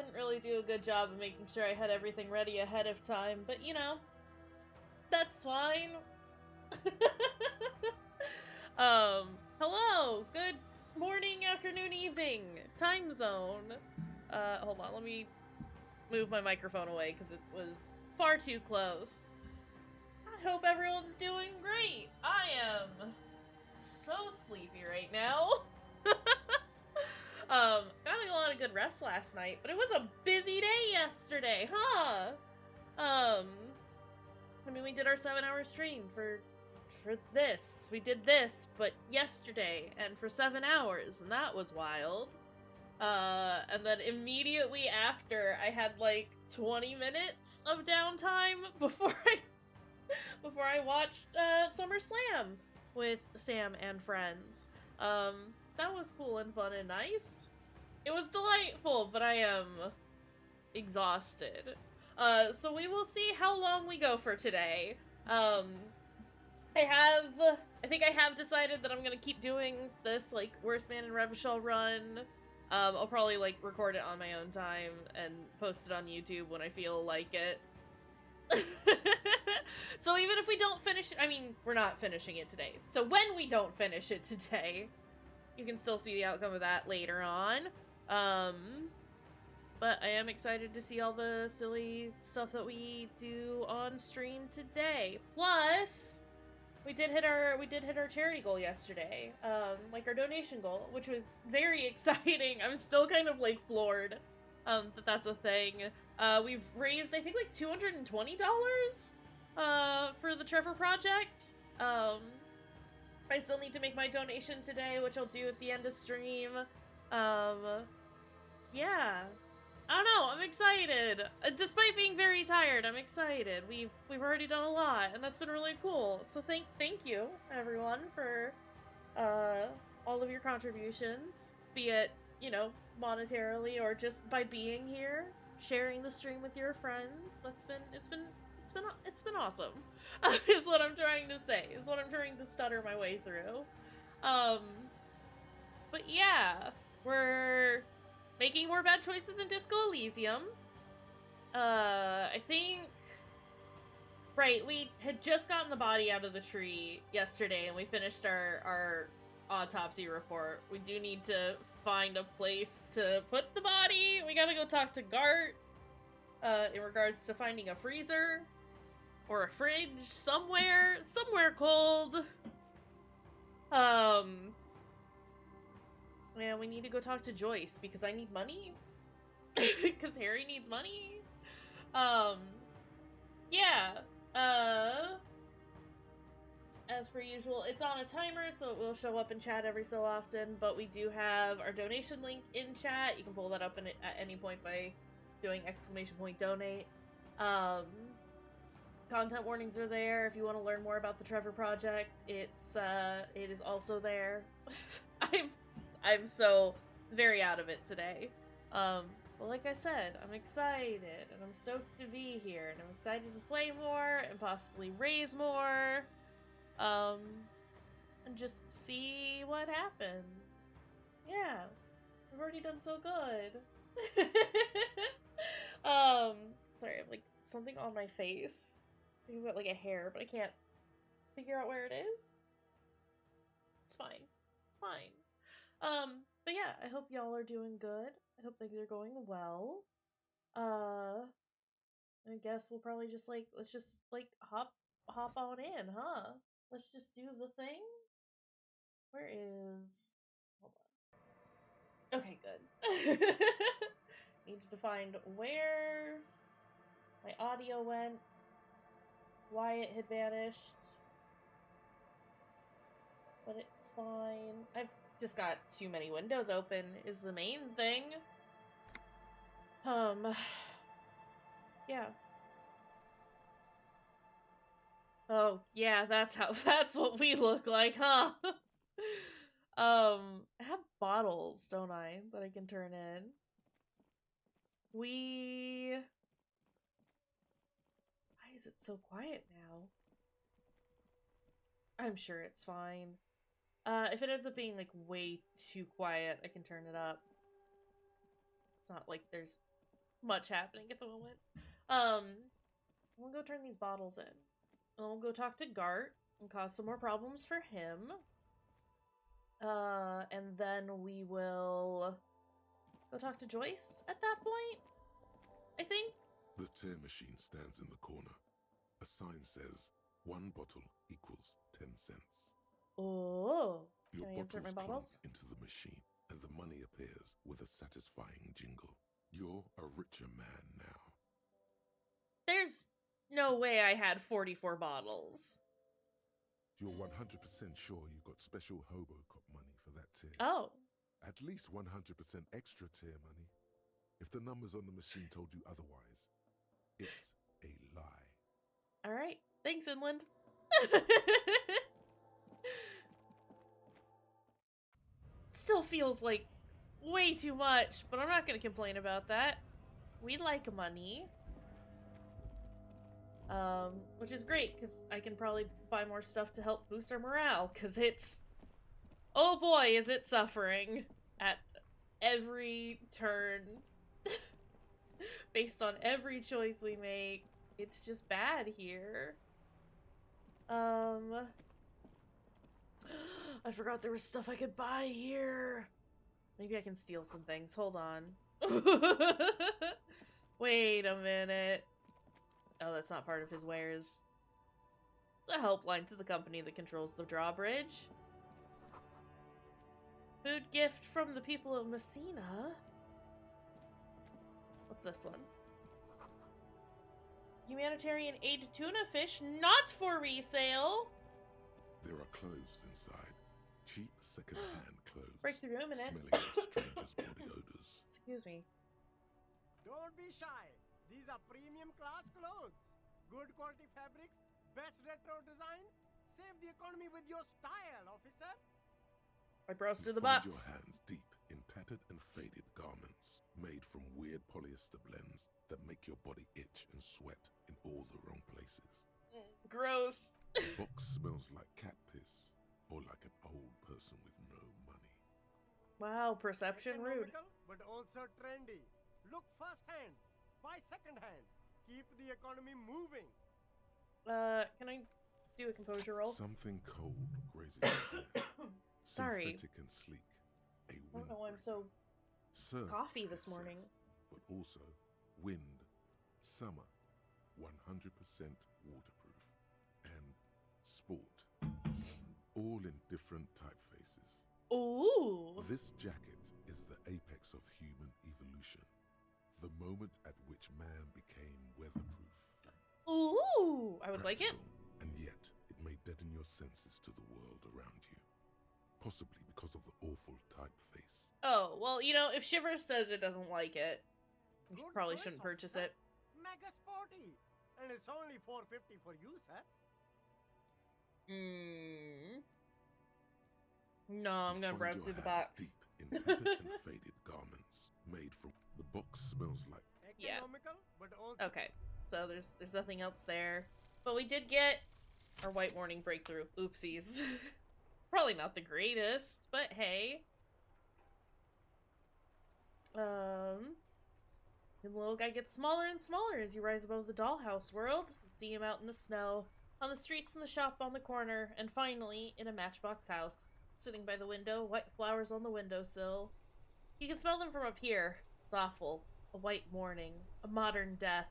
didn't really do a good job of making sure I had everything ready ahead of time, but you know, that's fine. Hello, good morning, afternoon, evening, time zone. Hold on, let me move my microphone away because it was far too close. I hope everyone's doing great. I am so sleepy right now. Got a lot of good rest last night, but it was a busy day yesterday, huh? I mean, we did our 7-hour stream for this. We did this, but yesterday, and for 7 hours, and that was wild. And then immediately after, I had like 20 minutes of downtime before I watched SummerSlam with Sam and friends. That was cool and fun and nice. It was delightful, but I am exhausted. So we will see how long we go for today. I think I have decided that I'm gonna keep doing this, like, Worst Man in Revachol run. I'll probably, like, record it on my own time and post it on YouTube when I feel like it. So even if we don't finish it, I mean, we're not finishing it today. So when we don't finish it today, you can still see the outcome of that later on. But I am excited to see all the silly stuff that we do on stream today. Plus, we did hit our charity goal yesterday. Like our donation goal, which was very exciting. I'm still kind of like floored that that's a thing. We've raised, I think, like $220 for the Trevor Project. I still need to make my donation today, which I'll do at the end of stream. Yeah. I don't know, I'm excited. Despite being very tired, I'm excited. We've already done a lot, and that's been really cool. So thank you, everyone, for all of your contributions, be it, you know, monetarily or just by being here, sharing the stream with your friends. It's been awesome. Is what I'm trying to say. Is what I'm trying to stutter my way through. But yeah, we're making more bad choices in Disco Elysium. I think... Right, we had just gotten the body out of the tree yesterday, and we finished our autopsy report. We do need to find a place to put the body. We gotta go talk to Gart, in regards to finding a freezer. Or a fridge, somewhere cold. Yeah, we need to go talk to Joyce, because I need money. Because Harry needs money. Yeah. As per usual, it's on a timer, so it will show up in chat every so often, but we do have our donation link in chat. You can pull that up at any point by doing !donate. Content warnings are there if you want to learn more about the Trevor Project. It is also there. I'm so very out of it today. But like I said, I'm excited, and I'm stoked to be here, and I'm excited to play more, and possibly raise more, and just see what happens. Yeah, we've already done so good. Sorry, I have, like, something on my face. I think about, like, a hair, but I can't figure out where it is. It's fine. It's fine. But yeah, I hope y'all are doing good. I hope things are going well. I guess we'll probably just, like, let's just, like, hop on in, huh? Let's just do the thing. Where is... Hold on. Okay, good. Needed to find where my audio went. Why it had vanished. But it's fine. I've just got too many windows open is the main thing. Yeah. Oh, yeah, that's what we look like, huh? I have bottles, don't I, that I can turn in. Why is it so quiet now? I'm sure it's fine. If it ends up being, like, way too quiet, I can turn it up. It's not like there's much happening at the moment. Um, we'll go turn these bottles in. And we'll go talk to Gart and cause some more problems for him. And then we will go talk to Joyce at that point, I think. The tear machine stands in the corner. A sign says, 1 bottle equals 10 cents. Oh, Your can I insert my bottles bottles? plunk into the machine, and the money appears with a satisfying jingle. You're a richer man now. There's no way I had 44 bottles. You're 100% sure you got special Hobocop money for that tier. Oh. At least 100% extra tier money. If the numbers on the machine told you otherwise, it's a lie. All right. Thanks, Inland. Still feels like way too much, but I'm not going to complain about that. We like money. Which is great, because I can probably buy more stuff to help boost our morale, because it's... Oh boy, is it suffering at every turn. Based on every choice we make. It's just bad here. I forgot there was stuff I could buy here. Maybe I can steal some things. Hold on. Wait a minute. Oh, that's not part of his wares. The helpline to the company that controls the drawbridge. Food gift from the people of Messina. What's this one? Humanitarian aid to tuna fish, not for resale. There are clothes inside. Cheap second-hand clothes. Breakthrough room in it. Smelling of strangers' body odors. Excuse me. Don't be shy. These are premium class clothes. Good quality fabrics, best retro design. Save the economy with your style, officer. I browsed through the Find box. your hands deep in tattered and faded garments made from weird polyester blends that make your body itch and sweat in all the wrong places. Gross. The box smells like cat piss or like an old person with no money. Wow, perception rude. Economical, but also trendy. Look first hand, buy second hand. Keep the economy moving. Can I do a composure roll? Something cold grazes your hair. Sorry. Synthetic and sleek. A I don't know why I'm so Surf, coffee it this morning. says, but also wind, summer, 100% waterproof, and sport, all in different typefaces. Ooh. This jacket is the apex of human evolution, the moment at which man became weatherproof. Ooh. I would like it. Practical, and yet it may deaden your senses to the world around you. Possibly because of the awful typeface. Oh, well, you know, if Shiver says it doesn't like it, we Good probably choice, shouldn't purchase officer. it. Mega sporty. And it's only $4.50 for you, sir. No, I'm gonna Find browse your through the hands box. deep in tattered and faded garments made from the box smells like Yeah. Economical, but also Okay, so there's nothing else there. But we did get our white warning breakthrough. Oopsies. It's probably not the greatest, but hey. The little guy gets smaller and smaller as you rise above the dollhouse world. You see him out in the snow, on the streets, in the shop on the corner, and finally in a matchbox house. Sitting by the window, white flowers on the windowsill. You can smell them from up here. It's awful. A white mourning, a modern death,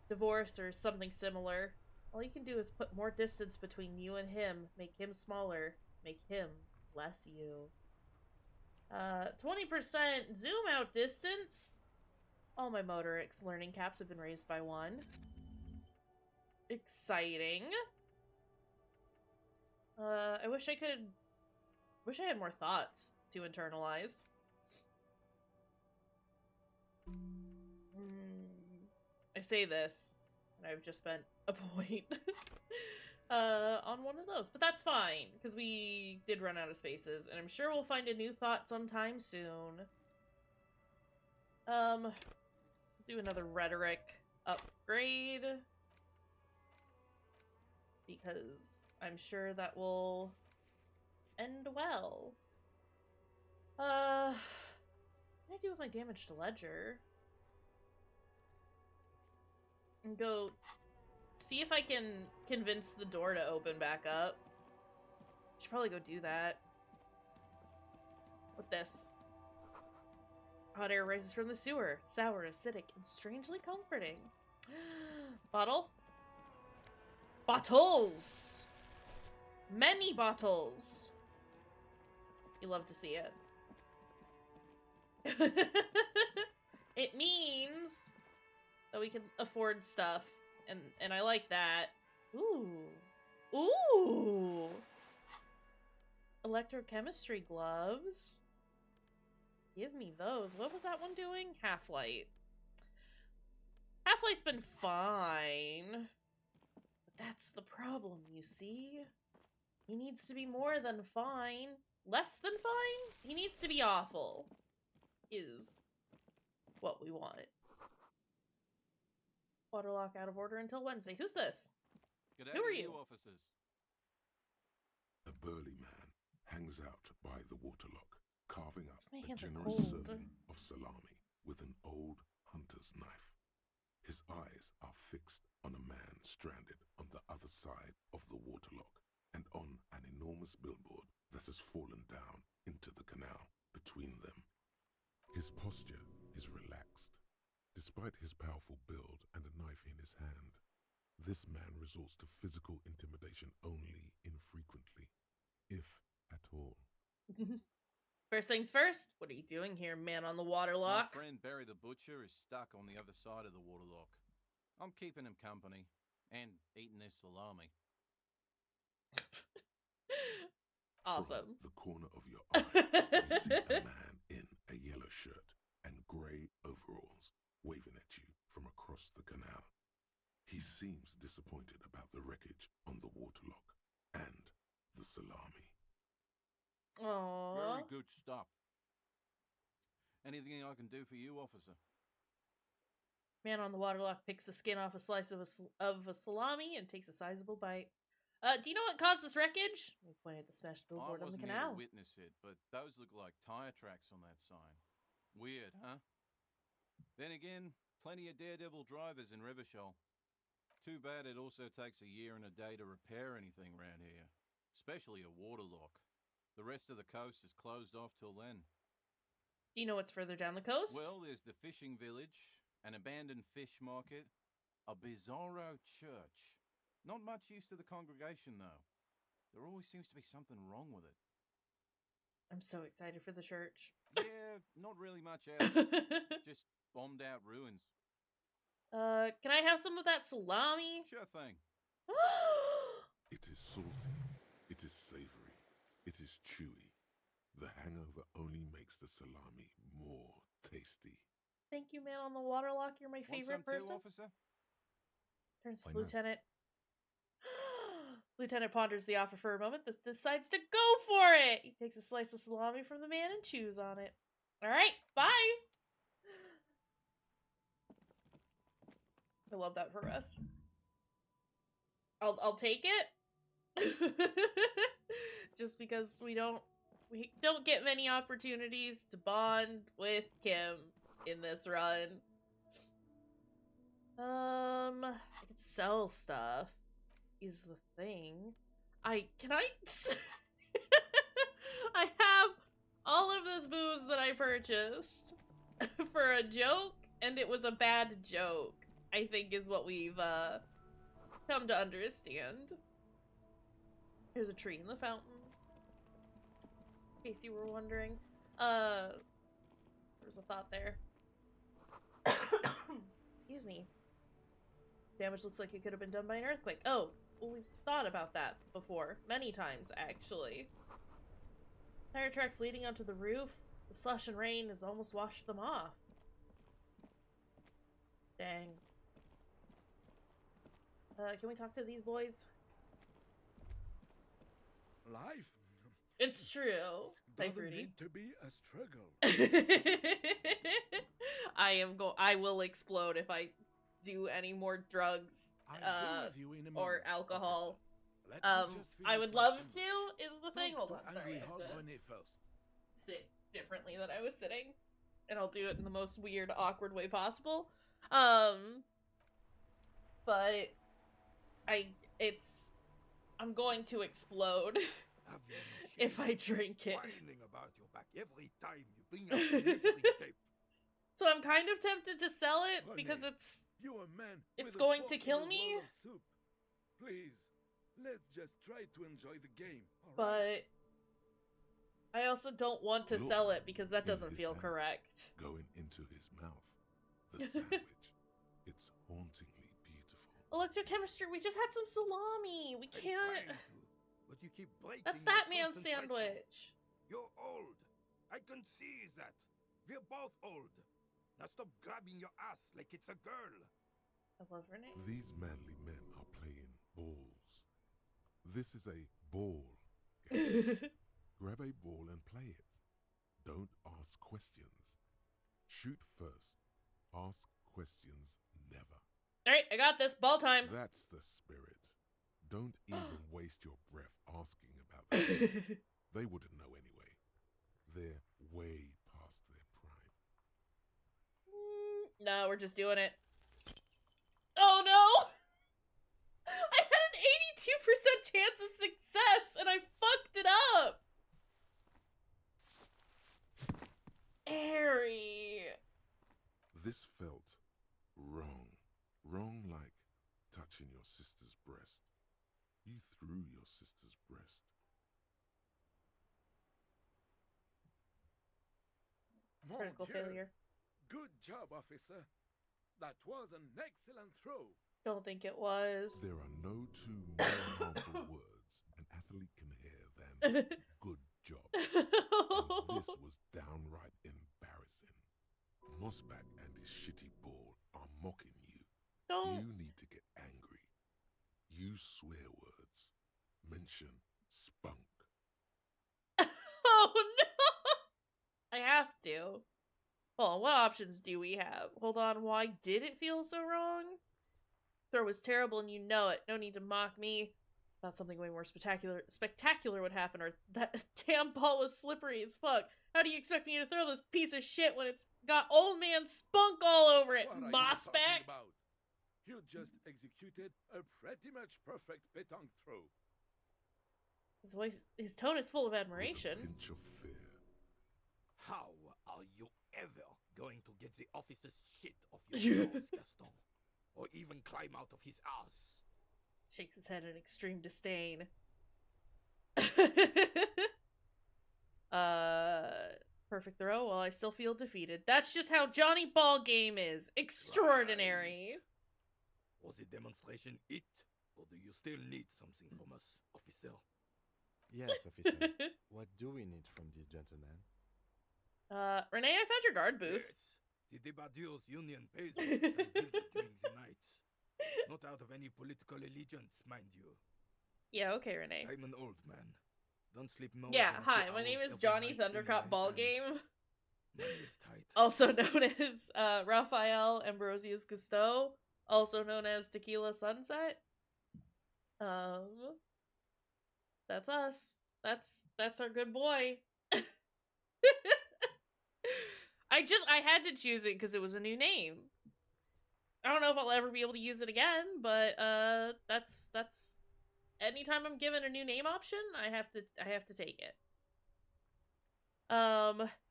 divorce, or something similar. All you can do is put more distance between you and him, make him smaller, make him less you. 20% zoom out distance. All my Motorix learning caps have been raised by 1. Exciting. I wish I had more thoughts to internalize. I say this, and I've just spent a point on one of those. But that's fine, because we did run out of spaces, and I'm sure we'll find a new thought sometime soon. Do another rhetoric upgrade, because I'm sure that will end well. What can I do with my damage to Ledger? and go see if I can convince the door to open back up. Should probably go do that. With this. Hot air rises from the sewer. Sour, acidic, and strangely comforting. Bottle? Bottles! Many bottles! You love to see it. It means that we can afford stuff. And I like that. Ooh. Ooh! Electrochemistry gloves. Give me those. What was that one doing? Half-light. Half-light's been fine. But that's the problem, you see? He needs to be more than fine. Less than fine? He needs to be awful. Is what we want. Waterlock out of order until Wednesday. Who's this? Good Who are you? Officers. A burly man hangs out by the waterlock, carving up My a hands are generous cold. serving of salami with an old hunter's knife. His eyes are fixed on a man stranded on the other side of the waterlock and on an enormous billboard that has fallen down into the canal between them. His posture is relaxed. Despite his powerful build and a knife in his hand, this man resorts to physical intimidation only infrequently, if at all. First things first, what are you doing here, man on the My waterlock? friend Barry the Butcher is stuck on the other side of the waterlock. I'm keeping him company and eating his salami. Awesome. From the corner of your eye, you see a man in a yellow shirt and grey overalls waving at you from across the canal. He seems disappointed about the wreckage on the waterlock and the salami. Aww. Very good stuff. Anything I can do for you, officer? Man on the waterlock picks the skin off a slice of a salami and takes a sizable bite. Do you know what caused this wreckage? We pointed at the smashed I billboard on the wasn't here canal. to witness it, but those look like tire tracks on that sign. Weird, huh? Then again, plenty of daredevil drivers in Revachol. Too bad it also takes a year and a day to repair anything around here, especially a waterlock. The rest of the coast is closed off till then. Do you know what's further down the coast? Well, there's the fishing village, an abandoned fish market, a bizarro church. Not much use to the congregation, though. There always seems to be something wrong with it. I'm so excited for the church. Yeah, not really much else. Just bombed out ruins. Can I have some of that salami? Sure thing. It is salty, it is savory, it is chewy. The hangover only makes the salami more tasty. Thank you, man on the waterlock. You're my favorite Want some person. too, officer? Turns to Why not? Lieutenant. Lieutenant ponders the offer for a moment, decides to go for it. He takes a slice of salami from the man and chews on it. All right, bye. I love that for us. I'll take it. Just because we don't get many opportunities to bond with Kim in this run. I could sell stuff is the thing. I I have all of this booze that I purchased for a joke, and it was a bad joke, I think is what we've come to understand. There's a tree in the fountain. In case you were wondering. There was a thought there. Excuse me. Damage looks like it could have been done by an earthquake. Oh, well, we've thought about that before. Many times, actually. Tire tracks leading onto the roof. The slush and rain has almost washed them off. Dang. Can we talk to these boys? Life It's true. Hi, doesn't Fruity. need to be a struggle. I will explode if I do any more drugs I'll be with you in a or moment, alcohol. officer. Let me just I finish would my love sandwich. to, is the thing. Talk Hold to on, sorry. Angry I have Hog to Bunny first. sit differently than I was sitting. And I'll do it in the most weird, awkward way possible. but I'm going to explode Have you no if shame? I drink it. Whining about your back every time you bring out the measuring tape. So I'm kind of tempted to sell it Honey, because You a man it's with a going fork to and kill a me, bowl of soup. Please, let's just try to enjoy the game. All but right? I also don't want to Look, sell it because that in doesn't his feel hand. correct. Going into his mouth. The sandwich. It's hauntingly beautiful. Electrochemistry, we just had some salami. We I'm can't. trying to, but you keep breaking That's my that man's concentration. sandwich. You're old. I can see that. We're both old. Now stop grabbing your ass like it's a girl. I love Renee. These manly men are playing balls. This is a ball game. Grab a ball and play it. Don't ask questions. Shoot first. Ask questions never. Alright, I got this. Ball time. That's the spirit. Don't even waste your breath asking about that. They wouldn't know anyway. They're way past their prime. No, we're just doing it. Oh no! I had an 82% chance of success and I fucked it up! Airy. This felt wrong. Wrong like touching your sister's breast. You threw your sister's breast. Mon Critical Dieu. failure. Good job, officer. That was an excellent throw. Don't think it was. There are no two more harmful words an athlete can hear than good job. And this was downright embarrassing. Mossback and his shitty ball are mocking you. Don't. You need to get angry. Use swear words. Mention spunk. Oh no! I have to. Hold on, what options do we have? Hold on, why did it feel so wrong? Throw was terrible and you know it. No need to mock me. Thought something way more spectacular would happen, or that damn ball was slippery as fuck. How do you expect me to throw this piece of shit when it's got old man spunk all over it? What are you Moss talking back? about? You just executed a pretty much perfect pétanque throw. His voice, his tone is full of With a admiration. pinch of fear. How are you ever going to get the officer's shit off your nose, Gaston? Or even climb out of his ass? Shakes his head in extreme disdain. Perfect throw while I still feel defeated. That's just how Johnny Ball game is. Extraordinary. Was the demonstration it? Or do you still need something from us, officer? Yes, officer. What do we need from this gentleman? Renee, I found your guard booth. Yes. The Debardeurs Union pays me to stand vigil during the night. Not out of any political allegiance, mind you. Yeah, okay, Renee. I'm an old man. Don't sleep more Yeah, than a hi, few my name hours is every Johnny night Thundercop anyway, Ball and Game. money is tight. Also known as Raphael Ambrosius Cousteau, also known as Tequila Sunset. That's us. That's our good boy. I had to choose it because it was a new name. I don't know if I'll ever be able to use it again, but that's anytime I'm given a new name option, I have to take it.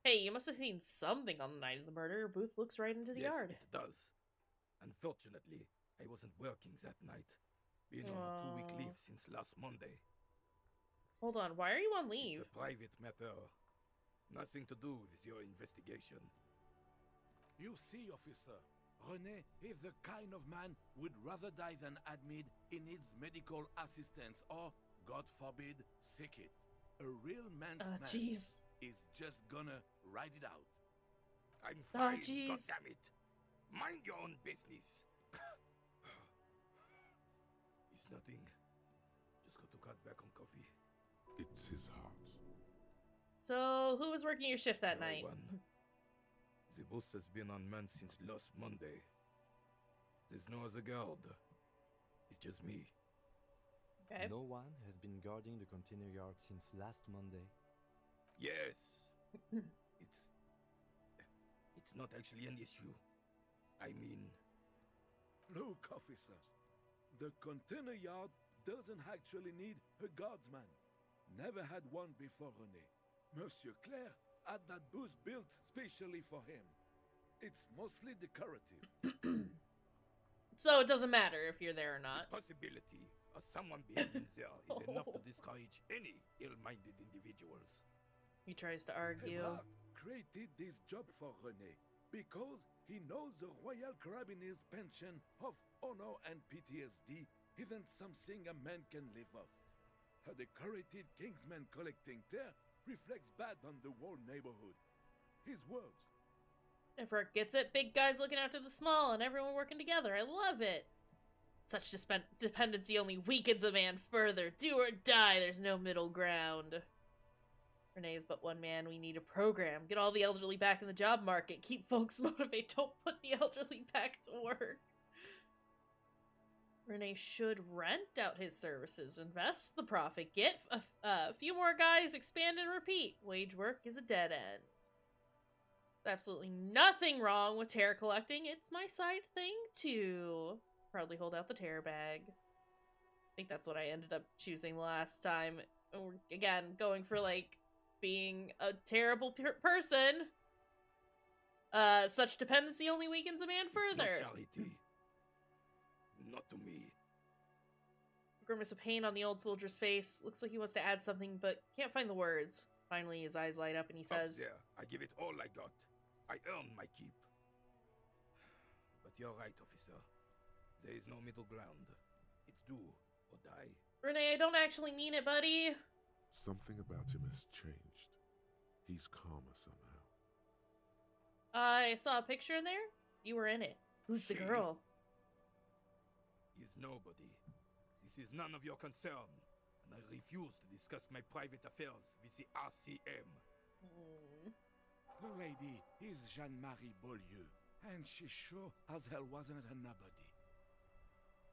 Hey, you must have seen something on the night of the murder. Your booth looks right into the Yes, yard. it does. Unfortunately, I wasn't working that night. Been on a 2-week leave since last Monday. Hold on, why are you on leave? It's a private matter. Nothing to do with your investigation. You see, officer, René is the kind of man would rather die than admit he needs medical assistance or, God forbid, sick it. A real man's man Jeez. is just gonna ride it out. I'm Oh, fine, jeez. goddammit. Mind your own business. It's nothing. Just got to cut back on coffee. It's his heart. So, who was working your shift that No night? one. The boss has been unmanned since last Monday. There's no other guard. It's just me. Okay. No one has been guarding the container yard since last Monday. Yes. It's not actually an issue. I mean, Look, officer, the container yard doesn't actually need a guardsman. Never had one before René. Monsieur Claire had that booth built specially for him. It's mostly decorative. So it doesn't matter if you're there or not. The possibility of someone being there is enough to discourage any ill-minded individuals. He tries to argue. Revachol created this job for René because he knows the Royal Carabiniers' pension of honor and PTSD isn't something a man can live off. A decorated Kingsman collecting tear reflects bad on the whole neighborhood. His words. Everett gets it. Big guys looking after the small and everyone working together. I love it. Such dependency only weakens a man further. Do or die. There's no middle ground. Renee is but one man. We need a program. Get all the elderly back in the job market. Keep folks motivated. Don't put the elderly back to work. Renee should rent out his services, invest the profit, get a few more guys, expand and repeat. Wage work is a dead end. Absolutely nothing wrong with terror collecting. It's my side thing too. Proudly hold out the terror bag. I think that's what I ended up choosing last time. Again, going for like being a terrible person. Such dependency only weakens a man further. It's not charity. Not to me. Grimace of pain on the old soldier's face. Looks like he wants to add something, but can't find the words. Finally, his eyes light up and he says, Up there, I give it all I got. I earned my keep. But you're right, officer. There is no middle ground. It's do or die. Renee, I don't actually mean it, buddy. Something about him has changed. He's calmer somehow. I saw a picture in there. You were in it. Who's the She? girl? Is nobody. This is none of your concern. And I refuse to discuss my private affairs with the RCM. The lady is Jeanne-Marie Beaulieu, and she sure as hell wasn't a nobody.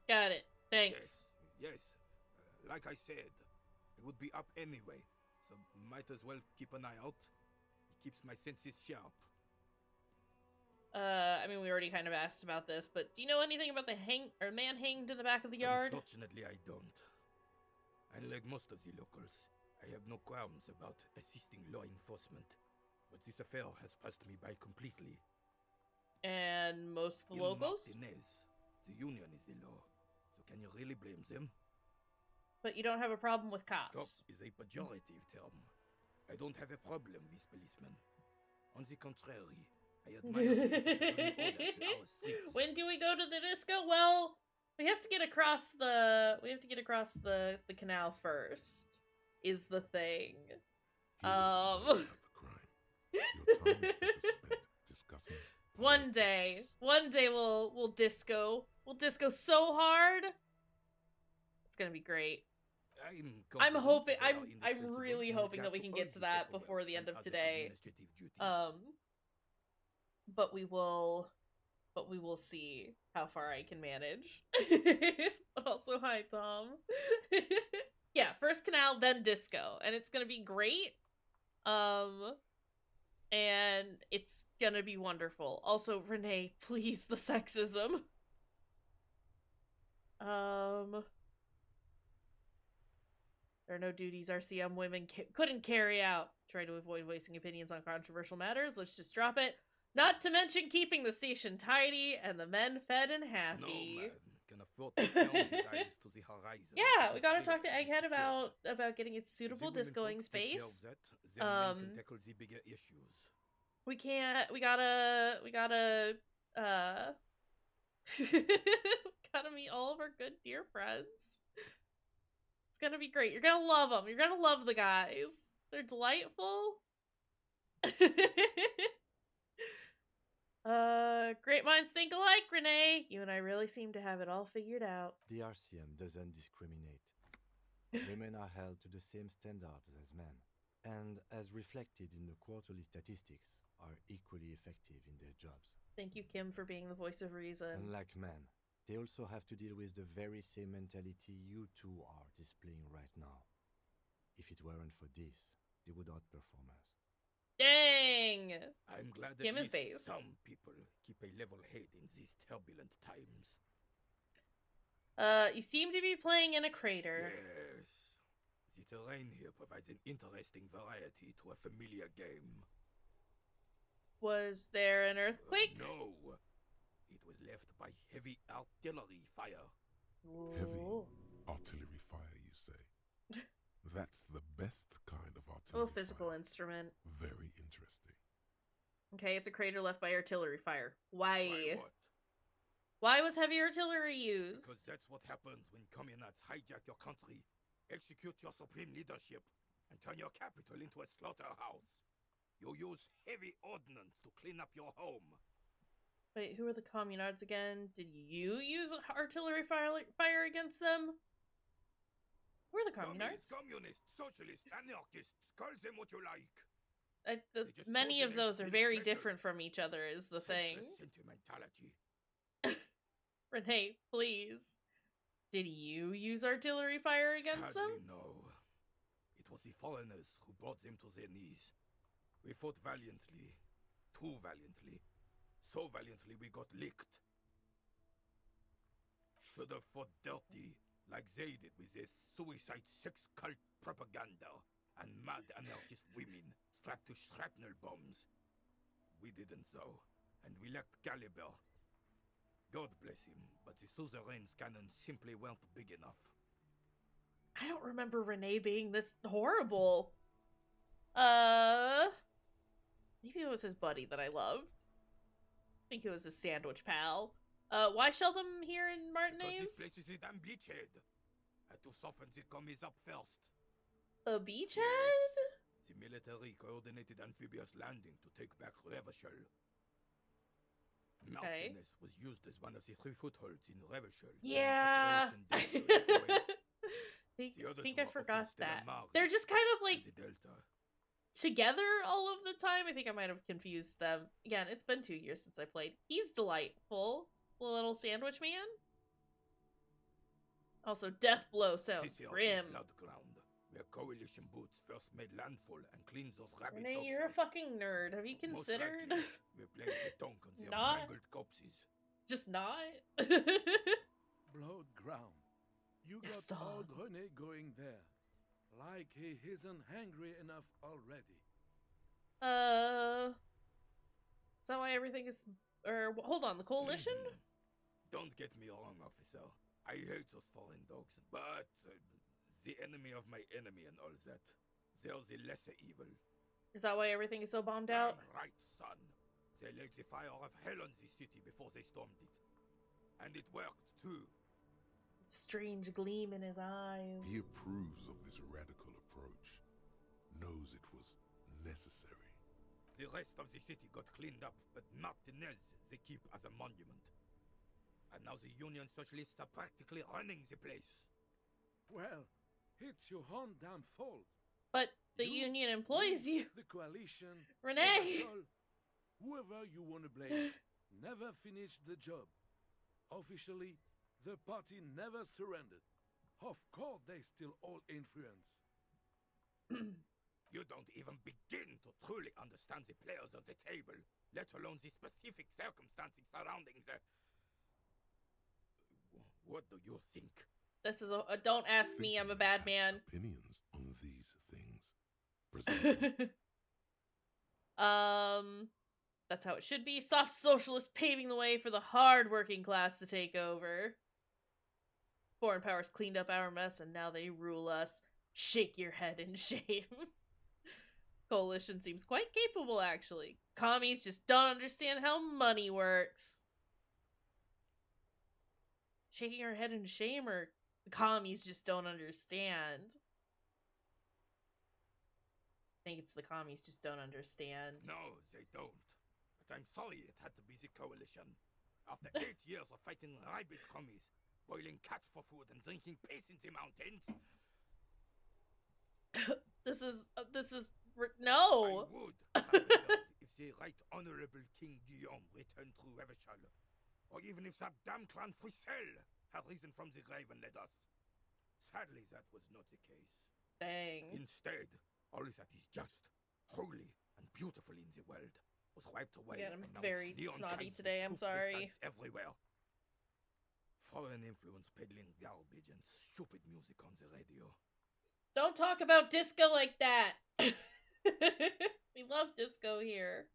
Got it. Thanks. Yes. Like I said, it would be up anyway, so might as well keep an eye out. It keeps my senses sharp. I mean, we already kind of asked about this, but do you know anything about the man hanged in the back of the yard? Unfortunately, I don't. Unlike most of the locals, I have no qualms about assisting law enforcement, but this affair has passed me by completely. And most of the locals? Martinez, the union is the law, so can you really blame them? But you don't have a problem with Cop cops. is a pejorative term. I don't have a problem with policemen. On the contrary, I admire them for bringing order to our streets. When do we go to the disco? Well, we have to get across the canal first. Is the thing. He doesn't know about the crime. Your time is better spent discussing One day we'll disco. We'll disco so hard. It's gonna be great. I'm hoping. I'm really hoping that we can get to that before the end of today. But we will see how far I can manage. But also, hi Tom. Yeah, first canal, then disco, and it's gonna be great. And it's gonna be wonderful. Also, Renee, please, the sexism. There are no duties RCM women couldn't carry out. Try to avoid voicing opinions on controversial matters. Let's just drop it. Not to mention keeping the station tidy and the men fed and happy. No man can afford to turn his eyes to the horizon. Yeah, we gotta talk to Egghead about getting its suitable discoing space. Can tackle the bigger issues. We can't. We gotta gotta meet all of our good dear friends. It's gonna be great. You're gonna love them. You're gonna love the guys. They're delightful. Great minds think alike, Renee. You and I really seem to have it all figured out. The RCM doesn't discriminate. Women are held to the same standards as men, and as reflected in the quarterly statistics, are equally effective in their jobs. Thank you, Kim, for being the voice of reason. Unlike men, they also have to deal with the very same mentality you two are displaying right now. If it weren't for this, they would outperform us. Dang! I'm glad that Kim is at least based. some people keep a level head in these turbulent times. You seem to be playing in a crater. Yes. The terrain here provides an interesting variety to a familiar game. Was there an earthquake? No. It was left by heavy artillery fire. Heavy Ooh. artillery fire, you say? That's the best kind of A artillery little physical fire. instrument. Very interesting. Okay, it's a crater left by artillery fire. Why? Why what? Why was heavy artillery used? Because that's what happens when communards hijack your country, execute your supreme leadership, and turn your capital into a slaughterhouse. You use heavy ordnance to clean up your home. Wait, who are the communards again? Did you use artillery fire against them? Who are the communards? Communists, socialists, anarchists, call them what you like. just Many chose of the name those to are kill very pleasure. different from each other, is the thing. Senseless sentimentality. Renee, please. Did you use artillery fire against Sadly, them? no. It was the foreigners who brought them to their knees. We fought valiantly. Too valiantly. So valiantly we got licked. Should have fought dirty, like they did with their suicide sex cult propaganda and mad anarchist women strapped to shrapnel bombs. We didn't though, and we lacked caliber. God bless him, but the suzerain's cannons simply weren't big enough. I don't remember Renee being this horrible. Maybe it was his buddy that I loved. I think it was his sandwich pal. Why shell them here in Martinez? Because this place is a damn beachhead. Had to soften the commies up first. A beachhead? The military coordinated amphibious landing to take back Revachol. Okay. Martinez was used as one of the 3 footholds in Revachol. Yeah. I think I forgot that. They're just kind of like the Delta. together all of the time. I think I might have confused them. Again, it's been 2 years since I played. He's delightful. Little sandwich man. Also, Death Blow sounds This here is grim. Blood Ground, where coalition boots first made landfall and cleaned those rabid Renee, dogs you're a out. fucking nerd. Have you Most considered likely, we blamed the donk on their Not- mangled corpses. just not? Blood ground. You Yes, got dog. old Rene going there. Like he isn't hungry enough already. Is that why everything is... Or, hold on, the coalition? Don't get me wrong, officer. I hate those foreign dogs, but the enemy of my enemy and all that. They're the lesser evil. Is that why everything is so bombed out? Damn right, son. They laid the fire of hell on the city before they stormed it. And it worked, too. Strange gleam in his eyes. He approves of this radical approach, knows it was necessary. The rest of the city got cleaned up, but Martinez they keep as a monument. And now the Union Socialists are practically running the place. Well, it's your own damn fault. But the You, union employs we, you. The coalition, Renee! Revachol, whoever you want to blame, never finished the job. Officially, the party never surrendered. Of course, they still all influence. You don't even begin to truly understand the players on the table, let alone the specific circumstances surrounding the... What do you think? This is a don't ask me, I'm a bad man. Opinions on these things. Present. That's how it should be. Soft socialists paving the way for the hard working class to take over. Foreign powers cleaned up our mess and now they rule us. Shake your head in shame. Coalition seems quite capable, actually. Commies just don't understand how money works. Shaking her head in shame, or the commies just don't understand? I think it's the commies just don't understand. No, they don't. But I'm sorry it had to be the coalition. After 8 years of fighting rabid commies, boiling cats for food and drinking piss in the mountains, no! I would have preferred if the Right Honorable King Guillaume returned through Revachol, or even if that damn clan Frisell had risen from the grave and led us. Sadly, that was not the case. Dang. Instead, all that is just, holy, and beautiful in the world was wiped away. Yeah, I'm and now very it's neon snotty signs today, and I'm troop sorry. lists everywhere. foreign influence peddling garbage and stupid music on the radio. Don't talk about disco like that. We love disco here.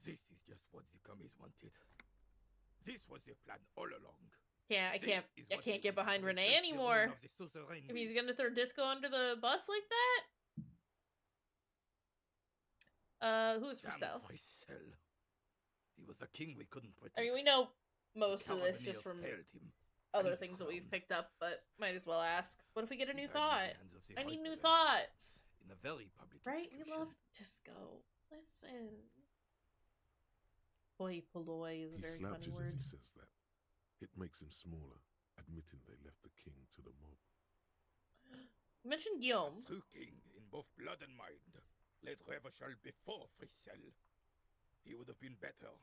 This is just what the commies wanted. This was the plan all along. Yeah, I This can't is I what can't they get want behind to Renee replace the anymore. ruin of the suzerain If he's with. gonna throw disco under the bus like that. Who's for Damn sale? Fricelle. He was a king we couldn't protect. I mean, we know The most of this Carabineers just from failed him. other and the things that we've crown. picked up, but might as well ask. What if we get a He new died in the thought? hands of the I need new Hyperlink thoughts. In a very public Right? We execution. love disco. Listen. Hoi polloi is a He very funny slouches as word. he says that. It makes him smaller, admitting they left the king to the mob. You mentioned Guillaume. True king in both blood and mind led Revachol before Fricelle. He would have been better,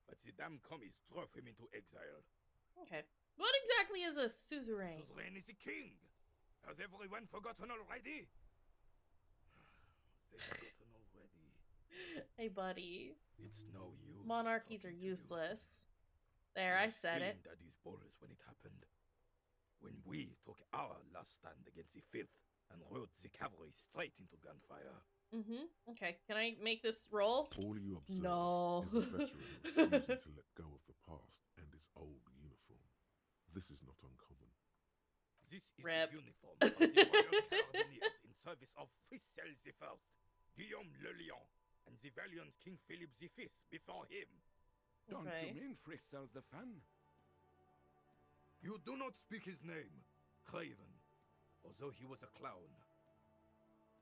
but the damn commies drove him into exile. Okay. What exactly is a suzerain? Suzerain is the king. Has everyone forgotten already? They've forgotten already. Hey, buddy. It's no use. Monarchies are talking to you. useless. There, I said it. Feeling Daddy's balls when it happened. When we took our last stand against the filth and rode the cavalry straight into gunfire. Okay, can I make this roll? All you observe No. is a veteran refusing to let go of the past and his old uniform. This is not uncommon. This is Rep. the uniform of the Royal Carabineers in service of Fricelle I, Guillaume le Lion, and the valiant King Philip V before him. Don't Okay. you mean Fricelle the Fan? You do not speak his name, Craven, although he was a clown.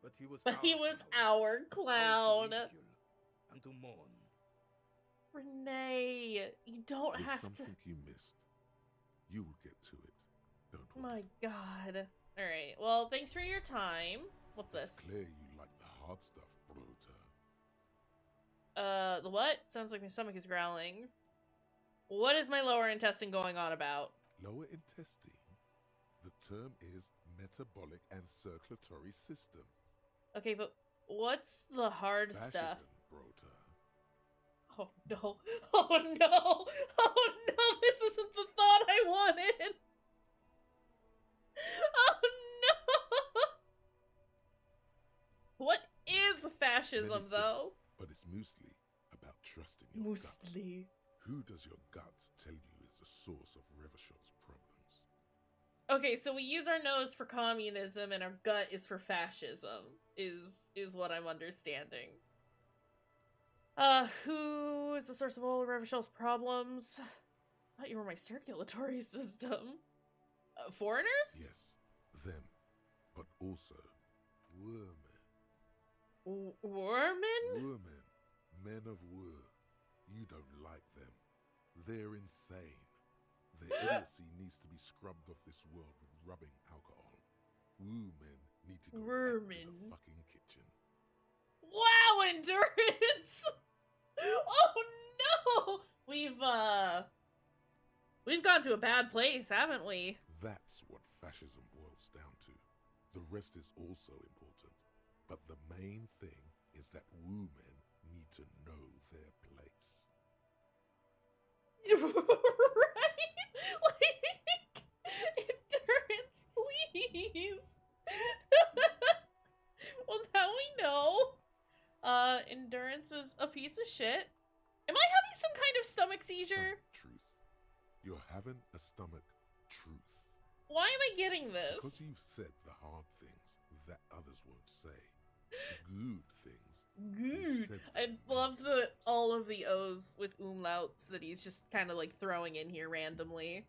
But he was But he was coward, our now, clown. to ridicule and to mourn. Renee, you don't There's have something to. you missed. You will get to it. Don't Oh worry. my god. Alright, well, thanks for your time. What's It's this? clear you like the hard stuff, Brota. The what? Sounds like my stomach is growling. What is my lower intestine going on about? Lower intestine. The term is metabolic and circulatory system. Okay, but what's the hard Fascism, stuff? Brota. Oh no. Oh no. Oh no, this isn't the thought I wanted. Oh no. What is fascism, Many though? things, but it's mostly about trusting your gut. Mostly. Who does your gut tell you is the source of Revachol's problems? Okay, so we use our nose for communism and our gut is for fascism, is what I'm understanding. Who is the source of all of Revachol's problems? I thought you were my circulatory system. Foreigners? Yes, them, but also Wormen. Wormen? Wormen, men of Wur. You don't like them. They're insane. Their idiocy needs to be scrubbed off this world with rubbing alcohol. Woo men need to go back to Wormen. the fucking kitchen. Wow, endurance! Oh no! We've gone to a bad place, haven't we? That's what fascism boils down to. The rest is also important. But the main thing is that woo men need to know their place. Right? Like, endurance, please. Well, now we know. Endurance is a piece of shit. Am I having some kind of stomach seizure? Stomach truth. You're having a stomach truth. Why am I getting this? Because you've said the hard things that others won't say. Good things. Good. said I them love many times. all of the O's with umlauts that he's just kind of like throwing in here randomly.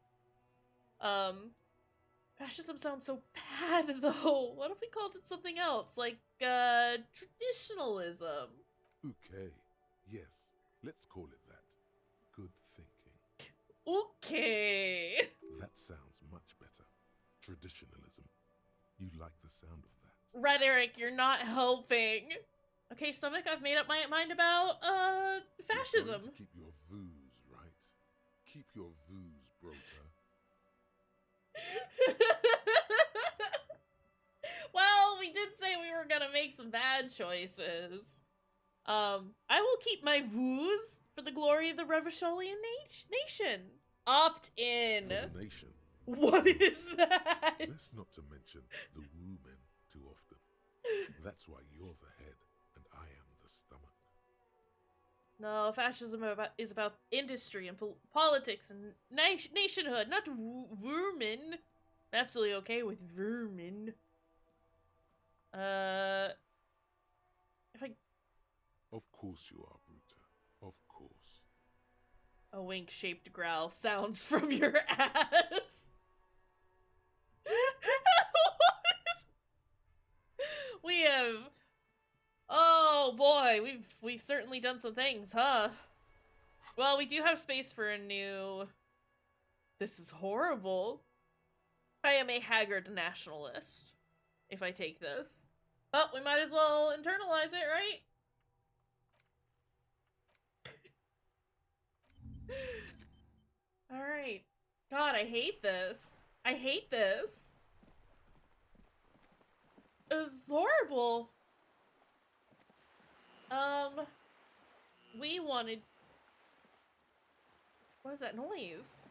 Fascism sounds so bad though. What if we called it something else? Like, traditionalism. Okay. Yes. Let's call it that. Good thinking. Okay. That sounds much better. Traditionalism. You like the sound of that. Rhetoric, you're not helping. Okay, stomach, I've made up my mind about, You're fascism. going to keep your vooz, right? Keep your vooz, Brota. Well, we did say we were gonna make some bad choices. I will keep my vooz for the glory of the Revacholian nation. Opt in. For the nation. What is that? Let's not to mention the woo men too often. That's why you're the head and I am the stomach. No, fascism is about industry and politics and nationhood, not vermin. I'm absolutely okay with vermin. If I... Of course you are, Bruta. Of course. A wink-shaped growl sounds from your ass. We have... Oh boy, we've certainly done some things, huh? Well, we do have space for a new... This is horrible. I am a haggard nationalist, if I take this. But we might as well internalize it, right? Alright. God, I hate this. I hate this. It was horrible. We wanted... What is that noise?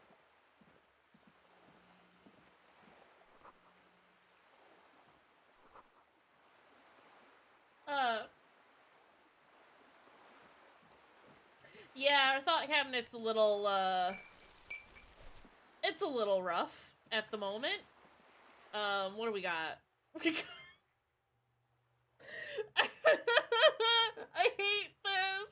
Yeah, our thought cabinet's a little, it's a little rough at the moment. What do we got? I hate this!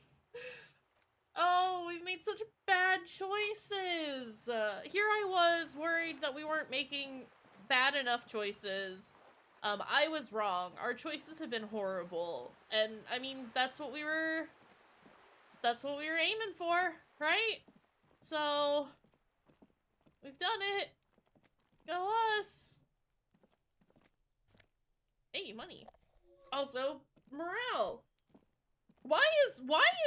Oh, we've made such bad choices! Here I was, worried that we weren't making bad enough choices. I was wrong. Our choices have been horrible. And, I mean, that's what we were aiming for, right? So, we've done it. Go us! Hey, money. Also, morale.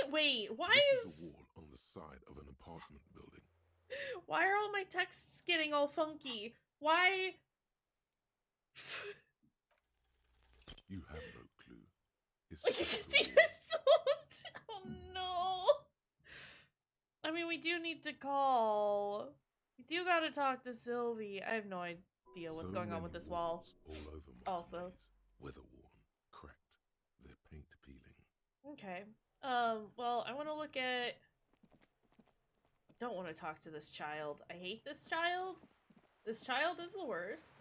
Wait, why This is... is a wall on the side of an apartment building. Why are all my texts getting all funky? Why... You have no clue. It's Oh no! I mean, we do need to call. We do gotta talk to Sylvie. I have no idea what's going on with this wall. All over Also. weather-worn, cracked, their paint peeling. Okay. Well, I want to look at... Don't want to talk to this child. I hate this child. This child is the worst.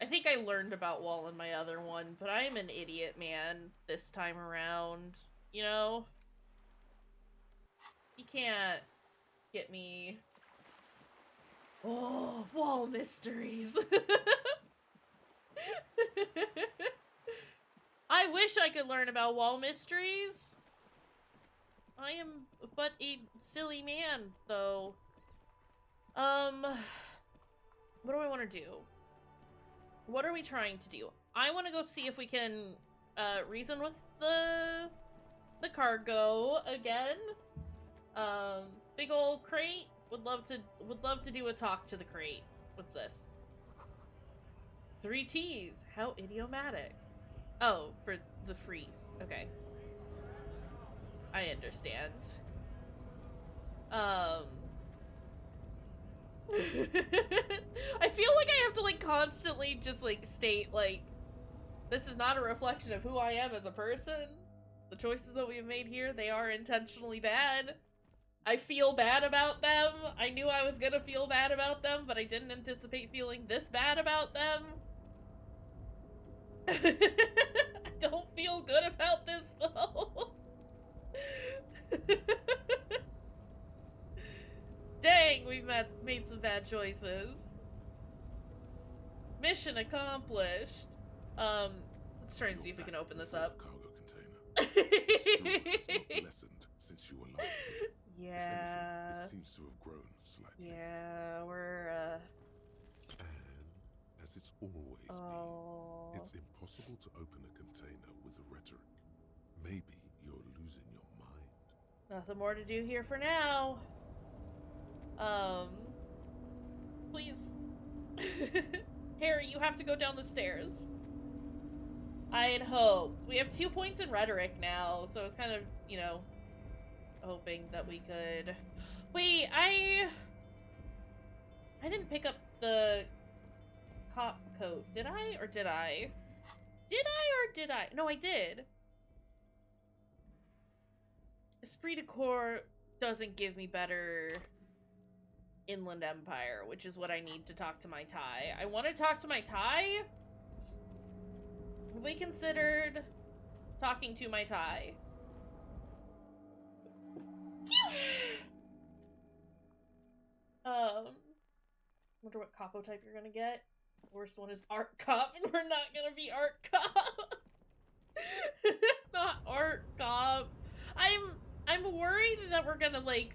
I think I learned about Wall in my other one, but I am an idiot, man, this time around. You know? You can't get me... Oh, Wall mysteries! I wish I could learn about Wall mysteries! I am but a silly man, though. What do I want to do? What are we trying to do? I want to go see if we can reason with the cargo again. Big old crate. Would love to do a talk to the crate. What's this? 3 T's. How idiomatic. Oh, for the free. Okay. I understand. I feel like I have to, like, constantly just, like, state, like, this is not a reflection of who I am as a person. The choices that we've made here, they are intentionally bad. I feel bad about them. I knew I was gonna feel bad about them, but I didn't anticipate feeling this bad about them. I don't feel good about this, though. Dang, we've made some bad choices. Mission accomplished. Let's try and see if we can open this up. Cargo container. It's not lessened since you were last here. Yeah. If anything, it seems to have grown slightly. Yeah, we're, And as it's always been, it's impossible to open a container with the rhetoric. Maybe you're losing your mind. Nothing more to do here for now. Please. Harry, you have to go down the stairs. I had hoped. We have 2 points in rhetoric now, so I was kind of, you know, hoping that we could... Wait, I didn't pick up the cop coat, did I? Or did I? Did I or did I? No, I did. Esprit de Corps doesn't give me better Inland Empire, which is what I need to talk to my Thai. I want to talk to my Thai. Have we considered talking to my Thai? Wonder what capo type you're gonna get. Worst one is art cop, and we're not gonna be art cop. Not art cop. I'm worried that we're gonna like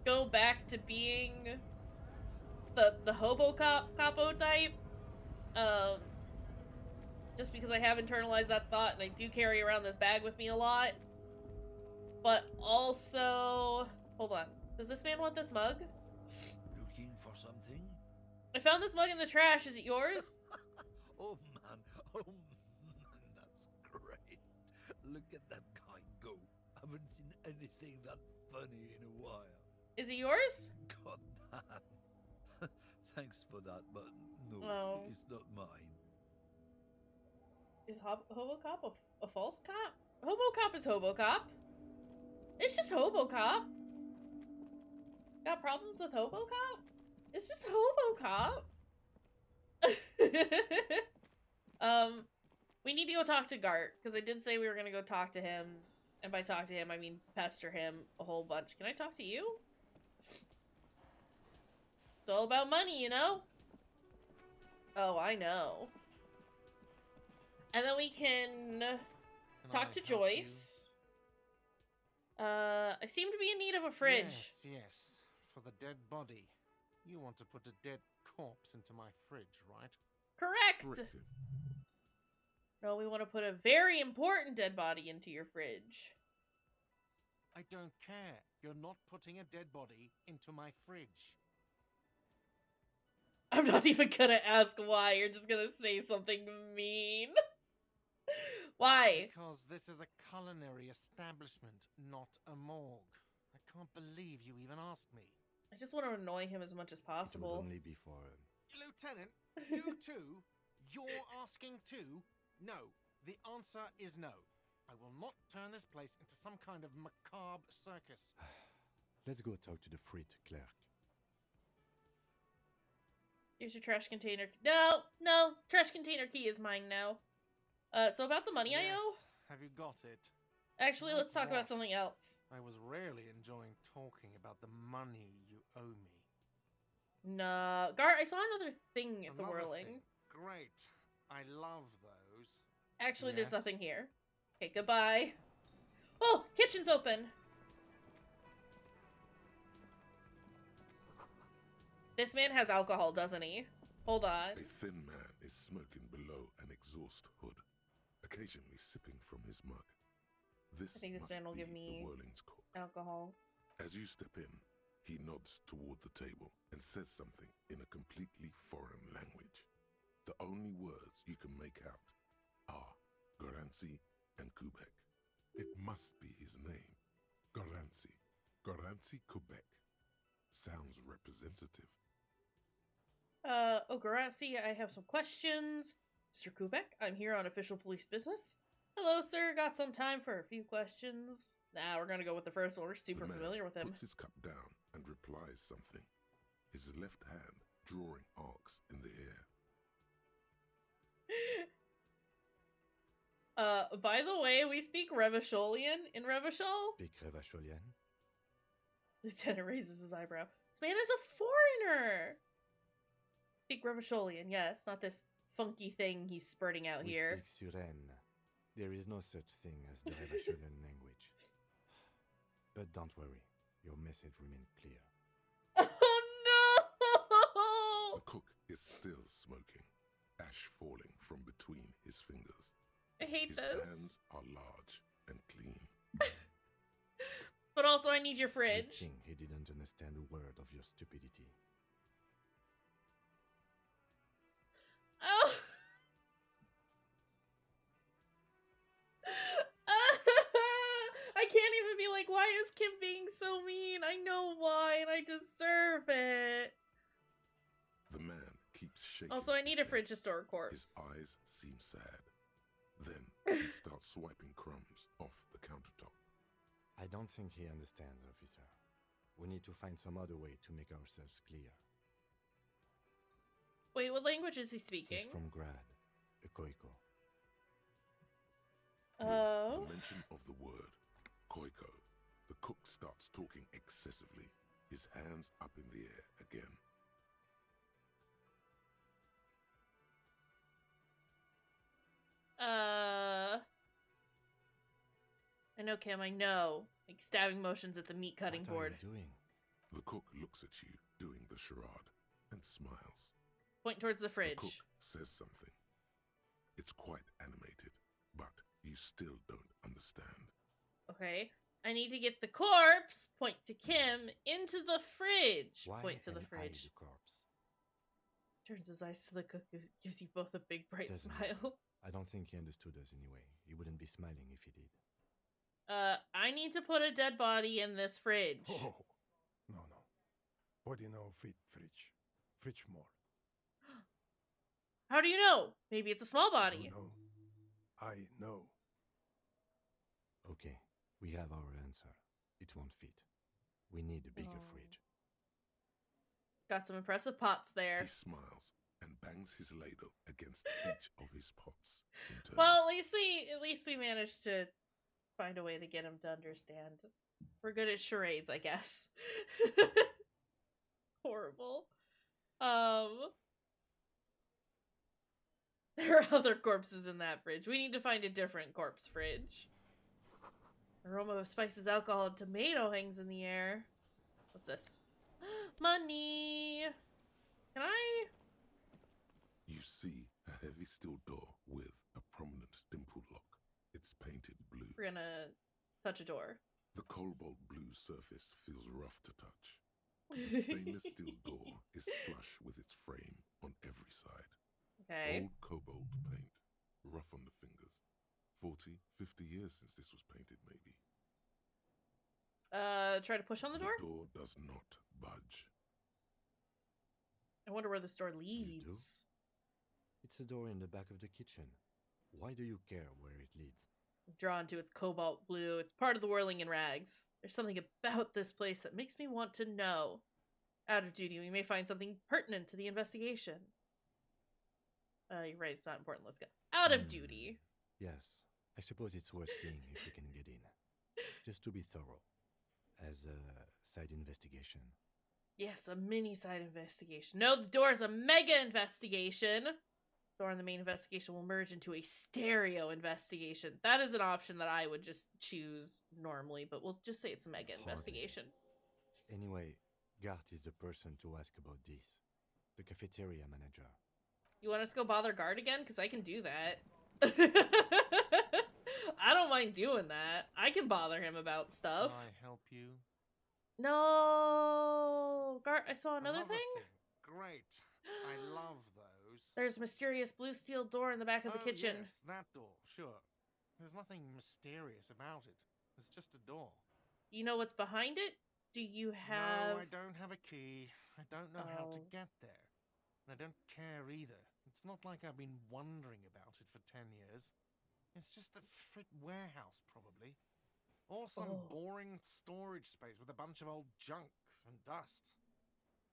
go back to being the hobo capo type. Just because I have internalized that thought and I do carry around this bag with me a lot. But also, hold on. Does this man want this mug? Looking for something? I found this mug in the trash. Is it yours? Oh man, that's great. Look at that guy go. Haven't seen anything that funny in a while. Is it yours? God damn. Thanks for that, but no, Oh. it's not mine. Is Hobocop a false cop? Hobocop is Hobocop. It's just Hobocop. Got problems with Hobocop? It's just Hobocop. We need to go talk to Gart, because I did say we were gonna go talk to him. And by talk to him, I mean pester him a whole bunch. Can I talk to you? It's all about money, you know? Oh, I know. And then we can talk to Joyce. I seem to be in need of a fridge. Yes, for the dead body. You want to put a dead corpse into my fridge, right? Correct! Corrected. No, we want to put a very important dead body into your fridge. I don't care. You're not putting a dead body into my fridge. I'm not even gonna ask why, you're just gonna say something mean. Why? Because this is a culinary establishment, not a morgue. I can't believe you even asked me. I just want to annoy him as much as It would possible. only be for Lieutenant, you too? You're asking too? No. The answer is no. I will not turn this place into some kind of macabre circus. Let's go talk to the freight clerk. Here's your trash container. No, trash container key is mine now. So about the money I owe? Have you got it? Actually, let's talk about What? something else. I was rarely enjoying talking about the money you owe me. No, Gart, I saw another thing at the Another whirling. thing. Great. I love those. Actually, Yes. there's nothing here. Okay, goodbye. Oh, kitchen's open. This man has alcohol, doesn't he? Hold on. A thin man is smoking below an exhaust hood, occasionally sipping from his mug. This I think this must man will be give me the Whirling's cook. alcohol. As you step in, he nods toward the table and says something in a completely foreign language. The only words you can make out are Garancy and Quebec. It must be his name. Garancy. Garancy Quebec. Sounds representative. Grazie, I have some questions. Mr. Kubek, I'm here on official police business. Hello, sir. Got some time for a few questions? Nah, we're gonna go with the first one. We're super The man familiar with him. puts his cup down and replies something, his left hand drawing arcs in the air. By the way, we speak Revacholian in Revachol. Speak Revacholian. Lieutenant raises his eyebrow. This man is a foreigner! Speak Revacholian, yes, not this funky thing he's spurting out We here. speak Suren. There is no such thing as the Revacholian language. But don't worry, your message remains clear. Oh no! The cook is still smoking, ash falling from between his fingers. I hate His this. hands are large and clean. But also, I need your Good fridge. thing he didn't understand a word of your stupidity. Oh! I can't even be like, why is Kim being so mean? I know why, and I deserve it. The man keeps shaking. Also, I need his a fridge head. to store a His corpse. eyes seem sad. Then he starts swiping crumbs off the countertop. I don't think he understands, officer. We need to find some other way to make ourselves clear. Wait, what language is he speaking? He's from Grad, a Koiko. Oh. With the mention of the word Koiko, the cook starts talking excessively, his hands up in the air again. I know, Kim, I know. Like stabbing motions at the meat cutting What board. are you doing? The cook looks at you doing the charade and smiles. Point towards the The fridge. cook says something. It's quite animated, but you still don't understand. Okay. I need to get the corpse, point to Kim, into the fridge. Why Point to the am I fridge. the corpse? Turns his eyes to the cook, gives you both a big bright Doesn't smile. matter. I don't think he understood us anyway. He wouldn't be smiling if he did. I need to put a dead body in this fridge. Oh, no. Body no fit fridge. Fridge more. How do you know? Maybe it's a small body. No. I know. Okay, we have our answer. It won't fit. We need a bigger Oh. fridge. Got some impressive pots there. He smiles and bangs his ladle against each of his pots in turn. Well, at least we managed to find a way to get him to understand. We're good at charades, I guess. Horrible. There are other corpses in that fridge. We need to find a different corpse fridge. Aroma of spices, alcohol, and tomato hangs in the air. What's this? Money! Can I? You see a heavy steel door with a prominent dimple lock. It's painted blue. We're gonna touch a door. The cobalt blue surface feels rough to touch. The stainless steel door is flush with its frame on every side. Okay. Old cobalt paint, rough on the fingers. 40, 50 years since this was painted, maybe. Try to push on the door? The door does not budge. I wonder where this door do? leads. It's a door in the back of the kitchen. Why do you care where it leads? Drawn to its cobalt blue. It's part of the whirling in rags. There's something about this place that makes me want to know. Out of duty, we may find something pertinent to the investigation. You're right, it's not important. Let's go. Out of duty. Yes, I suppose it's worth seeing if we can get in. Just to be thorough. As a side investigation. Yes, a mini side investigation. No, the door is a mega investigation. Door and the main investigation will merge into a stereo investigation. That is an option that I would just choose normally, but we'll just say it's a mega investigation. Anyway, Gart is the person to ask about this. The cafeteria manager. You want us to go bother Guard again? Because I can do that. I don't mind doing that. I can bother him about stuff. Can I help you? No! Guard, I saw another thing? Great. I love those. There's a mysterious blue steel door in the back of the kitchen. Yes, that door, sure. There's nothing mysterious about it. It's just a door. You know what's behind it? Do you have... No, I don't have a key. I don't know how to Oh. get there. And I don't care either. It's not like I've been wondering about it for 10 years. It's just a frit warehouse, probably. Or some Oh. boring storage space with a bunch of old junk and dust.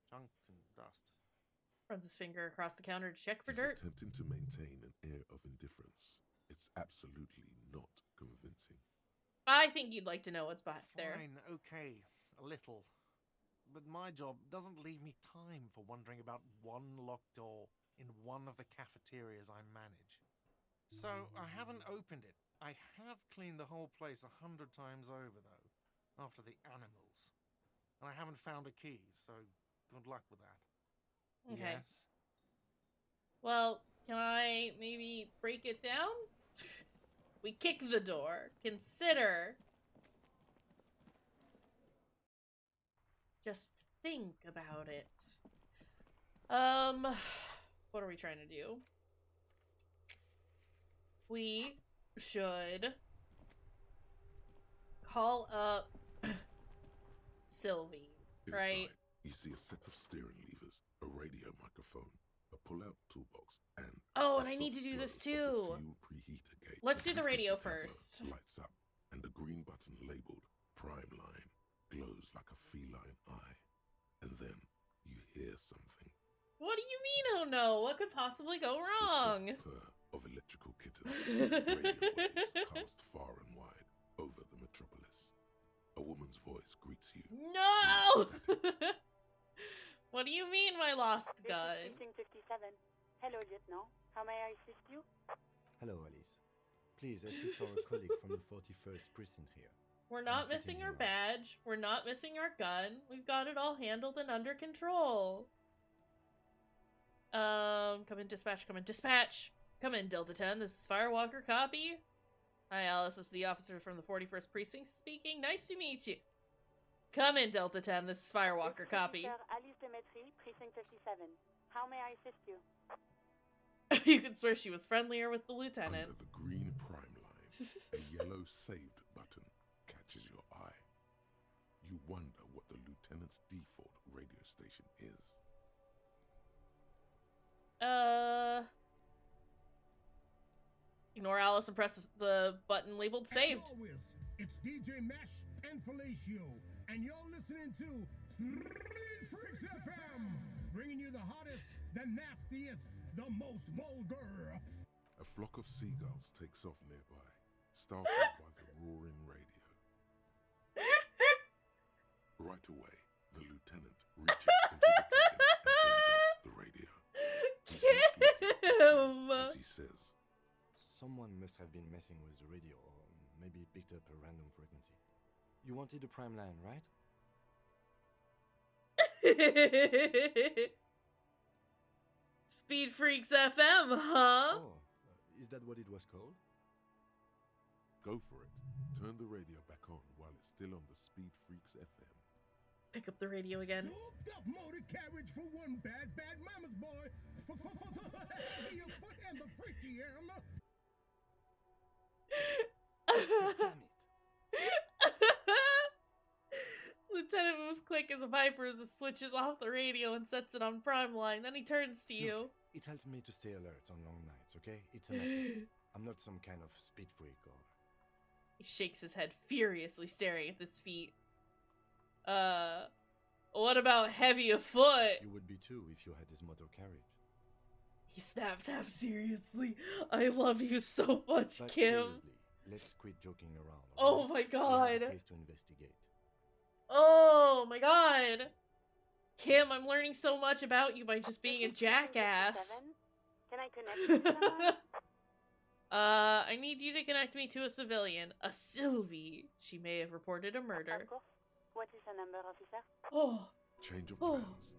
Junk and dust. Runs his finger across the counter to check for He's dirt. attempting to maintain an air of indifference. It's absolutely not convincing. I think you'd like to know what's back there. Fine, okay, a little. But my job doesn't leave me time for wondering about one locked door in one of the cafeterias I manage. So I haven't opened it. I have cleaned the whole place 100 times over, though, after the animals. And I haven't found a key, so good luck with that. Okay. Yes? Well, can I maybe break it down? We kick the door. Consider. Just think about it. What are we trying to do? We should call up Sylvie, right? Inside, You see a set of steering levers, a radio microphone, a pull-out toolbox, and Oh, a and I need to soft do this glow of too. the fuel preheater gate. Let's do the radio frequency tableau first. lights up, and the green button labeled Prime Line glows like a feline eye. And then you hear something. What do you mean, oh no? What could possibly go wrong? The soft purr of electrical kittens, radio waves cast far and wide over the metropolis. A woman's voice greets you. No! What do you mean, my lost gun? Precinct 57. Hello, Lieutenant. How may I assist you? Hello, Alice. Please assist our colleague from the 41st precinct here. We're not missing our badge. We're not missing our gun. We've got it all handled and under control. Come in, dispatch. Come in, dispatch. Come in, Delta 10. This is Firewalker. Copy. Hi, Alice. This is the officer from the 41st precinct speaking. Nice to meet you. Come in, Delta 10. This is Firewalker. Copy. Alice Demetri, Precinct 57. How may I assist you? You could swear she was friendlier with the lieutenant. Under the green prime line, a yellow saved button catches your eye. You wonder what the lieutenant's default radio station is. Ignore Alice and press the button labeled saved. As always, it's DJ Mesh and Felicio, and you're listening to Street Freaks FM, bringing you the hottest, the nastiest, the most vulgar. A flock of seagulls takes off nearby, startled by the roaring radio. Right away, the lieutenant reaches into the cabin and turns off the radio. Kim! As he says, Someone must have been messing with the radio, or maybe picked up a random frequency. You wanted the prime line, right? Speed Freaks FM, huh? Oh, is that what it was called? go for it. Turn the radio back on while it's still on the Speed Freaks FM. Pick up the radio again. Souped up motor carriage for one bad mama's boy. For the heavier foot and the freaky arm. Damn it. Lieutenant moves quick as a viper as he switches off the radio and sets it on prime line. Then he turns to you. Look, it helps me to stay alert on long nights, okay? It's a method. I'm not some kind of speed freak or... He shakes his head furiously, staring at his feet. What about heavy of foot? You would be too if you had his motor carriage. He snaps half seriously. I love you so much, But Kim. seriously, let's quit joking around. Oh okay? my We have god. a case to investigate. Oh my god. Kim, I'm learning so much about you by just being a jackass. Can I connect you to someone? I need you to connect me to a civilian. A Sylvie. She may have reported a murder. Of course. What is the number, officer? Oh. Change of Oh. plans.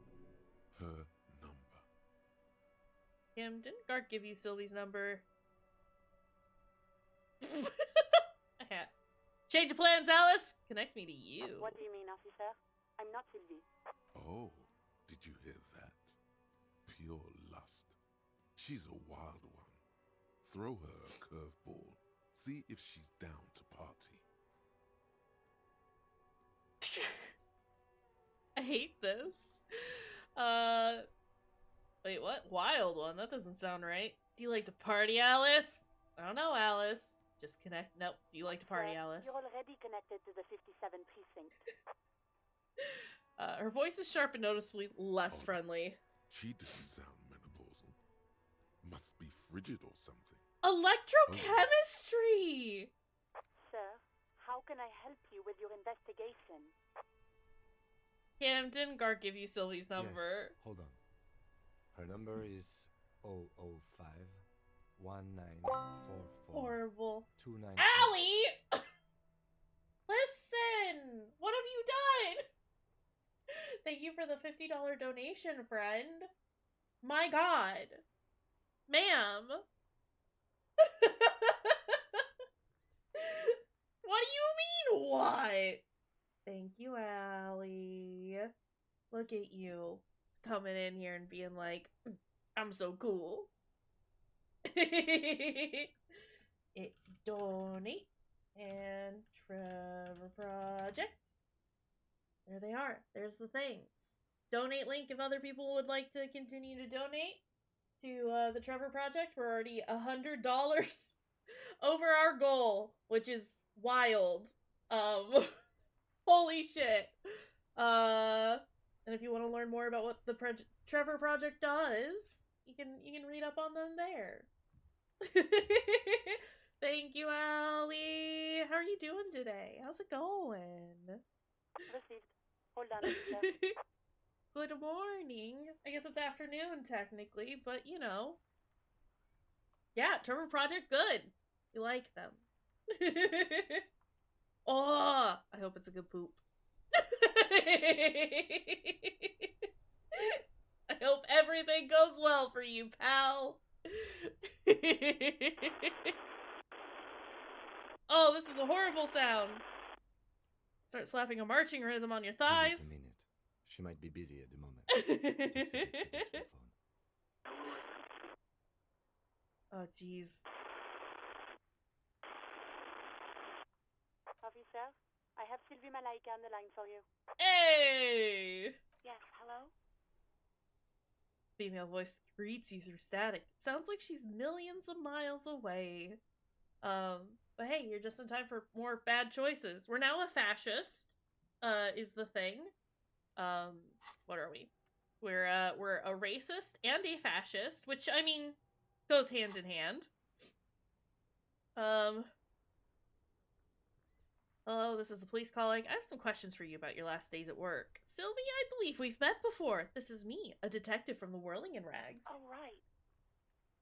Her number. Kim, didn't Gark give you Sylvie's number? Change of plans, Alice! Connect me to you. What do you mean, officer? I'm not Sylvie. Oh, did you hear that? Pure lust. She's a wild one. Throw her a curveball. See if she's down to party. I hate this. Wait, what? Wild one? That doesn't sound right. Do you like to party, Alice? I don't know, Alice. Just connect. Nope. Do you like to party, Alice? You're already connected to the 57 precinct. Her voice is sharp and noticeably less Odd. friendly. She doesn't sound menopausal. Must be frigid or something. Electrochemistry! Sir, how can I help you with your investigation? Kim, didn't Gark give you Sylvie's number? Yes, hold on. Her number is 005 1944 Horrible. 29. Allie! Listen! What have you done? Thank you for the $50 donation, friend. My god. Ma'am. What do you mean, what? Thank you, Allie. Look at you. Coming in here and being like, I'm so cool. It's donate and Trevor Project. There they are. There's the things. donate link if other people would like to continue to donate to the Trevor Project. We're already $100 over our goal, which is wild. Holy shit. And if you want to learn more about what the Trevor Project does, you can read up on them there. Thank you, Allie. How are you doing today? How's it going? Received. Hold on. Good morning. I guess it's afternoon technically, but you know. Yeah, Trevor Project, good. You like them. Oh, I hope it's a good poop. I hope everything goes well for you, pal. Oh, this is a horrible sound. Start slapping a marching rhythm on your thighs. Give it a minute. She might be busy at the moment. Takes a bit to get to the phone. Oh, jeez. Officer, I have Sylvie Malaika on the line for you. Hey! Yes, hello? Female voice greets you through static. Sounds like she's millions of miles away. But hey, you're just in time for more bad choices. We're now a fascist, is the thing. What are we? We're a racist and a fascist, which, I mean, goes hand in hand. Hello, this is the police calling. I have some questions for you about your last days at work. Sylvie, I believe we've met before. This is me, a detective from the Whirling in Rags. Oh, right.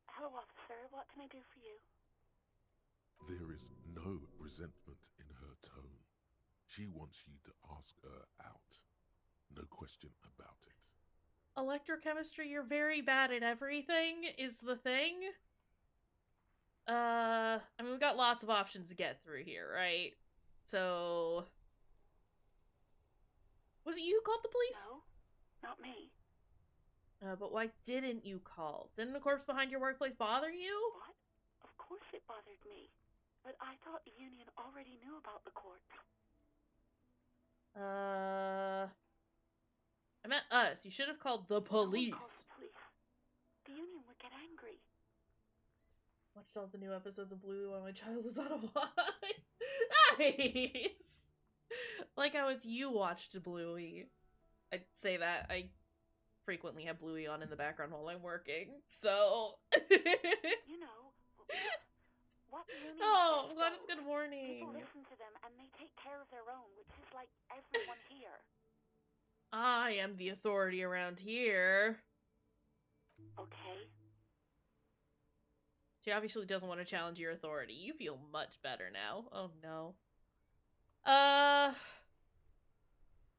Hello, officer. What can I do for you? There is no resentment in her tone. She wants you to ask her out. No question about it. Electrochemistry, you're very bad at everything, is the thing. I mean, we've got lots of options to get through here, right? So... Was it you who called the police? No, not me. But why didn't you call? Didn't the corpse behind your workplace bother you? What? Of course it bothered me. But I thought the union already knew about the corpse. I meant us. You should have called the police. Call the police. The union would get angry. Watched all the new episodes of Bluey while my child was on a walk. Nice! Like how it's you watched Bluey. I'd say that. I frequently have Bluey on in the background while I'm working, so... You know, what the union Oh, says I'm glad goes. it's good morning. People listen to them and they take care of their own, which is like everyone here. I am the authority around here. Okay. She obviously doesn't want to challenge your authority. You feel much better now. Oh no.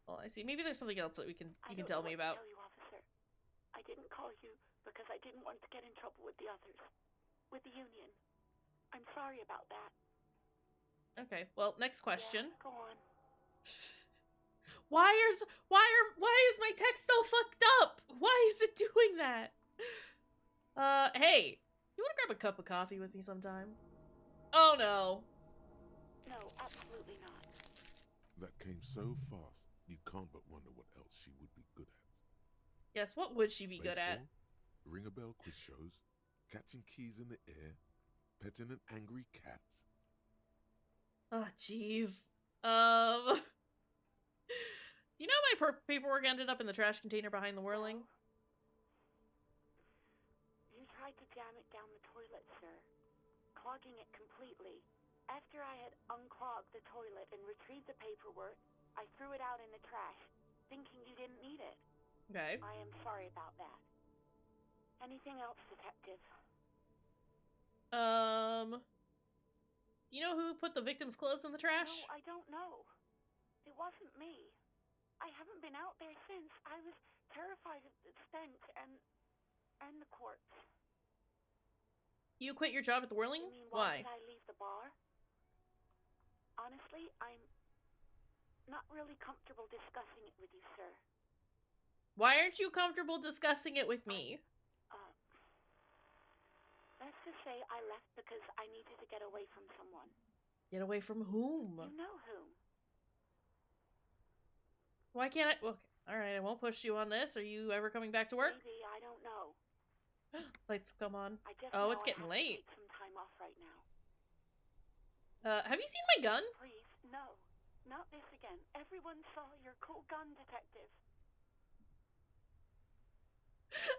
Well, I see. Maybe there's something else that you can tell me about. I don't know what to tell you, officer. I didn't call you because I didn't want to get in trouble with the others. With the union. I'm sorry about that. Okay, well, next question. Yeah, go on. Why is my text all fucked up? Why is it doing that? Hey, you wanna grab a cup of coffee with me sometime? Oh no. No, absolutely not. That came so fast, you can't but wonder what else she would be good at. Yes, what would she be good at? Baseball, ring-a-bell quiz shows, catching keys in the air, petting an angry cat. Oh, jeez. You know my paperwork ended up in the trash container behind the whirling? You tried to jam it down the toilet, sir. Clogging it completely. After I had unclogged the toilet and retrieved the paperwork, I threw it out in the trash, thinking you didn't need it. Okay. I am sorry about that. Anything else, detective? Do you know who put the victim's clothes in the trash? No, I don't know. It wasn't me. I haven't been out there since. I was terrified of the stench and the corpse. You quit your job at the whirling? You mean, why Why? did I leave the bar? Honestly, I'm not really comfortable discussing it with you, sir. Why aren't you comfortable discussing it with me? Let's just say I left because I needed to get away from someone. Get away from whom? You know whom. Why can't I? Okay. Alright, I won't push you on this. Are you ever coming back to work? Maybe, I don't know. Lights come on. I just Oh, know it's I getting have to late. take some time off right now. Have you seen my gun? Please, no. Not this again. Everyone saw your cool gun, detective.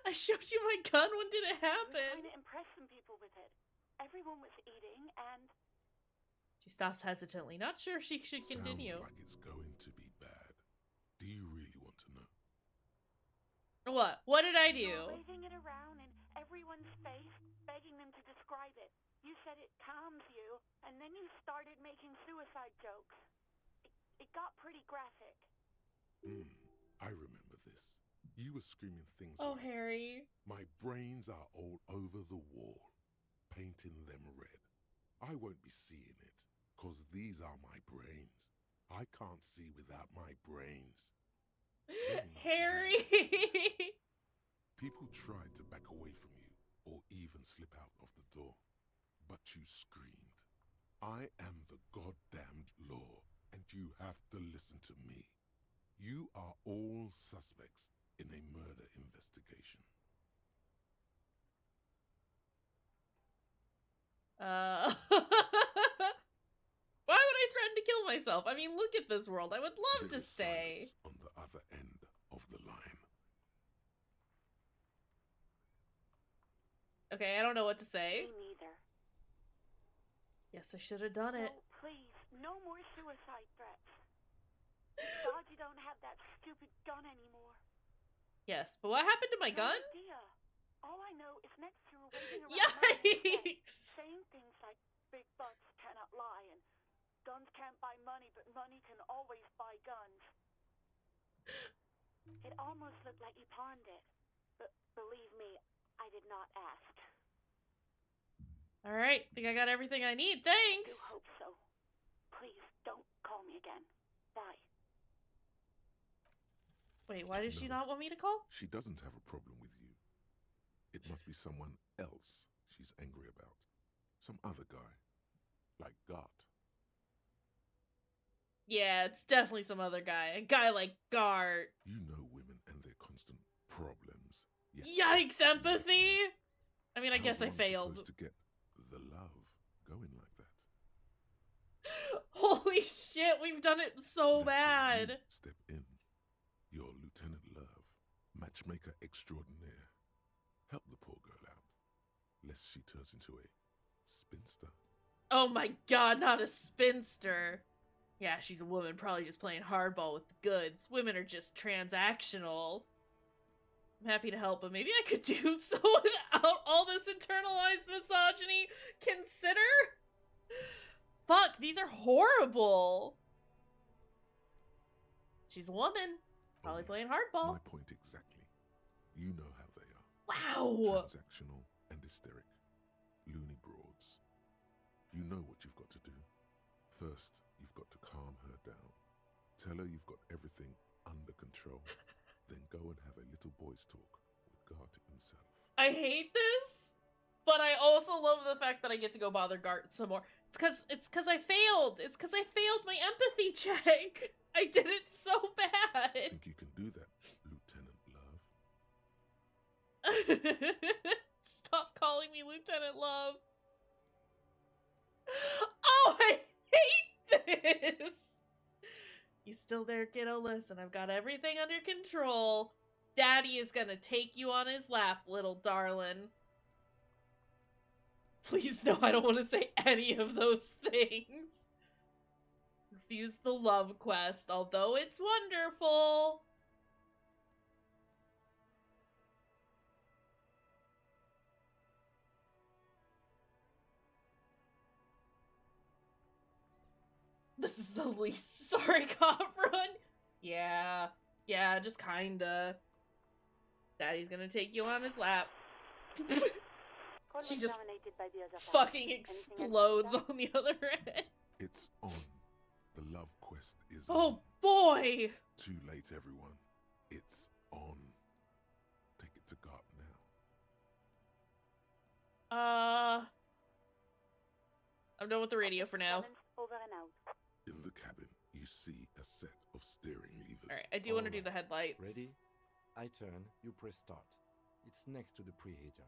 I showed you my gun. When did it You were happen? trying to impress some people with it. Everyone was eating, and She stops hesitantly, not sure she should Sounds continue. like it's going to be bad. Do you really want to know? What? What did I you do? were waving it around in everyone's face, begging them to describe it. You said it calms you, and then you started making suicide jokes. It got pretty graphic. I remember this. You were screaming things Oh, like, Harry. "My brains are all over the wall, painting them red. I won't be seeing it, 'cause these are my brains. I can't see without my brains." Very much Harry! People tried to back away from you, or even slip out of the door. But you screamed, "I am the goddamned law, and you have to listen to me. You are all suspects in a murder investigation." Why would I threaten to kill myself? I mean, look at this world. I would love There to is stay. silence on the other end of the line. Okay, I don't know what to say. Me neither. Yes, I should have done it. No, please, no more suicide threats. God, you don't have that stupid gun anymore. Yes, but what happened to my No gun? idea. All I know is next you were waving around money instead, Yikes! saying things like big bucks cannot lie and guns can't buy money, but money can always buy guns. It almost looked like you pawned it, but believe me, I did not ask. Alright, think I got everything I need. I do Thanks! hope so. Please don't call me again. Bye. Wait, why does she No. not want me to call? She doesn't have a problem with you. It must be someone else she's angry about. Some other guy. Like Gart. Yeah, it's definitely some other guy. A guy like Gart. You know women and their constant problems. Yet Yikes, empathy! I mean, I how guess I are we failed. supposed to get the love going like that? Holy shit, we've done it so That's where you bad. step in. You're Lieutenant Love, matchmaker extraordinaire. Help the poor girl out, lest she turns into a spinster. Oh my god, not a spinster. Yeah, she's a woman, probably just playing hardball with the goods. Women are just transactional. I'm happy to help, but maybe I could do so without all this internalized misogyny. Consider? Fuck, these are horrible. She's a woman, probably yeah, playing hardball. My point exactly. You know how they are. Wow. Transactional and hysteric. Loony broads. You know what you've got to do. First, you've got to calm her down. Tell her you've got everything under control. Then go and have a little boy's talk with Gart himself. I hate this, but I also love the fact that I get to go bother Gart some more. It's cause I failed. It's cause I failed my empathy check. I did it so bad. Think you can do that, Lieutenant Love? Stop calling me Lieutenant Love. Oh, I hate this. You still there, kiddo? Listen, I've got everything under control. Daddy is gonna take you on his lap, little darling. Please, no, I don't want to say any of those things. Refuse the love quest, although it's wonderful. This is the least sorry cop run. Yeah, just kinda. Daddy's gonna take you on his lap. She just fucking explodes on the other end. It's on. The love quest is Oh on. boy! Too late, everyone. It's on. Take it to Gart now. I'm done with the radio for now. Over and out. In the cabin, you see a set of steering levers. All right, I do want to do Alright. the headlights. Ready? I turn, you press start. It's next to the preheater.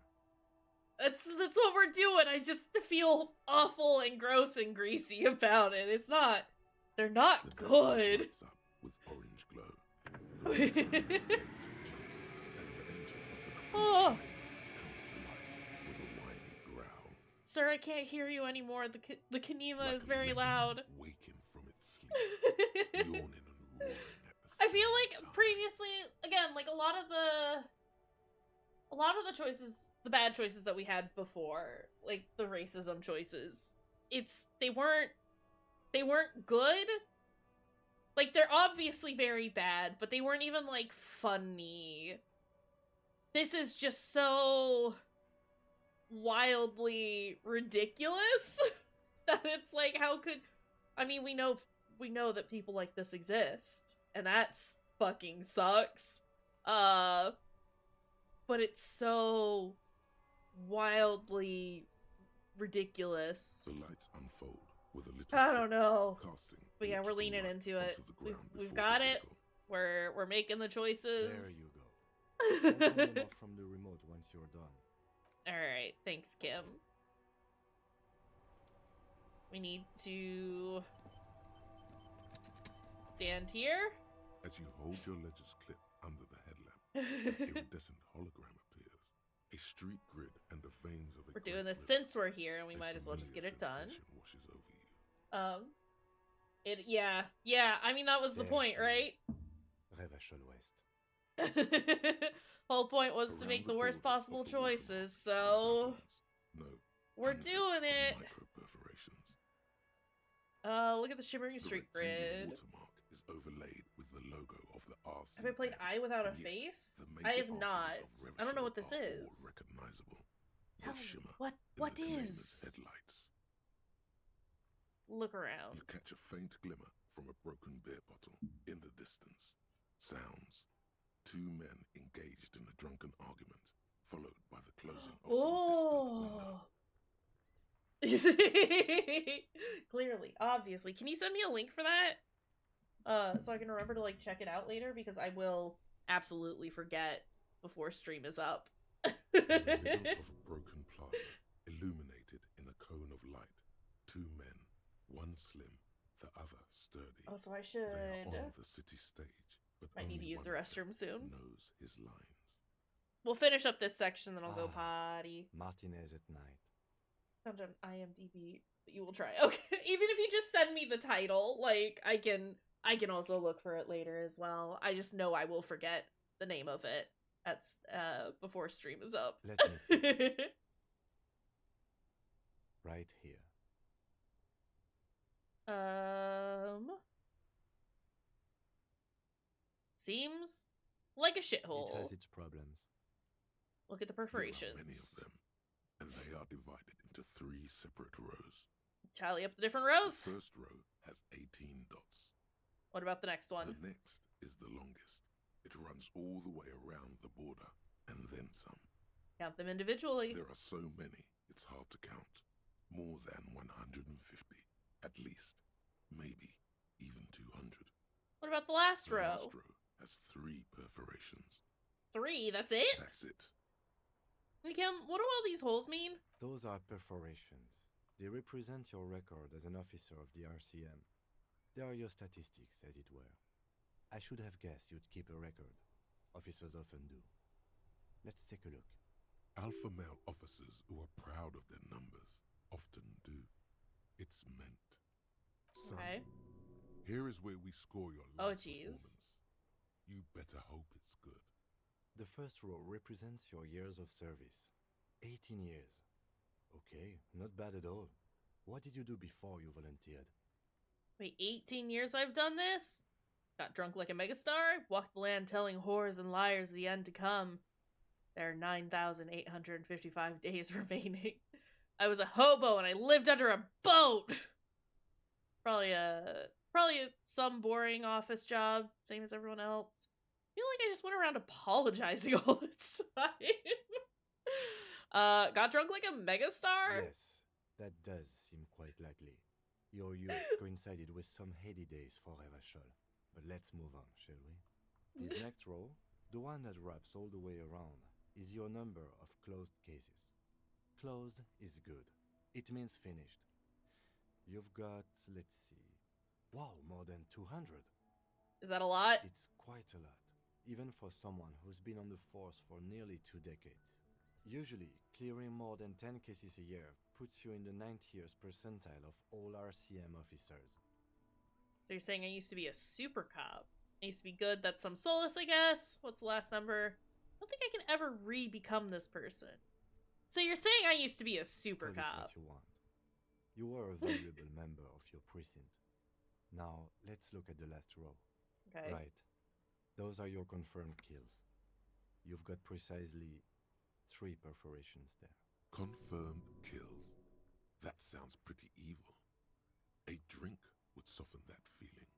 That's what we're doing. I just feel awful and gross and greasy about it. It's not. They're not The dashboard good. lights up with orange glow. The red page jumps, and the engine of the Oh. completion comes to life with a whiny growl. Sir, I can't hear you anymore. The Kanema Like is a very leopard loud. waking from its sleep, yawning and roaring at the I feel same like time. previously, again, like a lot of the choices, the bad choices that we had before, like the racism choices, they weren't good. Like, they're obviously very bad, but they weren't even like funny. This is just so wildly ridiculous that it's like, how could, I mean, we know that people like this exist, and that's fucking sucks. But it's so wildly ridiculous. The lights unfold with a little I don't click, know. casting But yeah, we're electrical leaning light into it. onto the We've ground we've before got the it. vehicle. We're making the choices. There you go. Open them up from the remote once you're done. Alright, thanks, Kim. We need to stand here. As you hold your ledger's clip under the headlamp, an iridescent hologram appears. A street grid and the veins of a We're great doing this river. since we're here, and we A might as well just get familiar it done. sensation washes over you. Yeah, I mean, that was the There point, she right? is. Revachol West. Whole point was to Around make the the worst borders possible of the watermark choices, are so dozens, no, we're hundreds doing of it. micro-perforations. Look at the shimmering The street rectangular grid. watermark is overlaid with the logo of the RC. Have I played Eye Without a and yet Face? the I major have not. arteries of I don't know what Revachol this are is. all recognizable. Tell They me, shimmer what in the is? Kanema's headlights. Look around. You catch a faint glimmer from a broken beer bottle in the distance. Sounds. Two men engaged in a drunken argument, followed by the closing of some distant window. Clearly, obviously. Can you send me a link for that? So I can remember to like check it out later, because I will absolutely forget before stream is up. In the middle of a broken plaza, illuminated in a cone of light, two men, one slim, the other sturdy. Oh, so I They are should. on the city stage, but Might need to only use the one of them restroom soon. knows his lines. We'll finish up this section, then I'll go Ah. potty. Martinez at night. Found on IMDb, but you will try. Okay, even if you just send me the title, like I can also look for it later as well. I just know I will forget the name of it at before stream is up. Let me see. Right here. Seems like a It shithole. has its problems. Look at the There are perforations. many of them, and they are divided into 3 separate rows. Tally up the different The rows. first row has 18 dots. What about the next one? The next is the longest. It runs all the way around the border, and then some. Count them individually. There are so many, it's hard to count. More than 150, at least. Maybe even 200. What about the last The row? last row has 3 perforations. 3, that's it? That's it. Hey, Kim, what do all these holes mean? Those are perforations. They represent your record as an officer of the RCM. They are your statistics, as it were. I should have guessed you'd keep a record. Officers often do. Let's take a look. Alpha male officers who are proud of their numbers often do. It's meant. Son, Okay. here is where we score your Oh, life jeez. performance. You better hope it's good. The first row represents your years of service. 18 years. Okay, not bad at all. What did you do before you volunteered? Wait, 18 years I've done this? Got drunk like a megastar? Walked the land telling whores and liars the end to come. There are 9,855 days remaining. I was a hobo and I lived under a boat! Probably some boring office job, same as everyone else. I feel like I just went around apologizing all the time. Got drunk like a megastar? Yes, that does seem quite likely. Your youth coincided with some heady days for Revachol. But let's move on, shall we? This next row, the one that wraps all the way around, is your number of closed cases. Closed is good. It means finished. You've got, let's see, wow, more than 200. Is that a lot? It's quite a lot, even for someone who's been on the force for nearly 2 decades. Usually, clearing more than 10 cases a year puts you in the 90th percentile of all RCM officers. So you're saying I used to be a super cop. I used to be good, that's some solace, I guess. What's the last number? I don't think I can ever re-become this person. So you're saying I used to be a super Call it cop. what you want. You were a valuable member of your precinct. Now, let's look at the last row. Okay. Right. Those are your confirmed kills. You've got precisely 3 perforations there. Confirmed kills. That sounds pretty evil. A drink would soften that feeling.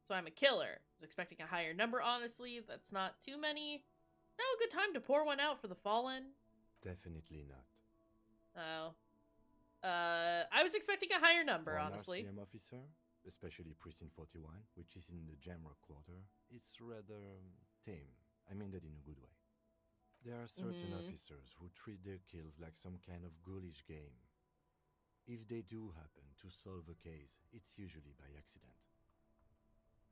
So I'm a killer. I was expecting a higher number, honestly. That's not too many. Now a good time to pour one out for the fallen. Definitely not. Oh. I was expecting a higher number, For an honestly. RCM officer, especially Precinct 41, which is in the Jamrock quarter, it's rather tame. I mean that in a good way. There are certain officers who treat their kills like some kind of ghoulish game. If they do happen to solve a case, it's usually by accident.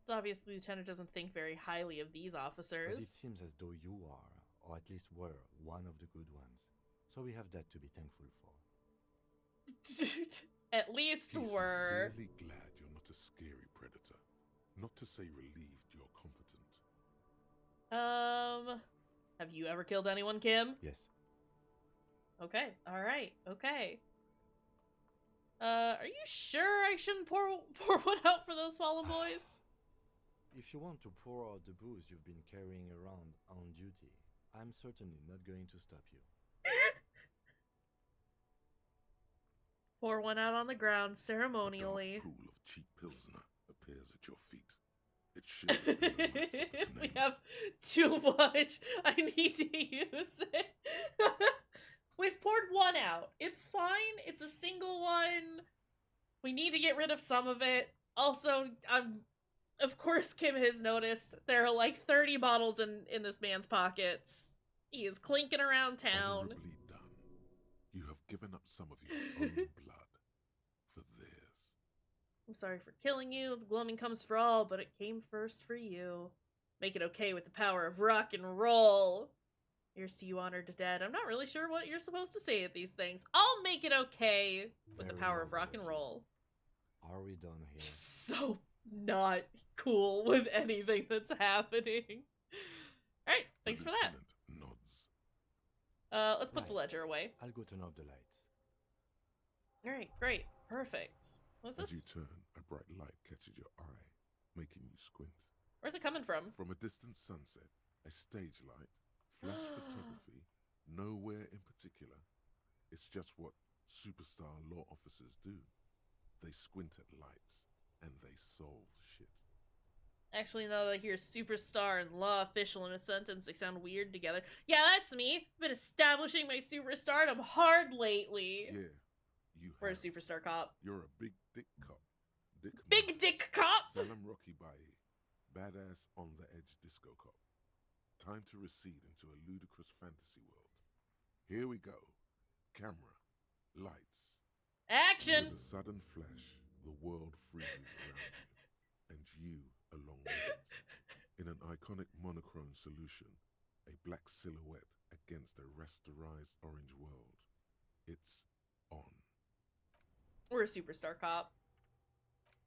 So obviously, the Lieutenant doesn't think very highly of these officers. But it seems as though you are, or at least were, one of the good ones. So we have that to be thankful for. At least He's we're... sincerely glad you're not a scary predator. Not to say relieved you're competent. Have you ever killed anyone, Kim? Yes. Okay, alright, okay. Are you sure I shouldn't pour one out for those fallen boys? If you want to pour out the booze you've been carrying around on duty, I'm certainly not going to stop you. Pour one out on the ground A ceremonially. dark pool of cheap pilsner appears at your feet. It shivers in the lights of the We canal. have too much. I need to use it. We've poured one out. It's fine. It's a single one. We need to get rid of some of it. Also, of course Kim has noticed there are like 30 bottles in this man's pockets. He is clinking around town. Honorably done. You have given up some of your own blood for theirs. I'm sorry for killing you. The gloaming comes for all, but it came first for you. Make it okay with the power of rock and roll. Here's to you, honored dead. I'm not really sure what you're supposed to say at these things. I'll make it okay with the Very power well, of rock and Revachol. roll. Are we done here? So not cool with anything that's happening. Alright, thanks for that. Lieutenant nods. Let's put the ledger away. I'll go turn off the lights. Alright, great. Perfect. What's As you this? turn, a bright light catches your eye, making you squint. Where's it coming from? From a distant sunset, a stage light, flash photography, nowhere in particular. It's just what superstar law officers do. They squint at lights, and they solve shit. Actually, now that I hear superstar and law official in a sentence, they sound weird together. Yeah, that's me. I've been establishing my superstardom hard lately. Yeah, you We're a have. superstar cop. You're a big dick cop. Dick Big move. dick cop! Salam Rocky Baye. Badass on the edge disco cop. Time to recede into a ludicrous fantasy world. Here we go. Camera. Lights. Action! With a sudden flash, the world freezes around you. And you along with it. In an iconic monochrome solution, a black silhouette against a rasterized orange world. It's on. We're a superstar cop.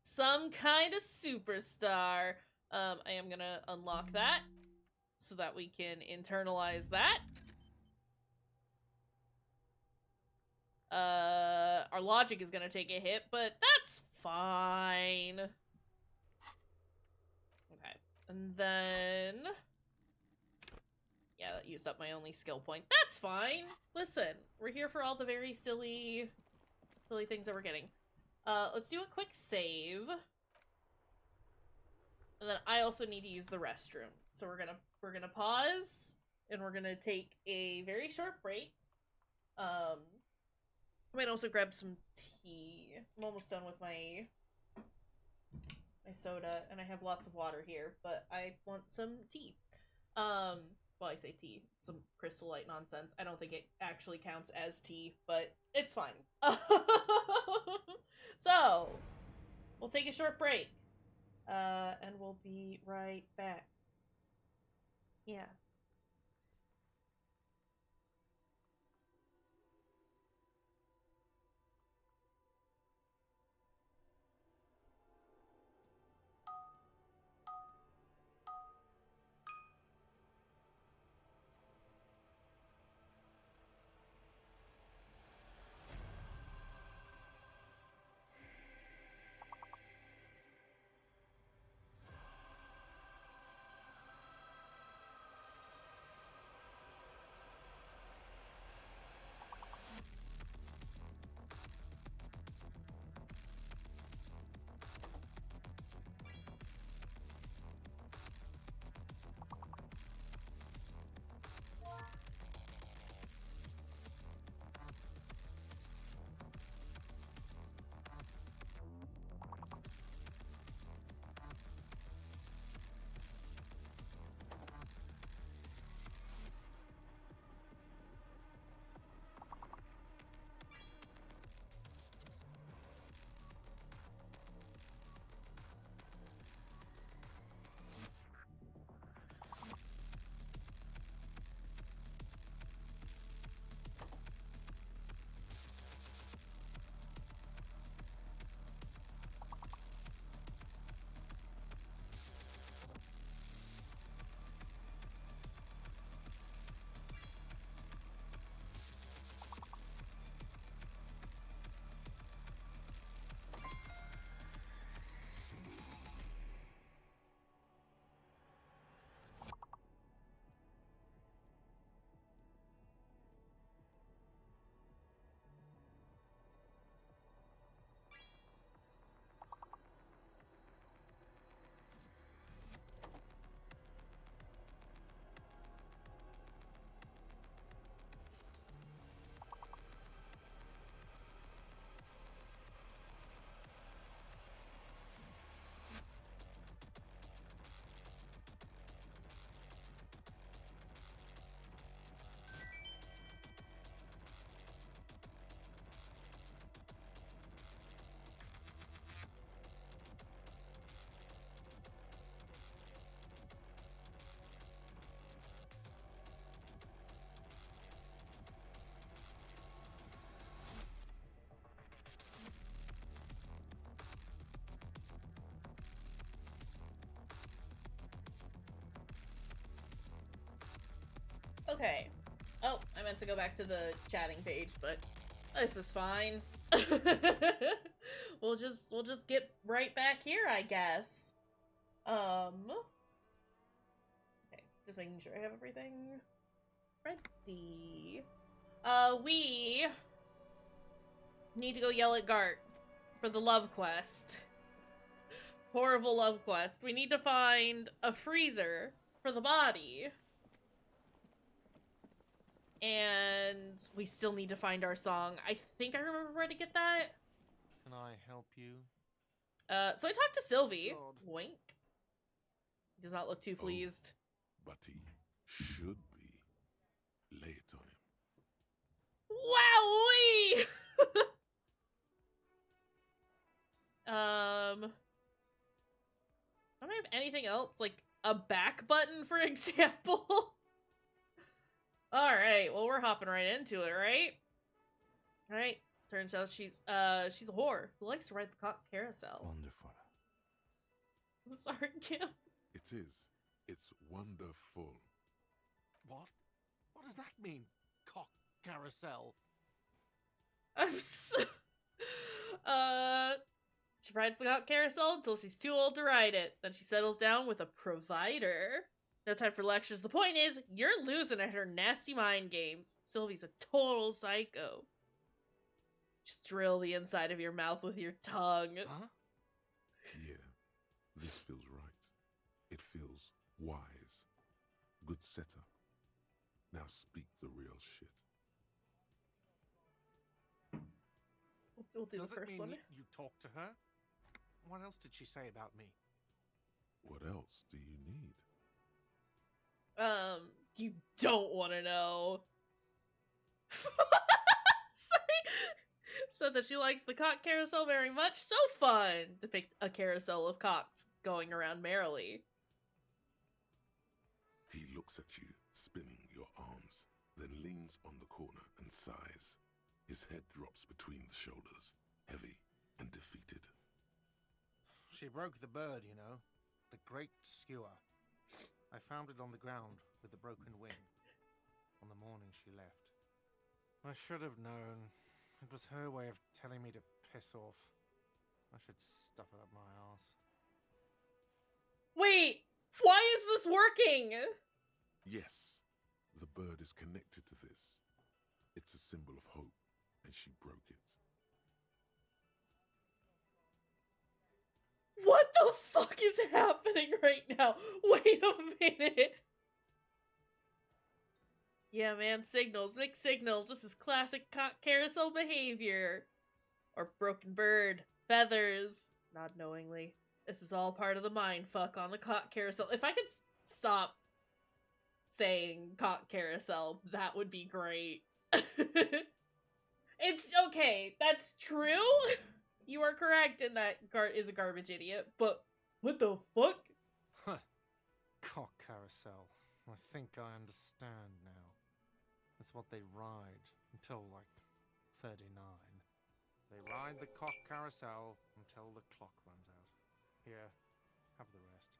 Some kind of superstar. I am gonna unlock that so that we can internalize that. Our logic is gonna take a hit, but that's fine. Okay, and then... yeah, that used up my only skill point. That's fine! Listen, we're here for all the very silly things that we're getting. Let's do a quick save. And then I also need to use the restroom. So we're gonna pause, and we're gonna take a very short break. I might also grab some tea. I'm almost done with my my soda, and I have lots of water here, but I want some tea. Well, I say tea, some Crystal Light nonsense. I don't think it actually counts as tea, but it's fine. So, we'll take a short break, and we'll be right back. Yeah. Okay. Oh, I meant to go back to the chatting page, but this is fine. We'll just get right back here, I guess. Okay, just making sure I have everything ready. We need to go yell at Gart for the love quest. Horrible love quest. We need to find a freezer for the body. And we still need to find our song. I think I remember where to get that. Can I help you? So I talked to Sylvie. God. Wink. Does not look too pleased. But he should be. Lay it on him. Wowee! I don't have anything else, like a back button, for example. Alright, well, we're hopping right into it, right? Alright, turns out she's a whore who likes to ride the carousel. Wonderful. I'm sorry, Kim. It is. It's wonderful. What? What does that mean? Cock carousel. I'm so... She rides the carousel until she's too old to ride it. Then she settles down with a provider. No time for lectures. The point is, you're losing at her nasty mind games. Sylvie's a total psycho. Just drill the inside of your mouth with your tongue. Huh? Yeah, this feels right. It feels wise. Good setup. Now speak the real shit. We'll do Does the it first mean one. you talk to her? What else did she say about me? What else do you need? You don't want to know. Sorry. Said that she likes the cock carousel very much. So fun! Depict a carousel of cocks going around merrily. He looks at you, spinning your arms, then leans on the corner and sighs. His head drops between the shoulders, heavy and defeated. She broke the bird, you know. The great skewer. I found it on the ground with the broken wing on the morning she left. I should have known. It was her way of telling me to piss off. I should stuff it up my ass. Wait! Why is this working? Yes, the bird is connected to this. It's a symbol of hope, and she broke it. What the fuck is happening right now? Wait a minute. Yeah, man, signals, mixed signals. This is classic cock carousel behavior. Or broken bird, feathers. Not knowingly. This is all part of the mind fuck on the cock carousel. If I could stop saying cock carousel, that would be great. It's okay, that's true. You are correct in that is a garbage idiot, but what the fuck? Cock carousel. I think I understand now. That's what they ride until, like, 39. They ride the cock carousel until the clock runs out. Here, have the rest.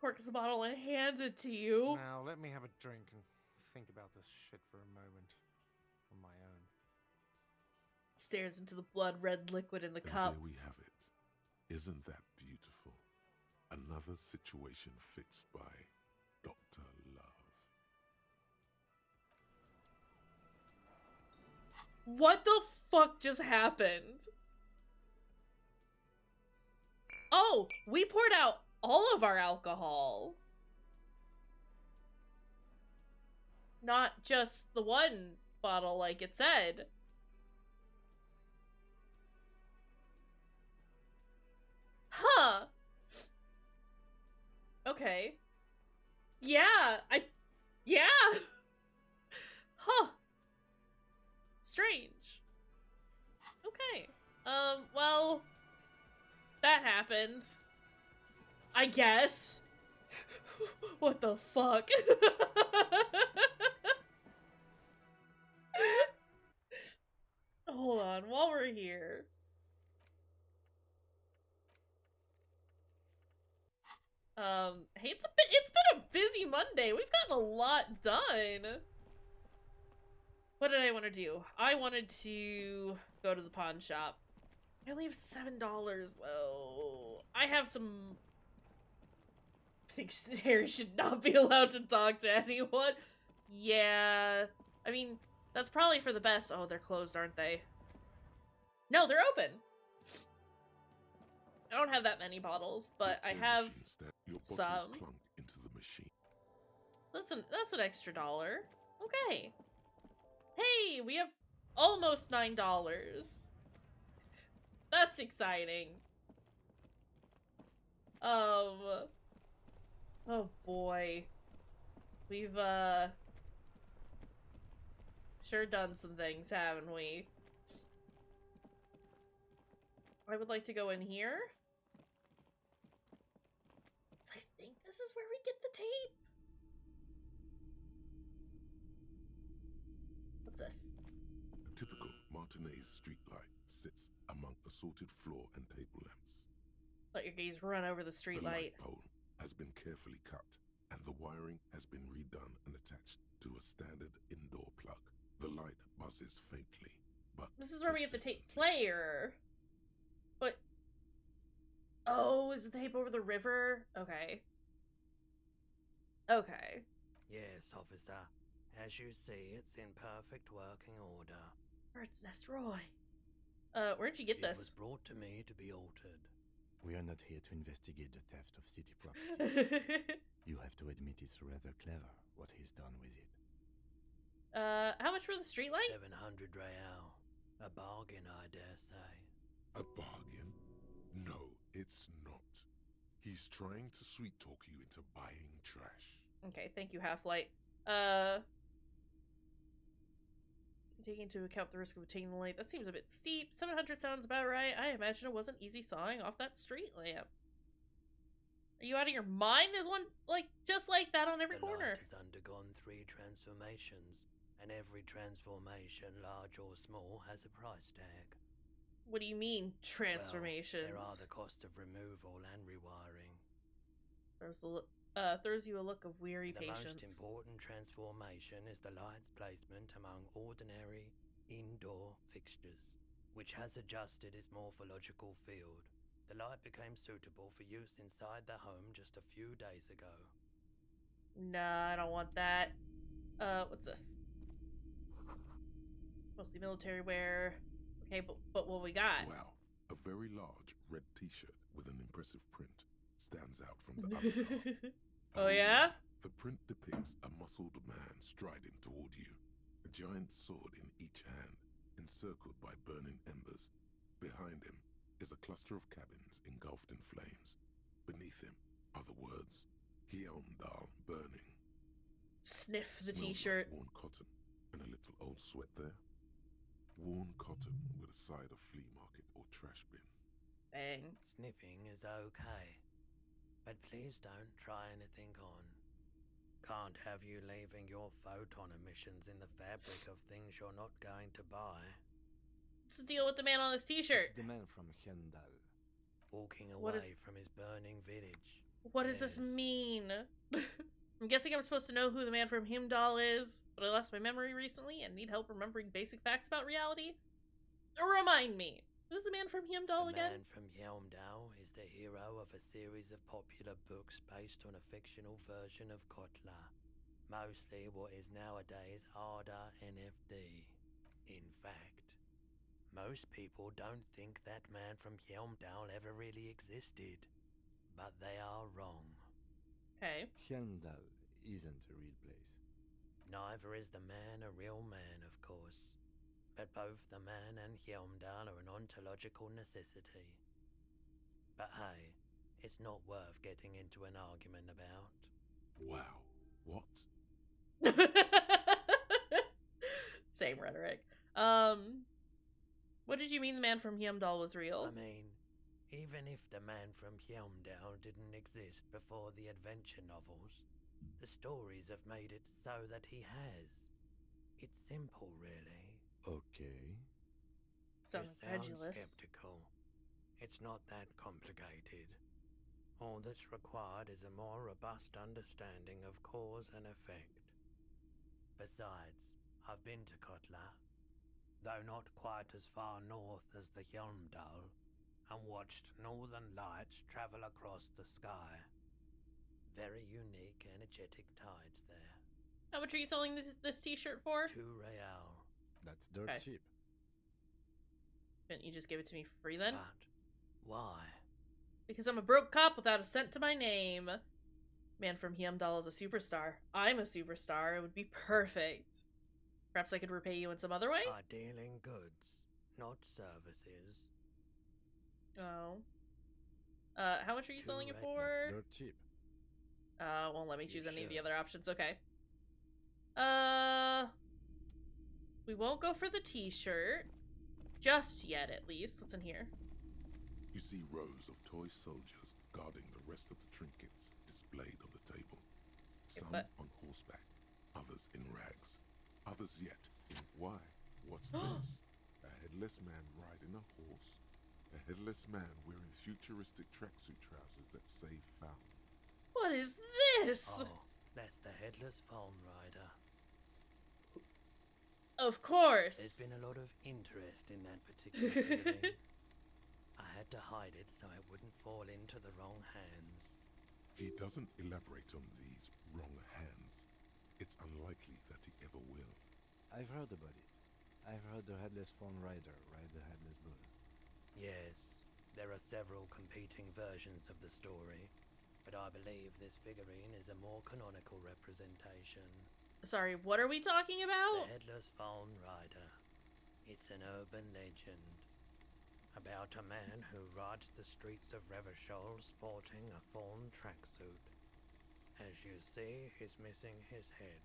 Corks the bottle and hands it to you. Now, let me have a drink and think about this shit for a moment. On my own. Stares into the blood-red liquid in the And cup. there we have it. Isn't that beautiful? Another situation fixed by Dr. Love. What the fuck just happened? Oh, we poured out all of our alcohol. Not just the one bottle like it said. Huh. Okay. Yeah, yeah. Huh. Strange. Okay. Well, that happened. I guess. What the fuck? Hold on, while we're here. Hey, it's been a busy Monday. We've gotten a lot done. What did I want to do? I wanted to go to the pawn shop. I only have $7 though. I have some... I think Harry should not be allowed to talk to anyone. Yeah. I mean, that's probably for the best. Oh, they're closed, aren't they? No, they're open. I don't have that many bottles, but I have some. Into the machine. Listen, that's an extra $1. Okay. Hey, we have almost $9. That's exciting. Oh boy. We've, sure done some things, haven't we? I would like to go in here. So I think this is where we get the tape. What's this? A typical Martinez streetlight sits among assorted floor and table lamps. Let your gaze run over the The streetlight. light pole has been carefully cut, and the wiring has been redone and attached to a standard indoor plug. The light buzzes faintly, but This is where we get the tape player. But... Oh, is the tape over the river? Okay. Okay. Yes, officer. As you see, it's in perfect working order. Bird's Nest Roy. Where'd you get It this? was brought to me to be altered. We are not here to investigate the theft of city property. You have to admit it's rather clever what he's done with it. How much for the streetlight? 700 real. A bargain, I dare say. a bargain. It's not. He's trying to sweet-talk you into buying trash. Okay, thank you, Half-Light. Taking into account the risk of obtaining the light, that seems a bit steep. 700 sounds about right. I imagine it wasn't easy sawing off that street lamp. Are you out of your mind? There's one, like, just like that on every corner. The light has undergone 3 transformations, and every transformation, large or small, has a price tag. What do you mean, transformations? Well, there are the cost of removal and rewiring. Throws you a look of weary patience. The most important transformation is the light's placement among ordinary indoor fixtures, which has adjusted its morphological field. The light became suitable for use inside the home just a few days ago. Nah, I don't want that. What's this? Mostly military wear. Okay, but what we got? Wow, a very large red t-shirt with an impressive print stands out from the other car. Oh yeah? The print depicts a muscled man striding toward you, a giant sword in each hand, encircled by burning embers. Behind him is a cluster of cabins engulfed in flames. Beneath him are the words, Hyundai burning. Sniff the Smells t-shirt. like worn cotton and a little old sweat there. Worn cotton with a side of flea market or trash bin. Bang. Sniffing is okay, but please don't try anything on. Can't have you leaving your photon emissions in the fabric of things you're not going to buy. What's the deal with the man on this t-shirt? It's the man from Hyundai. Walking away from his burning village. What does this mean? I'm guessing I'm supposed to know who the man from Himdall is, but I lost my memory recently and need help remembering basic facts about reality. Remind me. Who's the man from Himdall again? The man from Hjelmdal is the hero of a series of popular books based on a fictional version of Kotla, mostly what is nowadays Arda NFD. In fact, most people don't think that man from Hjelmdal ever really existed, but they are wrong. Okay. Hyundai isn't a real place. Neither is the man a real man, of course. But both the man and Hjelmdal are an ontological necessity. But hey, it's not worth getting into an argument about. Wow. What? Same rhetoric. What did you mean the man from Hjelmdal was real? I mean, even if the man from Hjelmdal didn't exist before the adventure novels, the stories have made it so that he has. It's simple, really. Okay. Sounds incredulous. Skeptical. It's not that complicated. All that's required is a more robust understanding of cause and effect. Besides, I've been to Kotla, though not quite as far north as the Hjelmdal, and watched northern lights travel across the sky. Very unique, energetic tides there. How much are you selling this t-shirt for? 2 real. That's dirt cheap. Couldn't you just give it to me for free then? But why? Because I'm a broke cop without a cent to my name. Man from Hjelmdal is a superstar. I'm a superstar. It would be perfect. Perhaps I could repay you in some other way? I deal in goods, not services. Oh. How much are you selling it for? That's dirt cheap. Won't let me choose any of the other options. Okay. We won't go for the t-shirt. Just yet, at least. What's in here? You see rows of toy soldiers guarding the rest of the trinkets displayed on the table. Some on horseback, others in rags, others yet in... Why? What's this? A headless man riding a horse? A headless man wearing futuristic tracksuit trousers that say found. What is this? Oh, that's the headless phone rider. Of course. There's been a lot of interest in that particular figurine. I had to hide it so it wouldn't fall into the wrong hands. He doesn't elaborate on these wrong hands. It's unlikely that he ever will. I've heard about it. I've heard the headless phone rider rides a headless bull. Yes, there are several competing versions of the story, but I believe this figurine is a more canonical representation. Sorry, what are we talking about? The headless phone rider. It's an urban legend. about a man who rides the streets of Revachol sporting a fawn tracksuit. As you see, he's missing his head.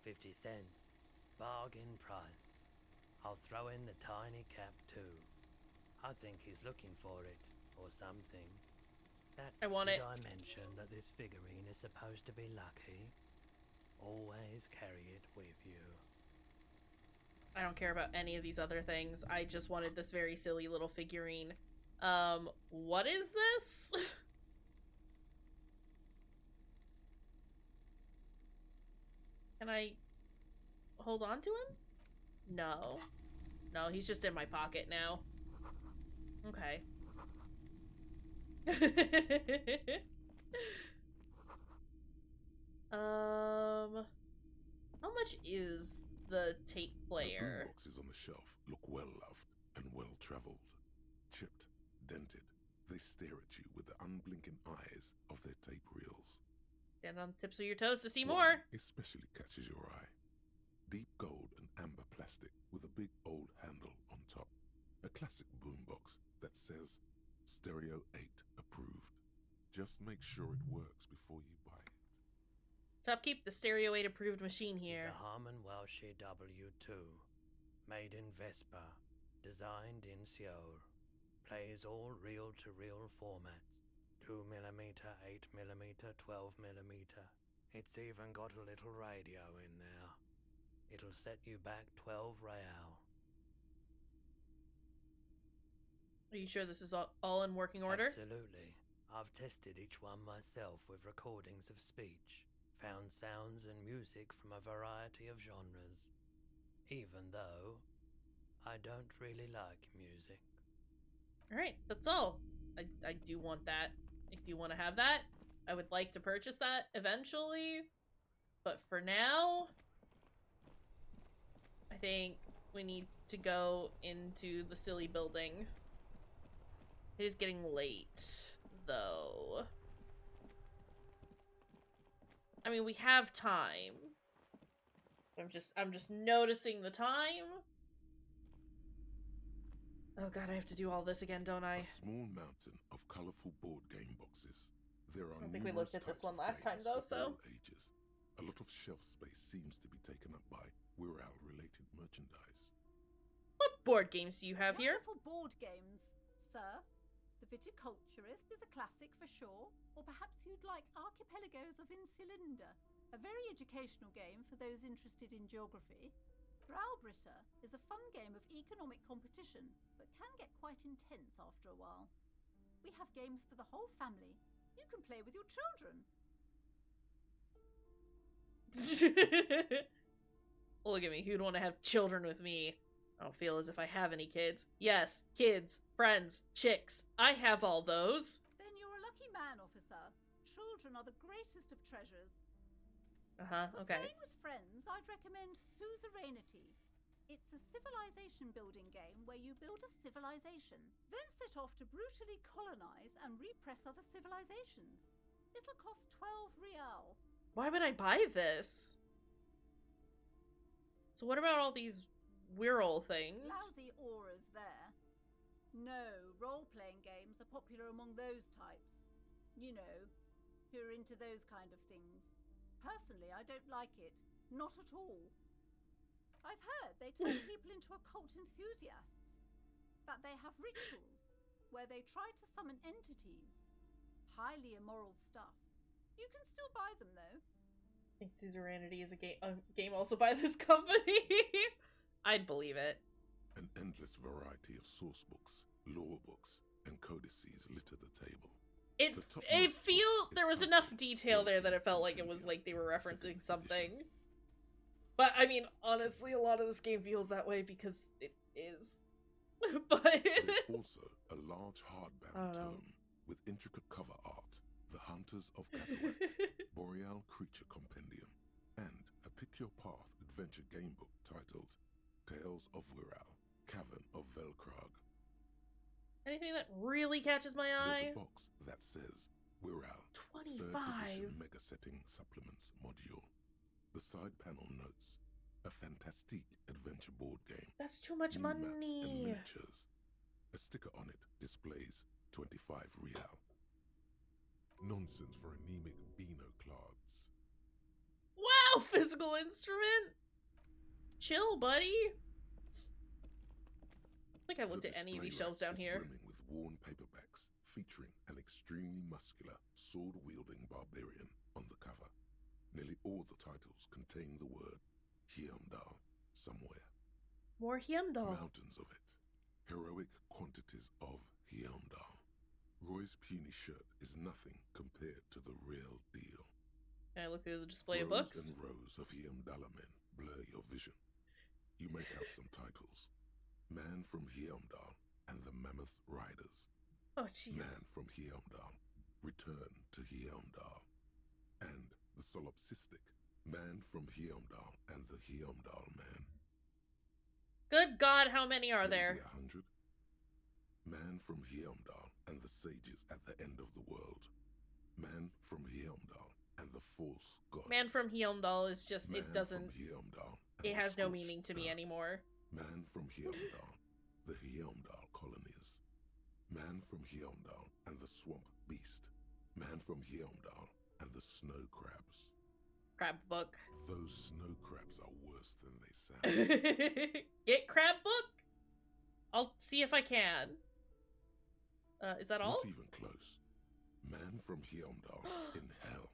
50 cents. Bargain price. I'll throw in the tiny cap too. I think he's looking for it, or something. I want it. Did I mention that this figurine is supposed to be lucky? Always carry it with you. I don't care about any of these other things. I just wanted this very silly little figurine. What is this? Can I hold on to him? No. No, he's just in my pocket now. Okay. How much is the tape player? The boomboxes on the shelf look well loved and well traveled. Chipped, dented, they stare at you with the unblinking eyes of their tape reels. Stand on the tips of your toes to see One more. especially catches your eye. Deep gold and amber plastic with a big old handle on top. A classic boombox that says Stereo 8 approved. Just make sure it works before you buy it. Top keep the Stereo 8 approved machine here. It's a Harman Welsh W2. Made in Vespa. Designed in Seoul. Plays all reel-to-reel formats. 2mm, 8mm, 12mm. It's even got a little radio in there. It'll set you back 12 real. Are you sure this is all in working order? Absolutely. I've tested each one myself with recordings of speech. Found sounds and music from a variety of genres. Even though I don't really like music. Alright, that's all. I do want that. I do want to have that. I would like to purchase that eventually. But for now, I think we need to go into the silly building. It is getting late, though. I mean, we have time. I'm just noticing the time. Oh god, I have to do all this again, don't I? A small mountain of colorful board game boxes. There are I don't think we looked at this one last time, though, so... all ages. A lot of shelf space seems to be taken up by Wirral-related merchandise. What board games do you have here? Wonderful board games, sir. The Viticulturist is a classic for sure, or perhaps you'd like Archipelagos of Insulinda, a very educational game for those interested in geography. Braubritter is a fun game of economic competition, but can get quite intense after a while. We have games for the whole family. You can play with your children. Look at me, who'd want to have children with me? I don't feel as if I have any kids. Yes, kids, friends, chicks. I have all those. Then you're a lucky man, officer. Children are the greatest of treasures. Okay. For playing with friends, I'd recommend Suzerainty. It's a civilization building game where you build a civilization, then set off to brutally colonize and repress other civilizations. It'll cost 12 real. Why would I buy this? So what about all these Wirral things? Lousy auras there. No, role-playing games are popular among those types. You know, who are into those kind of things. Personally, I don't like it. Not at all. I've heard they turn people into occult enthusiasts. That they have rituals where they try to summon entities. Highly immoral stuff. You can still buy them, though. I think Suzerainty is a game also by this company. I'd believe it. An endless variety of source books, lore books, and codices litter the table. It there was enough detail there that it felt like it was like they were referencing something. But I mean, honestly, a lot of this game feels that way because it is. But there's also a large hardbound tome with intricate cover art, The Hunters of Cataract, Boreal Creature Compendium, and a Pick Your Path adventure gamebook titled Tales of Wirral, Cavern of Velkrag. Anything that really catches my eye? There's a box that says Wirral 25 3rd edition Mega Setting Supplements module. The side panel notes a fantastic adventure board game. That's too much New maps and money. miniatures. A sticker on it displays 25 real. Nonsense for anemic Beano clods. Wow, physical instrument. Chill, buddy. I think I've looked at any of these shelves down here. Brimming with worn paperbacks featuring an extremely muscular, sword-wielding barbarian on the cover. Nearly all the titles contain the word Hyundai somewhere. More Hyundai. Mountains of it. Heroic quantities of Hyundai. Roy's puny shirt is nothing compared to the real deal. Can I look through the display of Rows books? and rows of Hyundai men blur your vision. You make out some titles. Man from Hyundai and the Mammoth Riders. Oh, jeez. Man from Hyundai. Return to Hyundai. And the solipsistic Man from Hyundai and the Hyundai Man. Good God, how many are there? 100. Man from Hyundai and the sages at the end of the world. Man from Hyundai and the false god. Man from Hyundai is just, Man it doesn't, from Hyundai and it the has no scorched meaning to me earth. anymore. Man from Hyundai, the Hyundai colonies. Man from Hyundai and the swamp beast. Man from Hyundai and the snow crabs. Crab book. Those snow crabs are worse than they sound. Get crab book? I'll see if I can. Is that all? Not even close. Man from Hyundai in hell.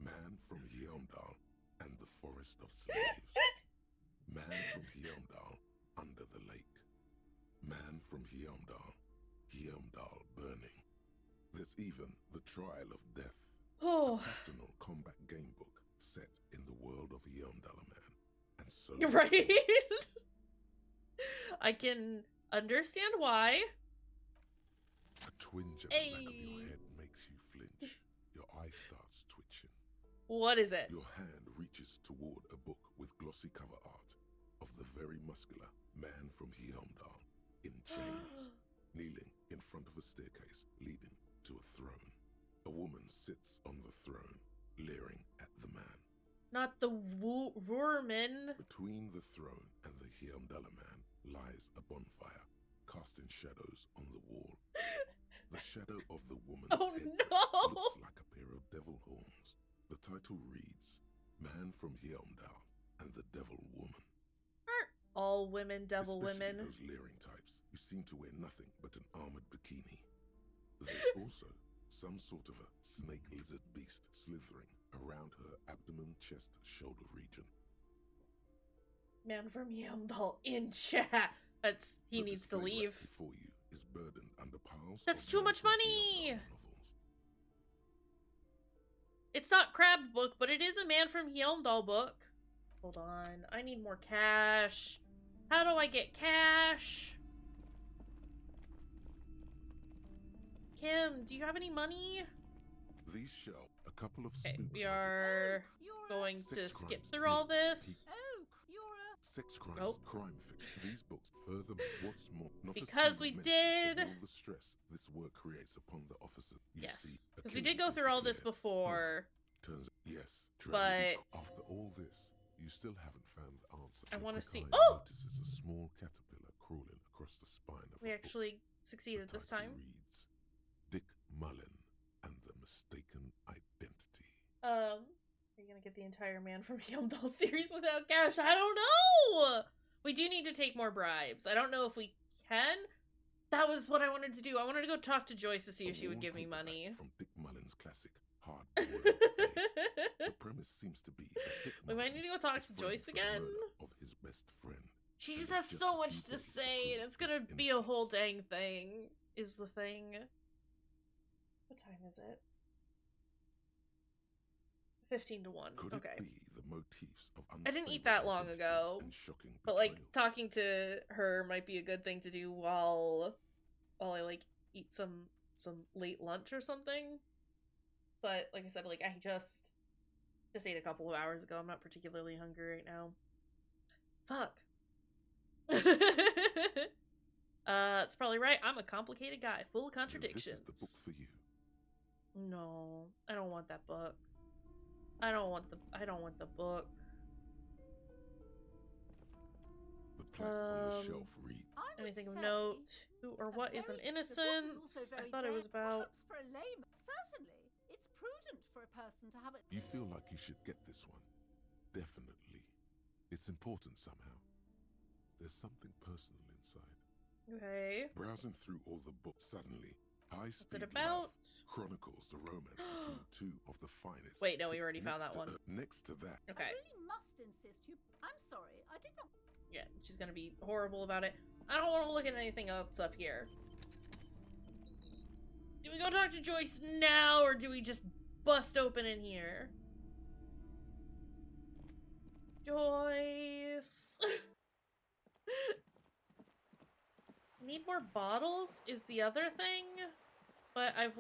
Man from Hyundai and the forest of slaves. Man from Hyundai under the lake. Man from Hyundai, Hyundai burning. There's even the trial of death. Oh. A personal combat game book set in the world of Hyundai Man. And so Right? I can understand why. a twinge at the back of your head makes you flinch. Your eye starts twitching. What is it? Your hand reaches toward a book with glossy cover art of the very muscular man from Hyundai in chains, kneeling in front of a staircase leading to a throne. A woman sits on the throne, leering at the man. Not the woman. Between the throne and the Hyundai man lies a bonfire, casting shadows on the wall. The shadow of the woman's headdress looks like a pair of devil horns. The title reads, Man from Hyundai and the Devil Woman. Aren't all women devil Especially women? those leering types who seem to wear nothing but an armored bikini. There's also some sort of a snake lizard beast slithering around her abdomen, chest, shoulder region. Man from Hyundai in chat. He The needs to display leave. rack before you is burdened under piles That's of too Man much from money. Hyundai novels. It's not Crab book, but it is a Man from Hyundai book. Hold on. I need more cash. How do I get cash? Kim, do you have any money? These show a couple of Okay, spook we are going to Sex skip crimes, through all this. Oh, you're a... sex crimes, Nope. crime fiction. These books, furthermore, what's more, not a Because we single mention did- of all the stress this work creates upon the officer. You Yes, see, a because we killing did go is through all this declared. before. Turns yes, But- after all this, you still haven't found the answer. I Your wanna quick see- eye Oh! notices a small caterpillar crawling across the spine of We a actually book. succeeded The this title time. reads, Dick Mullen and the Mistaken Identity. Are you gonna get the entire Man from Hyundai series without cash? I don't know! We do need to take more bribes. I don't know if we can. That was what I wanted to do. I wanted to go talk to Joyce to see A if she would worn give me paperback money. From Dick Mullen's classic hard-boiled face. The premise seems to be that Dick We might Mullen need to go talk is to framed Joyce for the again. murder of his best friend. She and just there's has just so a much few to things say, prove and it's his gonna be a whole innocence. dang thing, is the thing. What time is it? 15 to 1. Could Okay. it be the motifs of I didn't eat unstable that long identities ago, and shocking but like betrayals? talking to her might be a good thing to do while I like eat some late lunch or something. But like I said, like I just ate a couple of hours ago. I'm not particularly hungry right now. Fuck. It's probably right. I'm a complicated guy, full of Then contradictions. This is the book for you. No, I don't want that book. I don't want the book. The plant on the shelf read. Anything of note? Who or what is an innocence? I thought it was about. Perhaps for a layman. Certainly, it's prudent for a person to have it. You feel like you should get this one. Definitely. It's important somehow. There's something personal inside. Okay. Browsing through all the books, suddenly, High Speed about? Love chronicles the romance between two of the finest. Wait, no, we already found that one. Next to that. Okay. I really must insist you. I'm sorry, I did not. Yeah, she's gonna be horrible about it. I don't want to look at anything else up here. Do we go talk to Joyce now, or do we just bust open in here? Joyce. Need more bottles is the other thing, but I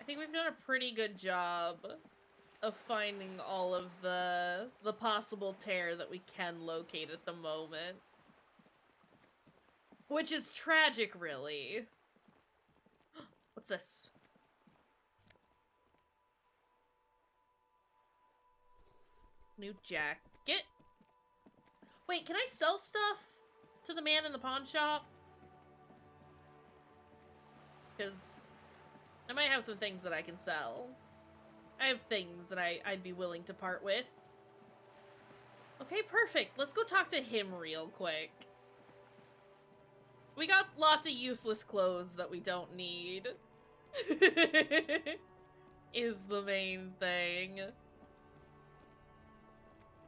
think we've done a pretty good job of finding all of the possible tear that we can locate at the moment. Which is tragic, really. What's this? New jacket? Wait, can I sell stuff to the man in the pawn shop? Because I might have some things that I can sell. I have things that I'd be willing to part with. Okay, perfect. Let's go talk to him real quick. We got lots of useless clothes that we don't need. Is the main thing. I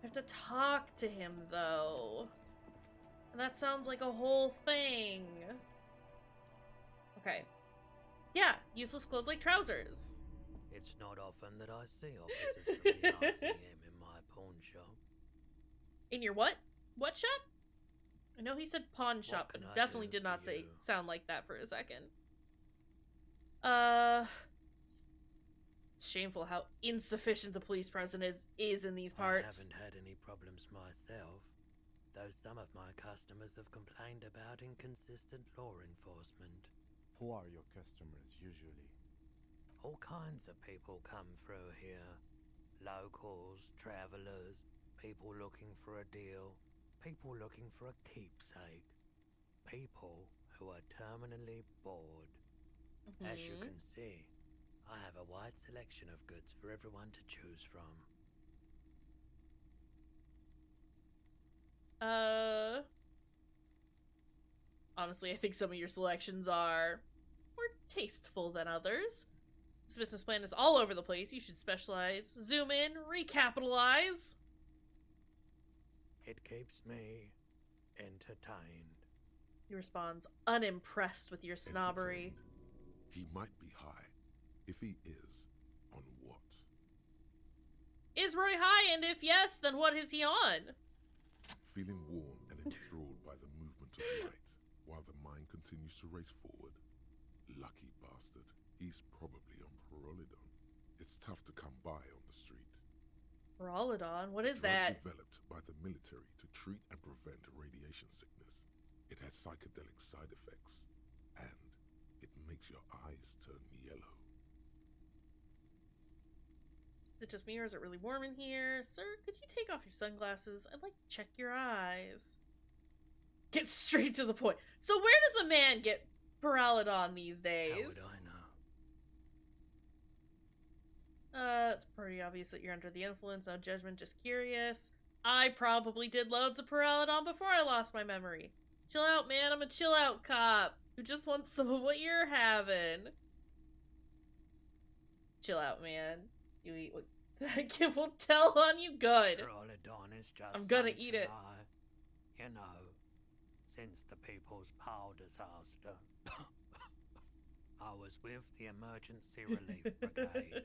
have to talk to him, though. And that sounds like a whole thing. Okay. Yeah, useless clothes like trousers. It's not often that I see officers from the RCM in my pawn shop. In your what? What shop? I know he said pawn shop, but it definitely did not sound like that for a second. It's shameful how insufficient the police presence is in these parts. I haven't had any problems myself, though some of my customers have complained about inconsistent law enforcement. Who are your customers usually? All kinds of people come through here. Locals, travelers, people looking for a deal, people looking for a keepsake, people who are terminally bored. As you can see, I have a wide selection of goods for everyone to choose from. Honestly, I think some of your selections are more tasteful than others. This business plan is all over the place. You should specialize, zoom in, recapitalize. It keeps me entertained. He responds, unimpressed with your snobbery. He might be high. If he is, on what? Is Roy high, and if yes, then what is he on? Feeling warm and enthralled by the movement of light, while the mind continues to race forward. Lucky bastard. He's probably on Perolidon. It's tough to come by on the street. Perolidon? What is Drug that? Developed by the military to treat and prevent radiation sickness. It has psychedelic side effects, and it makes your eyes turn yellow. Is it just me, or is it really warm in here? Sir, could you take off your sunglasses? I'd like to check your eyes. Get straight to the point. So where does a man get Perolidon these days? How would I know? It's pretty obvious that you're under the influence. No judgment, just curious. I probably did loads of Perolidon before I lost my memory. Chill out, man. I'm a chill out cop who just wants some of what you're having. Chill out, man. You eat what Kim will tell on you good. Perolidon is just I'm gonna eat it. You know, since the People's Power disaster, I was with the Emergency Relief Brigade.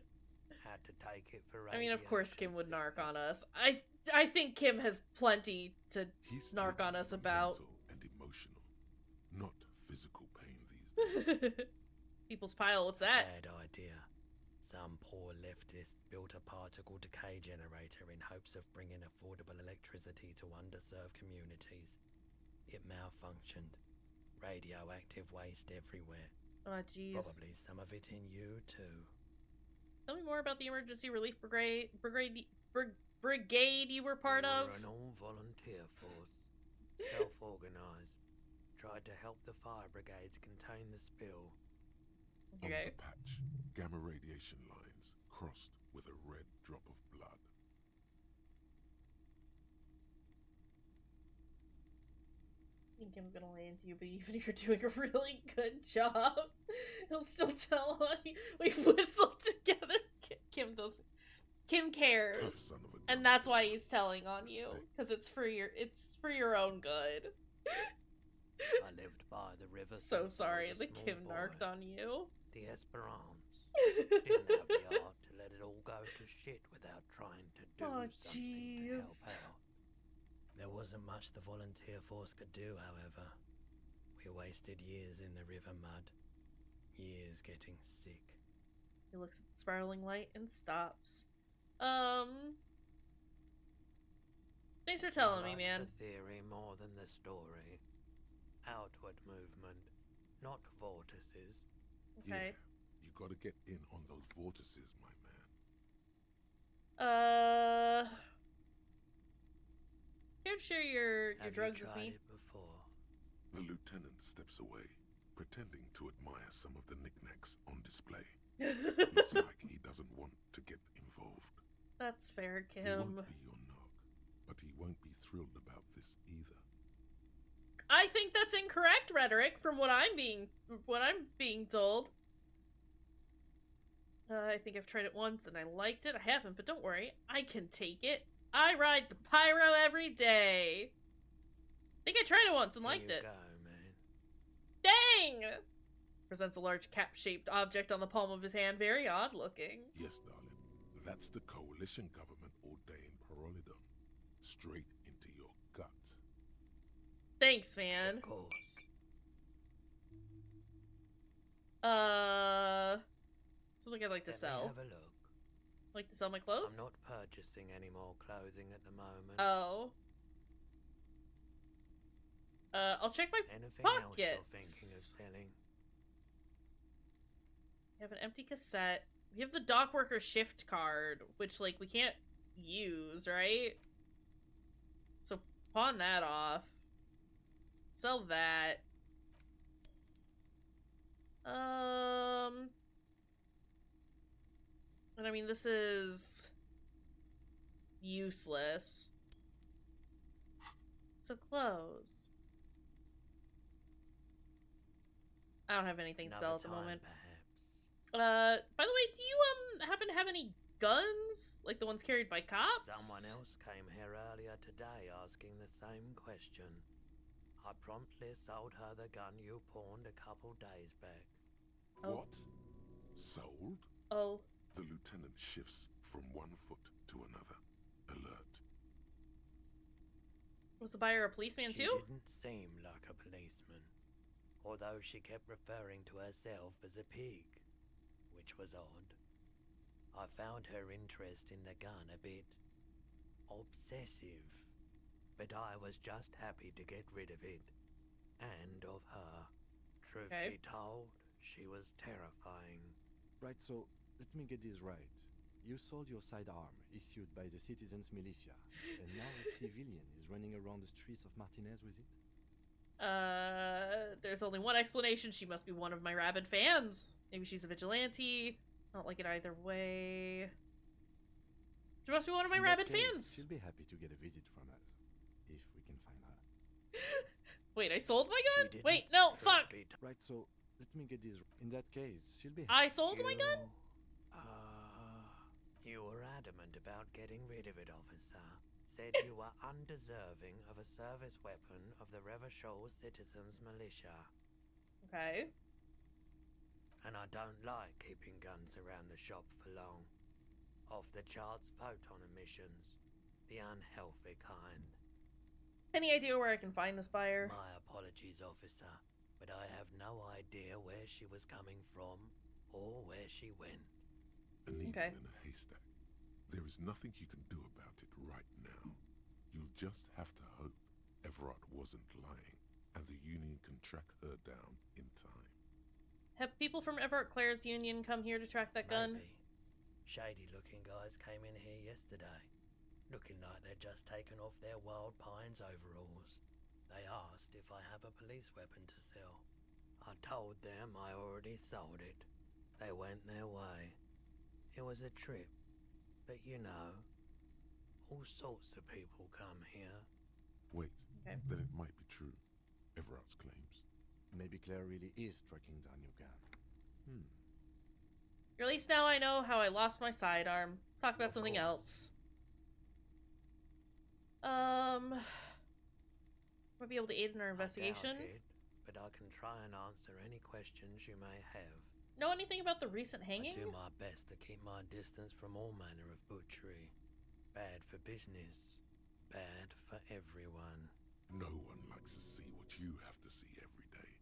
Had to take it for I mean, of course Kim would narc on us. I think Kim has plenty to narc on us about. Mental and emotional, not physical pain these days. People's Pile, what's that? Bad idea. Some poor leftist built a particle decay generator in hopes of bringing affordable electricity to underserved communities. It malfunctioned. Radioactive waste everywhere. Oh, jeez. Probably some of it in you, too. Tell me more about the emergency relief brigade you were part of. We were an all-volunteer force, self-organized. Tried to help the fire brigades contain the spill. Okay. On the patch, gamma radiation lines crossed with a red drop of blood. I think Kim's gonna lay into you, but even if you're doing a really good job, he'll still tell on you. We whistled together. Kim doesn't. Kim cares, and that's why he's telling on you, because it's for your own good. I lived by the river. So sorry that Kim narked on you. The Esperance didn't have the art to let it all go to shit without trying to do something to help out. There wasn't much the volunteer force could do, however. We wasted years in the river mud. Years getting sick. He looks at the spiraling light and stops. Thanks for telling me, man. The theory more than the story. Outward movement, not vortices. Okay. Yeah, you gotta get in on those vortices, my man. Here to share your drugs with me. It before? The lieutenant steps away, pretending to admire some of the knickknacks on display. Looks like he doesn't want to get involved. That's fair, Kim. He won't be your knock, but he won't be thrilled about this either. I think that's incorrect rhetoric from what I'm being told. I think I've tried it once and I liked it. I haven't, but don't worry, I can take it. I ride the pyro every day. I think I tried it once and liked it. Go, man. Dang! Presents a large cap-shaped object on the palm of his hand. Very odd looking. Yes, darling. That's the coalition government ordained Parolidon. Straight into your gut. Thanks, man. Of course. Something I'd like to sell. Have a look. Like to sell my clothes? I'm not purchasing any more clothing at the moment. Oh. I'll check my Anything pockets. else you're thinking of selling? We have an empty cassette. We have the dock worker shift card, which, like, we can't use, right? So pawn that off. Sell that. And I mean, this is useless. So close. I don't have anything to sell at the moment. Perhaps. By the way, do you happen to have any guns? Like the ones carried by cops? Someone else came here earlier today asking the same question. I promptly sold her the gun you pawned a couple days back. Oh. What? Sold? Oh. The lieutenant shifts from one foot to another. Alert. Was the buyer a policeman She too? didn't seem like a policeman, although she kept referring to herself as a pig, which was odd. I found her interest in the gun a bit obsessive, but I was just happy to get rid of it, and of her. Truth be told, she was terrifying. Right, so let me get this right. You sold your sidearm, issued by the citizens' militia, and now a civilian is running around the streets of Martinez with it? There's only one explanation. She must be one of my rabid fans. Maybe she's a vigilante. I don't like it either way. She must be one of my rabid fans. She'll be happy to get a visit from us, if we can find her. Wait, I sold my gun? Wait, no, fuck! Right, so let me get this. In that case, she'll be happy. I sold my gun? You were adamant about getting rid of it, officer. Said you were undeserving of a service weapon of the Revachol Citizens Militia. Okay. And I don't like keeping guns around the shop for long. Off-the-charts photon emissions. The unhealthy kind. Any idea where I can find this buyer? My apologies, officer, but I have no idea where she was coming from or where she went. A needle in a haystack. There is nothing you can do about it right now. You'll just have to hope Everard wasn't lying, and the Union can track her down in time. Have people from Everett Claire's Union come here to track that gun? Maybe. Shady-looking guys came in here yesterday, looking like they'd just taken off their Wild Pines overalls. They asked if I have a police weapon to sell. I told them I already sold it. They went their way. It was a trip, but you know, all sorts of people come here. Wait, Okay. then it might be true. Everard's claims. Maybe Claire really is tracking down your gun. At least now I know how I lost my sidearm. Let's talk about something else. Might be able to aid in our investigation. I doubt it, but I can try and answer any questions you may have. Know anything about the recent hanging? I do my best to keep my distance from all manner of butchery. Bad for business. Bad for everyone. No one likes to see what you have to see every day.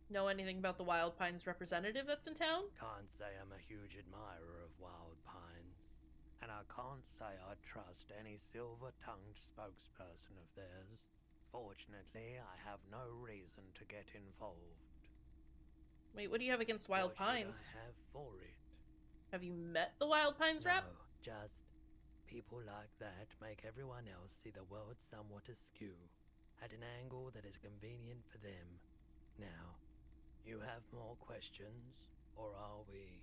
Know anything about the Wild Pines representative that's in town? Can't say I'm a huge admirer of Wild Pines. And I can't say I trust any silver-tongued spokesperson of theirs. Fortunately, I have no reason to get involved. Wait, what do you have against Wild What should Pines? I have for it? Have you met the Wild Pines rep? No, just people like that make everyone else see the world somewhat askew, at an angle that is convenient for them. Now, you have more questions, or are we?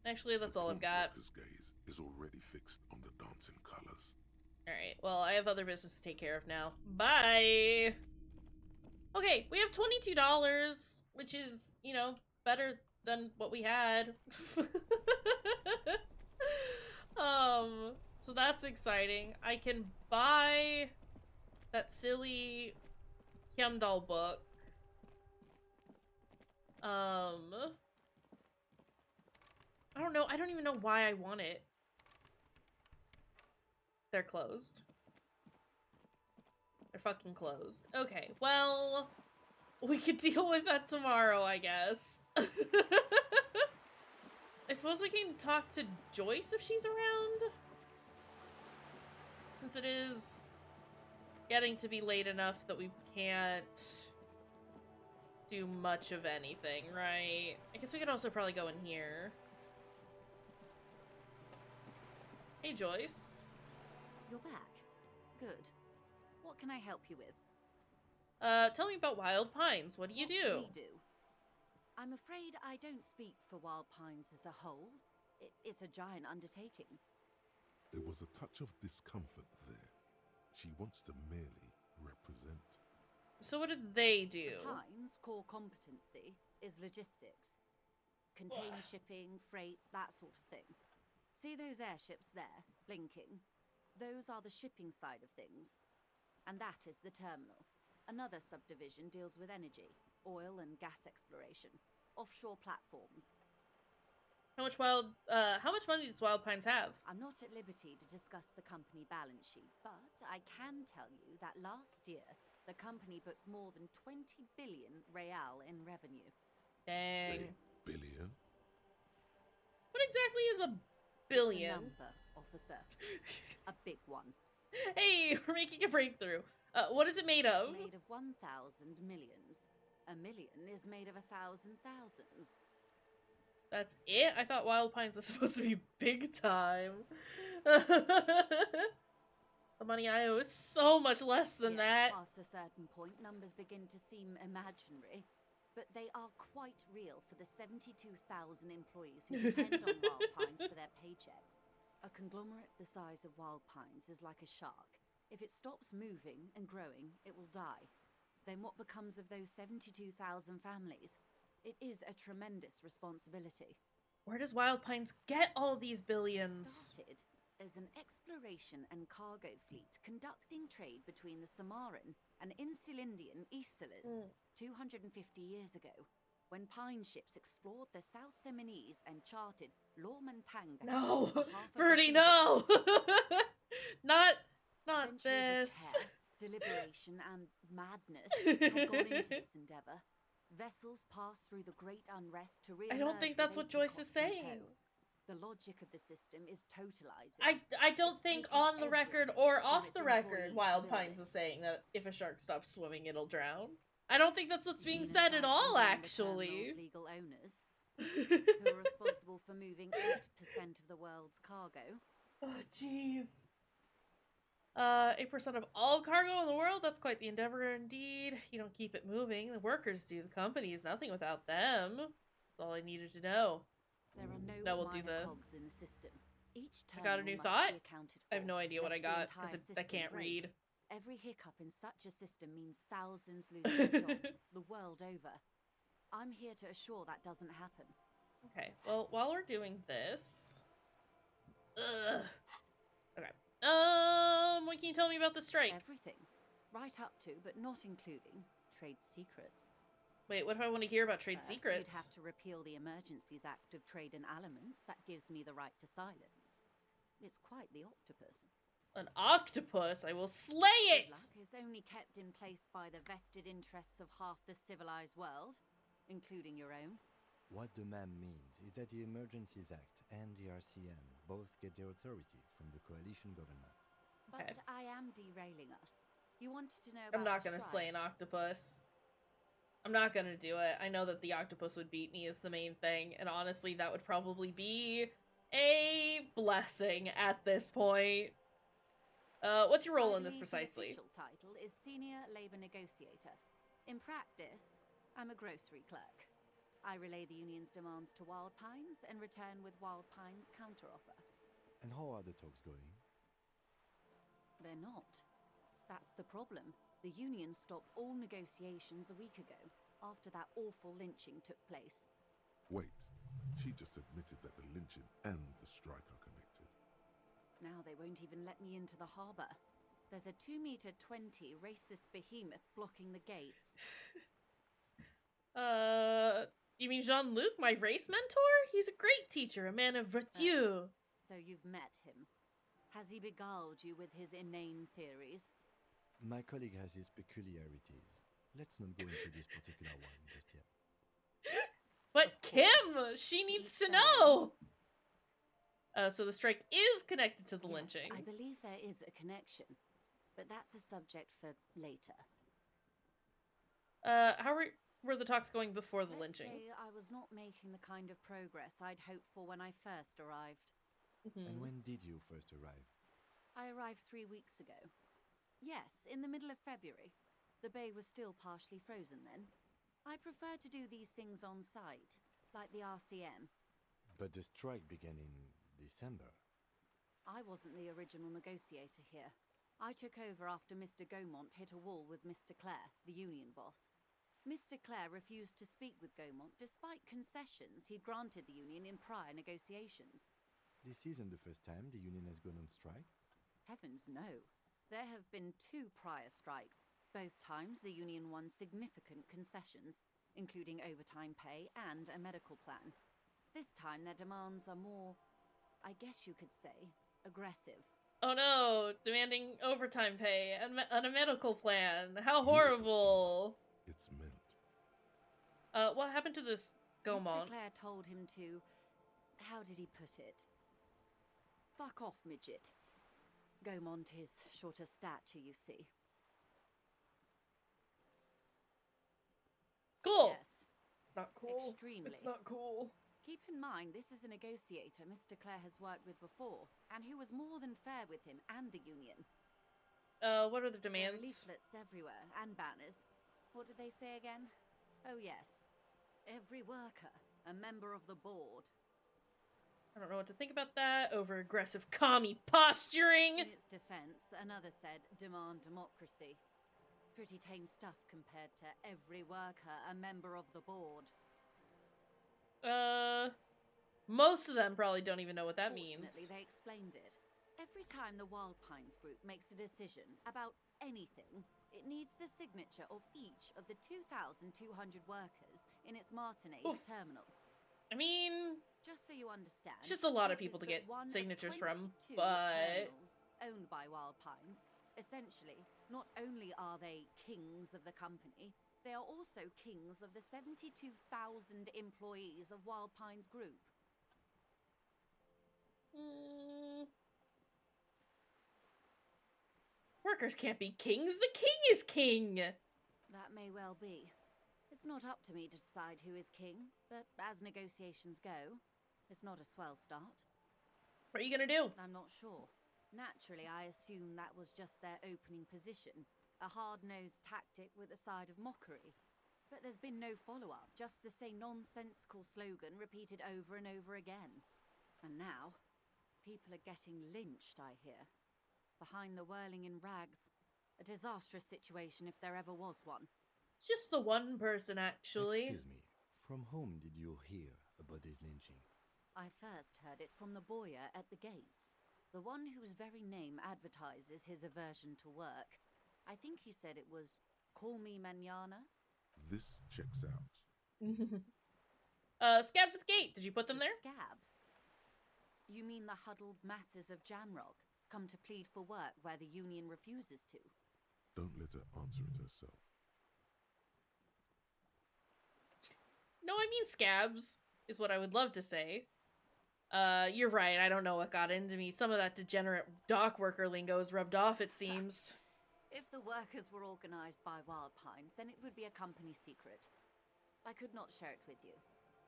Actually, that's The all I've got. pawnbroker's gaze is already fixed on the dancing colors. Alright, well, I have other business to take care of now. Bye! Okay, we have $22, which is, you know, better than what we had. So that's exciting. I can buy that silly Hyundai book. I don't know. I don't even know why I want it. They're closed. They're fucking closed. Okay, well, we could deal with that tomorrow, I guess. I suppose we can talk to Joyce if she's around? Since it is getting to be late enough that we can't do much of anything, right? I guess we could also probably go in here. Hey, Joyce. You're back. Good. What can I help you with? Tell me about Wild Pines. What do you do? We do. I'm afraid I don't speak for Wild Pines as a whole. It's a giant undertaking. There was a touch of discomfort there. She wants to merely represent. So what did they do? The Pines' core competency is logistics. Container shipping, freight, that sort of thing. See those airships there, blinking? Those are the shipping side of things. And that is the terminal. Another subdivision deals with energy, oil and gas exploration, offshore platforms. How much money does Wild Pines have? I'm not at liberty to discuss the company balance sheet, but I can tell you that last year, the company booked more than 20 billion real in revenue. Dang. Billion? What exactly is a billion? It's a number, officer. A big one. Hey, we're making a breakthrough. What is it made of? It's made of 1,000 millions. A million is made of 1,000 thousands. That's it? I thought Wild Pines was supposed to be big time. The money I owe is so much less than that. Past a certain point, numbers begin to seem imaginary, but they are quite real for the 72,000 employees who depend on Wild Pines for their paychecks. A conglomerate the size of Wild Pines is like a shark. If it stops moving and growing, it will die. Then what becomes of those 72,000 families? It is a tremendous responsibility. Where does Wild Pines get all these billions? Started as an exploration and cargo fleet conducting trade between the Samaran and Insulindian Easterlers 250 years ago, when pine ships explored the South Seminese and charted Lormantanga. No, Birdie, no! Not this. Of care, deliberation, and madness have gone into this endeavor. Vessels pass through the great unrest to re-emerge. I don't think that's what Joyce is saying. The logic of the system is totalizing. I don't think on the record or off the record Wild Pines is saying that if a shark stops swimming, it'll drown. I don't think that's what's being said at all, actually. Legal owners, who are responsible for moving 8% of the world's cargo. Oh, jeez. 8% of all cargo in the world? That's quite the endeavor indeed. You don't keep it moving. The workers do. The company is nothing without them. That's all I needed to know. There are no Now we'll do minor the... cogs in the system. Each I got a terminal new must thought. be accounted for. I have no idea what I lest the got, because entire I system can't break. read. Every hiccup in such a system means thousands lose their jobs, the world over. I'm here to assure that doesn't happen. Okay, well, while we're doing this... Ugh. Okay. What can you tell me about the strike? Everything. Right up to, but not including, trade secrets. Wait, what if I want to hear about trade First, secrets? You'd have to repeal the Emergencies Act of Trade and Aliments. That gives me the right to silence. It's quite the octopus. An octopus? I will slay it! Good luck is only kept in place by the vested interests of half the civilized world, including your own. What the ma'am means is that the Emergencies Act and the RCM both get their authority from the coalition government. But Okay. I am derailing us. You wanted to know about I'm not the gonna strike. slay an octopus. I'm not gonna do it. I know that the octopus would beat me is the main thing, and honestly, that would probably be a blessing at this point. What's your role in this precisely? The official title is Senior Labor Negotiator. In practice, I'm a grocery clerk. I relay the union's demands to Wild Pines and return with Wild Pines' counteroffer. And how are the talks going? They're not. That's the problem. The union stopped all negotiations a week ago, after that awful lynching took place. Wait, she just admitted that the lynching and the strike are connected. Now they won't even let me into the harbour. There's a 2-meter-20 racist behemoth blocking the gates. You mean Jean-Luc, my race mentor? He's a great teacher, a man of virtue. So you've met him. Has he beguiled you with his inane theories? My colleague has his peculiarities. Let's not go into this particular one just yet. But Kim, she needs to know! So the strike is connected to the lynching. I believe there is a connection, but that's a subject for later. How were the talks going before the Let's lynching? say I was not making the kind of progress I'd hoped for when I first arrived. And when did you first arrive? I arrived 3 weeks ago. Yes, in the middle of February. The bay was still partially frozen then. I prefer to do these things on site, like the RCM. But the strike began in December. I wasn't the original negotiator here. I took over after Mr. Gaumont hit a wall with Mr. Clare, the union boss. Mr. Clare refused to speak with Gaumont despite concessions he'd granted the union in prior negotiations. This isn't the first time the union has gone on strike. Heavens no. There have been 2 prior strikes. Both times the union won significant concessions, including overtime pay and a medical plan. This time their demands are more, I guess you could say, aggressive. Oh no, demanding overtime pay and a medical plan. How horrible. It's meant. What happened to this Gaumont? Mr. Clare told him to, how did he put it? Fuck off, midget. Gaumont is short of stature, you see. Cool. Yes. It's not cool. Extremely. It's not cool. Keep in mind, this is a negotiator Mr. Clare has worked with before, and who was more than fair with him and the union. What are the There are demands? leaflets everywhere, and banners. What did they say again? Oh yes. Every worker, a member of the board. I don't know what to think about that. Over aggressive commie posturing. In its defense, another said, demand democracy. Pretty tame stuff compared to every worker, a member of the board. Most of them probably don't even know what that means. Fortunately, they explained it. Every time the Wild Pines group makes a decision about anything, it needs the signature of each of the 2,200 workers in its Martinez terminal. I mean, just so you understand, it's just a lot of this people is to but get one of signatures from, 22 but terminals owned by Wild Pines. Essentially, not only are they kings of the company, they are also kings of the 72,000 employees of Wild Pines Group. Workers can't be kings. The king is king. That may well be. It's not up to me to decide who is king, but as negotiations go, it's not a swell start. What are you gonna do? I'm not sure. Naturally, I assume that was just their opening position, a hard-nosed tactic with a side of mockery. But there's been no follow-up, just the same nonsensical slogan repeated over and over again. And now, people are getting lynched, I hear. Behind the whirling in rags. A disastrous situation if there ever was one. Just the one person, actually. Excuse me, from whom did you hear about this lynching? I first heard it from the boyar at the gates. The one whose very name advertises his aversion to work. I think he said it was, "Call me mañana." This checks out. Scabs at the gate. Did you put them there? Scabs? You mean the huddled masses of Jamrock, come to plead for work where the union refuses to? Don't let her answer it herself. No, I mean scabs, is what I would love to say. You're right, I don't know what got into me. Some of that degenerate dock worker lingo is rubbed off, it seems. If the workers were organized by Wild Pines, then it would be a company secret. I could not share it with you.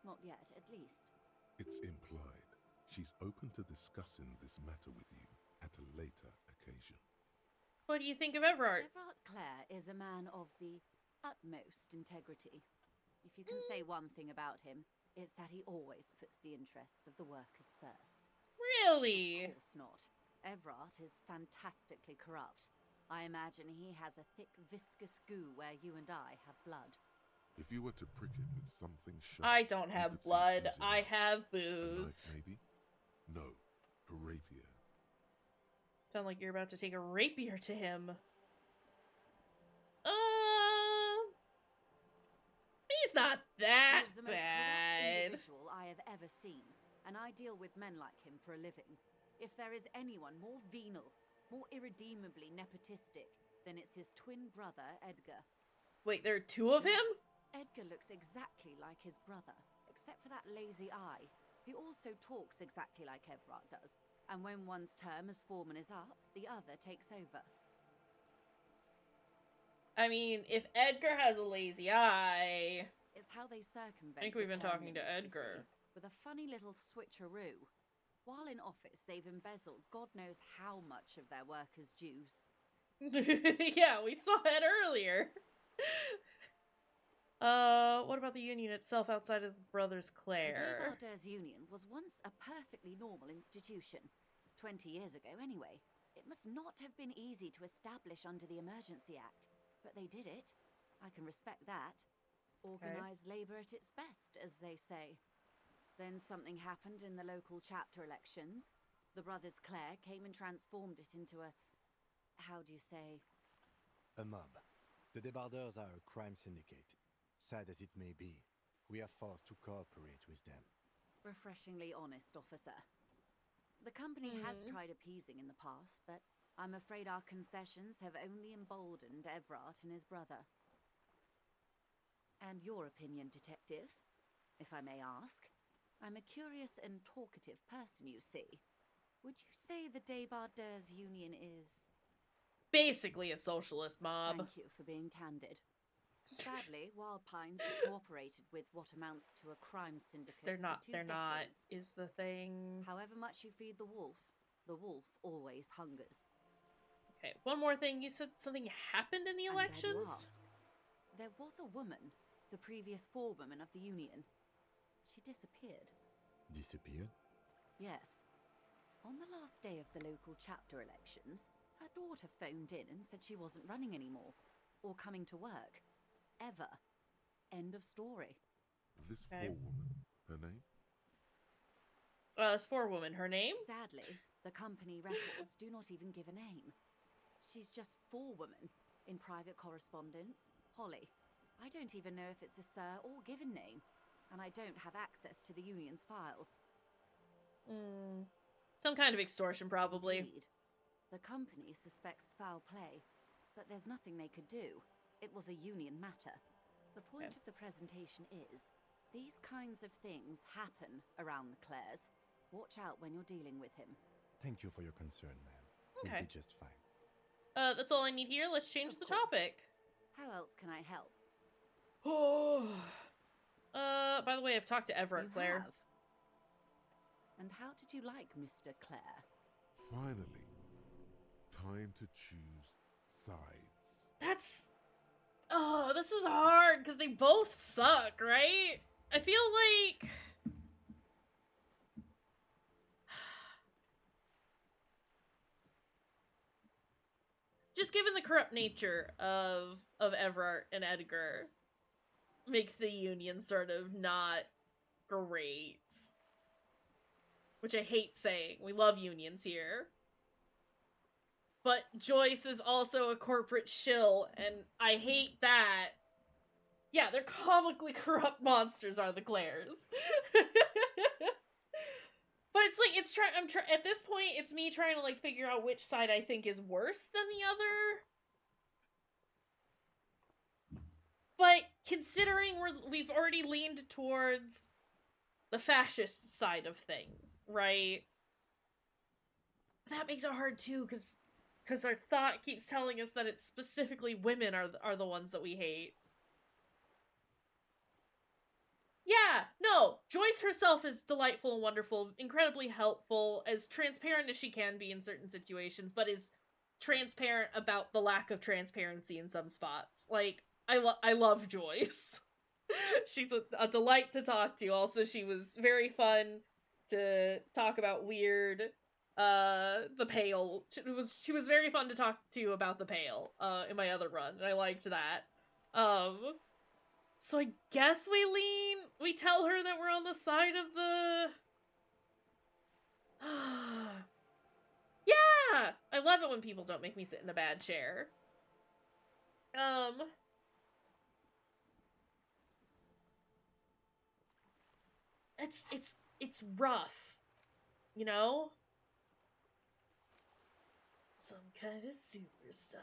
Not yet, at least. It's implied. She's open to discussing this matter with you at a later occasion. What do you think of Everard? Everard Clare is a man of the utmost integrity. If you can say one thing about him, it's that he always puts the interests of the workers first. Really? Of course not. Everard is fantastically corrupt. I imagine he has a thick, viscous goo where you and I have blood. If you were to prick him with something sharp... I don't have blood. I have booze. A knife, maybe? No, a rapier. Sound like you're about to take a rapier to him. He's not that He's the most bad. corrupt individual I have ever seen, and I deal with men like him for a living. If there is anyone more venal, more irredeemably nepotistic, then it's his twin brother, Edgar. Wait, there are two of him? Edgar looks exactly like his brother, except for that lazy eye. He also talks exactly like Everard does, and when one's term as foreman is up, the other takes over. I mean, if Edgar has a lazy eye... It's how they circumvent. I think we've been the term talking to limits, Edgar. See, with a funny little switcheroo. While in office, they've embezzled God knows how much of their workers' dues. Yeah, we saw it earlier. What about the union itself outside of the Brothers Clare? The Desbarders Union was once a perfectly normal institution. 20 years ago, anyway. It must not have been easy to establish under the Emergency Act, but they did it. I can respect that. Organized labor at its best, as they say. Then something happened in the local chapter elections. The Brothers Clare came and transformed it into a... how do you say? A mob. The Debarders are a crime syndicate. Sad as it may be, we are forced to cooperate with them. Refreshingly honest, officer. The company has tried appeasing in the past, but I'm afraid our concessions have only emboldened Everard and his brother. And your opinion, detective, if I may ask? I'm a curious and talkative person, you see. Would you say the Debarders Union is... basically a socialist mob. Thank you for being candid. Sadly, Wild Pines have cooperated with what amounts to a crime syndicate. They're not, decades. is the thing. However much you feed the wolf always hungers. Okay, one more thing. You said something happened in the elections? There was a woman, the previous forewoman of the union. She disappeared. Disappeared? Yes. On the last day of the local chapter elections, her daughter phoned in and said she wasn't running anymore, or coming to work. Ever. End of story. This forewoman, her name? This forewoman, her name? Sadly, the company records do not even give a name. She's just forewoman in private correspondence, Holly. I don't even know if it's a sir or given name, and I don't have access to the union's files. Some kind of extortion, probably. Indeed. The company suspects foul play, but there's nothing they could do. It was a union matter. The point of the presentation is, these kinds of things happen around the Clares. Watch out when you're dealing with him. Thank you for your concern, ma'am. Okay. We'll be just fine. That's all I need here. Let's change the topic. How else can I help? Oh. By the way, I've talked to Everett, Claire. Have. And how did you like Mr. Clare? Finally, time to choose sides. That's... Oh, this is hard, because they both suck, right? I feel like... Just given the corrupt nature of Everett and Edgar, makes the union sort of not great. Which I hate saying. We love unions here. But Joyce is also a corporate shill, and I hate that. Yeah, they're comically corrupt monsters, are the Claires. But it's like, at this point, it's me trying to, like, figure out which side I think is worse than the other. But considering we've already leaned towards the fascist side of things, right? That makes it hard too, because our thought keeps telling us that it's specifically women are the ones that we hate. Yeah, no, Joyce herself is delightful and wonderful, incredibly helpful, as transparent as she can be in certain situations, but is transparent about the lack of transparency in some spots. Like, I love Joyce. She's a delight to talk to. Also, she was very fun to talk about weird, the Pale. She was very fun to talk to about the Pale, in my other run, and I liked that. So I guess we tell her that we're on the side of the... Yeah! I love it when people don't make me sit in a bad chair. It's rough. You know? Some kind of superstar.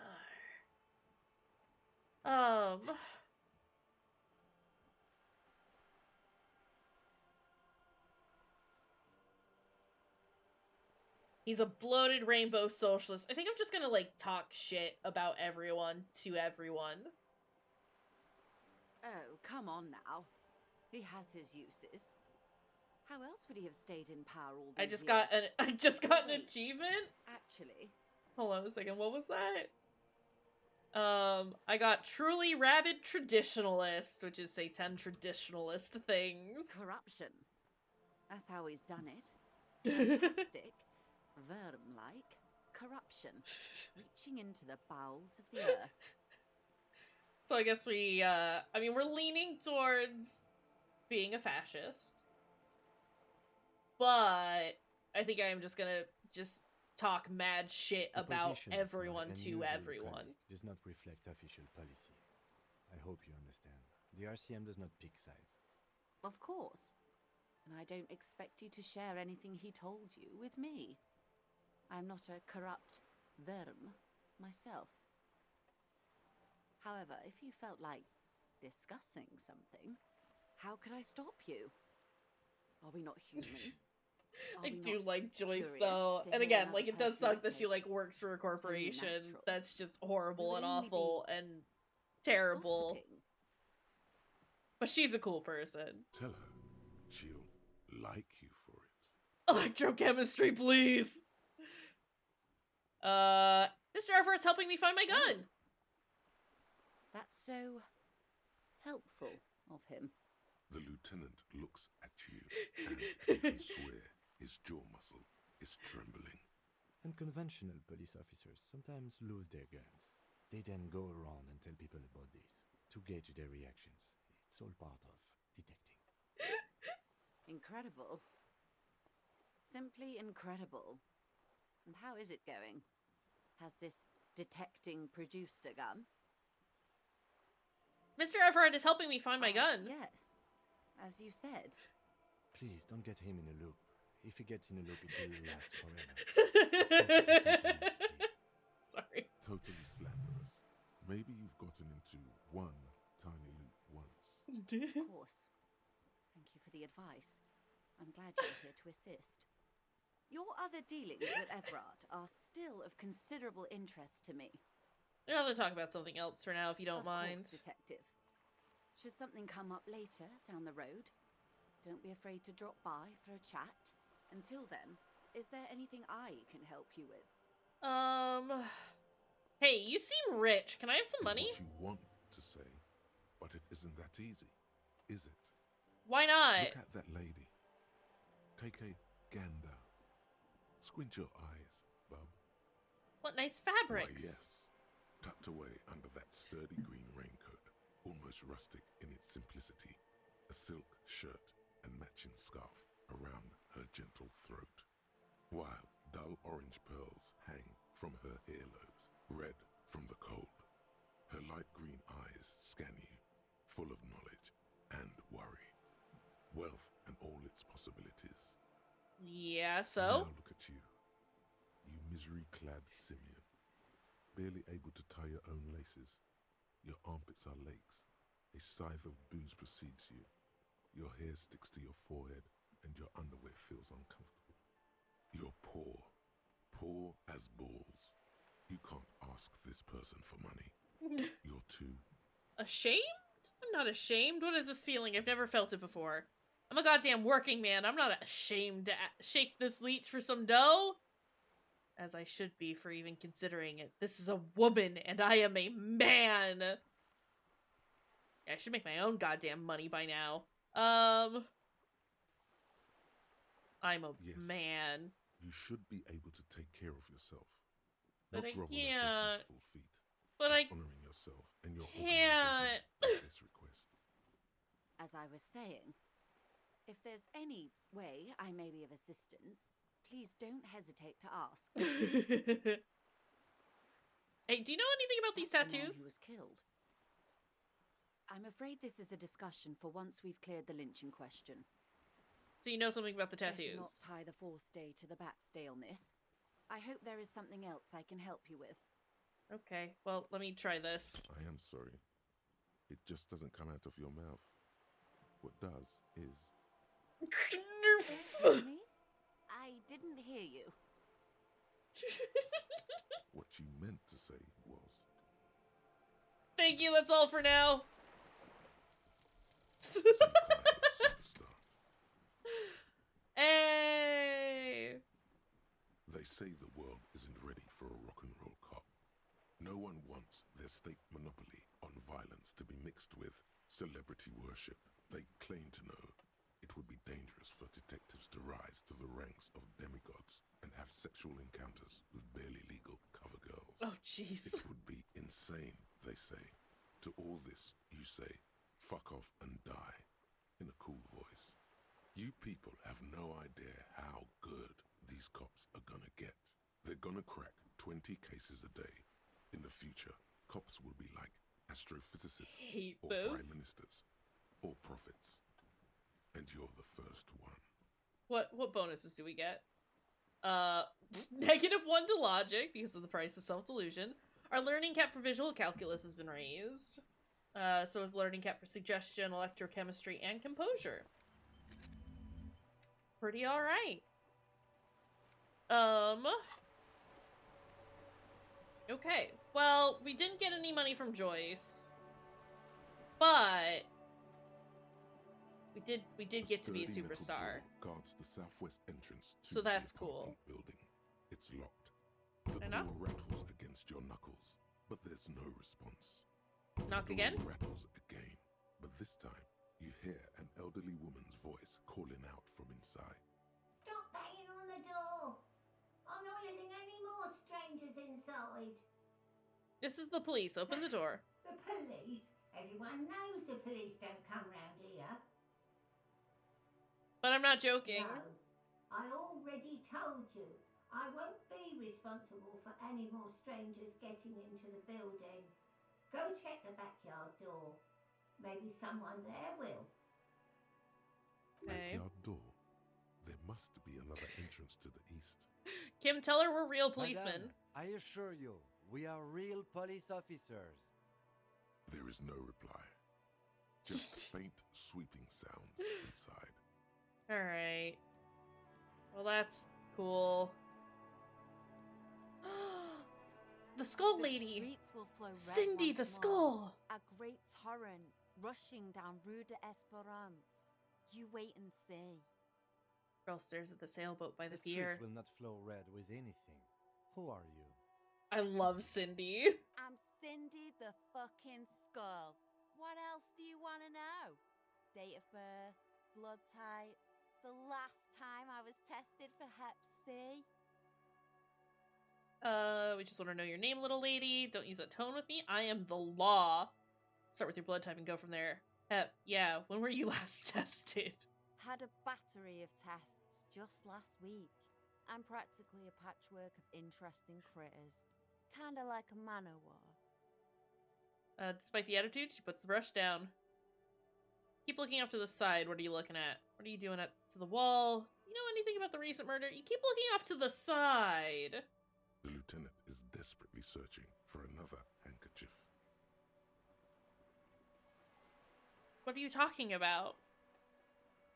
He's a bloated rainbow socialist. I think I'm just gonna, like, talk shit about everyone to everyone. Oh, come on now. He has his uses. How else would he have stayed in power all these years? I just got an achievement? Actually. Hold on a second, what was that? I got truly rabid traditionalist, which is say 10 traditionalist things. Corruption. That's how he's done it. Fantastic. Verm-like corruption. Reaching into the bowels of the earth. So I guess we're leaning towards being a fascist. But I think I am just gonna talk mad shit about everyone to everyone. Does not reflect official policy. I hope you understand. The RCM does not pick sides. Of course. And I don't expect you to share anything he told you with me. I'm not a corrupt verm myself. However, if you felt like discussing something, how could I stop you? Are we not human? I do like Joyce though, and again, like, it does suck that she, like, works for a corporation. That's just horrible and awful and terrible. Gossiping. But she's a cool person. Tell her she'll like you for it. Electrochemistry, please! Mr. Everett's helping me find my gun! That's so helpful of him. The lieutenant looks at you, and you can swear his jaw muscle is trembling. And conventional police officers sometimes lose their guns. They then go around and tell people about this, to gauge their reactions. It's all part of detecting. Incredible. Simply incredible. And how is it going? Has this detecting produced a gun? Mr. Everett is helping me find my gun. Yes, as you said. Please, don't get him in a loop. If he gets in a loop, it will last forever. Sorry. Totally slanderous. Maybe you've gotten into one tiny loop once. Of course. Thank you for the advice. I'm glad you're here to assist. Your other dealings with Everard are still of considerable interest to me. I'd rather talk about something else for now, if you don't mind. Of course, Detective. Should something come up later down the road, don't be afraid to drop by for a chat. Until then, is there anything I can help you with? Hey, you seem rich. Can I have some money? What you want to say, but it isn't that easy, is it? Why not? Look at that lady. Take a gander. Squint your eyes, bub. What nice Why, fabrics. yes. Tucked away under that sturdy green raincoat, almost rustic in its simplicity, a silk shirt and matching scarf around her gentle throat, while dull orange pearls hang from her earlobes, red from the cold. Her light green eyes scan you, full of knowledge and worry, wealth and all its possibilities. Yeah, so? Now look at you, you misery-clad simian, barely able to tie your own laces. Your armpits are lakes. A scythe of booze precedes you. Your hair sticks to your forehead, and your underwear feels uncomfortable. You're poor. Poor as balls. You can't ask this person for money. You're too... Ashamed? I'm not ashamed. What is this feeling? I've never felt it before. I'm a goddamn working man. I'm not ashamed to shake this leech for some dough. As I should be for even considering it. This is a woman, and I am a man. Yeah, I should make my own goddamn money by now. I'm a man. You should be able to take care of yourself. But Not I grovel at can't. your beautiful feet. But I honoring yourself and your can't. organization at this request. As I was saying, if there's any way I may be of assistance, please don't hesitate to ask. Hey, do you know anything about these That's the man tattoos? who was killed. I'm afraid this is a discussion for once we've cleared the lynching question. So you know something about the I should tattoos. not tie the fourth stay to the backstay on this. I hope there is something else I can help you with. Okay, well, let me try this. I am sorry. It just doesn't come out of your mouth. What does is... Excuse me? I didn't hear you. What you meant to say was... Thank you, that's all for now. Hey! They say the world isn't ready for a rock and roll cop. No one wants their state monopoly on violence to be mixed with celebrity worship. They claim to know it would be dangerous for detectives to rise to the ranks of demigods and have sexual encounters with barely legal cover girls. Oh, jeez. It would be insane, they say. To all this, you say, fuck off and die, in a cool voice. You people have no idea how good these cops are gonna get. They're gonna crack 20 cases a day. In the future, cops will be like astrophysicists, or prime ministers, or prophets. And you're the first one. What bonuses do we get? -1 to logic because of the price of self-delusion. Our learning cap for visual calculus has been raised. So is learning cap for suggestion, electrochemistry, and composure. Pretty alright. Okay. Well, we didn't get any money from Joyce. But we did get to be a sturdy little superstar. door guards the southwest entrance to So that's the cool. apartment building. It's locked. The Fair enough. door rattles against your knuckles, but there's no response. Knock The again? door rattles again, but this time you hear an elderly woman's voice calling out from inside. Stop banging on the door. I'm not letting any more strangers inside. This is the police. Open the door. The police? Everyone knows the police don't come round here. But I'm not joking. No, I already told you. I won't be responsible for any more strangers getting into the building. Go check the backyard door. Maybe someone there will. Okay. Backyard door. There must be another entrance to the east. Kim, tell her we're real policemen. Madame, I assure you, we are real police officers. There is no reply. Just faint sweeping sounds inside. Alright. Well, that's cool. The skull lady! Streets will flow red Cindy once the more. skull! A great torrent rushing down Rue d'Esperance. You wait and see. Girl stares at the sailboat by the streets pier. will not flow red with anything. Who are you? I love Cindy. I'm Cindy the fucking Skull. What else do you want to know? Date of birth, blood type, the last time I was tested for Hep C. We just want to know your name, little lady. Don't use that tone with me. I am the law. Start with your blood type and go from there. Yeah, when were you last tested? Had a battery of tests just last week. I'm practically a patchwork of interesting critters. Kinda like a man-o'-war. Despite the attitude, she puts the brush down. Keep looking off to the side. What are you looking at? What are you doing to the wall? Do you know anything about the recent murder? You keep looking off to the side. The lieutenant is desperately searching for another handkerchief. What are you talking about?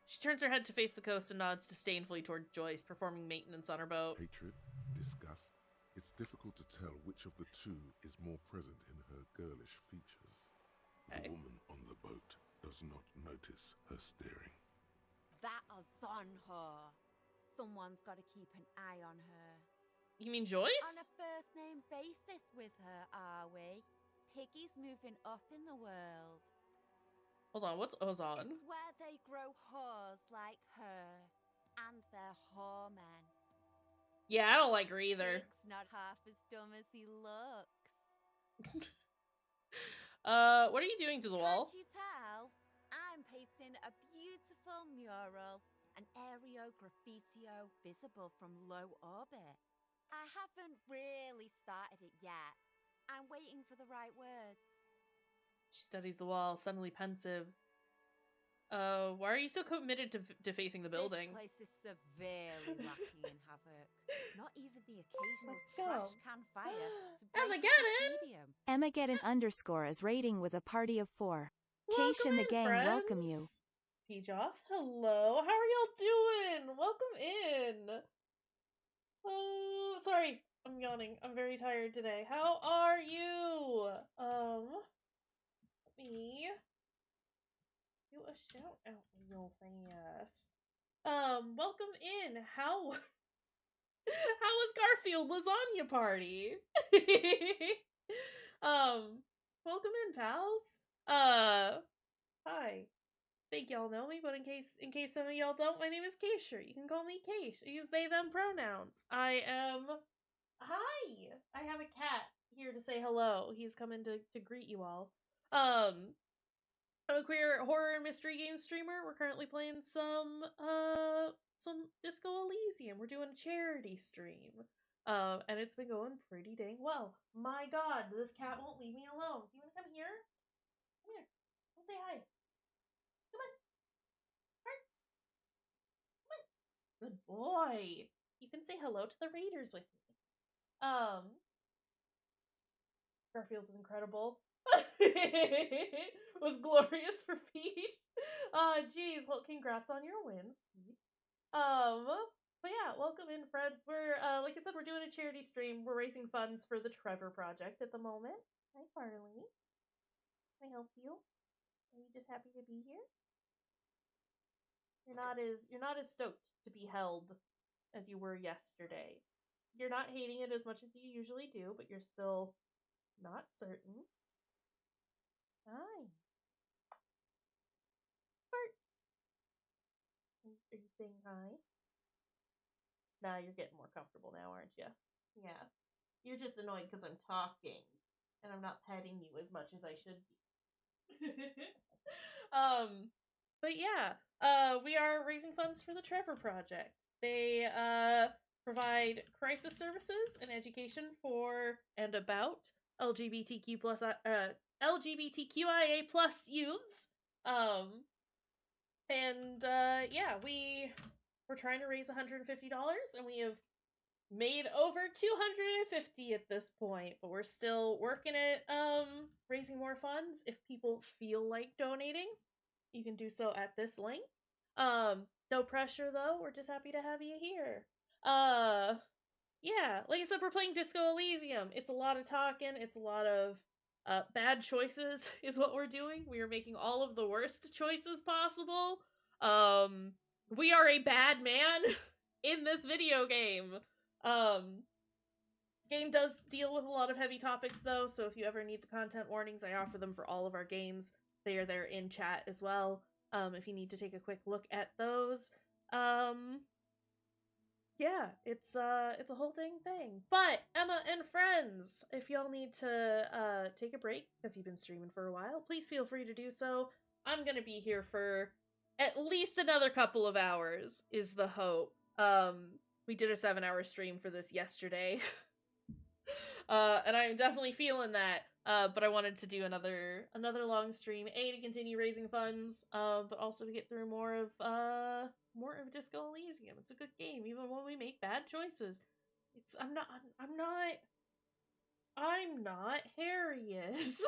She turns her head to face the coast and nods disdainfully toward Joyce, performing maintenance on her boat. Hatred, disgust. It's difficult to tell which of the two is more present in her girlish features. The woman on the boat does not notice her staring. That is on her. Someone's got to keep an eye on her. You mean Joyce? On a first-name basis with her, are we? Piggy's moving up in the world. Hold on, what's Ozon? It's where they grow whores like her. And they're whoremen. Yeah, I don't like her either. Pig's not half as dumb as he looks. What are you doing to the wall? Can't you tell? I'm painting a beautiful mural, an aereo graffitio visible from low orbit. I haven't really started it yet. I'm waiting for the right words. She studies the wall, suddenly pensive. Why are you so committed to defacing the building? This place is severely lacking in havoc. Not even the occasional trash can fire to break the tedium. Emmageddon_ is rating with a party of 4. Kaysh and the gang welcome you. Peach off. Hello. How are y'all doing? Welcome in. Oh, sorry. I'm yawning. I'm very tired today. How are you? Let me do a shout out real fast. Welcome in. How was Garfield lasagna party? Welcome in, pals. Hi. Think y'all know me, but in case some of y'all don't, my name is Kayshurrr. You can call me Kaysh. I use they them pronouns. Hi. I have a cat here to say hello. He's coming to greet you all. I'm a queer horror and mystery game streamer. We're currently playing some Disco Elysium. We're doing a charity stream. And it's been going pretty dang well. My god, this cat won't leave me alone. You wanna come here? Come here. Come say hi. Come on. Hearts. Come on. Good boy. You can say hello to the raiders with me. Garfield was incredible. Was glorious for Pete. Geez, well, congrats on your wins, Pete. But yeah, welcome in, friends. We're, like I said, we're doing a charity stream. We're raising funds for the Trevor Project at the moment. Hi, Farley. Can I help you? Are you just happy to be here? You're not as stoked to be held as you were yesterday. You're not hating it as much as you usually do, but you're still not certain. Hi. Farts. Are you saying hi? Nah, you're getting more comfortable now, aren't you? Yeah. You're just annoyed because I'm talking, and I'm not petting you as much as I should be. But yeah, we are raising funds for the Trevor Project. They, provide crisis services and education for and about LGBTQIA plus youths. Yeah, we're trying to raise $150, and we have made over $250 at this point, but we're still working at raising more funds. If people feel like donating, you can do so at this link. No pressure though. We're just happy to have you here. Yeah, like I said, we're playing Disco Elysium. It's a lot of talking, it's a lot of Bad choices is what we're doing. We are making all of the worst choices possible. We are a bad man in this video game. Game does deal with a lot of heavy topics though, so if you ever need the content warnings, I offer them for all of our games. They are there in chat as well. If you need to take a quick look at those. Yeah, it's a whole dang thing. But Emma and friends, if y'all need to take a break because you've been streaming for a while, please feel free to do so. I'm gonna be here for at least another couple of hours, is the hope. We did a 7-hour stream for this yesterday. And I'm definitely feeling that. But I wanted to do another long stream, to continue raising funds, but also to get through more of Disco Elysium. It's a good game, even when we make bad choices. I'm not Harrius.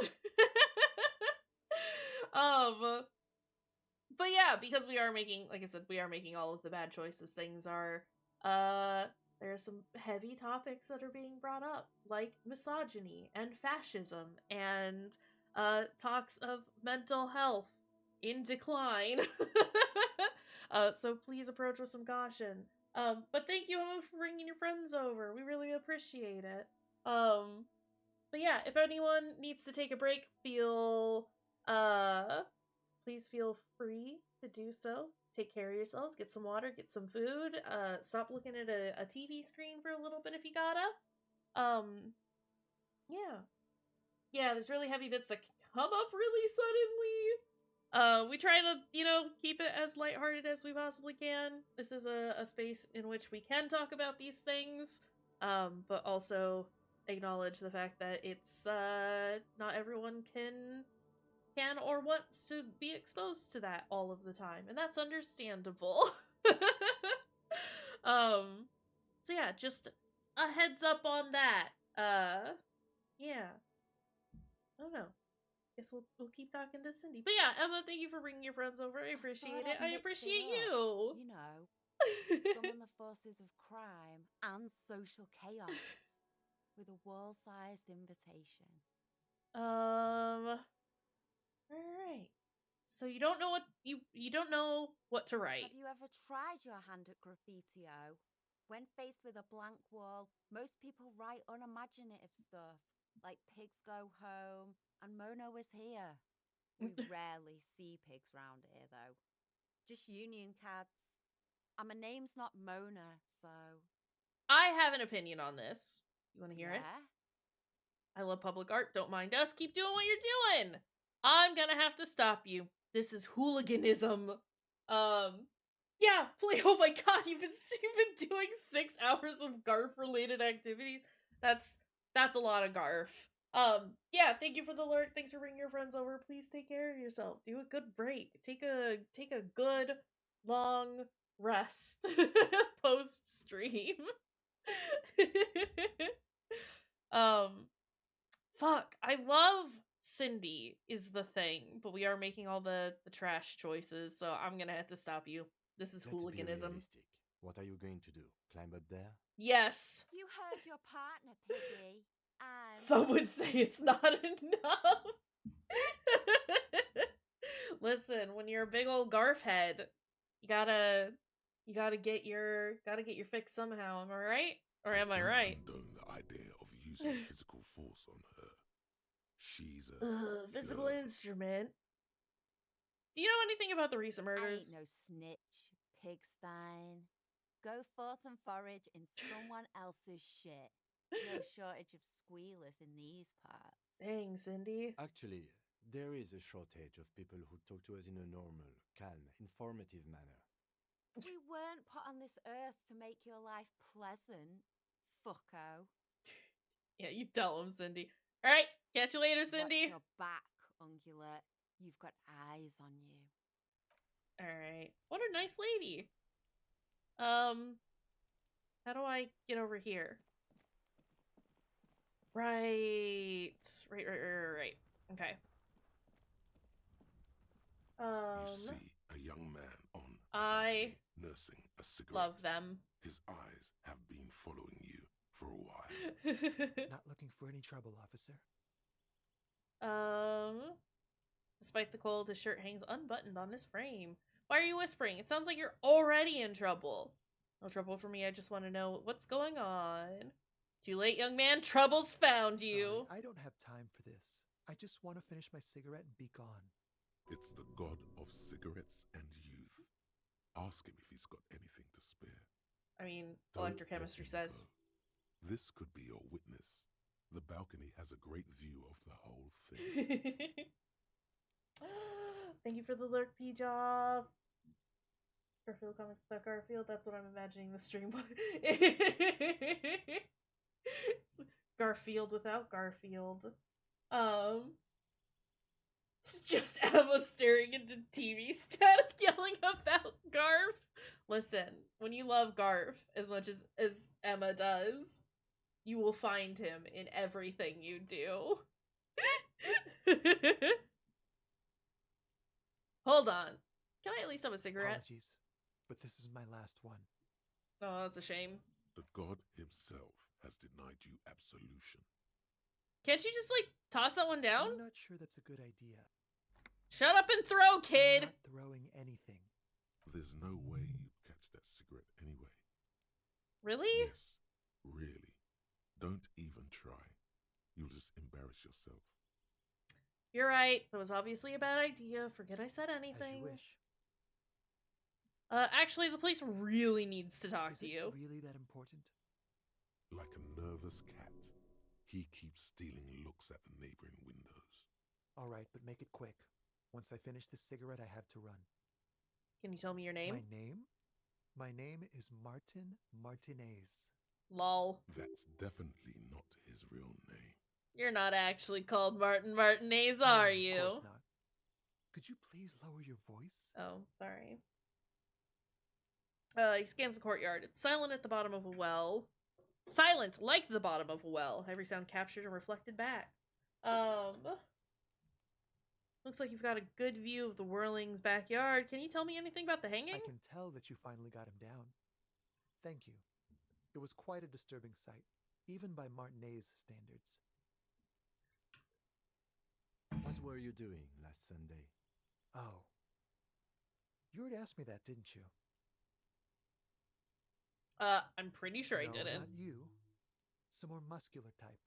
But yeah, because we are making, like I said, we are making all of the bad choices. Things are, there are some heavy topics that are being brought up, like misogyny and fascism and talks of mental health in decline. So please approach with some caution. But thank you all for bringing your friends over. We really appreciate it. But yeah, if anyone needs to take a break, please feel free to do so. Take care of yourselves, get some water, get some food, stop looking at a TV screen for a little bit if you gotta. Yeah, there's really heavy bits that come up really suddenly. We try to, keep it as lighthearted as we possibly can. This is a space in which we can talk about these things, but also acknowledge the fact that it's, not everyone can or wants to be exposed to that all of the time, and that's understandable. So yeah, just a heads up on that. Yeah. I don't know. Guess we'll keep talking to Cindy. But yeah, Emma, thank you for bringing your friends over. I appreciate it. I appreciate you. You know, summon the forces of crime and social chaos with a world-sized invitation. Alright. So you don't know what you don't know what to write. Have you ever tried your hand at graffiti-o? When faced with a blank wall, most people write unimaginative stuff, like pigs go home and Mona was here. We rarely see pigs round here, though. Just union cads. And my name's not Mona, so... I have an opinion on this. You want to hear it? Yeah? I love public art. Don't mind us. Keep doing what you're doing. I'm gonna have to stop you. This is hooliganism. Yeah, oh my god, you've been doing 6 hours of GARF-related activities. That's a lot of GARF. Yeah, thank you for the alert. Thanks for bringing your friends over. Please take care of yourself. Do a good break. Take a good, long rest post-stream. Fuck, I love Cindy is the thing, but we are making all the trash choices, so I'm gonna have to stop you. This is hooliganism. What are you going to do? Climb up there? Yes. You heard your partner, Piggy. And... Some would say it's not enough. Listen, when you're a big old Garf head, you gotta get your fix somehow. Am I right? Or am I right? I condone the idea of using physical force on her. She's a physical instrument. Do you know anything about the recent murders? I ain't no snitch, pigstein. Go forth and forage in someone else's shit. No shortage of squealers in these parts. Dang, Cindy. Actually, there is a shortage of people who talk to us in a normal, calm, informative manner. We weren't put on this earth to make your life pleasant, fucko. Yeah, you tell him, Cindy. All right, catch you later, Cindy. Watch your back, ungulate. You've got eyes on you. All right. What a nice lady. How do I get over here? Right. Okay. You see a young man on I nursing a cigarette. Love them. His eyes have been following you for a while. Not looking for any trouble, officer. Despite the cold, his shirt hangs unbuttoned on his frame. Why are you whispering? It sounds like you're already in trouble. No trouble for me, I just want to know what's going on. Too late, young man. Trouble's found you. Sorry, I don't have time for this. I just want to finish my cigarette and be gone. It's the god of cigarettes and youth. Ask him if he's got anything to spare. I mean, Don't electrochemistry let him says. go. This could be your witness. The balcony has a great view of the whole thing. Thank you for the lurk, P-Job. Garfield comics about Garfield. That's what I'm imagining the stream was. Garfield without Garfield. Just Emma staring into TV static yelling about Garf. Listen, when you love Garf as much as Emma does, you will find him in everything you do. Hold on. Can I at least have a cigarette? Apologies, but this is my last one. Oh, that's a shame. The god himself has denied you absolution. Can't you just, like, toss that one down? I'm not sure that's a good idea. Shut up and throw, kid! I'm not throwing anything. There's no way you'd catch that cigarette anyway. Really? Yes, really. Don't even try. You'll just embarrass yourself. You're right. That was obviously a bad idea. Forget I said anything. As you wish. Actually, the police really needs to talk to you. Is it really that important? Like a nervous cat, he keeps stealing looks at the neighboring windows. All right, but make it quick. Once I finish this cigarette, I have to run. Can you tell me your name? My name? My name is Martin Martinez. Lol. That's definitely not his real name. You're not actually called Martin Martinez, are you? Of course not. Could you please lower your voice? Oh, sorry. He scans the courtyard. It's silent at the bottom of a well. Silent, like the bottom of a well. Every sound captured and reflected back. Looks like you've got a good view of the Whirling's backyard. Can you tell me anything about the hanging? I can tell that you finally got him down. Thank you. It was quite a disturbing sight, even by Martinez standards. What were you doing last Sunday? Oh. You already asked me that, didn't you? I'm pretty sure I didn't. Not you. Some more muscular type.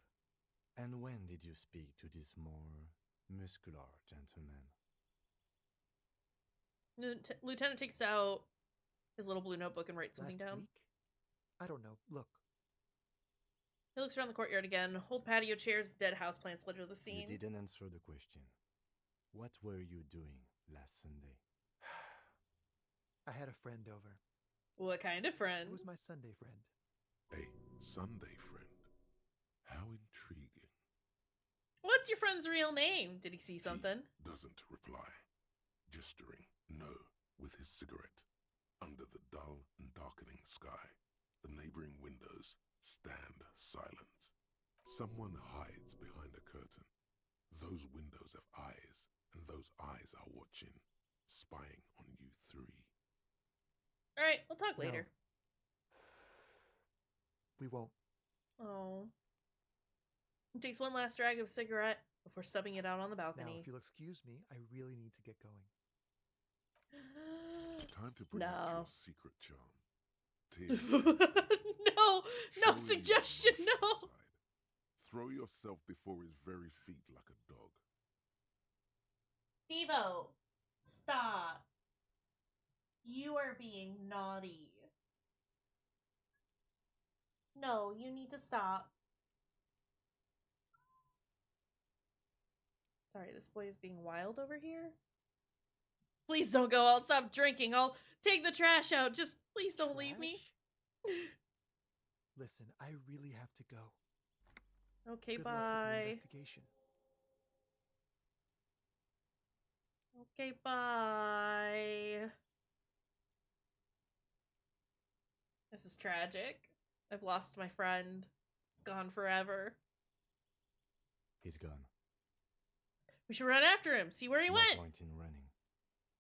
And when did you speak to this more muscular gentleman? Lieutenant takes out his little blue notebook and writes something Last down. week? I don't know. Look. He looks around the courtyard again. Old patio chairs, dead houseplants litter the scene. You didn't answer the question. What were you doing last Sunday? I had a friend over. What kind of friend? It was my Sunday friend. A Sunday friend. How intriguing. What's your friend's real name? Did he see something? He doesn't reply. Gesturing no with his cigarette. Under the dull and darkening sky, the neighboring windows stand silent. Someone hides behind a curtain. Those windows have eyes, and those eyes are watching, spying on you three. Alright, we'll talk later. No. We won't. Oh. He takes one last drag of a cigarette before stubbing it out on the balcony. Now, if you'll excuse me, I really need to get going. Time to bring out your secret charm. No suggestion, no! Side. Throw yourself before his very feet like a dog. Devo, stop. You are being naughty. No, you need to stop. Sorry, this boy is being wild over here. Please don't go. I'll stop drinking. I'll take the trash out. Just please don't leave me. Listen, I really have to go. Okay, Good luck with the bye. investigation. Okay, bye. This is tragic. I've lost my friend. It's gone forever. He's gone. We should run after him, see where he No went. point in running.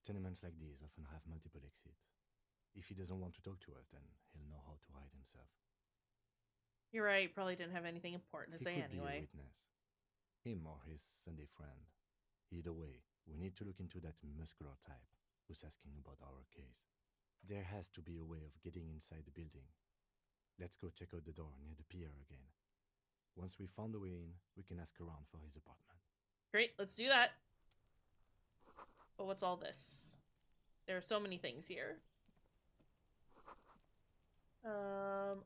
Tenements like these often have multiple exits. If he doesn't want to talk to us, then he'll know how to hide himself. You're right, probably didn't have anything important to He say could be a anyway. witness. Him or his Sunday friend. Either way, we need to look into that muscular type who's asking about our case. There has to be a way of getting inside the building. Let's go check out the door near the pier again. Once we found a way in, we can ask around for his apartment. Great, let's do that. But what's all this? There are so many things here.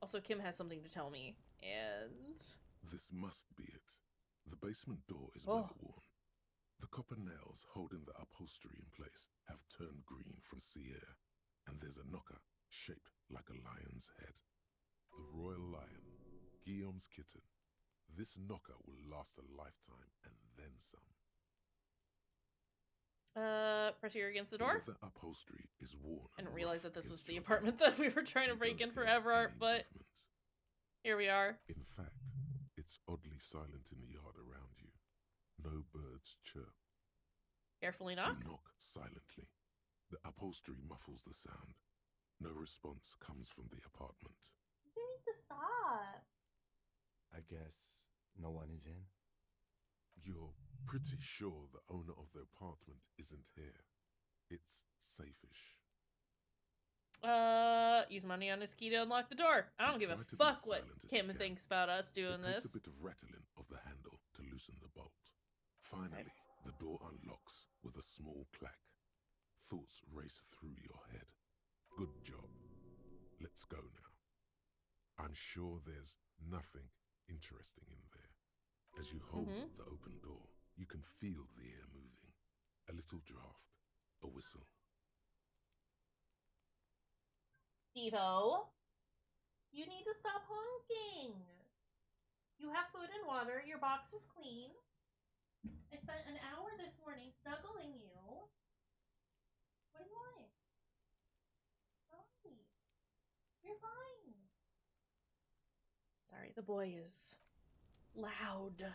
Also, Kim has something to tell me, and... This must be it. The basement door is weather-worn. The copper nails holding the upholstery in place have turned green from sea air, and there's a knocker shaped like a lion's head. The royal lion, Guillaume's kitten. This knocker will last a lifetime and then some. Press here against the door. The upholstery is worn. I didn't realize that this was the apartment that we were trying to break in for Everart, but here we are. In fact, it's oddly silent in the yard around you. No birds chirp. Carefully knock. You knock silently. The upholstery muffles the sound. No response comes from the apartment. You need to stop. I guess no one is in? You're pretty sure the owner of the apartment isn't here. It's safe-ish. Use money on his key to unlock the door. I don't give a fuck what Kim thinks about us doing this. It takes a bit of rattling of the handle to loosen the bolt. Finally, the door unlocks with a small clack. Thoughts race through your head. Good job. Let's go now. I'm sure there's nothing interesting in there. As you hold the open door, you can feel the air moving. A little draft, a whistle. Devo, you need to stop honking. You have food and water. Your box is clean. I spent an hour this morning snuggling you. What do you want? Sorry. You're fine. Sorry, the boy is loud.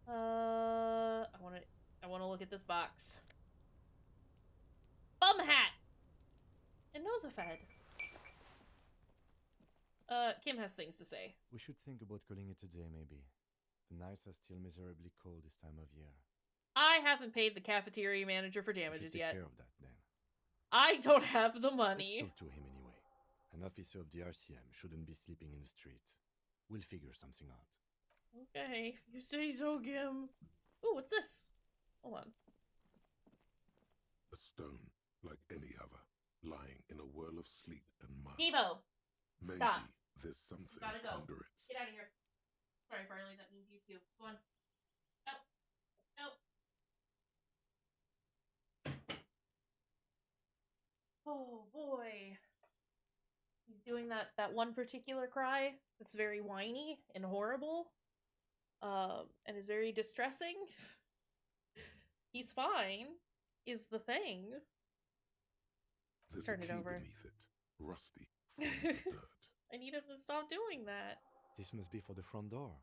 I wanna look at this box. Bum hat! And Nosafed. Kim has things to say. We should think about calling it a day, maybe. The nights are still miserably cold this time of year. I haven't paid the cafeteria manager for damages take yet. Care of that, then. I don't have the money. Let's talk to him anyway. An officer of the RCM shouldn't be sleeping in the street. We'll figure something out. Okay, you say so, Kim. Ooh, what's this? Hold on. A stone, like any other, lying in a whirl of sleet and mud. Devo! Maybe Stop. there's something Gotta go. under it. Get out of here. Sorry, Farley, that means you too. Go on. Out. Out. Oh, boy. He's doing that one particular cry that's very whiny and horrible. And is very distressing. He's fine, is the thing. There's turn a it key over. beneath it, rusty, full of dirt. I need him to stop doing that. This must be for the front door.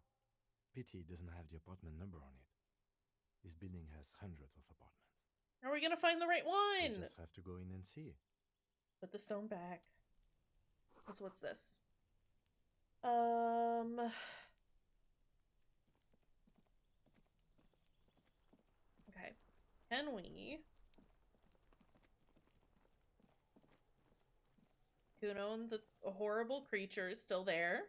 Pity it doesn't have the apartment number on it. This building has hundreds of apartments. Are we gonna find the right one? We just have to go in and see. Put the stone back. So what's this? Okay. Can we... Kuno and the horrible creature is still there.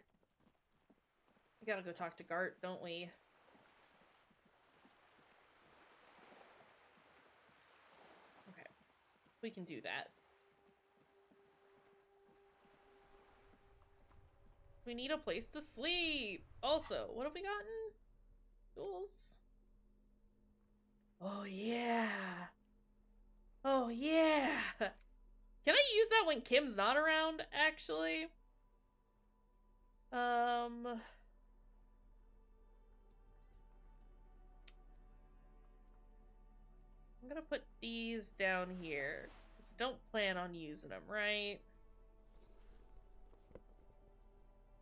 We gotta go talk to Gart, don't we? Okay. We can do that. So we need a place to sleep. Also, what have we gotten? Tools. Oh yeah. Oh yeah. Can I use that when Kim's not around, actually? I'm gonna put these down here. Just don't plan on using them, right?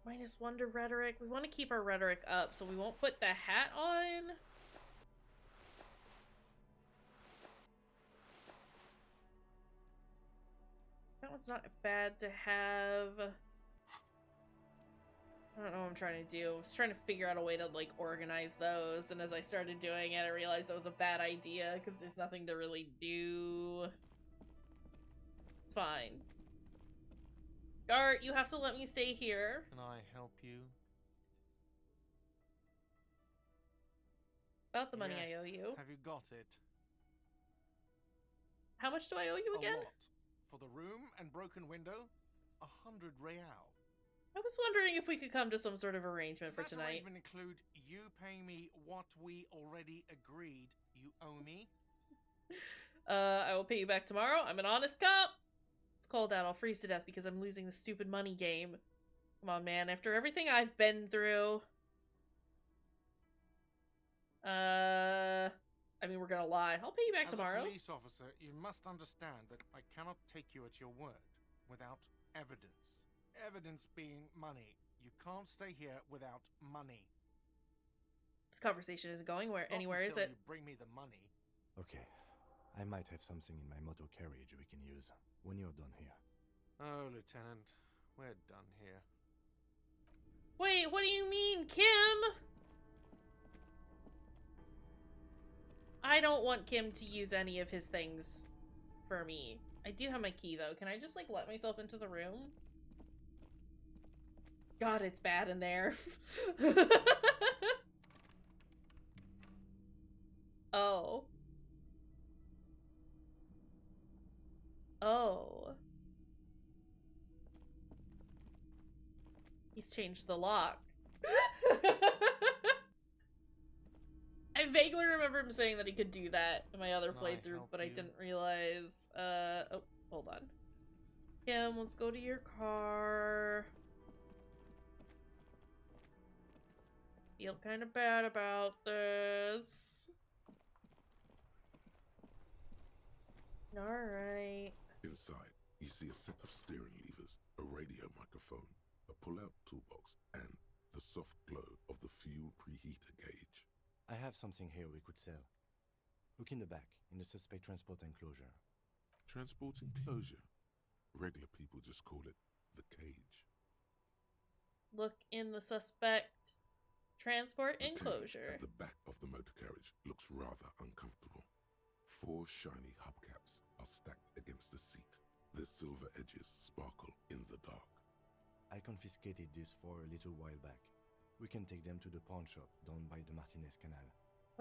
-1 to rhetoric. We want to keep our rhetoric up, so we won't put the hat on. That one's not bad to have. I don't know what I'm trying to do. I was trying to figure out a way to, like, organize those, and as I started doing it, I realized that was a bad idea, because there's nothing to really do. It's fine. Art, you have to let me stay here. Can I help you? About the money Yes. I owe you. Have you got it? How much do I owe you again? A lot. For the room and broken window, 100 real. I was wondering if we could come to some sort of arrangement for Does that tonight. arrangement include you paying me what we already agreed you owe me? I will pay you back tomorrow. I'm an honest cop. It's cold out. I'll freeze to death because I'm losing the stupid money game. Come on, man. After everything I've been through... I mean, we're gonna lie. I'll pay you back tomorrow. As a police officer, you must understand that I cannot take you at your word without evidence. Evidence being money. You can't stay here without money. This conversation isn't going anywhere, is Not it? until you bring me the money. Okay. I might have something in my motor carriage we can use when you're done here. Oh, Lieutenant, we're done here. Wait, what do you mean, Kim? I don't want Kim to use any of his things for me. I do have my key, though. Can I just, like, let myself into the room? God, it's bad in there. Oh. Oh. He's changed the lock. I vaguely remember him saying that he could do that in my other playthrough, but I didn't realize. Oh, hold on. Kim, let's go to your car. Feel kind of bad about this. Alright. Inside, you see a set of steering levers, a radio microphone, a pull-out toolbox, and the soft glow of the fuel preheater gauge. I have something here we could sell. Look in the back, in the suspect transport enclosure. Transport enclosure? Regular people just call it the cage. Look in the suspect transport The enclosure. cage at the back of the motor carriage looks rather uncomfortable. 4 shiny hubcaps are stacked against the seat. Their silver edges sparkle in the dark. I confiscated this for a little while back. We can take them to the pawn shop down by the Martinez Canal.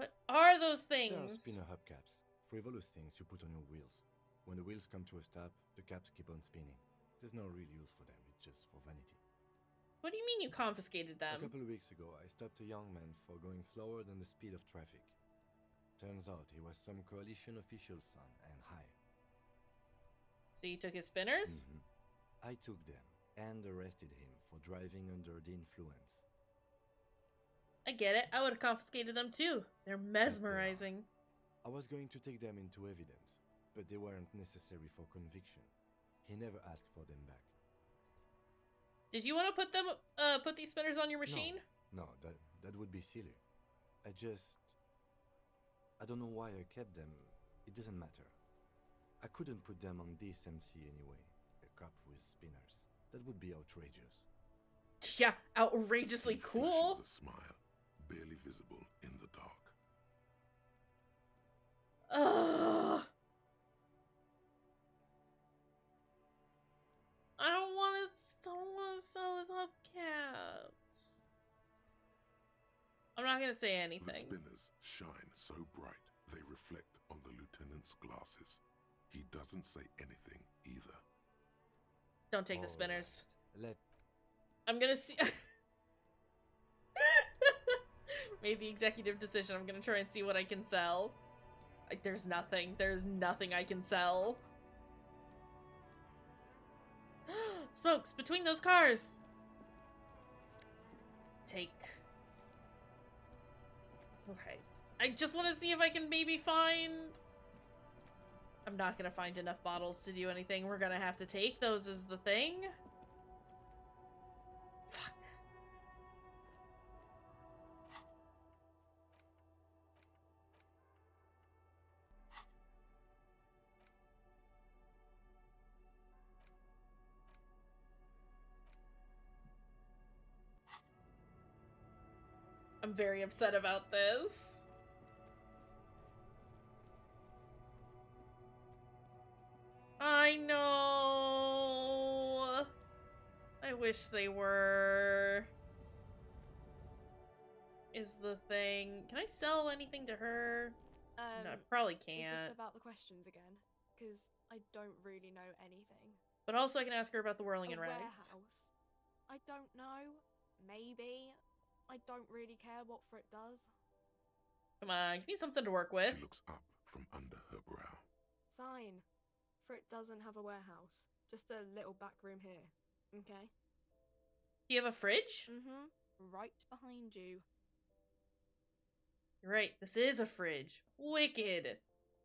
What are those They are things? spinner hubcaps, frivolous things you put on your wheels. When the wheels come to a stop, the caps keep on spinning. There's no real use for them, it's just for vanity. What do you mean you confiscated them? A couple of weeks ago, I stopped a young man for going slower than the speed of traffic. Turns out he was some coalition official's son and high. So you took his spinners? Mm-hmm. I took them and arrested him for driving under the influence. I get it. I would have confiscated them too. They're mesmerizing. I was going to take them into evidence, but they weren't necessary for conviction. He never asked for them back. Did you want to put these spinners on your machine? No, that would be silly. I don't know why I kept them. It doesn't matter. I couldn't put them on this MC anyway. A cop with spinners. That would be outrageous. Yeah, outrageously cool. Flashes a smile, barely visible in the dark. Ugh. I don't want to sell his hubcaps. I'm not gonna say The anything. spinners shine so bright they reflect on the lieutenant's glasses. He doesn't say anything either. Don't take the spinners. Let I'm gonna see. Made the executive decision. I'm gonna try and see what I can sell. Like, there's nothing. There's nothing I can sell. Smokes between those cars. Take. Okay. I just want to see if I can maybe find... I'm not gonna find enough bottles to do anything. We're gonna have to take those as the thing. Fuck. I'm very upset about this. I know. I wish they were. Is the thing. Can I sell anything to her? No, I probably can't. Is this about the questions again? Because I don't really know anything. But also I can ask her about the whirling in rags. Warehouse? I don't know. Maybe. I don't really care what Frit does. Come on, give me something to work with. She looks up from under her brow. Fine. Frit doesn't have a warehouse. Just a little back room here. Okay? Do you have a fridge? Mm-hmm. Right behind you. You're right, this is a fridge. Wicked.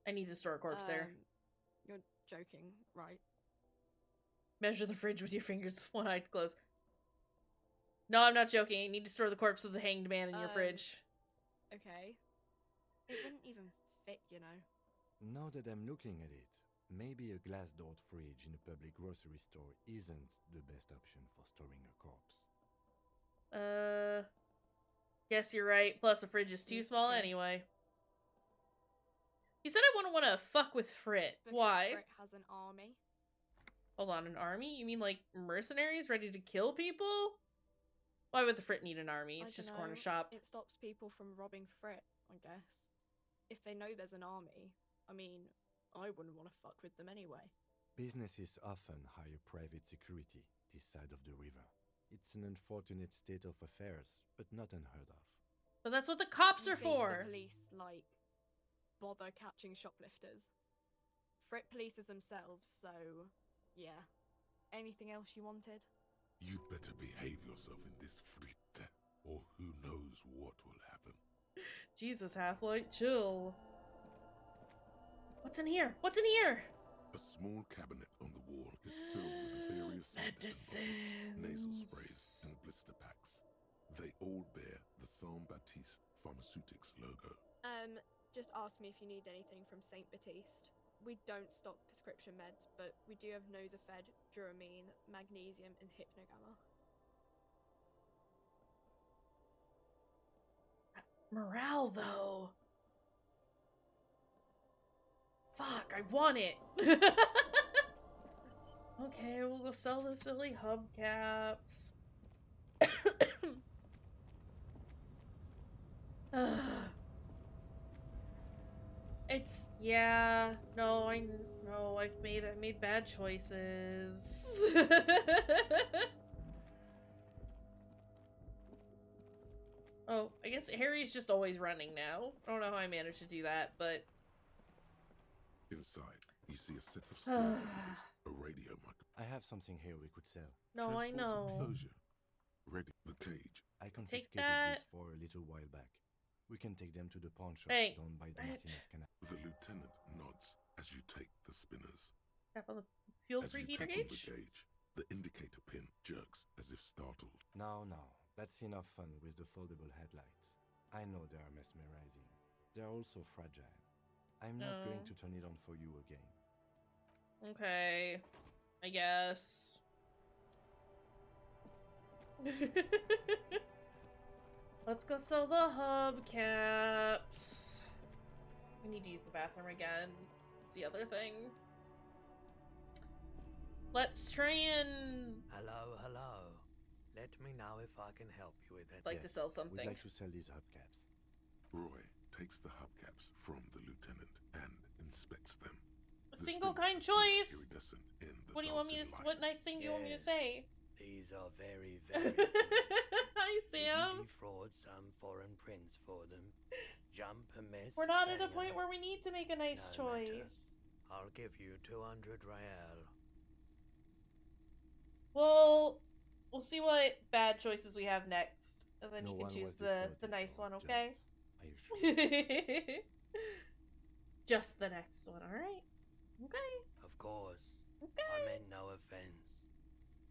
I need to store a corpse there. You're joking, right? Measure the fridge with your fingers, one eye closed. No, I'm not joking. I need to store the corpse of the hanged man in your fridge. Okay. It wouldn't even fit, you know. Now that I'm looking at it, maybe a glass-doored fridge in a public grocery store isn't the best option for storing a corpse. Guess you're right. Plus, the fridge is too small anyway. You said I wouldn't want to fuck with Frit. Because Why? Frit has an army. Hold on, an army? You mean like mercenaries ready to kill people? Why would the Frit need an army? It's just a corner shop. It stops people from robbing Frit, I guess. If they know there's an army, I mean, I wouldn't want to fuck with them anyway. Businesses often hire private security this side of the river. It's an unfortunate state of affairs, but not unheard of. But that's what the cops are You think for! the police, like, bother catching shoplifters? Frit polices themselves, so, yeah. Anything else you wanted? You better behave yourself in this Frit, or who knows what will happen. Jesus, Half-Light, chill. What's in here? What's in here? A small cabinet on the wall is filled with various medicines, nasal sprays, and blister packs. They all bear the Saint Baptiste Pharmaceutics logo. Just ask me if you need anything from Saint Baptiste. We don't stock prescription meds, but we do have Nosafed, Duramine, Magnesium, and Hypnogamma. Morale, though. Fuck, I want it. Okay, we'll go sell the silly hubcaps. It's, yeah, no, I've made bad choices. Oh, I guess Harry's just always running now. I don't know how I managed to do that, but... Inside, you see a set of steel computers, a radio mic. I have something here we could sell. No, I know. Enclosure. Ready, the cage. I Take confiscated that. this for a little while back. We can take them to the pawn shop Hey. down by the Martinez Canal. The lieutenant nods as you take the spinners. Tap on the fuel As you preheater tap on gauge? the gauge, the indicator pin jerks as if startled. No, that's enough fun with the foldable headlights. I know they are mesmerizing. They're also fragile. I'm not going to turn it on for you again. Okay, I guess. Let's go sell the hubcaps. I need to use the bathroom again. It's the other thing. Let's try and... Hello. Let me know if I can help you with it. Like to sell something. We'd like to sell these hubcaps. Roy takes the hubcaps from the lieutenant and inspects them. A single kind choice! Iridescent in the What do you want me to... dancing What nice thing do you want me to say? These are very, very good. Hi, Sam! Did you defraud some foreign prince for them? Jump a miss. We're not at a banger. point where we need to make a nice No matter. choice. I'll give you 200 real. Well, we'll see what bad choices we have next. And then No you can one choose was the defrauded nice or one, okay? Are you sure? Just the next one, alright? Okay. Of course. Okay. I meant no offense.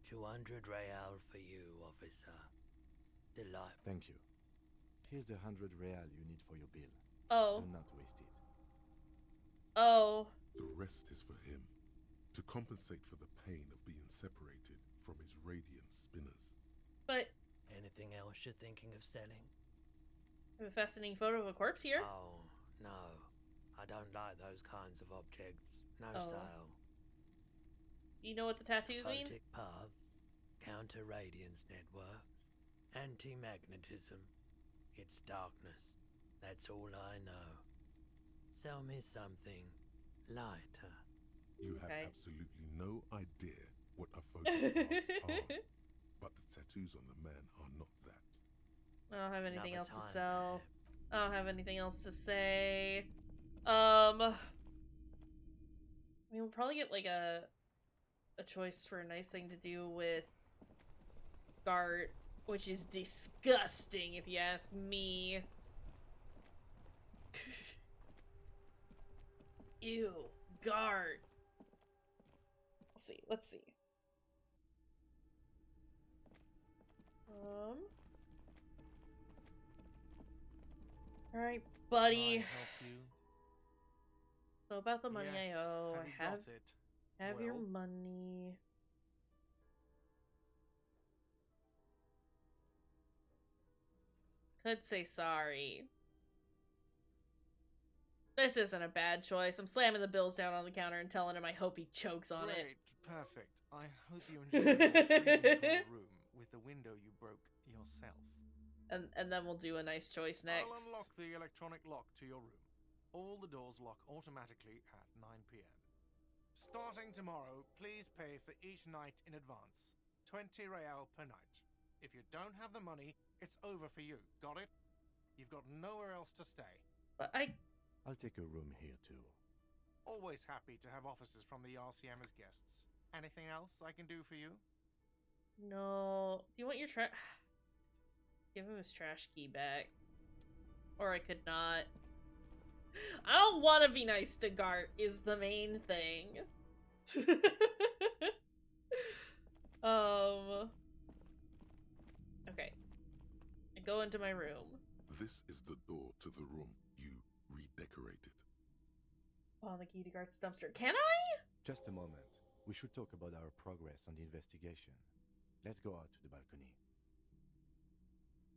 200 real for you, officer. Delightful. Thank you. Here's the 100 real you need for your bill. Oh. Do not waste it. Oh. The rest is for him, to compensate for the pain of being separated from his radiant spinners. But... Anything else you're thinking of selling? I have a fascinating photo of a corpse here. Oh, no. I don't like those kinds of objects. No Oh. sale. Do you know what the tattoos mean? Photic paths, counter-radiance networks, anti-magnetism. It's darkness. That's all I know. Sell me something lighter. You have absolutely no idea what a photographs are, but the tattoos on the man are not that. I don't have anything Another else to time, sell. I don't have anything else to say. I mean, we'll probably get like a choice for a nice thing to do with Gart, which is disgusting if you ask me. Ew, Gart. Let's see. Alright, buddy. Can I help you? So about the money Yes. I owe, Have you I got it? have your Well? money. Could say sorry. This isn't a bad choice. I'm slamming the bills down on the counter and telling him I hope he chokes on it. Great, perfect. I hope you enjoy your freezing cold room with the window you broke yourself. And then we'll do a nice choice next. I'll unlock the electronic lock to your room. All the doors lock automatically at 9 p.m. Starting tomorrow, please pay for each night in advance. 20 real per night. If you don't have the money, it's over for you. Got it? You've got nowhere else to stay. But I'll take a room here too. Always happy to have officers from the RCM as guests. Anything else I can do for you? No. Do you want your trash? Give him his trash key back. Or I could not. I don't want to be nice to Gart is the main thing. Okay. I go into my room. This is the door to the room you redecorated. Oh, the key to Gart's dumpster. Can I? Just a moment. We should talk about our progress on the investigation. Let's go out to the balcony.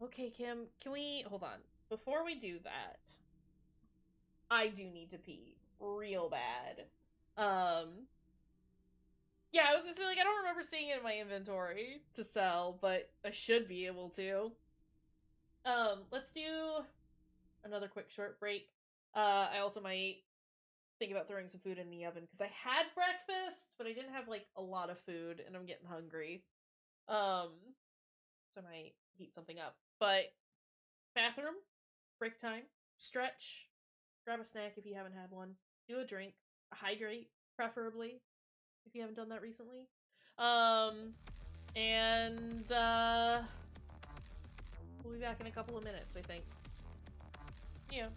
Okay, Kim, can we hold on? Before we do that, I do need to pee real bad. Yeah, I was gonna say, like, I don't remember seeing it in my inventory to sell, but I should be able to. Let's do another quick short break. I also might think about throwing some food in the oven because I had breakfast, but I didn't have like a lot of food and I'm getting hungry. So I might heat something up. But bathroom, break time, stretch, grab a snack if you haven't had one, do a drink, hydrate preferably if you haven't done that recently. And we'll be back in a couple of minutes, I think. Yeah.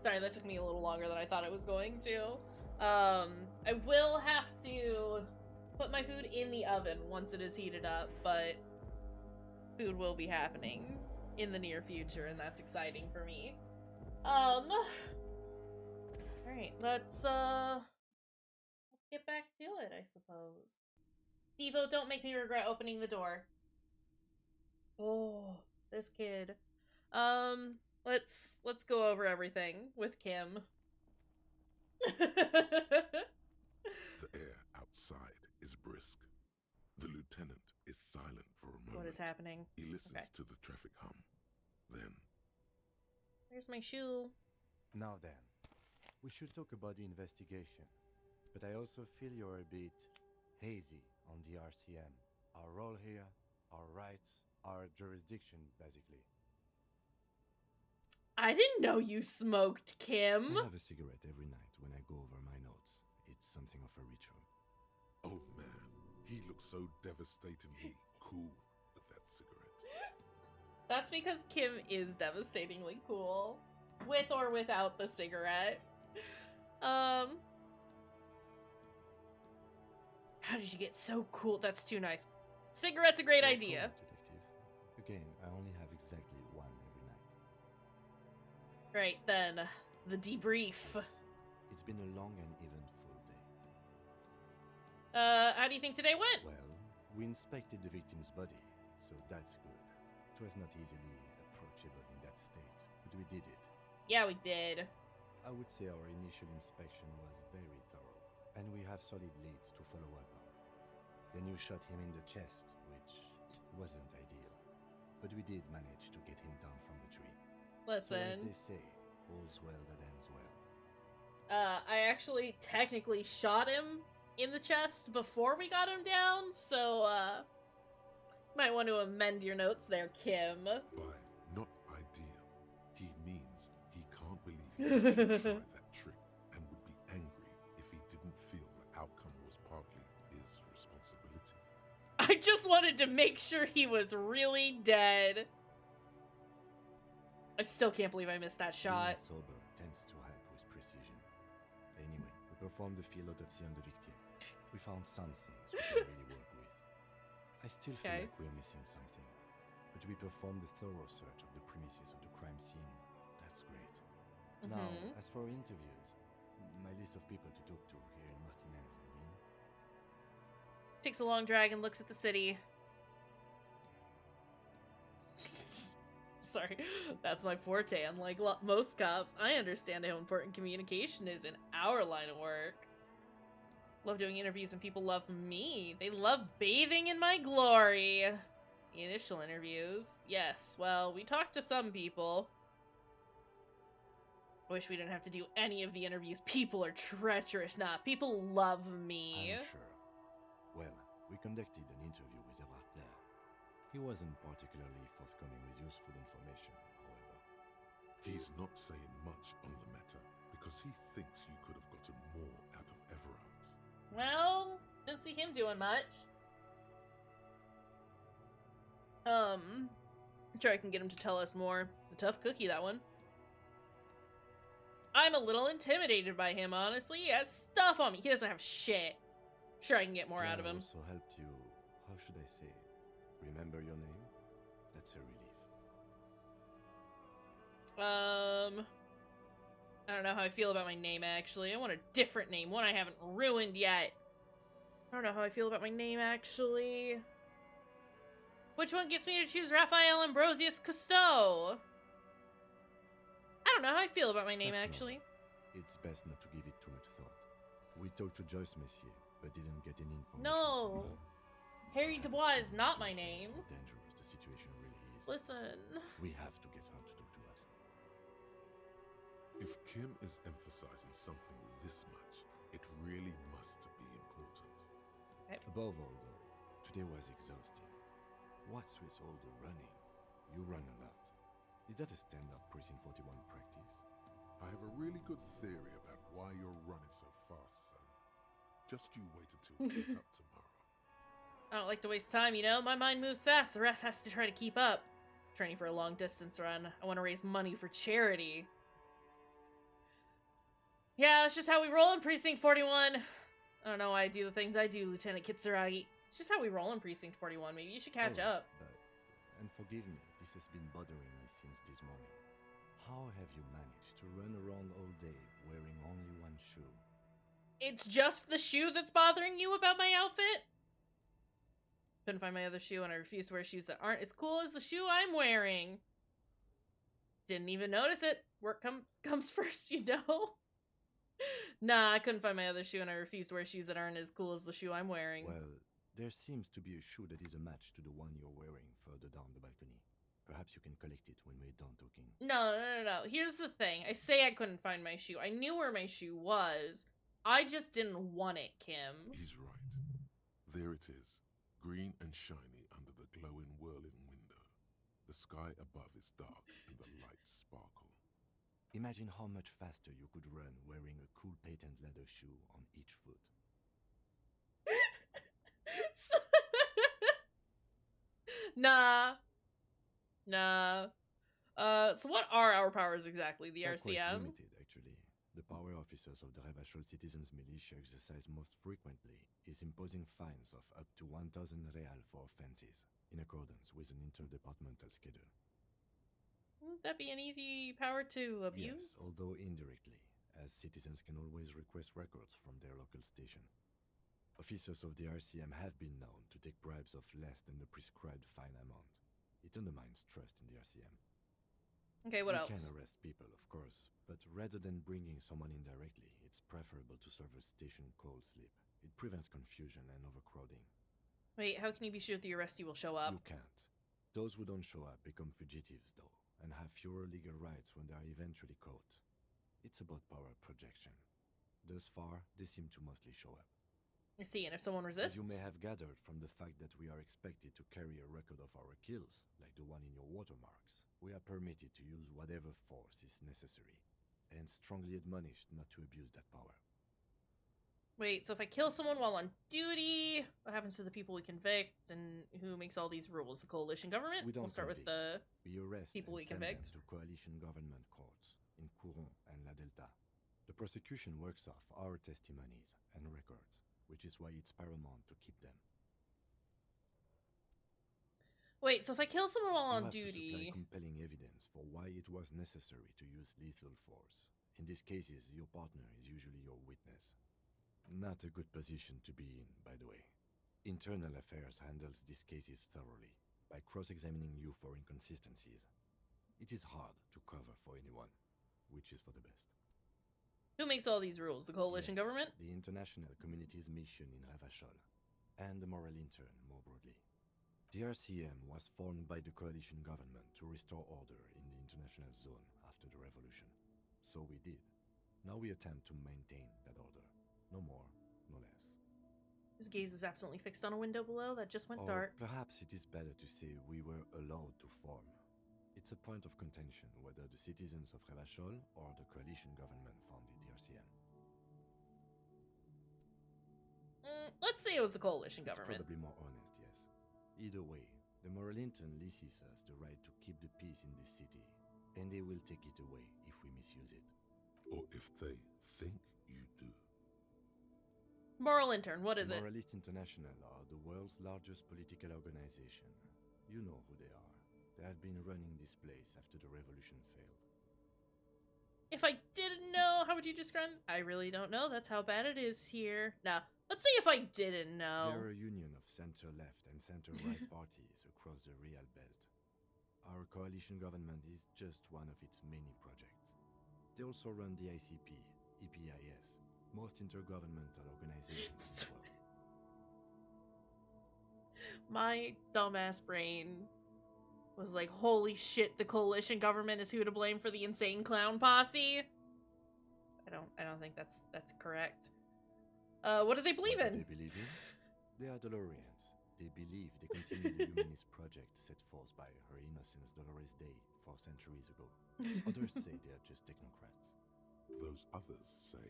Sorry, that took me a little longer than I thought it was going to. I will have to put my food in the oven once it is heated up, but food will be happening in the near future, and that's exciting for me. Alright, let's get back to it, I suppose. Devo, don't make me regret opening the door. Oh, this kid. Let's go over everything with Kim. The air outside is brisk. The lieutenant is silent for a moment. What is happening? He listens to the traffic hum. Then... Where's my shoe? Now then, we should talk about the investigation. But I also feel you're a bit hazy on the RCM. Our role here, our rights, our jurisdiction, basically. I didn't know you smoked, Kim. I have a cigarette every night when I go over my notes. It's something of a ritual. Oh man, he looks so devastatingly cool with that cigarette. That's because Kim is devastatingly cool. With or without the cigarette. How did you get so cool? That's too nice. Cigarette's a great idea. Detective. Again, I only have exactly one every night. Right, then. The debrief. It's been a long and eventful day. How do you think today went? Well, we inspected the victim's body, so that's good. It was not easily approachable in that state, but we did it. Yeah, we did. I would say our initial inspection was very thorough, and we have solid leads to follow up on. Then you shot him in the chest, which wasn't ideal, but we did manage to get him down from the tree. Listen. So as they say, all's well that ends well. I actually technically shot him in the chest before we got him down, so, might want to amend your notes there, Kim. By not ideal, he means he can't believe he actually tried that trick and would be angry if he didn't feel the outcome was partly his responsibility. I just wanted to make sure he was really dead. I still can't believe I missed that shot. Being sober tends to help with precision. Anyway, we performed the field autopsy on the victim. We found some things we can really work with. I still feel like we're missing something, but we performed a thorough search of the premises of the crime scene. That's great. Now, as for interviews, my list of people to talk to here in Martinez, I mean. Takes a long drag and looks at the city. Sorry, that's my forte. Unlike most cops, I understand how important communication is in our line of work. Love doing interviews and people love me. They love bathing in my glory. The initial interviews. Yes, well, we talked to some people. I wish we didn't have to do any of the interviews. People are treacherous. Nah, people love me. I'm sure. Well, we conducted an interview with Revachol. He wasn't particularly forthcoming with useful information, however. He's not saying much on the matter because he thinks you could have gotten more out of Everard. Well, didn't see him doing much. I'm sure I can get him to tell us more. It's a tough cookie, that one. I'm a little intimidated by him, honestly. He has stuff on me. He doesn't have shit. Sure, I can get more out of him. Also helped you, how should I say, remember your name? That's a relief. I don't know how I feel about my name, actually. I want a different name, one I haven't ruined yet. I don't know how I feel about my name, actually. Which one gets me to choose Raphael Ambrosius Cousteau? I don't know how I feel about my name, actually. It's best not to give it too much thought. We talked to Joyce Messier, but didn't get any information. No! Harry Dubois is not my name. How dangerous the situation really is. Listen. We have to get her to talk to us. If Kim is emphasizing something this much, it really must be important. Okay. Above all, though, today was exhausting. What's with all the running? You run a lot. Is that a standard Precinct 41 practice? I have a really good theory about why you're running so fast, son. Just you wait until we get up tomorrow. I don't like to waste time, you know? My mind moves fast, the rest has to try to keep up. Training for a long distance run. I want to raise money for charity. Yeah, that's just how we roll in Precinct 41. I don't know why I do the things I do, Lieutenant Kitsuragi. It's just how we roll in Precinct 41. Maybe you should catch up. But, and forgive me, this has been bothering me since this morning. How have you managed to run around all day wearing only one shoe? It's just the shoe that's bothering you about my outfit? Couldn't find my other shoe, and I refuse to wear shoes that aren't as cool as the shoe I'm wearing. Didn't even notice it. Work comes first, you know? Nah, I couldn't find my other shoe, and I refuse to wear shoes that aren't as cool as the shoe I'm wearing. Well, there seems to be a shoe that is a match to the one you're wearing further down the balcony. Perhaps you can collect it when we're done talking. No. Here's the thing. I say I couldn't find my shoe. I knew where my shoe was. I just didn't want it, Kim. He's right. There it is, green and shiny under the glowing whirling window. The sky above is dark and the lights sparkle. Imagine how much faster you could run wearing a cool patent leather shoe on each foot. Nah. So what are our powers exactly? The They're RCM? quite limited, actually. The power officers of the Revachol Citizens Militia exercise most frequently is imposing fines of up to 1,000 real for offenses, in accordance with an interdepartmental schedule. Wouldn't that be an easy power to abuse? Yes, although indirectly, as citizens can always request records from their local station. Officers of the RCM have been known to take bribes of less than the prescribed fine amount. It undermines trust in the RCM. Okay, what else? You can arrest people, of course, but rather than bringing someone in directly, it's preferable to serve a station cold sleep. It prevents confusion and overcrowding. Wait, how can you be sure the arrestee will show up? You can't. Those who don't show up become fugitives, though, and have fewer legal rights when they are eventually caught. It's about power projection. Thus far, they seem to mostly show up. I see, and if someone resists? As you may have gathered from the fact that we are expected to carry a record of our kills, like the one in your watermarks, we are permitted to use whatever force is necessary, and strongly admonished not to abuse that power. Wait, so if I kill someone while on duty, what happens to the people we convict, and who makes all these rules? The coalition government? We don't We'll start convict. with the We arrest people we and send them convict. to coalition government courts in Kayshurrr and La Delta. The prosecution works off our testimonies and records, which is why it's paramount to keep them. Wait, so if I kill someone while on You have to duty... supply compelling evidence for why it was necessary to use lethal force. In these cases, your partner is usually your witness. Not a good position to be in, by the way. Internal Affairs handles these cases thoroughly, by cross-examining you for inconsistencies. It is hard to cover for anyone, which is for the best. Who makes all these rules? The coalition government? The international community's mission in Revachol, and the moral intern more broadly. The RCM was formed by the coalition government to restore order in the international zone after the revolution. So we did. Now we attempt to maintain that order. No more, no less. His gaze is absolutely fixed on a window below that just went Or dark. perhaps it is better to say we were allowed to form. It's a point of contention whether the citizens of Revachol or the coalition government founded the RCM. Let's say it was the coalition It's government. probably more honest, yes. Either way, the moral intern leases us the right to keep the peace in this city, and they will take it away if we misuse it. Or if they think you do. Moral intern, what is it? Moralist International are the world's largest political organization. You know who they are. They have been running this place after the revolution failed. If I didn't know, how would you describe? I really don't know. That's how bad it is here. Now, let's see if I didn't know. They're a union of center-left and center-right parties across the Real Belt. Our coalition government is just one of its many projects. They also run the ICP, EPIS, most intergovernmental organizations in the world. My dumbass brain was like, holy shit, the coalition government is who to blame for the insane clown posse. I don't think that's correct. What do they believe in? What do they believe in? They are Dolorians. They believe they continue the humanist project set forth by Her Innocence Dolores Day 4 centuries ago. Others say they are just technocrats. Those others say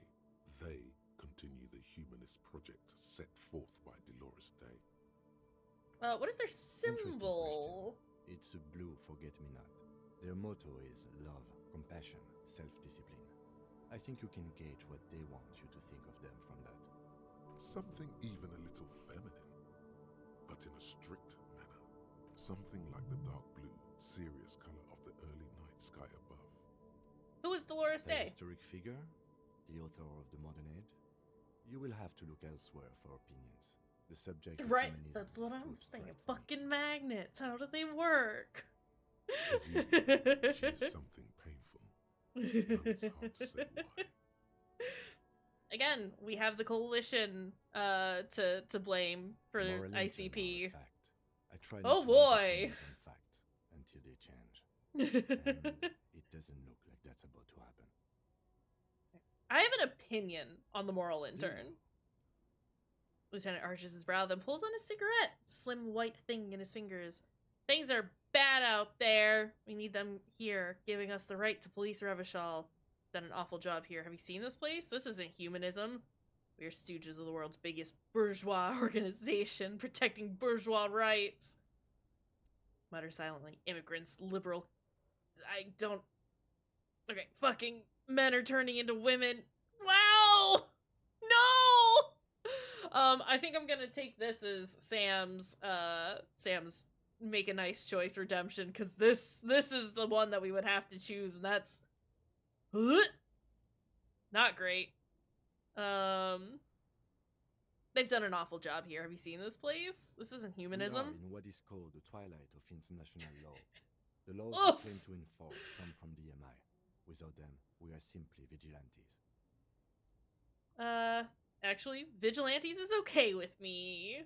they continue the humanist project set forth by Dolores Day. What is their symbol? It's a blue forget-me-not. Their motto is love, compassion, self-discipline. I think you can gauge what they want you to think of them from that. Something even a little feminine, but in a strict manner. Something like the dark blue, serious color of the early night sky above. Who is Dolores The Day? historic figure, the author of the modern age. You will have to look elsewhere for opinions. The subject of Right, feminism that's what is I'm too saying. abstract for me. Fucking magnets. How do they work? She is something painful. Though it's hard to say why. Again, we have the coalition to blame for More religion are a ICP. fact. I try not Oh to boy. have opinions on facts until they change. And it doesn't look like that's about to happen. I have an opinion on the moral intern. Lieutenant arches his brow, then pulls on a cigarette. Slim white thing in his fingers. Things are bad out there. We need them here, giving us the right to police Revachol. Done an awful job here. Have you seen this place? This isn't humanism. We are stooges of the world's biggest bourgeois organization, protecting bourgeois rights. Mutter silently. Immigrants, liberal. I don't. Okay, fucking men are turning into women. Wow! No! I think I'm gonna take this as Sam's make a nice choice redemption, because this is the one that we would have to choose, and that's not great. They've done an awful job here. Have you seen this place? This isn't humanism. We are in what is called the twilight of international law. The laws Oof. we claim to enforce come from the MI. Without them, we are simply vigilantes. Actually, vigilantes is okay with me.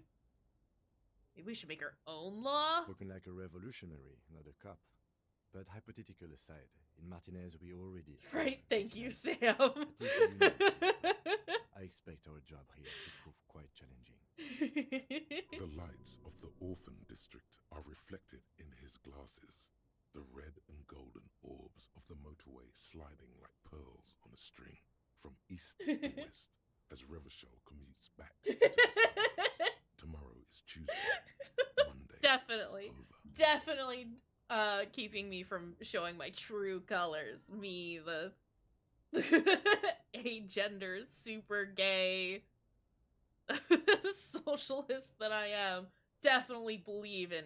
Maybe we should make our own law? Spoken like a revolutionary, not a cop. But hypothetical aside, in Martinez we already... Right, thank you, Sam. At least you know things. I expect our job here to prove quite challenging. The lights of the orphan district are reflected in his glasses. The red and golden orbs of the motorway sliding like pearls on a string from east to west as Revachol commutes back to the suburbs. Tomorrow is Tuesday. Monday Definitely. is over. Definitely keeping me from showing my true colors. Me, the agender, super gay socialist that I am. Definitely believe in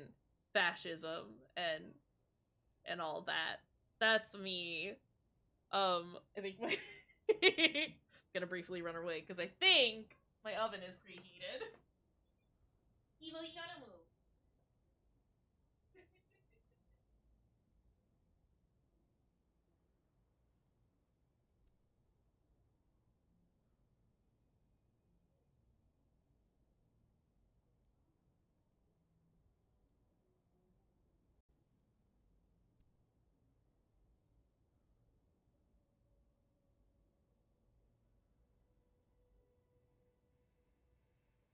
fascism and all that. That's me. I think my gonna briefly run away because I think my oven is preheated. Evo, you gotta move.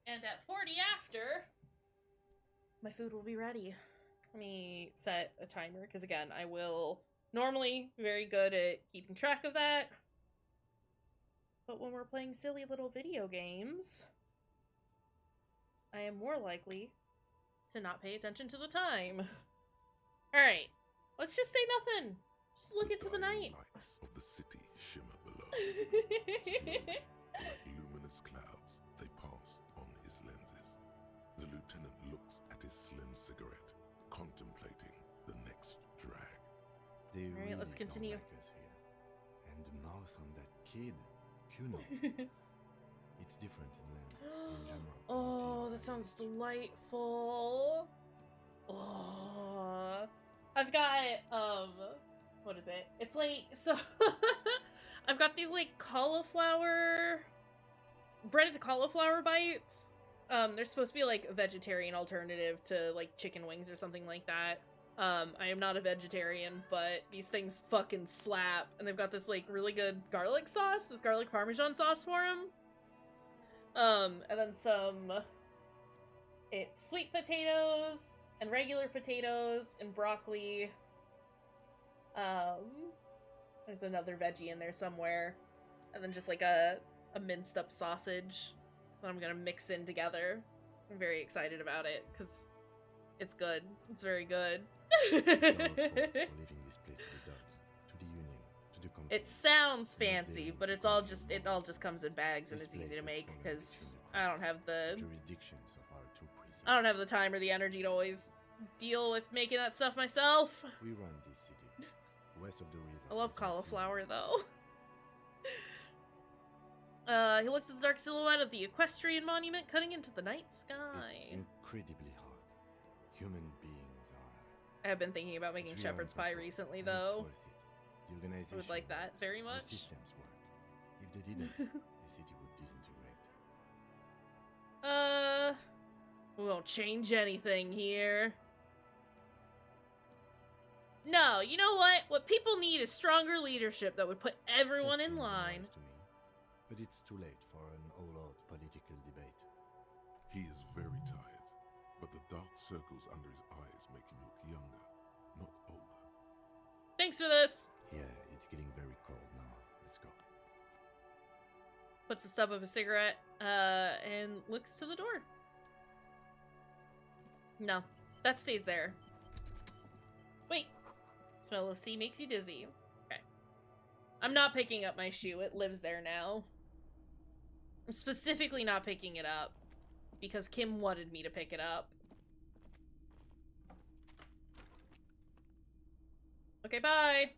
And at 40 after, my food will be ready. Let me set a timer, because again, I will normally be very good at keeping track of that. But when we're playing silly little video games, I am more likely to not pay attention to the time. Alright, let's just say nothing. Just look into the night. Lights of the city shimmer below. Slowly, like luminous clouds, they pass on his lenses. The lieutenant looks at his slim cigarette, contemplating the next drag. They All right, really let's continue. don't like us here. And the mouth on that kid, Kuno. It's different in general. Oh, that sounds delightful. Oh, I've got, what is it? It's like, so, I've got these, like, breaded cauliflower bites. They're supposed to be, like, a vegetarian alternative to, like, chicken wings or something like that. I am not a vegetarian, but these things fucking slap. And they've got this, like, really good garlic sauce, this garlic parmesan sauce for them. And then it's sweet potatoes and regular potatoes and broccoli. There's another veggie in there somewhere. And then just like a minced up sausage that I'm gonna mix in together. I'm very excited about it because it's good. It's very good. It's our fault for leaving this place to the dogs, to the Union, to the It sounds fancy, but it all just comes in bags and is easy to make because I don't have the time or the energy to always deal with making that stuff myself. We run this city. West of the river. I love cauliflower though. He looks at the dark silhouette of the equestrian monument cutting into the night sky. It's incredibly hard. Human beings are. I have been thinking about making shepherd's pie recently though. The organization I would like that very much. The systems work. If they didn't, the city would disintegrate. We won't change anything here. No, you know what? What people need is stronger leadership that would put everyone in line. But it's too late for an all-out political debate. He is very tired, but the dark circles under his eyes make him look younger, not older. Thanks for this! Yeah, it's getting very cold now. Let's go. Puts the stub of a cigarette, and looks to the door. No, that stays there. Wait. Smell of sea makes you dizzy. Okay. I'm not picking up my shoe. It lives there now. I'm specifically not picking it up because Kim wanted me to pick it up. Okay, bye.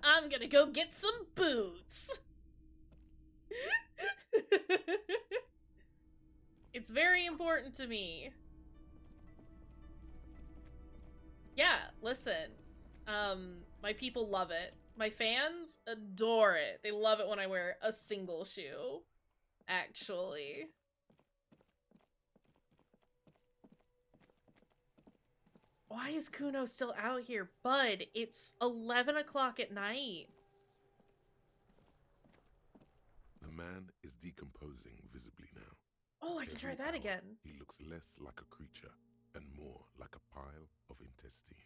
I'm gonna go get some boots. It's very important to me. Yeah, listen. My people love it. My fans adore it. They love it when I wear a single shoe. Actually. Why is Kuno still out here? Bud, it's 11 o'clock at night. The man is decomposing visibly now. Oh, I can try that again. He looks less like a creature and more like a pile of intestines.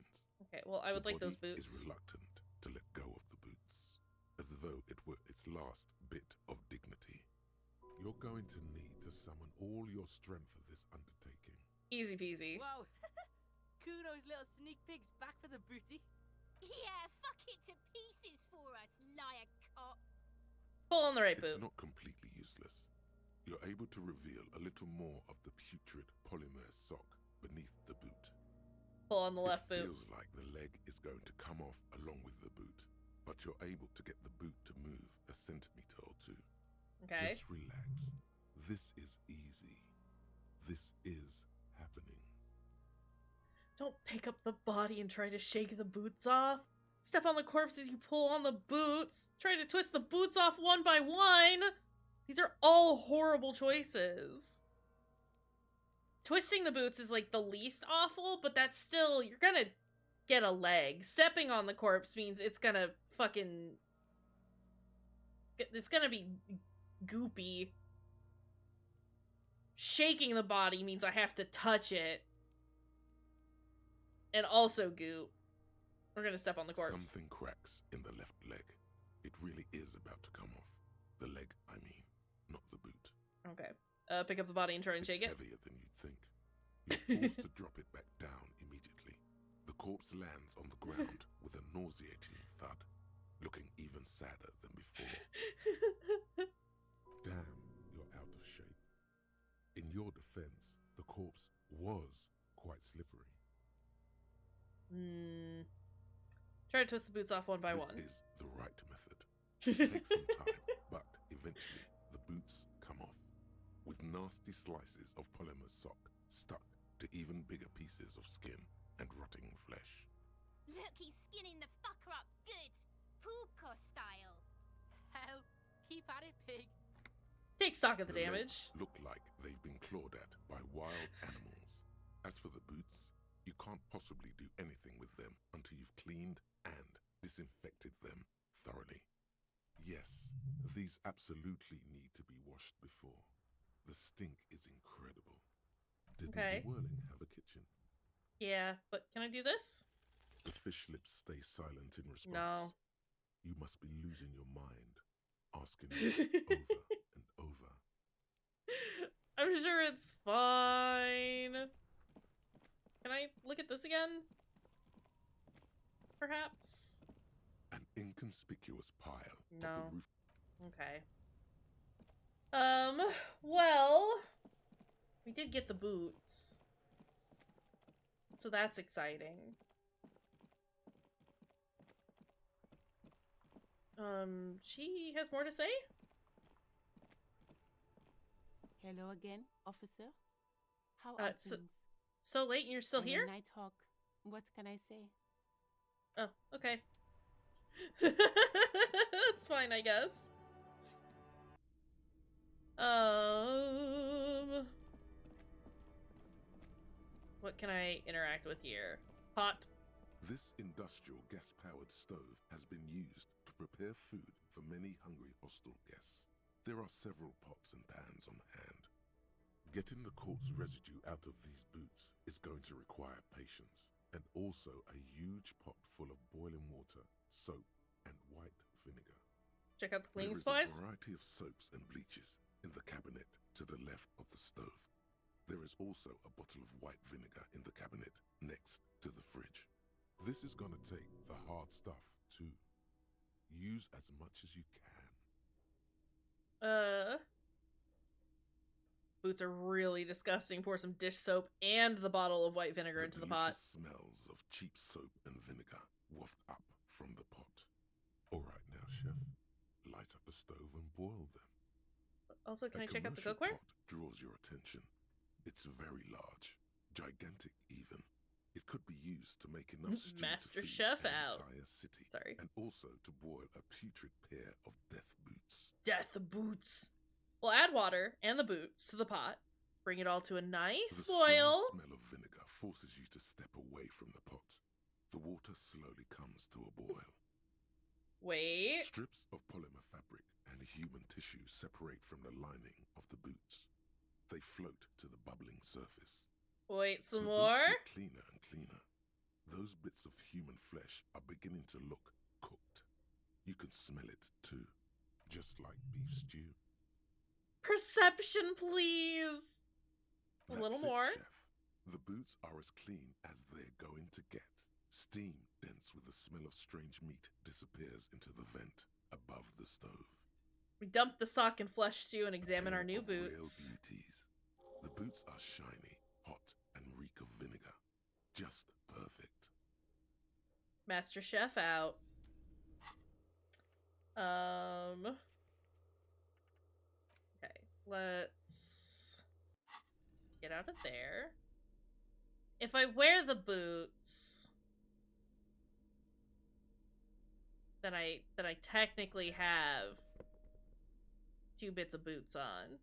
Okay, well, I would like those boots. Is reluctant to let go of the boots, as though it were its last bit of dignity. You're going to need to summon all your strength for this undertaking. Easy peasy. Wow. Kuno's little sneak pig's back for the booty. Yeah, fuck it to pieces for us, liar cop. Pull on the right boot. It's not completely useless. You're able to reveal a little more of the putrid polymer sock beneath the boot. Pull on the left boot. It feels like the leg is going to come off along with the boot, but you're able to get the boot to move a centimeter or two. Okay. Just relax. This is easy. This is happening. Don't pick up the body and try to shake the boots off. Step on the corpse as you pull on the boots. Try to twist the boots off one by one. These are all horrible choices. Twisting the boots is like the least awful, but that's still, you're gonna get a leg. Stepping on the corpse means it's gonna fucking, it's gonna be goopy. Shaking the body means I have to touch it. And also goop. We're gonna step on the corpse. Something cracks in the left leg. It really is about to come off. The leg, I mean, not the boot. Okay. Pick up the body and try and shake it. It's heavier than you'd think. You're forced to drop it back down immediately. The corpse lands on the ground with a nauseating thud, looking even sadder than before. Damn, you're out of shape. In your defense, the corpse was quite slippery. Try to twist the boots off one by one. This is the right method. It takes some time, but eventually the boots come off, with nasty slices of polymer sock stuck to even bigger pieces of skin and rotting flesh. Look, he's skinning the fucker up good. Puka style. Hell, keep at it, pig. Take stock of the legs damage. Look like they've been clawed at by wild animals. As for the boots, you can't possibly do anything with them until you've cleaned and disinfected them thoroughly. Yes, these absolutely need to be washed before. The stink is incredible. Didn't the Whirling have a kitchen? Yeah, but can I do this? The fish lips stay silent in response. No. You must be losing your mind, asking over and over. I'm sure it's fine. Can I look at this again? Perhaps? An inconspicuous pile No. of the roof. Okay. Well, we did get the boots. So that's exciting. She has more to say? Hello again, officer. How are things? So late and you're still here? Nighthawk. What can I say? Oh, okay. That's fine, I guess. What can I interact with here? Pot. This industrial gas-powered stove has been used to prepare food for many hungry hostel guests. There are several pots and pans on hand. Getting the corpse residue out of these boots is going to require patience, and also a huge pot full of boiling water, soap, and white vinegar. Check out the cleaning supplies. supplies. There is a variety of soaps and bleaches in the cabinet to the left of the stove. There is also a bottle of white vinegar in the cabinet next to the fridge. This is going to take the hard stuff too. Use as much as you can. Boots are really disgusting. Pour some dish soap and the bottle of white vinegar into the pot. Smells of cheap soap and vinegar waft up from the pot. All right now, chef. Light up the stove and boil them. Also, can I check out the commercial cookware? Pot draws your attention. It's very large, gigantic even. It could be used to make enough stew Master to feed Chef an out. entire city. Sorry. And also to boil a putrid pair of death boots. Death boots. We'll add water and the boots to the pot. Bring it all to a nice The boil. strong smell of vinegar forces you to step away from the pot. The water slowly comes to a boil. Wait. Strips of polymer fabric and human tissue separate from the lining of the boots. They float to the bubbling surface. Wait, some The more? boots look cleaner and cleaner. Those bits of human flesh are beginning to look cooked. You can smell it too, just like beef stew. Perception, please. A That's little it, more. Chef. The boots are as clean as they're going to get. Steam dense with the smell of strange meat disappears into the vent above the stove. We dump the sock and flesh stew and examine our new Of real boots. beauties. The boots are shiny, hot, and reek of vinegar. Just perfect. Master Chef out. Okay, let's get out of there. If I wear the boots, then I technically have 2 bits of boots on.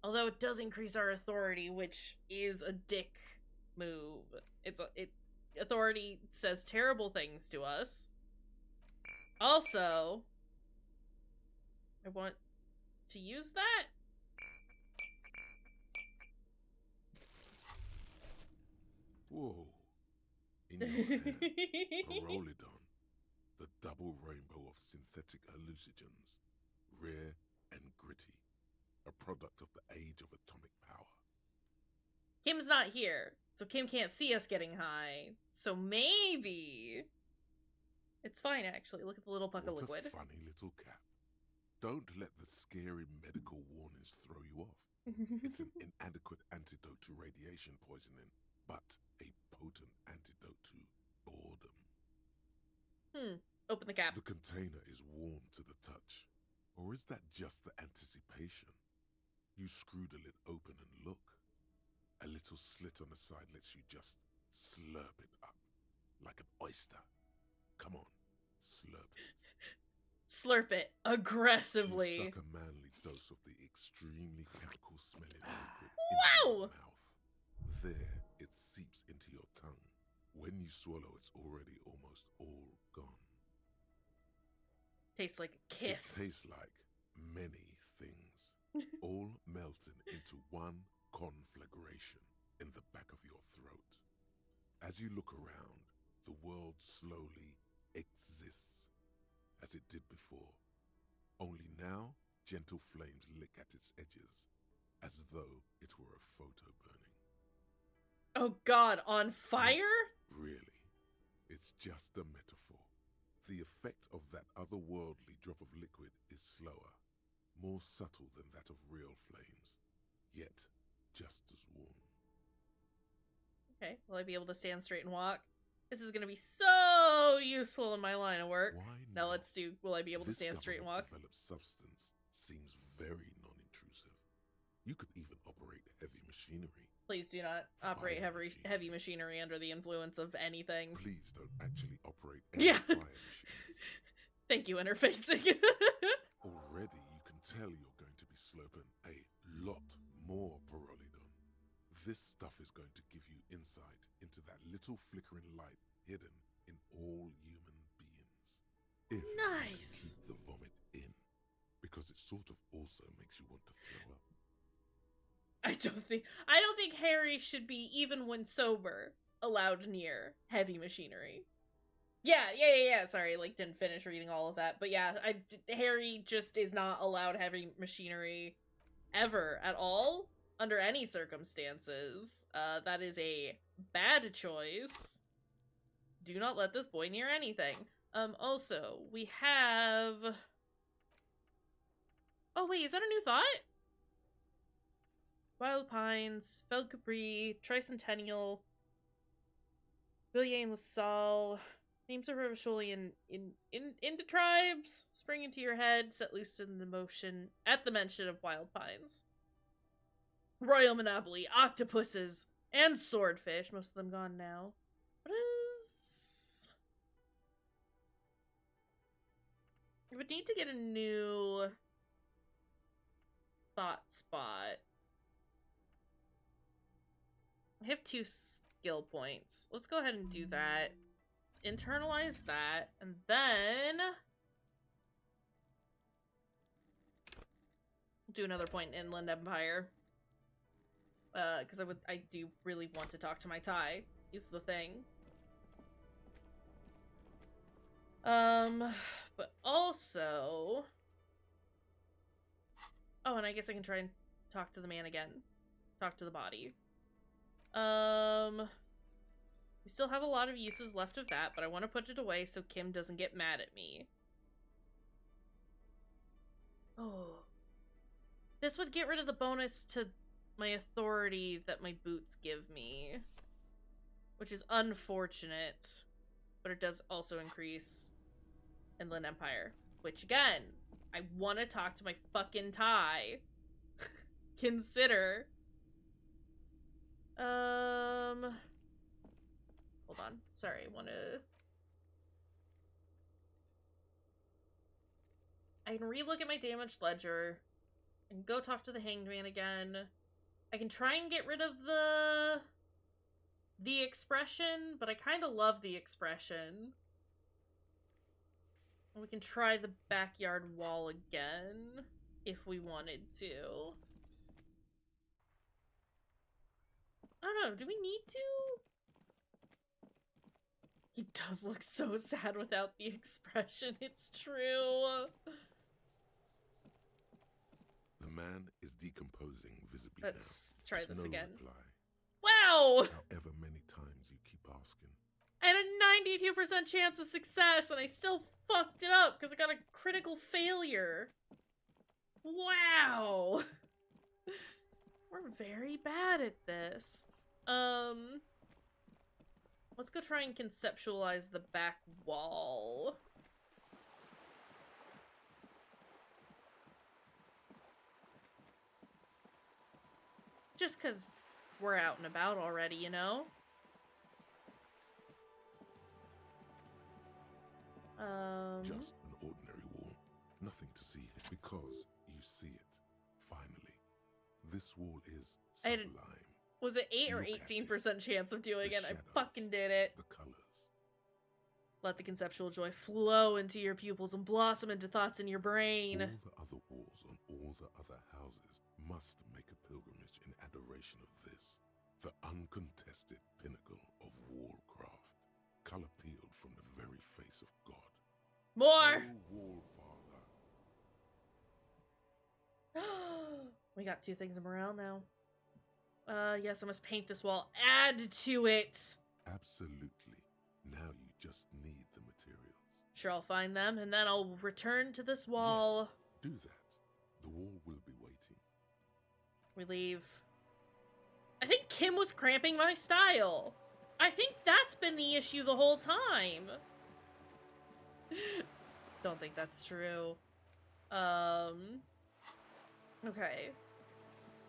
Although it does increase our authority, which is a dick move. Authority says terrible things to us. Also, I want to use that. Whoa. In your hand, Parolidon, the double rainbow of synthetic hallucinogens, rare and gritty, a product of the age of atomic power. Kim's not here, so Kim can't see us getting high. So maybe it's fine, actually. Look at the little puck of liquid. What a funny little cap. Don't let the scary medical warnings throw you off. It's an inadequate antidote to radiation poisoning, but a potent antidote to boredom. Open the cap. The container is warm to the touch. Or is that just the anticipation? You screw the lid open and look. A little slit on the side lets you just slurp it up. Like an oyster. Come on, slurp it. Slurp it aggressively. You suck a manly dose of the extremely chemical smelling liquid Wow! into your mouth. There, it seeps into your tongue. When you swallow, it's already almost all gone. Tastes like a kiss. It tastes like many things, all melting into one conflagration in the back of your throat. As you look around, the world slowly exists as it did before. Only now, gentle flames lick at its edges, as though it were a photo burning. Oh god, on fire? Really, it's just a metaphor. The effect of that otherworldly drop of liquid is slower, more subtle than that of real flames, yet just as warm. Okay, will I be able to stand straight and walk? This is gonna be so useful in my line of work. Why Now not? let's do, will I be able to This stand straight and walk? government-developed substance seems very non-intrusive. You could even operate heavy machinery. Please do not operate heavy machinery under the influence of anything. Please don't actually operate any Yeah. fire machines. Thank you, interfacing. Already you can tell you're going to be slurping a lot more Parolidon. This stuff is going to give you insight into that little flickering light hidden in all human beings. If you can keep the vomit in, because it sort of also makes you want to throw up. I don't think Harry should be, even when sober, allowed near heavy machinery. Yeah. Sorry, like, didn't finish reading all of that. But yeah, Harry just is not allowed heavy machinery ever at all, under any circumstances. That is a bad choice. Do not let this boy near anything. Also, we have... Oh wait, is that a new thought? Wild Pines, Feld Capri, Tricentennial, Villiers and LaSalle. Names of Revachol into tribes. Spring into your head, set loose in the motion at the mention of Wild Pines. Royal Monopoly, octopuses, and swordfish. Most of them gone now. What is... I would need to get a new thought spot. I have 2 skill points. Let's go ahead and do that. Let's internalize that, and then do another point in Inland Empire. Because I do really want to talk to my Thai, is the thing. But also... Oh, and I guess I can try and talk to the man again. Talk to the body. We still have a lot of uses left of that, but I want to put it away so Kim doesn't get mad at me. Oh. This would get rid of the bonus to my authority that my boots give me, which is unfortunate, but it does also increase Inland Empire, which again, I want to talk to my fucking Thai. Consider. Hold on. Sorry, I can relook at my damaged ledger and go talk to the Hanged Man again. I can try and get rid of the expression, but I kind of love the expression. And we can try the backyard wall again if we wanted to. I don't know, do we need to? He does look so sad without the expression, it's true. The man is decomposing visibly. Let's now. try this No again. Reply. Wow! However many times you keep asking. I had a 92% chance of success, and I still fucked it up because I got a critical failure. Wow! We're very bad at this. Let's go try and conceptualize the back wall. Just because we're out and about already, you know? Just an ordinary wall. Nothing to see here. Because you see it. Finally. This wall is sublime. Was it 8 or 18% chance of doing it? I fucking did it. The colors. Let the conceptual joy flow into your pupils and blossom into thoughts in your brain. All the other walls on all the other houses must make a pilgrimage in adoration of this, the uncontested pinnacle of wallcraft, color peeled from the very face of God. More! Oh, wall father. We got 2 things of morale now. Yes, I must paint this wall. Add to it! Absolutely. Now you just need the materials. Sure, I'll find them, and then I'll return to this wall. Yes, do that. The wall will be waiting. We leave. I think Kim was cramping my style. I think that's been the issue the whole time. Don't think that's true. Okay.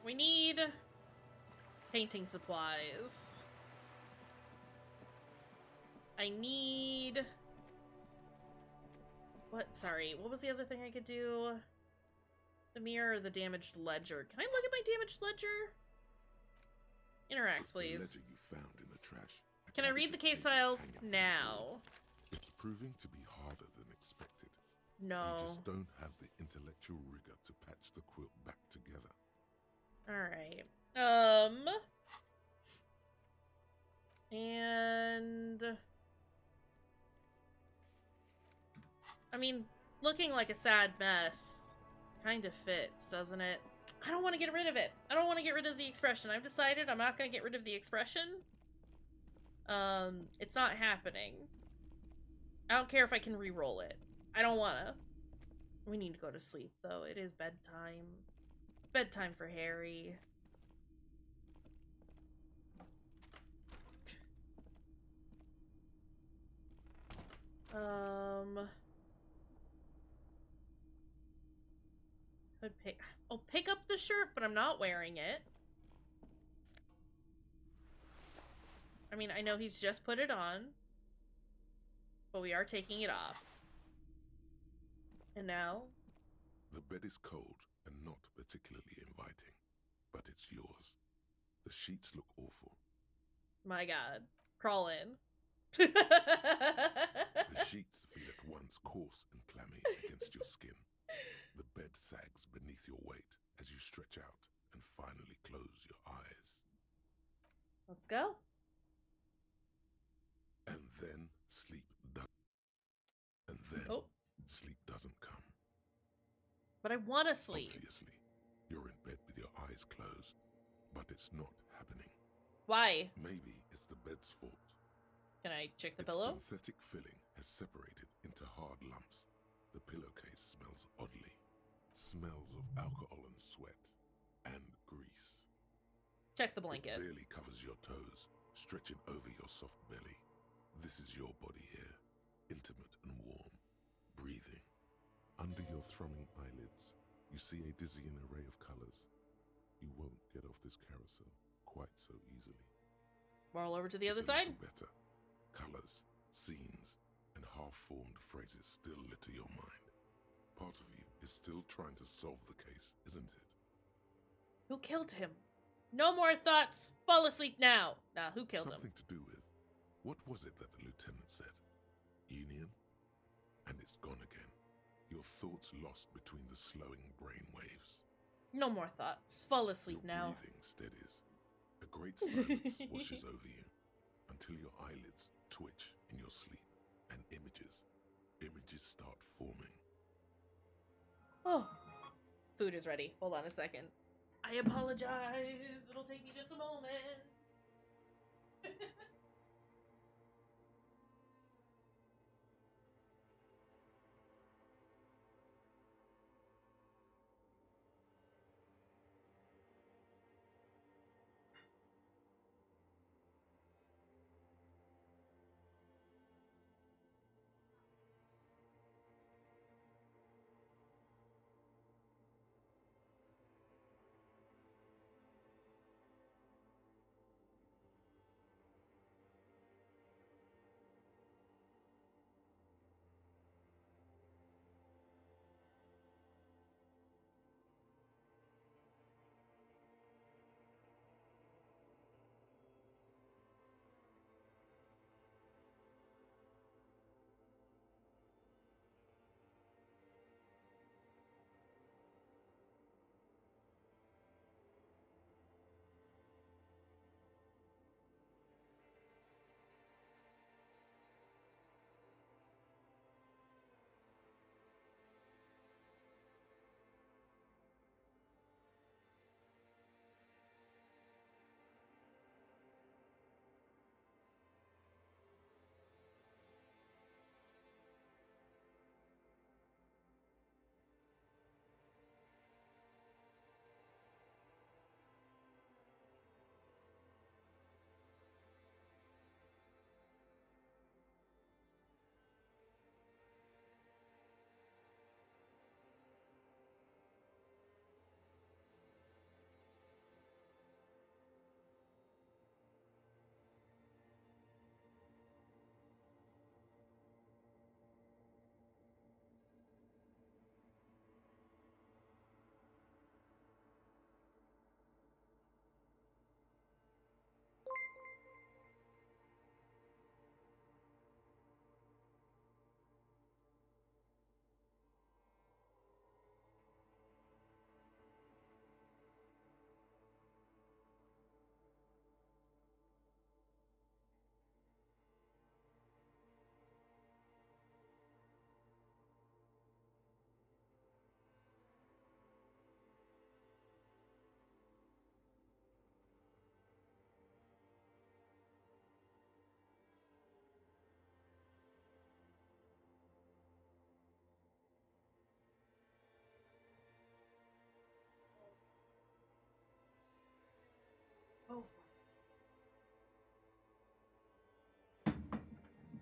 We need painting supplies. I need... What? Sorry. What was the other thing I could do? The mirror or the damaged ledger? Can I look at my damaged ledger? Interacts, please. The ledger you found in the trash. Can I read the case files now? It's proving to be harder than expected. No. You just don't have the intellectual rigor to patch the quilt back together. Alright. And... I mean, looking like a sad mess kind of fits, doesn't it? I don't want to get rid of it. I don't want to get rid of the expression. I've decided I'm not going to get rid of the expression. It's not happening. I don't care if I can re-roll it. I don't want to. We need to go to sleep, though. It is bedtime. It's bedtime for Harry. I'll pick up the shirt, but I'm not wearing it. I mean, I know he's just put it on, but we are taking it off. And now? The bed is cold and not particularly inviting, but it's yours. The sheets look awful. My God. Crawl in. The sheets feel at once coarse and clammy against your skin. The bed sags beneath your weight as you stretch out and finally close your eyes. Let's go. And then sleep doesn't come. But I want to sleep. Obviously, you're in bed with your eyes closed, but it's not happening. Why? Maybe it's the bed's fault. Can I check the Its pillow? synthetic filling has separated into hard lumps. The pillowcase smells oddly. Smells of alcohol and sweat and grease. Check the blanket. It barely covers your toes, stretching over your soft belly. This is your body here, intimate and warm, breathing. Under your thrumming eyelids, you see a dizzying array of colors. You won't get off this carousel quite so easily. Roll over to the other It's a side. little better. Colors, scenes, and half-formed phrases still litter your mind. Part of you is still trying to solve the case, isn't it? Who killed him? No more thoughts. Fall asleep now. Nah, who killed him? Something to do with, what was it that the lieutenant said? Union? And it's gone again. Your thoughts lost between the slowing brain waves. No more thoughts. Fall asleep Your now. breathing steadies. A great silence washes over you until your eyelids twitch in your sleep and images start forming. Oh, food is ready. Hold on a second. I apologize. It'll take me just a moment.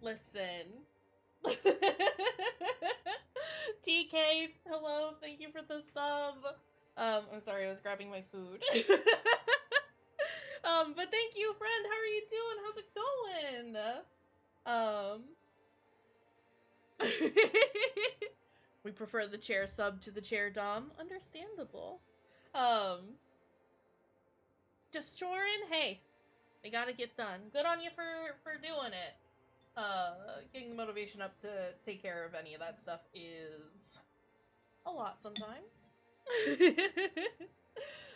Listen. TK, hello, thank you for the sub. I'm sorry, I was grabbing my food. But thank you, friend. How are you doing? How's it going? We prefer the chair sub to the chair dom. Understandable. Just choring? Hey, we gotta get done. Good on you for doing it. Getting the motivation up to take care of any of that stuff is a lot sometimes. But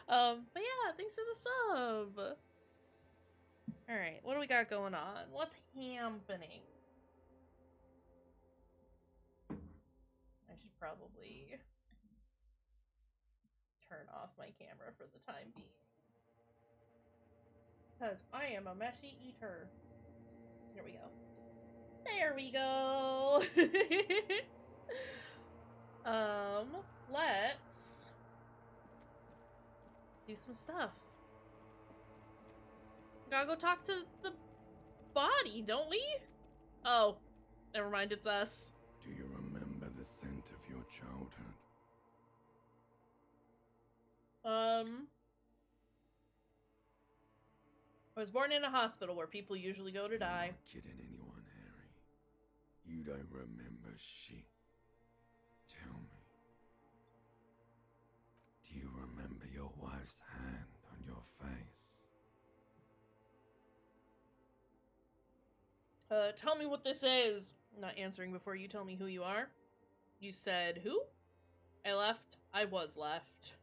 yeah, thanks for the sub. Alright, what do we got going on? What's happening? I should probably turn off my camera for the time being. Because I am a messy eater. Here we go. There we go! Let's do some stuff. Gotta go talk to the body, don't we? Oh, never mind, it's us. Do you remember the scent of your childhood? I was born in a hospital where people usually go to die. You're not kidding anyone, Harry. You don't remember shit. Tell me. Do you remember your wife's hand on your face? Tell me what this is. I'm not answering before you tell me who you are. You said who? I left. I was left.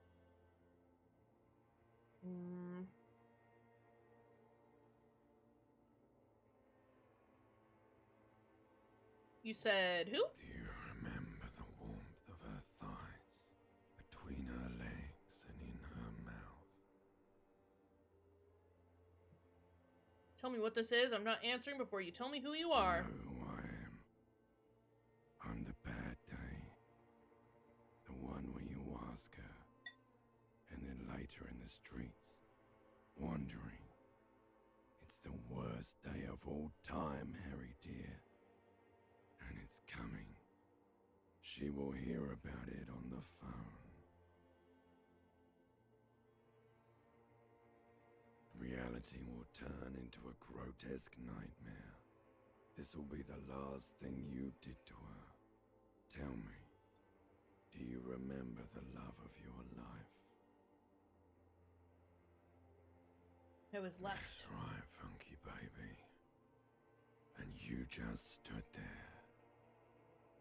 You said who? Do you remember the warmth of her thighs, between her legs and in her mouth? Tell me what this is. I'm not answering before you tell me who you are. You know who I am. I'm the bad day. The one where you ask her, and then later in the streets, wandering. It's the worst day of all time, Harry dear. And it's coming. She will hear about it on the phone. Reality will turn into a grotesque nightmare. This will be the last thing you did to her. Tell me, do you remember the love of your life? It was left. That's right, funky baby. And you just stood there.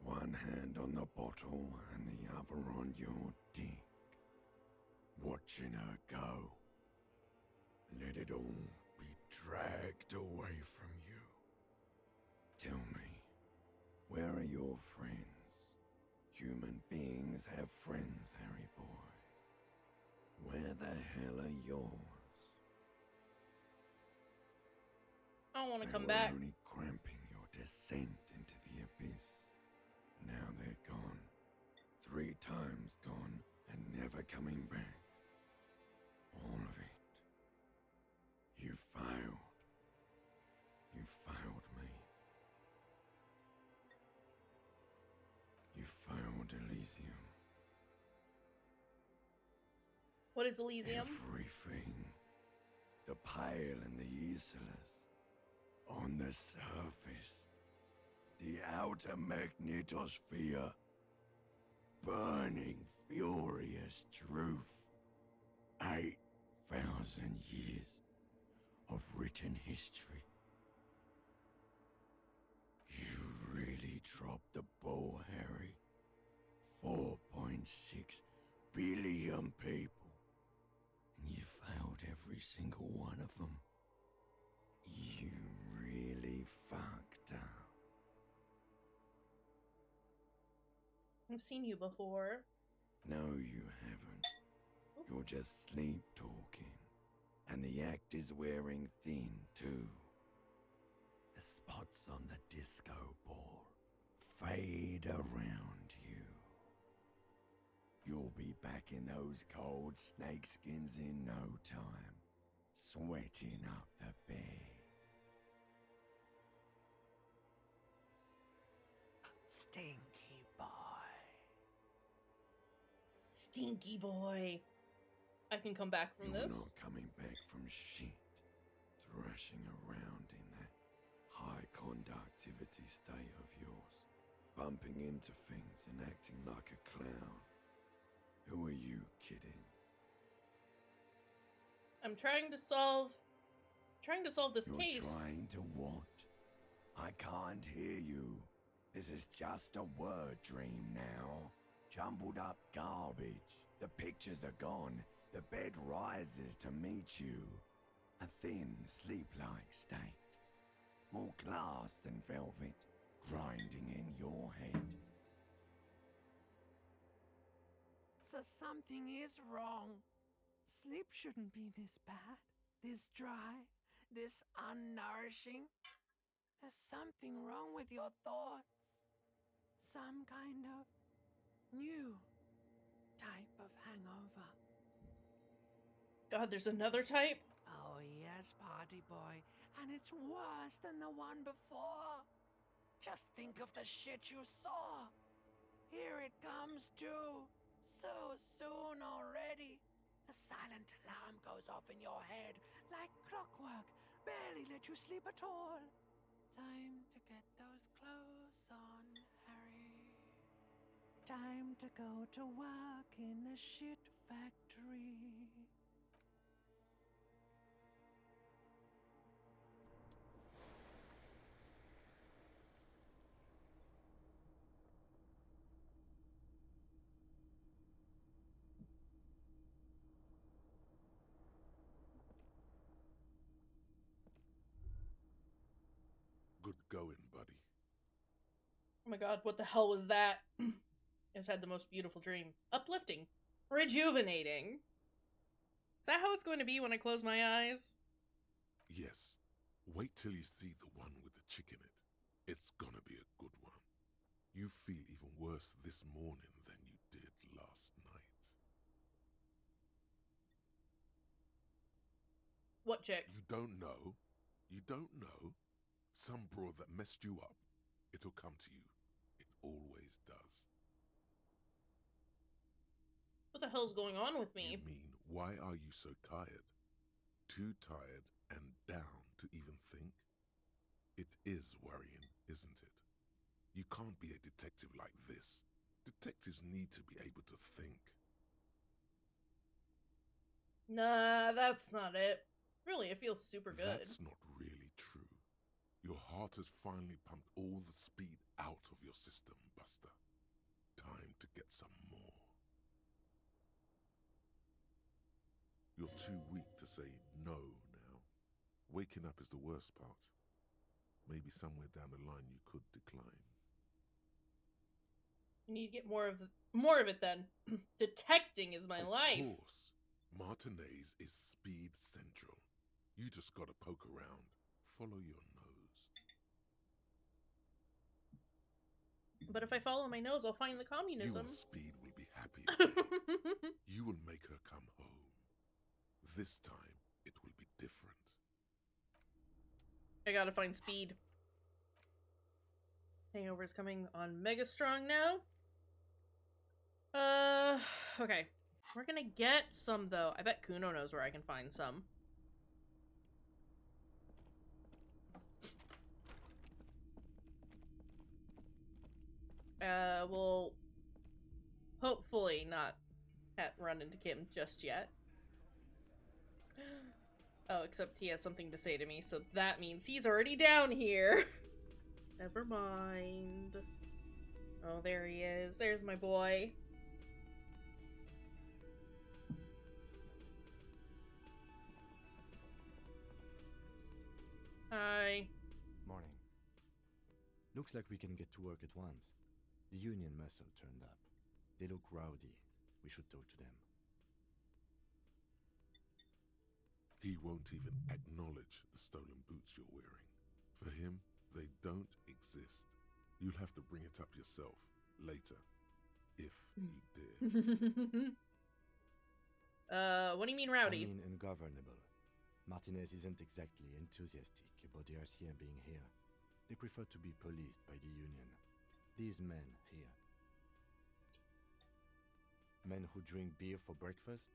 One hand on the bottle and the other on your dick. Watching her go. Let it all be dragged away from you. Tell me, where are your friends? Human beings have friends, Harry boy. Where the hell are yours? I don't want to come They were back. only cramping your descent into the abyss. Now they're gone. 3 times gone and never coming back. All of it. You failed. You failed me. You failed Elysium. What is Elysium? Everything. The Pale and the Islas. On the surface. The outer magnetosphere. Burning, furious truth. 8,000 years of written history. You really dropped the ball, Harry. 4.6 billion people. And you failed every single one of them. You really fucked up. I've seen you before. No, you haven't. You're just sleep talking. And the act is wearing thin, too. The spots on the disco ball fade around you. You'll be back in those cold snakeskins in no time, sweating up the bed. Stinky boy. Stinky boy. I can come back from You're this. not coming back from shit. Thrashing around in that high conductivity state of yours. Bumping into things and acting like a clown. Who are you kidding? I'm trying to solve this You're case. trying to what? I can't hear you. This is just a word dream now. Jumbled up garbage. The pictures are gone. The bed rises to meet you. A thin, sleep-like state. More glass than velvet, grinding in your head. So something is wrong. Sleep shouldn't be this bad, this dry, this unnourishing. There's something wrong with your thoughts. Some kind of new type of hangover. God, there's another type? Oh yes, party boy. And it's worse than the one before. Just think of the shit you saw. Here it comes too. So soon already. A silent alarm goes off in your head like clockwork. Barely let you sleep at all. Time to get those clothes on, Harry. Time to go to work in the shit factory. Good going, buddy. Oh my god, what the hell was that? I just had the most beautiful dream. Uplifting. Rejuvenating. Is that how it's going to be when I close my eyes? Yes. Wait till you see the one with the chick in it. It's gonna be a good one. You feel even worse this morning than you did last night. What chick? You don't know? You don't know? Some broad that messed you up. It'll come to you. It always does. What the hell's going on with me? You mean, why are you so tired? Too tired and down to even think? It is worrying, isn't it? You can't be a detective like this. Detectives need to be able to think. Nah, that's not it. Really, it feels super good. That's not really true. Your heart has finally pumped all the speed out of your system, Buster. Time to get some more. You're too weak to say no now. Waking up is the worst part. Maybe somewhere down the line you could decline. You need to get more of it then. Detecting is my life. Of course. Martinez is speed central. You just gotta poke around. Follow your nose. But if I follow my nose, I'll find the communism. You and Speed will be happy again. You will make her come home. This time, it will be different. I gotta find Speed. Hangover's coming on Mega Strong now. Okay. We're gonna get some, though. I bet Kuno knows where I can find some. We'll hopefully not run into Kim just yet. Oh, except he has something to say to me, so that means he's already down here. Never mind. Oh, there he is. There's my boy. Hi. Morning. Looks like we can get to work at once. The union muscle turned up. They look rowdy. We should talk to them. He won't even acknowledge the stolen boots you're wearing. For him, they don't exist. You'll have to bring it up yourself later, if you dare. What do you mean rowdy? I mean ungovernable. Martinez isn't exactly enthusiastic about the RCM being here. They prefer to be policed by the union. these men here. Men who drink beer for breakfast?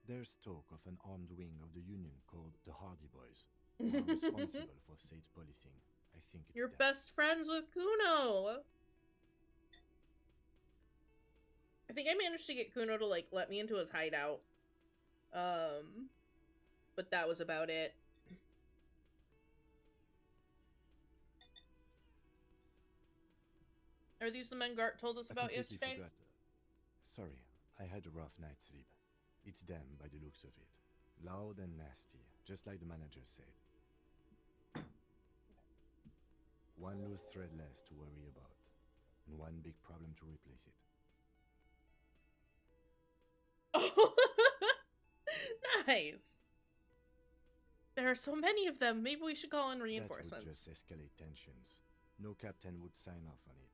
There's talk of an armed wing of the Union called the Hardy Boys, who are responsible for state policing. I think it's You're them. best friends with Kuno! I think I managed to get Kuno to, like, let me into his hideout. But that was about it. Are these the men Gart told us about yesterday? Forgot. Sorry, I had a rough night's sleep. It's them by the looks of it. Loud and nasty, just like the manager said. One loose thread less to worry about, and one big problem to replace it. Oh, nice. There are so many of them. Maybe we should call in reinforcements. That would just escalate tensions. No captain would sign off on it.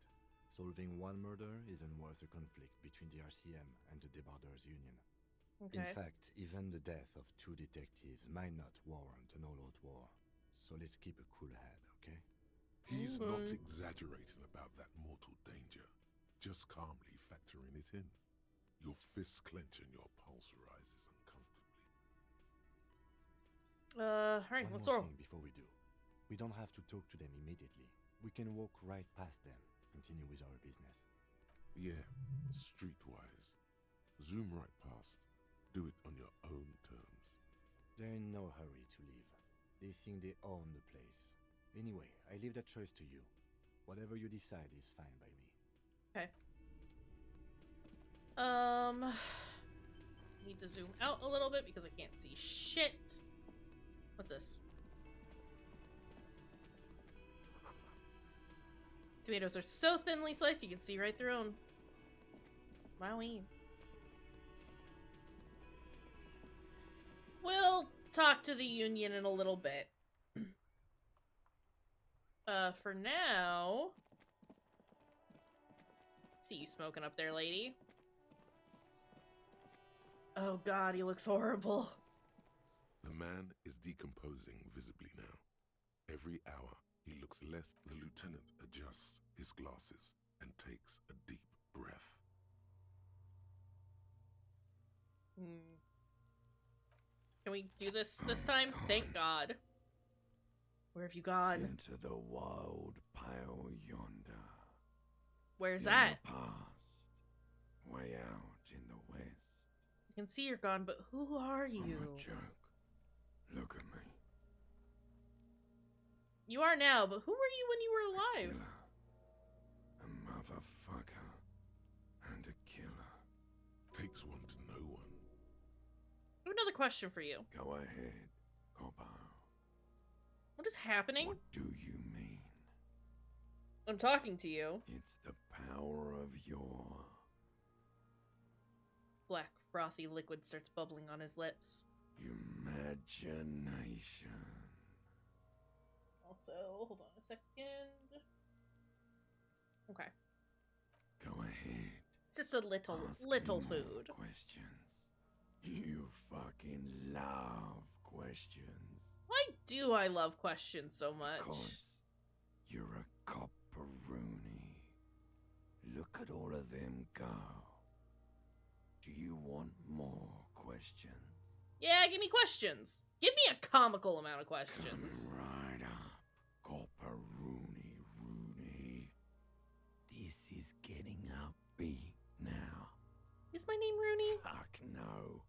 Solving one murder isn't worth a conflict between the RCM and the Debarders Union. Okay. In fact, even the death of 2 detectives might not warrant an all-out war. So let's keep a cool head, okay? He's not exaggerating about that mortal danger, just calmly factoring it in. Your fists clench and your pulse rises uncomfortably. Alright, let's roll. One more thing before we do. We don't have to talk to them immediately. We can walk right past them, continue with our business. Yeah, streetwise. Zoom right past. Do it on your own terms. They're in no hurry to leave. They think they own the place. Anyway, I leave that choice to you. Whatever you decide is fine by me. Okay. Need to zoom out a little bit because I can't see shit. What's this? Tomatoes are so thinly sliced you can see right through them. Wowee. We'll talk to the Union in a little bit. For now... See you smoking up there, lady. Oh god, he looks horrible. The man is decomposing visibly now. Every hour, he looks less. The lieutenant adjusts his glasses and takes a deep breath. Can we do this time? Thank God. Where have you gone? Into the wild pale yonder. Where's In that? the past, way out in the west. I can see you're gone, but who are you? I'm a joke. Look at me. You are now, but who were you when you were alive? A motherfucker and a killer. Takes one to know one. I have another question for you. Go ahead, Copper. What is happening? What do you mean? I'm talking to you. It's the power of your... Black, frothy liquid starts bubbling on his lips. Imagination. Also, hold on a second. Okay. Go ahead. It's just a little Ask me food. More questions. You fucking love questions. Why do I love questions so much? Because you're a copperoony. Look at all of them go. Do you want more questions? Yeah, give me questions. Give me a comical amount of questions. Coming right up, copperoony Rooney. This is getting upbeat now. Is my name Rooney? Fuck no.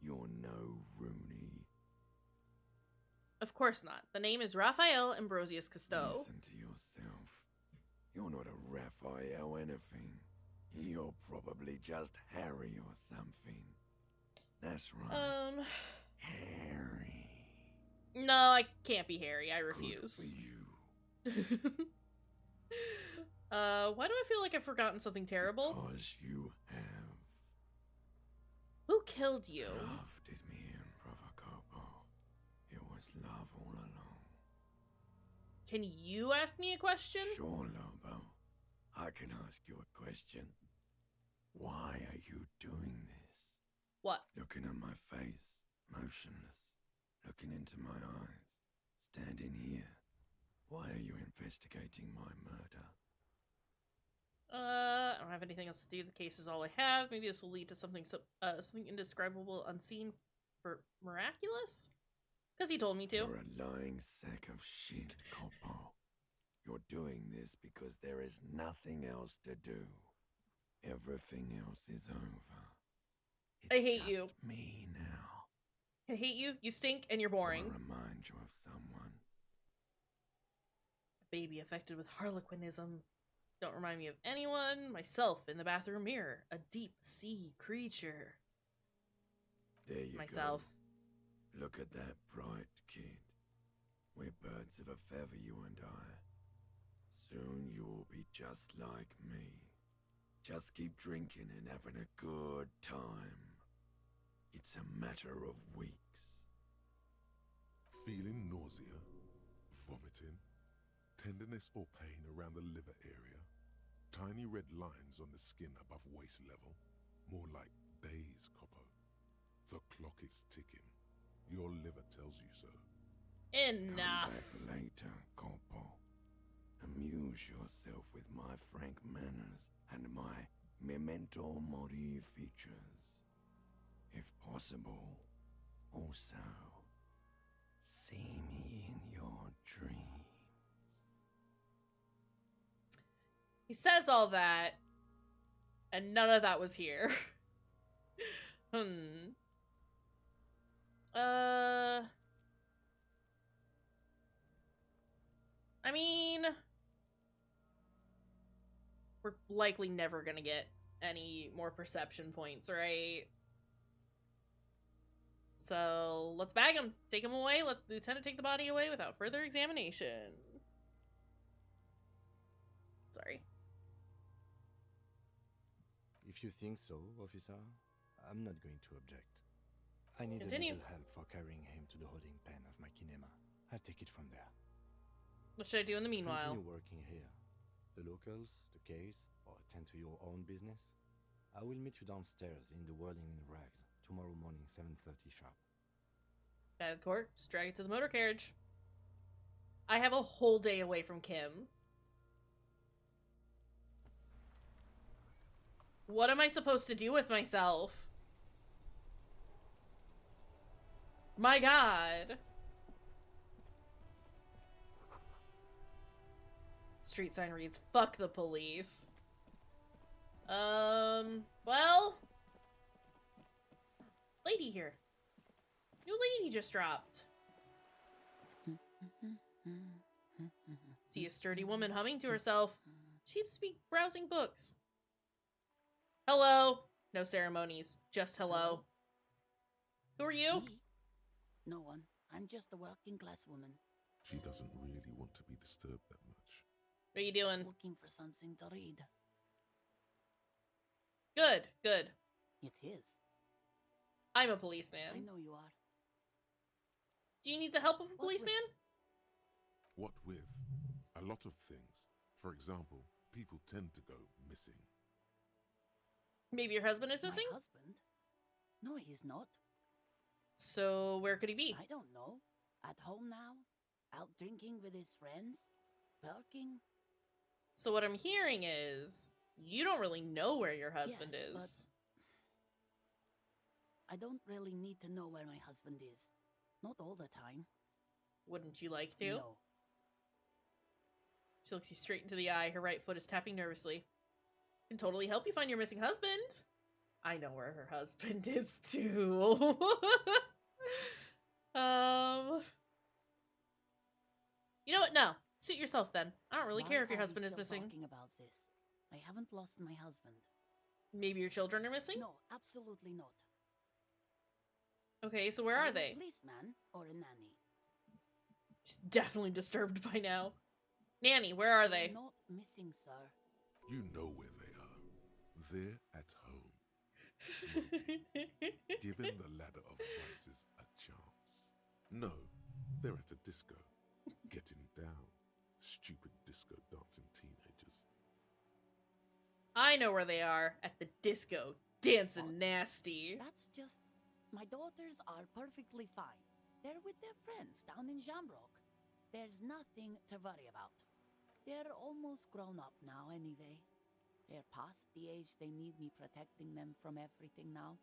You're no Rooney. Of course not. The name is Raphael Ambrosius Cousteau. Listen to yourself. You're not a Raphael anything. You're probably just Harry or something. That's right. Harry. No, I can't be Harry. I refuse. Good for you. Why do I feel like I've forgotten something terrible? Because you have. Who killed you? Love did me in, Revachol. It was love all along. Can you ask me a question? Sure, Lobo. I can ask you a question. Why are you doing this? What? Looking at my face, motionless. Looking into my eyes. Standing here. Why are you investigating my murder? I don't have anything else to do. The case is all I have. Maybe this will lead to something something indescribable, unseen, for miraculous? Because he told me to. You're a lying sack of shit, Corpo. You're doing this because there is nothing else to do. Everything else is over. I hate you. Me now. I hate you. You stink and you're boring. Do I remind you of someone? A baby affected with harlequinism. Don't remind me of anyone. Myself in the bathroom mirror. A deep sea creature. There you Myself. Go. Look at that bright kid. We're birds of a feather, you and I. Soon you will be just like me. Just keep drinking and having a good time. It's a matter of weeks. Feeling nausea, vomiting, tenderness or pain around the liver area, tiny red lines on the skin above waist level, more like days, Coppo. The clock is ticking. Your liver tells you so. Enough. Come back later, Corpo. Amuse yourself with my frank manners and my memento mori features. If possible, also, see me in your dreams. He says all that, and none of that was here. I mean, we're likely never gonna get any more perception points, right? So, let's bag him. Take him away. Let the lieutenant take the body away without further examination. Sorry. If you think so, officer, I'm not going to object. I need Continue. a little help for carrying him to the holding pen of my kinema. I'll take it from there. What should I do in the meanwhile? Continue working here. The locals, the case, or attend to your own business. I will meet you downstairs in the Whirling in Rags tomorrow morning, 7:30 sharp. Bag the corpse, drag it to the motor carriage. I have a whole day away from Kim. What am I supposed to do with myself? My God. Street sign reads, "Fuck the police." Well, lady here. New lady just dropped. See a sturdy woman humming to herself. She seems to be browsing books. Hello. No ceremonies. Just hello. Who are you? Me? No one. I'm just a working class woman. She doesn't really want to be disturbed that much. What are you doing? Looking for something to read. Good, good. It is. I'm a policeman. I know you are. Do you need the help of a policeman? What with? A lot of things. For example, people tend to go missing. Maybe your husband is missing? My husband? No, he's not. So where could he be? I don't know. At home now? Out drinking with his friends? Working? So what I'm hearing is, you don't really know where your husband Yes, is. but I don't really need to know where my husband is. Not all the time. Wouldn't you like to? No. She looks you straight into the eye. Her right foot is tapping nervously. Can totally help you find your missing husband. I know where her husband is too. You know what? No. Suit yourself then. I don't really Why care if your are we husband is still missing. Talking about this. I haven't lost my husband. Maybe your children are missing? No, absolutely not. Okay, so where are A they? policeman or a nanny? She's definitely disturbed by now. Nanny, where are they? They're not missing, sir. You know where they are. They're at home. Smoking. Giving the ladder of vices a chance. No, they're at a disco. Getting down. Stupid disco dancing teenagers. I know where they are. At the disco. Dancing nasty. That's just... My daughters are perfectly fine. They're with their friends down in Shamrock. There's nothing to worry about. They're almost grown up now anyway. They're past the age they need me protecting them from everything now.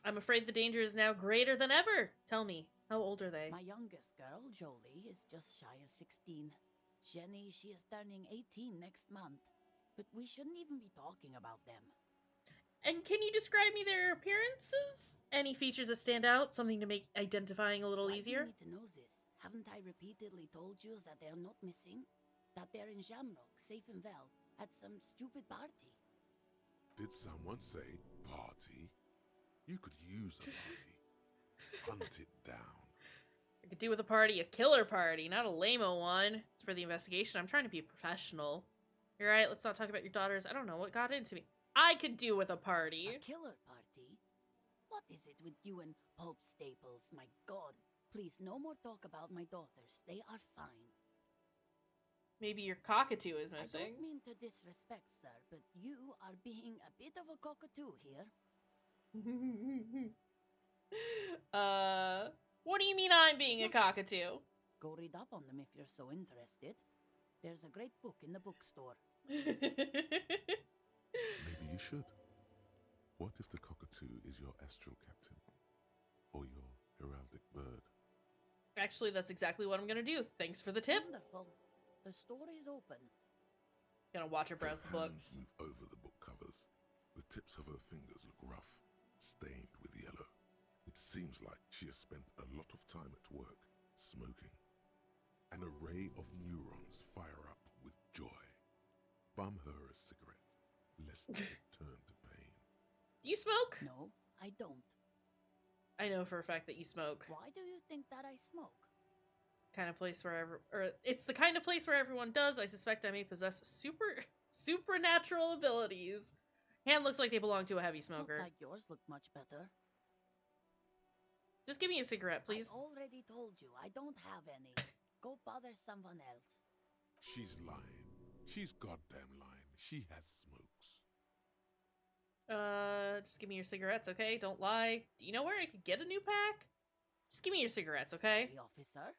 I'm afraid the danger is now greater than ever. Tell me, how old are they? My youngest girl, Jolie, is just shy of 16. Jenny, she is turning 18 next month. But we shouldn't even be talking about them. And can you describe me their appearances? Any features that stand out? Something to make identifying a little easier? Why do you need to know this? Haven't I repeatedly told you that they're not missing? That they're in Shamrock, safe and well, at some stupid party? Did someone say party? You could use a party. Hunt it down. I could do with a party a killer party, not a lame-o one. It's for the investigation. I'm trying to be a professional. You're right, let's not talk about your daughters. I don't know what got into me. I could do with a party. A killer party? What is it with you and Pulp Staples? My God. Please, no more talk about my daughters. They are fine. Maybe your cockatoo is missing. I don't mean to disrespect, sir, but you are being a bit of a cockatoo here. What do you mean I'm being a cockatoo? Go read up on them if you're so interested. There's a great book in the bookstore. Maybe you should. What if the cockatoo is your astral captain? Or your heraldic bird? Actually, that's exactly what I'm gonna do. Thanks for the tip. Wonderful. The store is open. Gonna watch her browse the books. Move over the book covers. The tips of her fingers look rough, stained with yellow. It seems like she has spent a lot of time at work, smoking. An array of neurons fire up with joy. Bum her a cigarette, lest it turn to pain. Do you smoke? No, I don't. I know for a fact that you smoke. Why do you think that I smoke? Kind of place where it's the kind of place where everyone does. I suspect I may possess supernatural abilities. Hand looks like they belong to a heavy smoker. Look like yours look much better. Just give me a cigarette, please. I already told you, I don't have any. Go bother someone else. She's lying. She's goddamn lying. She has smokes. Just give me your cigarettes, okay? Don't lie. Do you know where I could get a new pack? Just give me your cigarettes, okay? Sorry, officer.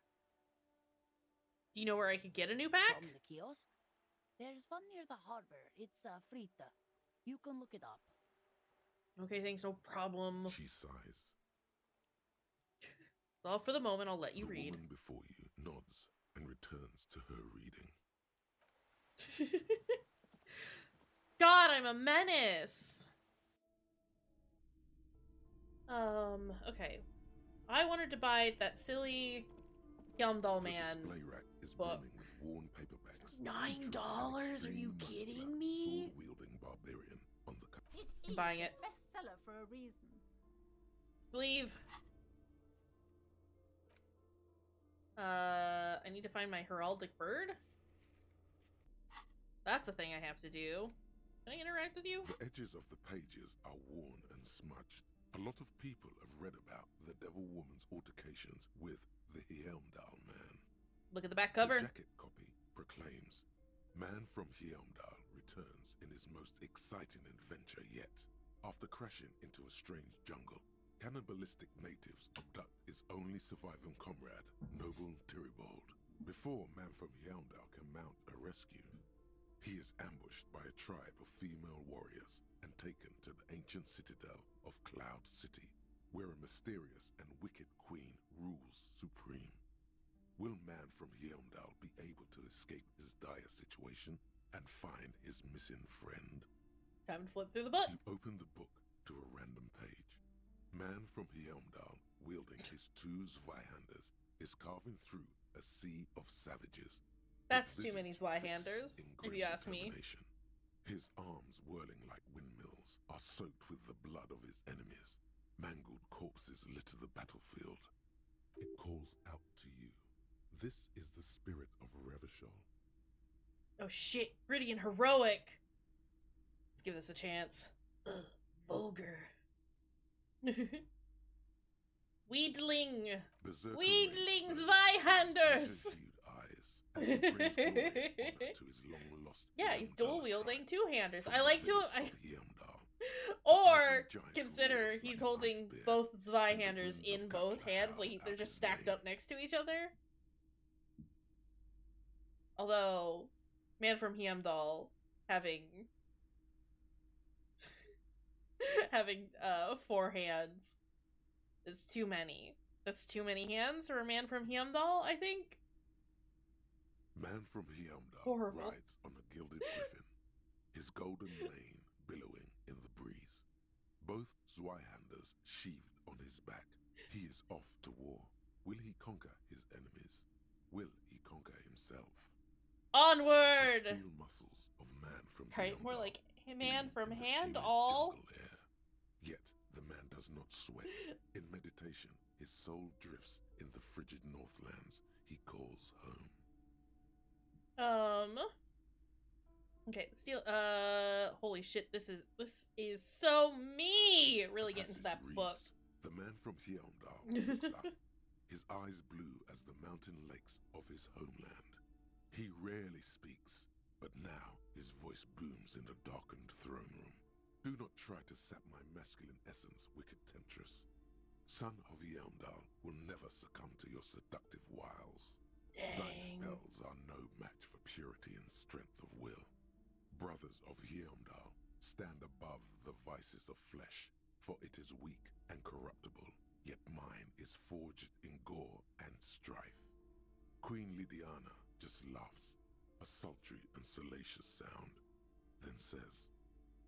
Do you know where I could get a new pack? From the kiosk? There's one near the harbor. It's Frita. You can look it up. Okay, thanks, no problem. She sighs. Well, for the moment, I'll let you the read. Woman before you nods and returns to her reading. God, I'm a menace! Okay. I wanted to buy that silly Yamdal Man The display rack is book. brimming with worn paperbacks. $9? Are you kidding me? Sword-wielding barbarian on the cover. I'm buying it. Bestseller for a reason. Leave. I need to find my heraldic bird. That's a thing I have to do. Can I interact with you? The edges of the pages are worn and smudged. A lot of people have read about the Devil Woman's altercations with the Heimdall Man. Look at the back cover. The jacket copy proclaims, Man from Heimdall returns in his most exciting adventure yet. After crashing into a strange jungle, cannibalistic natives abduct his only surviving comrade, Noble Tiribold. Before Man from Heimdall can mount a rescue, he is ambushed by a tribe of female warriors and taken to the ancient citadel of Cloud City, where a mysterious and wicked queen rules supreme. Will Man from Heimdall be able to escape his dire situation and find his missing friend? Time to flip through the book. You open the book to a random page. Man from Heimdall, wielding his two Zweihanders, is carving through a sea of savages. That's too many Zweihanders, if you ask me. His arms, whirling like windmills, are soaked with the blood of his enemies. Mangled corpses litter the battlefield. It calls out to you. This is the spirit of Revachol. Oh shit, gritty and heroic. Let's give this a chance. Ugh, vulgar. Weedling! Berserker Weedling Zweihanders! As he brings glory and honor to his long-lost Yeah, he's dual wielding two-handers. from I the like to. village of Heimdall. Or giant consider he's holding both Zweihanders in both hands, like they're just stacked up next to each other. Although, Man from Heimdall having having 4 hands is too many. That's too many hands for a man from Heimdall, I think. Man from Heimdall Horrible. rides on a gilded griffin, his golden mane billowing in the breeze. Both Zweihanders sheathed on his back. He is off to war. Will he conquer his enemies? Will he conquer himself? Onward! The steel muscles of man from Right, Heimdall more like man gleam from in the Handall. humid jungle air. Yet the man does not sweat. In meditation, his soul drifts in the frigid northlands he calls home. Okay, steel. Holy shit! This is so me. Really get into that book. The man from Heimdall looks up, his eyes blue as the mountain lakes of his homeland. He rarely speaks, but now his voice booms in the darkened throne room. Do not try to sap my masculine essence, wicked temptress. Son of Heimdall will never succumb to your seductive wiles. Thine spells are no match for purity and strength of will. Brothers of Heimdall, stand above the vices of flesh, for it is weak and corruptible, yet mine is forged in gore and strife. Queen Lydiana just laughs, a sultry and salacious sound, then says,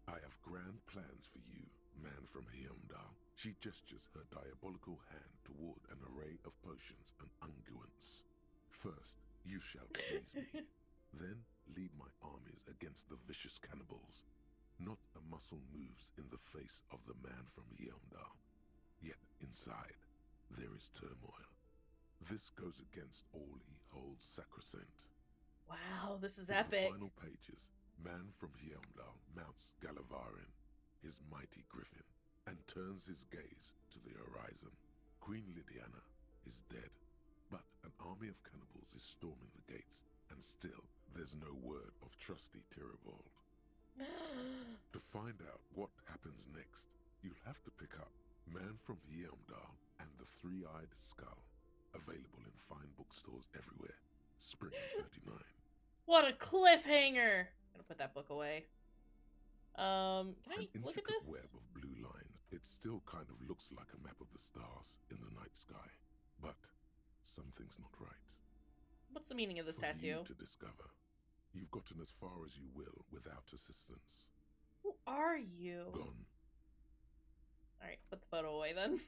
I have grand plans for you, man from Heimdall. She gestures her diabolical hand toward an array of potions and unguents. First, you shall please me. Then lead my armies against the vicious cannibals. Not a muscle moves in the face of the man from Heimdall. Yet inside, there is turmoil. This goes against all he holds sacrosanct. Wow, this is In epic. the final pages, man from Heimdall mounts Galavarin, his mighty griffin, and turns his gaze to the horizon. Queen Lydiana is dead, but an army of cannibals is storming the gates, and still there's no word of trusty Tyribald. To find out what happens next, you'll have to pick up Man from Heimdall and the Three-Eyed Skull, available in fine bookstores everywhere. Spring of 39. What a cliffhanger! I'm gonna put that book away. Can I An look at intricate this? web of blue lines. It still kind of looks like a map of the stars in the night sky, but something's not right. What's the meaning of this For tattoo? you to discover. You've gotten as far as you will without assistance. Who are you? Gone. Alright, put the photo away then.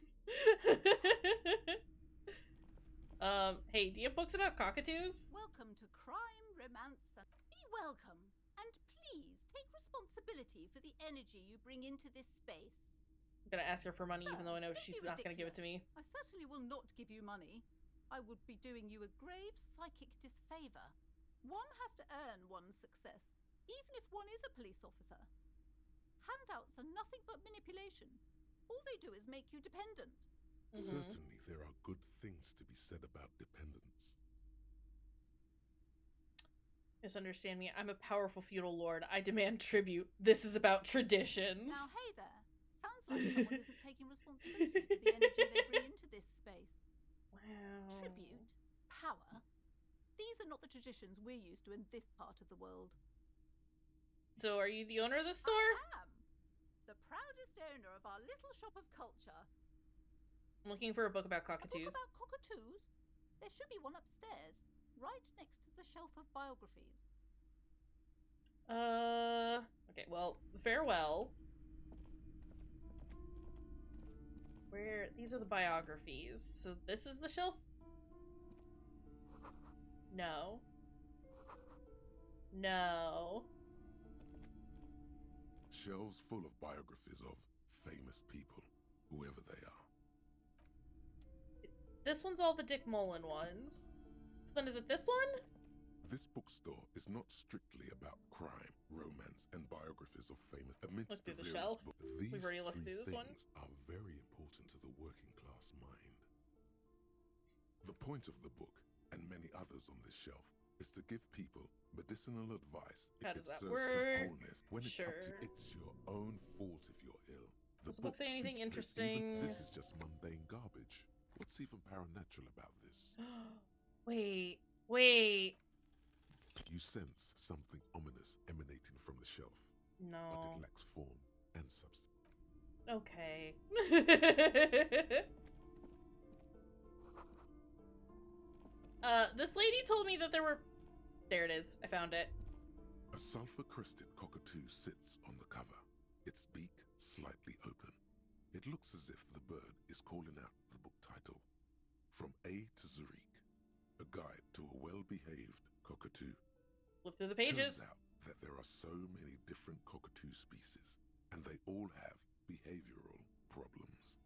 Hey, do you have books about cockatoos? Welcome to Crime, Romance, and be welcome. And please take responsibility for the energy you bring into this space. I'm gonna ask her for money even though I know Don't she's be not gonna give it to me. ridiculous. I certainly will not give you money. I would be doing you a grave psychic disfavor. One has to earn one's success, even if one is a police officer. Handouts are nothing but manipulation. All they do is make you dependent. Certainly there are good things to be said about dependence. Misunderstand me. I'm a powerful feudal lord. I demand tribute. This is about traditions. Now, hey there. Sounds like someone isn't taking responsibility for the energy they bring into this space. Wow. Tribute, power. These are not the traditions we're used to in this part of the world. So, are you the owner of the store? I am. The proudest owner of our little shop of culture. I'm looking for a book about A cockatoos. book about cockatoos? There should be one upstairs, right next to the shelf of biographies. Okay, well, farewell. Where, these are the biographies. So this is the shelf? No. No. Shelves full of biographies of famous people, whoever they are. This one's all the Dick Mullen ones. So then is it this one? This bookstore is not strictly about crime, romance, and biographies of famous. Amidst Look through the various shelf. books, We've these already looked three through this one. things are very important to the working class mind. The point of the book, and many others on this shelf, is to give people medicinal advice. How It does that serves to work? wholeness. When it's Sure. up to, it's your own fault if you're ill. Does the book say anything features interesting? this is just mundane garbage. What's even paranatural about this? Wait. You sense something ominous emanating from the shelf. No. But it lacks form and substance. Okay. This lady told me that there were... There it is. I found it. A sulfur-crested cockatoo sits on the cover, its beak slightly open. It looks as if the bird is calling out the book title, From A to Zurich, a guide to a well-behaved cockatoo. Flip through the pages. Turns out that there are so many different cockatoo species, and they all have behavioral problems.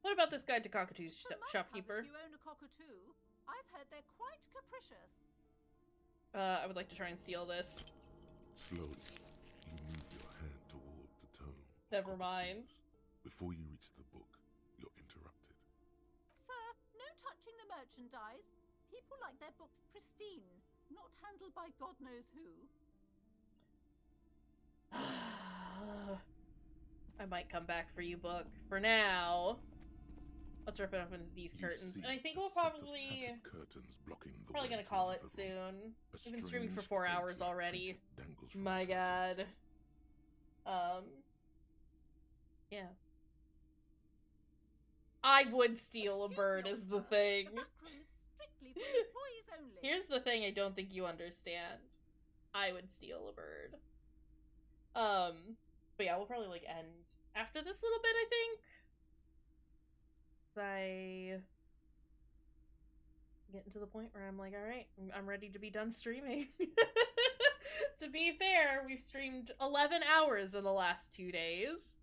What about this guide to cockatoos, shopkeeper? If you own a cockatoo, I've heard they're quite capricious. I would like to try and steal this. Slowly, you move your hand toward the tome. Never mind. Before you reach the book, you're interrupted. Sir, no touching the merchandise. People like their books pristine, not handled by God knows who. I might come back for you, book. For now, let's rip it up into these curtains. And I think we'll probably gonna call it soon. We've been streaming for 4 hours already. My god. Yeah. I would steal a bird is the thing. Here's the thing I don't think you understand. I would steal a bird. But yeah, we'll probably like end after this little bit, I think. Getting to the point where I'm like, alright, I'm ready to be done streaming. To be fair, we've streamed 11 hours in the last 2 days.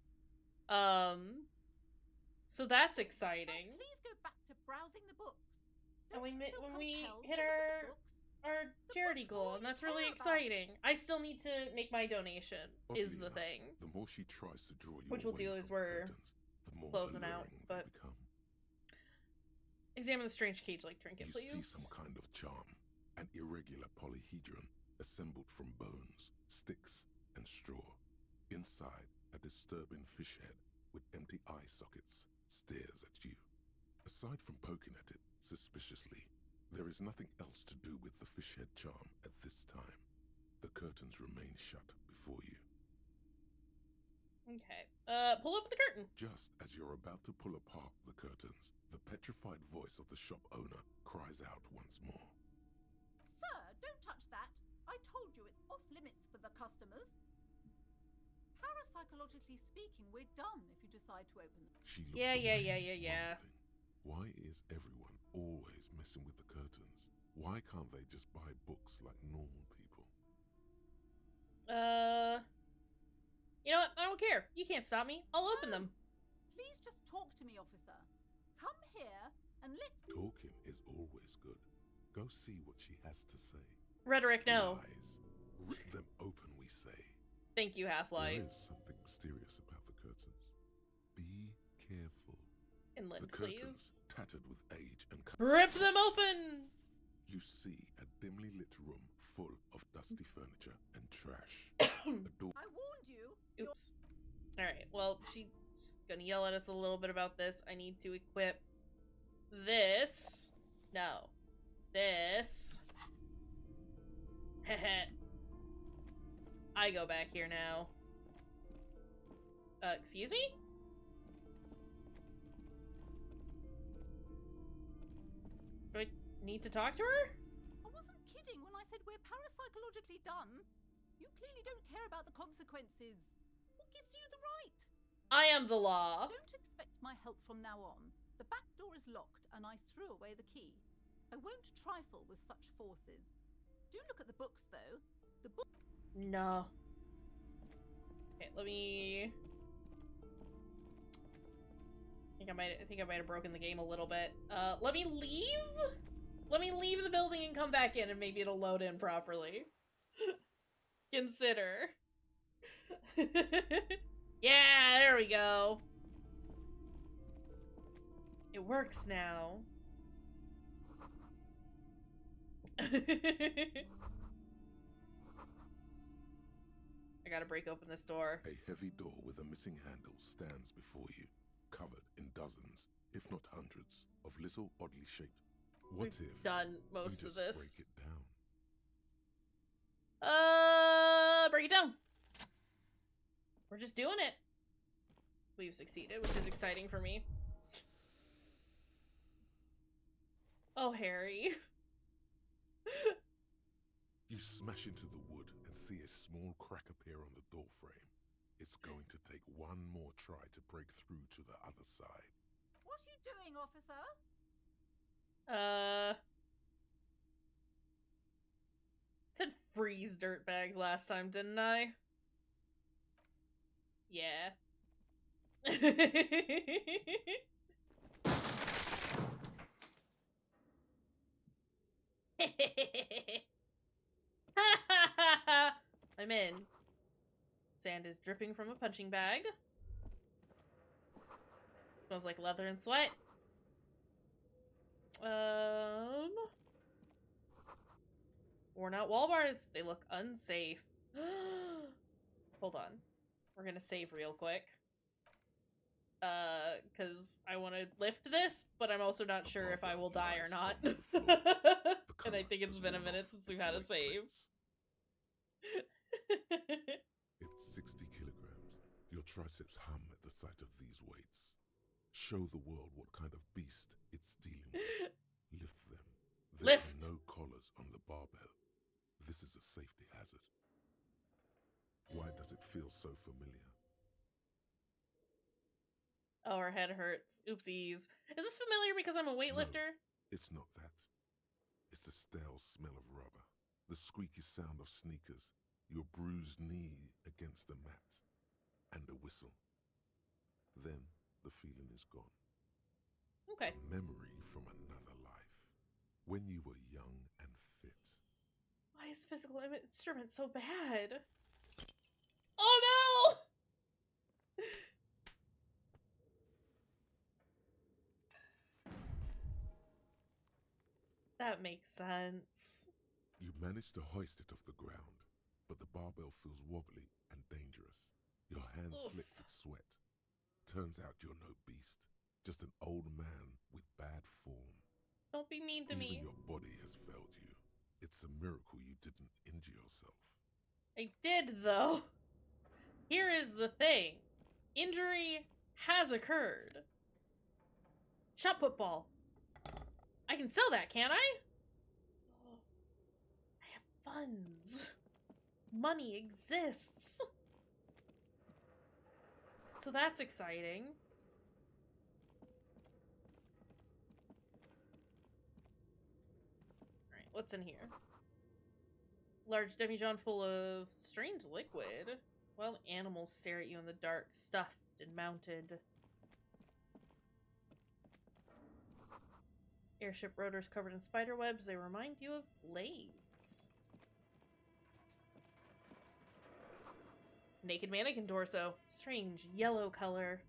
So that's exciting. Please go back to browsing the books. And when we hit our charity goal, and that's really exciting. I still need to make my donation, is the thing. The more she tries to draw you which we'll do as we're closing out, but examine the strange cage-like trinket, please. You see some kind of charm, an irregular polyhedron assembled from bones, sticks, and straw. Inside, a disturbing fish head with empty eye sockets stares at you. Aside from poking at it suspiciously, there is nothing else to do with the fish head charm at this time. The curtains remain shut before you. Okay. Pull up the curtain. Just as you're about to pull apart the curtains, the petrified voice of the shop owner cries out once more. Sir, don't touch that. I told you it's off limits for the customers. Parapsychologically speaking, we're done if you decide to open them. She looks Yeah. wondering, why is everyone always messing with the curtains? Why can't they just buy books like normal people? You know what? I don't care. You can't stop me. I'll open them. Please just talk to me, officer. Come here and let's... Talking is always good. Go see what she has to say. Rhetoric, no. Lies. Rip them open, we say. Thank you, Half-Life. There is something mysterious about the curtains. Be careful. Inland, the curtains, please. tattered with age and... Rip them open! You see a dimly lit room full of dusty furniture and trash. A door... I warned you! Oops. Alright, well, she's gonna yell at us a little bit about this. I need to equip this. No. This. Heh. I go back here now. Excuse me? Do I need to talk to her? I wasn't kidding when I said we're parapsychologically done. You clearly don't care about the consequences. What gives you the right? I am the law. Don't expect my help from now on. The back door is locked and I threw away the key. I won't trifle with such forces. Do look at the books, though. The book... No. Okay, let me... I think I might have broken the game a little bit. Let me leave? Let me leave the building and come back in and maybe it'll load in properly. Consider. Yeah, there we go. It works now. I gotta break open this door. A heavy door with a missing handle stands before you, covered in dozens, if not hundreds, of little oddly shaped. What if done most you of just this? break it down? Break it down. We're just doing it. We've succeeded, which is exciting for me. Oh, Harry. You smash into the wood and see a small crack appear on the door frame. It's going to take one more try to break through to the other side. What are you doing, officer? Said freeze dirtbags last time, didn't I? Yeah. I'm in. Sand is dripping from a punching bag. Smells like leather and sweat. Worn out wall bars. They look unsafe. Hold on. We're gonna save real quick. Because I want to lift this, but I'm also not sure if I will die or not. And I think it's been a minute since we've had a save. It's 60 kilograms. Your triceps hum at the sight of these weights. Show the world what kind of beast it's dealing with. Lift them. There are no collars on the barbell. This is a safety hazard. Why does it feel so familiar? Oh, her head hurts. Oopsies. Is this familiar because I'm a weightlifter? No, it's not that. It's the stale smell of rubber, the squeaky sound of sneakers, your bruised knee against the mat, and a whistle. Then the feeling is gone. Okay. A memory from another life, when you were young and fit. Why is physical instrument so bad? Oh no! That makes sense. You manage to hoist it off the ground, but the barbell feels wobbly and dangerous. Your hands slick with sweat. Turns out you're no beast, just an old man with bad form. Don't be mean to me. Even your body has failed you. It's a miracle you didn't injure yourself. I did, though. Here is the thing. Injury has occurred. Shot put ball. I can sell that, can't I? I have funds. Money exists. So that's exciting. Alright, what's in here? Large demijohn full of strange liquid. Wild animals stare at you in the dark, stuffed and mounted. Airship rotors covered in spider webs. They remind you of blades. Naked mannequin torso. Strange yellow color.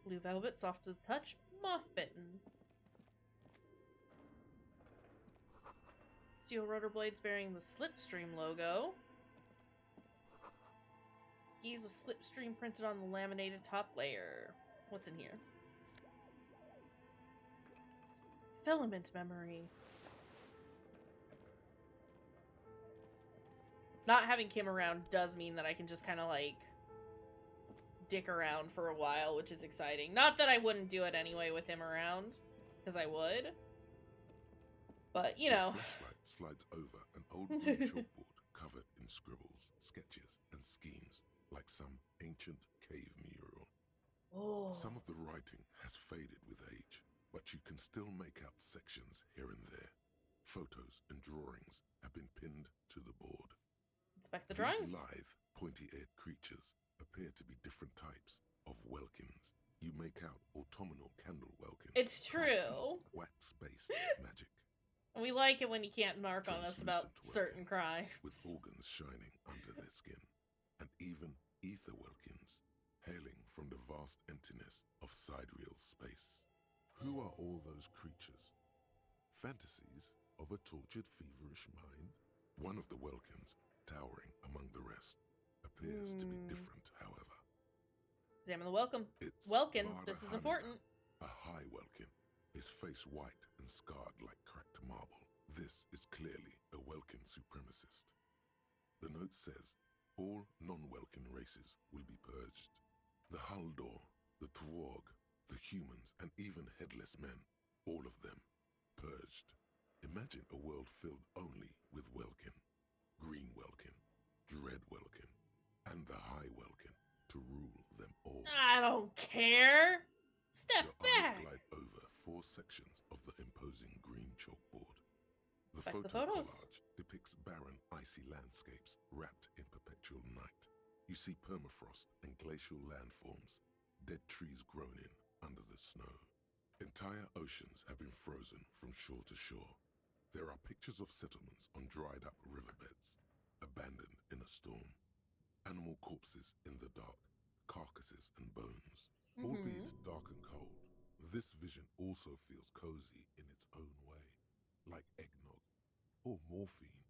Blue velvet, soft to the touch. Moth bitten. Steel rotor blades bearing the Slipstream logo. Skis with Slipstream printed on the laminated top layer. What's in here? Filament memory. Not having Kim around does mean that I can just kind of like dick around for a while, which is exciting. Not that I wouldn't do it anyway with him around, because I would. But, you know. The flashlight slides over an old blue chalkboard covered in scribbles, sketches, and schemes, like some ancient cave mural. Oh. Some of the writing has faded with age, but you can still make out sections here and there. Photos and drawings have been pinned to the board. Inspect the drawings. These lithe, pointy-eared creatures appear to be different types of welkins. You make out autumnal candle welkins. It's true. Wax-based magic. And we like it when you can't narc on us about certain crimes. With organs shining under their skin. And even ether welkins, hailing from the vast emptiness of sidereal space. Who are all those creatures? Fantasies of a tortured, feverish mind? One of the welkins, towering among the rest, appears to be different, however. Examine the Welkin. This is important. A high welkin, his face white and scarred like cracked marble. This is clearly a Welkin supremacist. The note says all non-Welkin races will be purged. The Haldor, the Twarg, the humans, and even headless men, all of them, purged. Imagine a world filled only with Welkin, Green Welkin, Dread Welkin, and the High Welkin to rule them all. I don't care. Step Your back. eyes glide over 4 sections of the imposing green chalkboard. The Inspect the photo photos. collage depicts barren, icy landscapes wrapped in perpetual night. You see permafrost and glacial landforms, dead trees grown in under the snow. Entire oceans have been frozen from shore to shore. There are pictures of settlements on dried-up riverbeds, abandoned in a storm. Animal corpses in the dark, carcasses and bones. Albeit dark and cold, this vision also feels cozy in its own way, like eggnog or morphine.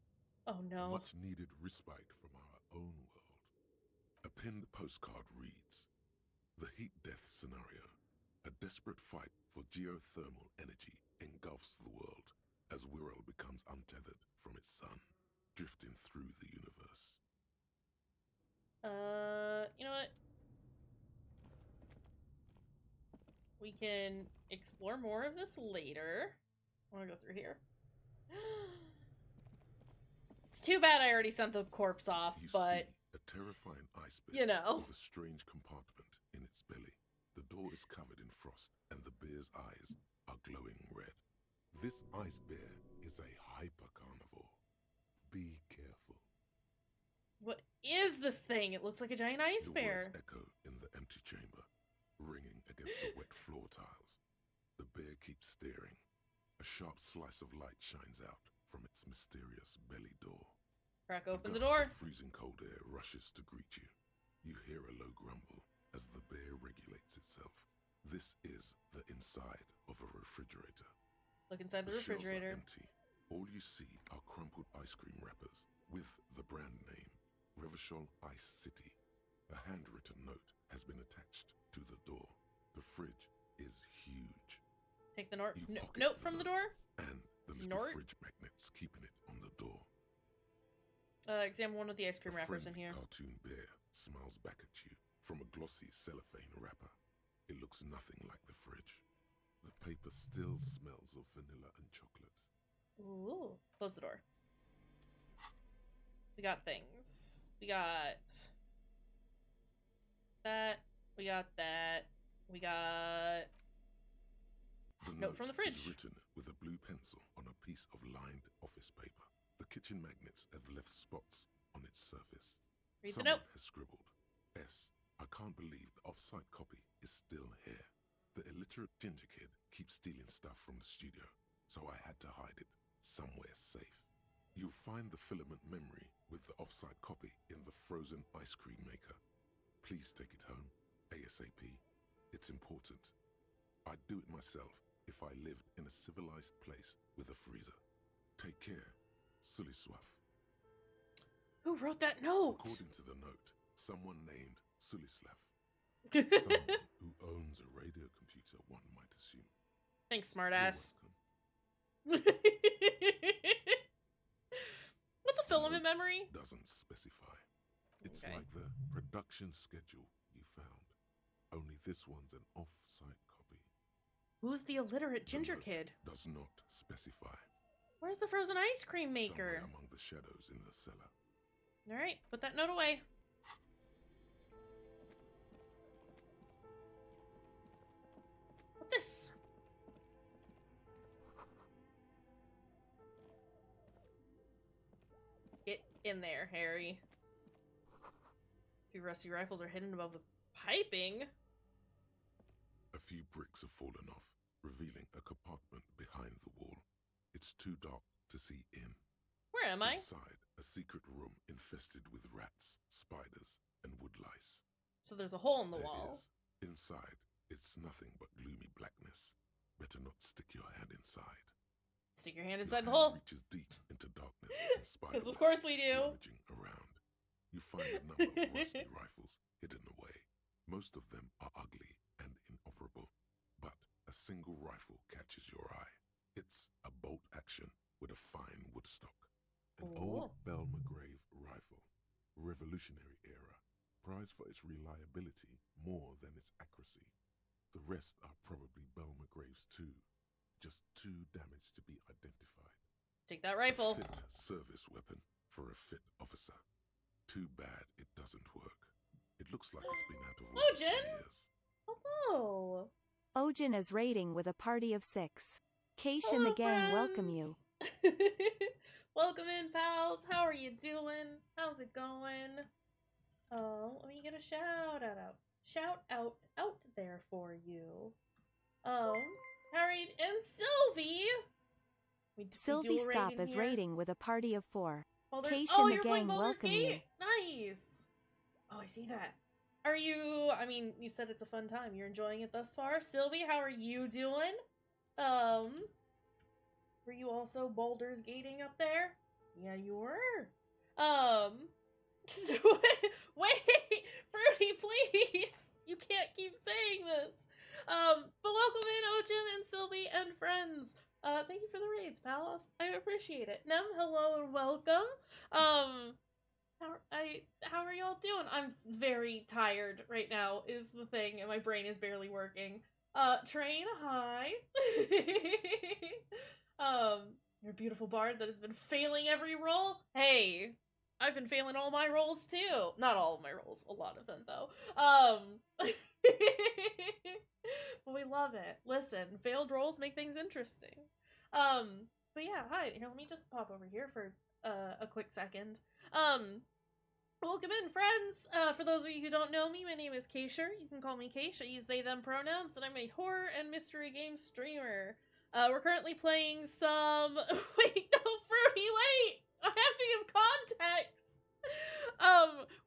Oh no. A much-needed respite from our own world. A pinned postcard reads, "The heat-death scenario. A desperate fight for geothermal energy engulfs the world as Wirral becomes untethered from its sun, drifting through the universe." You know what? We can explore more of this later. I want to go through here. It's too bad I already sent the corpse off, You but see a terrifying ice bear you know. with a strange compartment in its belly. The door is covered in frost, and the bear's eyes are glowing red. This ice bear is a hyper-carnivore. Be careful. What is this thing? It looks like a giant ice The bear. words echo in the empty chamber, ringing against the wet floor tiles. The bear keeps staring. A sharp slice of light shines out from its mysterious belly door. Crack open the gust door. of freezing cold air rushes to greet you. You hear a low grumble as the bear regulates itself. This is the inside of a refrigerator. Look inside the shelves are refrigerator. empty. All you see are crumpled ice cream wrappers with the brand name, Revachol Ice City. A handwritten note has been attached to the door. The fridge is huge. Take the You pocket note from the door. And the little Nort? fridge magnets keeping it on the door. Examine one of the ice cream A wrappers in friendly here. cartoon bear smiles back at you from a glossy cellophane wrapper. It looks nothing like the fridge. The paper still smells of vanilla and chocolate. Ooh. Close the door. We got things. We got that. We got that. We got The note from the fridge. is written with a blue pencil on a piece of lined office paper. The kitchen magnets have left spots on its surface. Read the Someone note. has scribbled, "S. I can't believe the off-site copy is still here. The illiterate ginger kid keeps stealing stuff from the studio, so I had to hide it somewhere safe." You'll find the filament memory with the off-site copy in the frozen ice cream maker. Please take it home, ASAP. It's important. I'd do it myself if I lived in a civilized place with a freezer. Take care, Suliswaf. Who wrote that note? According to the note, someone named Sulislav. Someone who owns a radio computer, one might assume. Thanks, You're smartass. welcome. What's a filament memory? Doesn't specify. It's Okay. like the production schedule you found. Only this one's an off-site copy. Who's the illiterate The ginger note kid? does not specify. Where's the frozen ice cream maker? Somewhere among the shadows in the cellar. Alright, put that note away. What's this? Get in there, Harry. Two rusty rifles are hidden above the piping. A few bricks have fallen off, revealing a compartment behind the wall. It's too dark to see in. Where am I? Inside, a secret room infested with rats, spiders, and woodlice. So there's a hole in the There wall. is. Inside, it's nothing but gloomy blackness. Better not stick your hand inside. Stick your hand Your inside the hand hole. reaches deep into darkness and spider Because of webs course we do. rummaging around. You find a number of rusty rifles hidden away. Most of them are ugly and inoperable, but a single rifle catches your eye. It's a bolt-action with a fine woodstock. An old Belmagrave rifle, Revolutionary era, prized for its reliability more than its accuracy. The rest are probably Belmagraves too, just too damaged to be identified. Take that rifle. A fit service weapon for a fit officer. Too bad it doesn't work. It looks like it's been out of work for years. Hello. Ojin is raiding with a party of 6. Kayshurrr and the gang welcome you. Welcome in, pals. How are you doing? How's it going? Let me get a shout out there for you. Harry and Sylvie. Sylvie Stop is raiding with a party of 4. Kayshurrr Oh, and the you're playing gang Baldur's welcome you. Gate? Nice. Oh, I see that. Are you, I mean, you said it's a fun time. You're enjoying it thus far. Sylvie, how are you doing? Were you also Baldur's Gating up there? Yeah, you were. So, wait, Fruity, please. You can't keep saying this. But welcome in, Ojin and Sylvie and friends. Thank you for the raids, pals. I appreciate it. Nem, hello and welcome. How are y'all doing? I'm very tired right now is the thing, and my brain is barely working. Train, hi. You're a beautiful bard that has been failing every roll. Hey, I've been failing all my rolls too. Not all of my rolls, a lot of them though. But we love it. Listen, failed rolls make things interesting. But yeah, hi. Here, let me just pop over here for a quick second. Welcome in, friends! For those of you who don't know me, my name is Kayshurrr. You can call me Kaysh. I use they, them pronouns, and I'm a horror and mystery game streamer. We're currently playing some... Wait, no, Fruity, wait! I have to give context!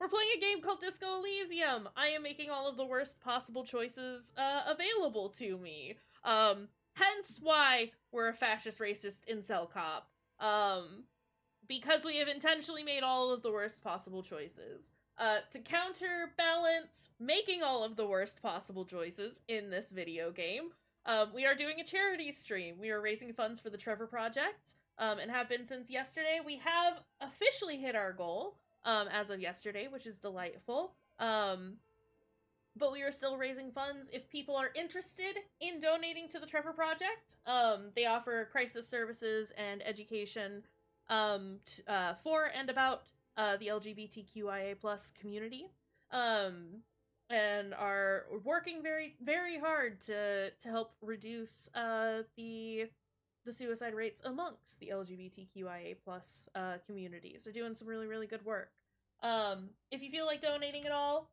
We're playing a game called Disco Elysium. I am making all of the worst possible choices available to me. Hence why we're a fascist, racist, incel cop. Because we have intentionally made all of the worst possible choices. To counterbalance making all of the worst possible choices in this video game, we are doing a charity stream. We are raising funds for the Trevor Project, and have been since yesterday. We have officially hit our goal, as of yesterday, which is delightful. But we are still raising funds if people are interested in donating to the Trevor Project. They offer crisis services and education for and about the LGBTQIA+ community, and are working very, very hard to help reduce the suicide rates amongst the LGBTQIA+ communities. They're doing some really, really good work. If you feel like donating at all,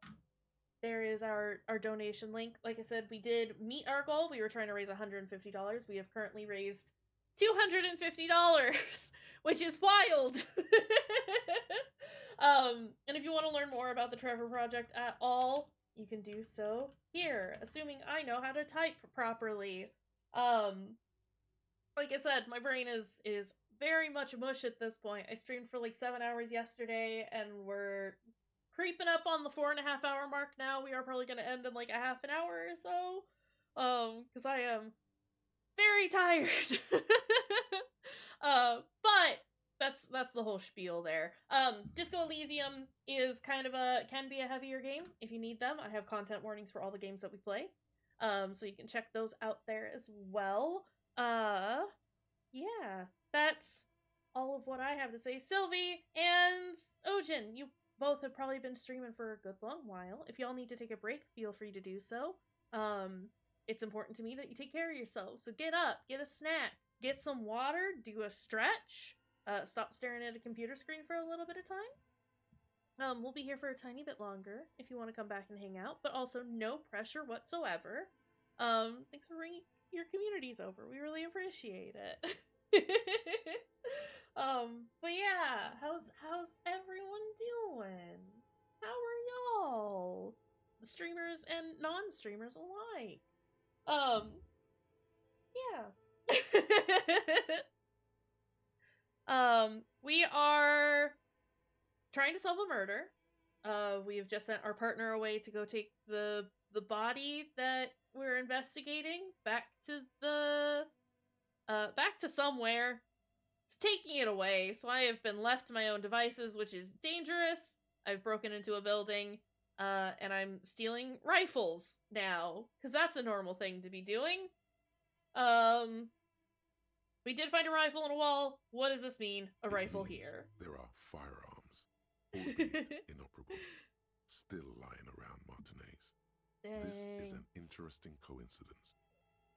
there is our donation link. Like I said, we did meet our goal. We were trying to raise $150. We have currently raised $250, which is wild. And if you want to learn more about the Trevor Project at all, you can do so here, assuming I know how to type properly. Like I said, my brain is very much mush at this point. I streamed for like 7 hours yesterday, and we're creeping up on the 4.5 hour mark now. We are probably going to end in like a half an hour or so, because I am very tired. But that's the whole spiel there. Disco Elysium is can be a heavier game if you need them. I have content warnings for all the games that we play, so you can check those out there as well. Yeah, that's all of what I have to say. Sylvie and Ojin, you both have probably been streaming for a good long while. If y'all need to take a break, feel free to do so. It's important to me that you take care of yourselves, so get up, get a snack, get some water, do a stretch, stop staring at a computer screen for a little bit of time. We'll be here for a tiny bit longer if you want to come back and hang out, but also no pressure whatsoever. Thanks for bringing your communities over. We really appreciate it. But yeah, how's everyone doing? How are y'all? Streamers and non-streamers alike. Yeah. We are trying to solve a murder. We have just sent our partner away to go take the body that we're investigating back to somewhere. taking it away, so I have been left to my own devices, which is dangerous. I've broken into a building, and I'm stealing rifles now, because that's a normal thing to be doing. We did find a rifle on a wall. What does this mean? A rifle here. There are firearms, albeit inoperable, still lying around Martinez. This is an interesting coincidence.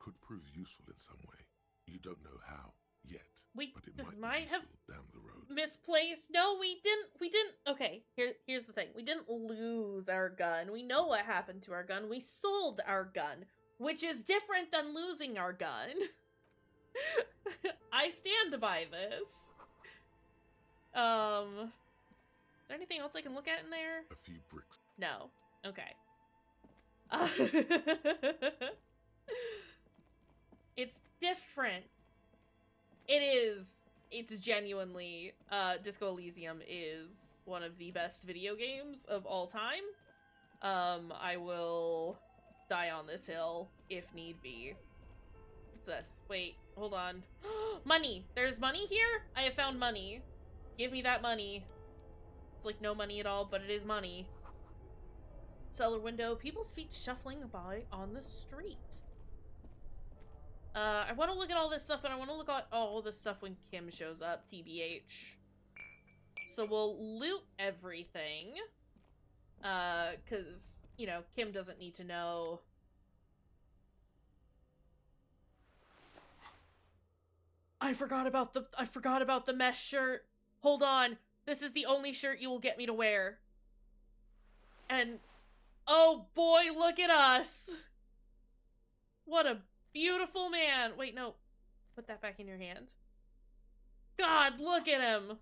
Could prove useful in some way. You don't know how yet, but it might have down the road. Misplaced. No, we didn't. Okay, here's the thing. We didn't lose our gun. We know what happened to our gun. We sold our gun, which is different than losing our gun. I stand by this. Is there anything else I can look at in there? A few bricks. No. Okay. It's different. It's genuinely, Disco Elysium is one of the best video games of all time. I will die on this hill if need be. What's this? Wait, hold on. Money! There's money here? I have found money. Give me that money. It's like no money at all, but it is money. Cellar window. People's feet shuffling by on the street. I want to look at all this stuff, and I want to look at all this stuff when Kim shows up, TBH. So we'll loot everything. Because, you know, Kim doesn't need to know. I forgot about the mesh shirt. Hold on. This is the only shirt you will get me to wear. And, oh boy, look at us. What a beautiful man. Wait, no. Put that back in your hand. God, look at him.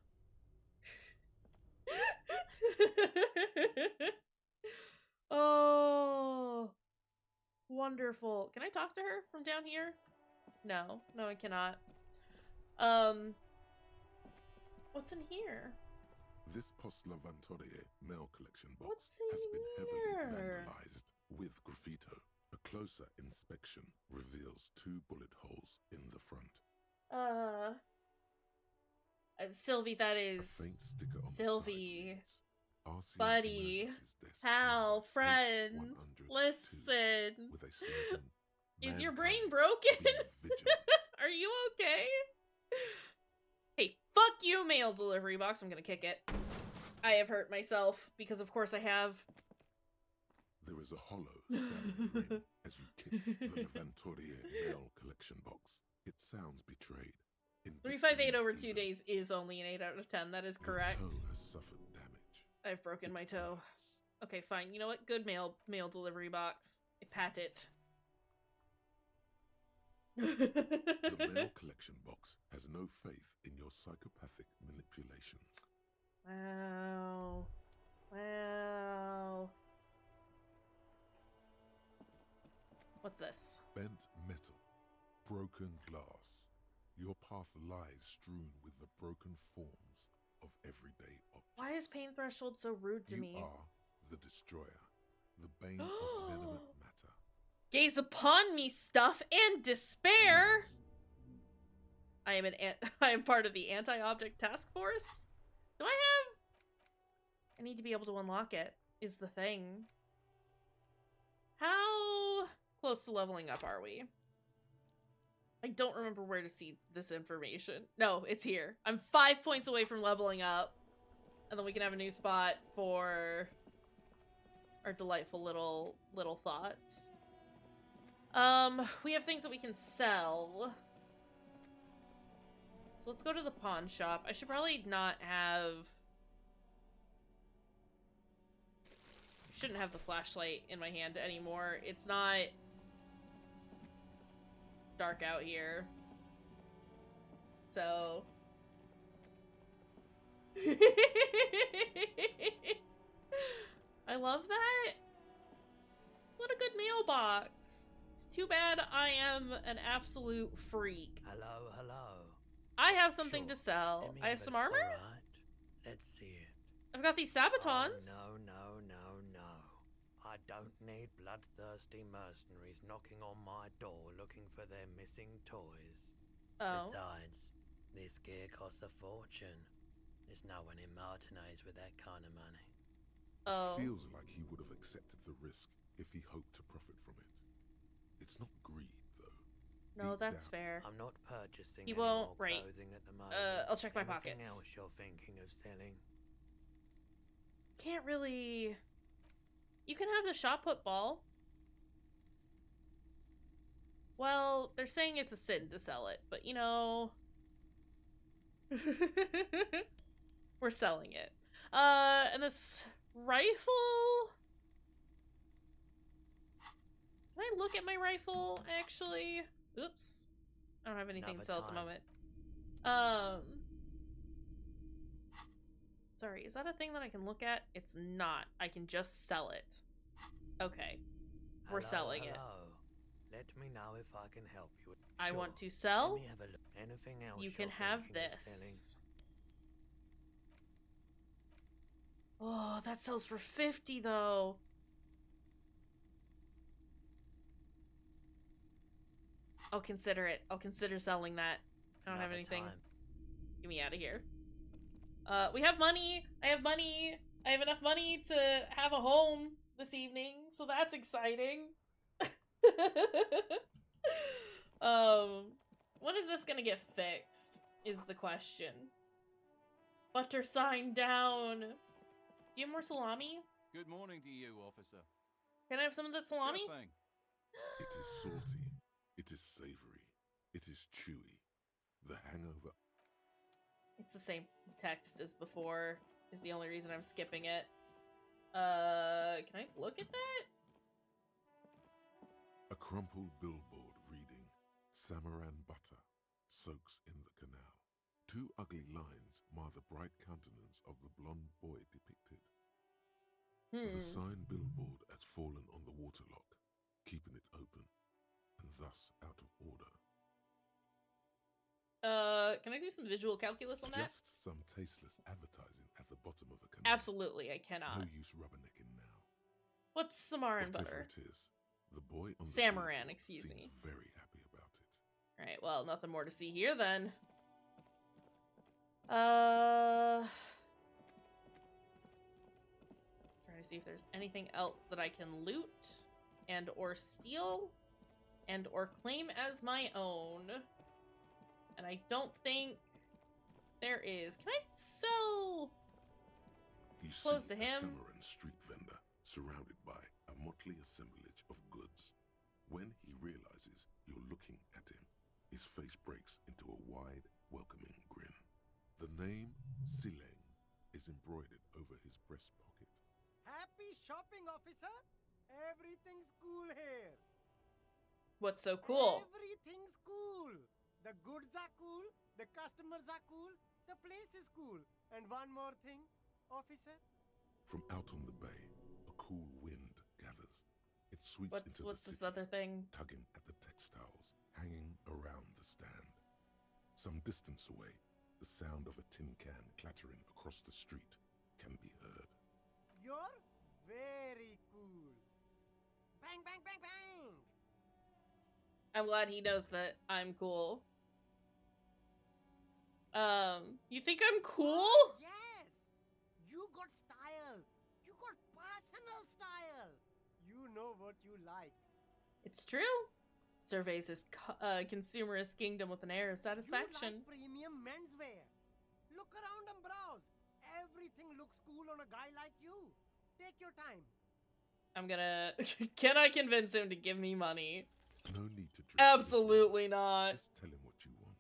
Oh, wonderful. Can I talk to her from down here? No, I cannot. What's in here? This Post Lavantorie mail collection box has been heavily vandalized with graffito. A closer inspection reveals 2 bullet holes in the front. Sylvie, that is A faint sticker on Sylvie. The side Buddy. Pal, friend. Listen. With a slogan, is your brain broken? Are you okay? Hey, fuck you, mail delivery box. I'm gonna kick it. I have hurt myself, because of course I have. There is a hollow sound grin as you kick the Lavantorie mail collection box. It sounds betrayed. 358 over 2 days is only an 8 out of 10. That is correct. Your toe has suffered damage. I've broken my toe. Okay, fine. You know what? Good mail delivery box. I pat it. The mail collection box has no faith in your psychopathic manipulations. Wow. Wow. What's this? Bent metal. Broken glass. Your path lies strewn with the broken forms of everyday objects. Why is pain threshold so rude to me? You are the destroyer. The bane of venomous matter. Gaze upon me, stuff and despair. I am part of the anti-object task force. Do I need to be able to unlock it, is the thing. How close to leveling up are we? I don't remember where to see this information. No, it's here. I'm 5 points away from leveling up. And then we can have a new spot for our delightful little thoughts. We have things that we can sell. So let's go to the pawn shop. I should probably not have... shouldn't have the flashlight in my hand anymore. It's not dark out here. So... I love that. What a good mailbox. It's too bad I am an absolute freak. Hello, hello. I have something to sell. I have some armor? Alright, let's see it. I've got these sabatons. Oh, no. I don't need bloodthirsty mercenaries knocking on my door looking for their missing toys. Oh. Besides, This gear costs a fortune. There's no one in Martinez with that kind of money. Oh. It feels like he would have accepted the risk if he hoped to profit from it. It's not greed, though. No, Deep that's down, fair. I'm not purchasing He any won't, more right. clothing at the moment. I'll check my Anything pockets. else you're thinking of selling? Can't really... You can have the shot put ball. Well, they're saying it's a sin to sell it, but you know... We're selling it. And this rifle... Can I look at my rifle, actually? Oops. I don't have anything to sell at the moment. Sorry, is that a thing that I can look at? It's not. I can just sell it. Okay. We're selling it. Let me know if I can help you. I want to sell. Let me have a look. Anything else You you're can have thinking of this. Oh, that sells for 50 though. I'll consider it. I'll consider selling that. I don't have anything. Get me out of here. We have money. I have money. I have enough money to have a home this evening, so that's exciting. When is this gonna get fixed? Is the question. Butter sign down. Do you have more salami? Good morning to you, officer. Can I have some of that salami? Sure thing. It is salty. It is savory. It is chewy. The hangover. It's the same text as before, is the only reason I'm skipping it. Can I look at that? A crumpled billboard reading, Samaran butter soaks in the canal. Two ugly lines mar the bright countenance of the blonde boy depicted. The sign billboard has fallen on the waterlock, keeping it open, and thus out of order. Can I do some visual calculus on that? Just some tasteless advertising at the bottom of a canal. Absolutely, I cannot. No use rubbernecking now. What's Samaran butter? Whatever it is, the boy on the Samaran, billboard excuse seems me. very happy about it. Alright, well, nothing more to see here then. Trying to see if there's anything else that I can loot and or steal and or claim as my own. And I don't think there is. Can I sell You clothes see to a him? Samaran street vendor surrounded by a motley assemblage of goods. When he realizes you're looking at him, his face breaks into a wide, welcoming grin. The name Sileng is embroidered over his breast pocket. Happy shopping, officer! Everything's cool here. What's so cool? Everything's cool. The goods are cool, the customers are cool, the place is cool. And one more thing, officer. From out on the bay, a cool wind gathers. It sweeps into What's the this city, other thing? tugging at the textiles hanging around the stand. Some distance away, the sound of a tin can clattering across the street can be heard. You're very cool. Bang, bang, bang, bang! I'm glad he knows that I'm cool. You think I'm cool? Yes! You got style. You got personal style. You know what you like. It's true. Surveys his consumerist kingdom with an air of satisfaction. You like premium menswear. Look around and browse. Everything looks cool on a guy like you. Take your time. I'm gonna... Can I convince him to give me money? No need to dress Absolutely not. Just tell him what you want.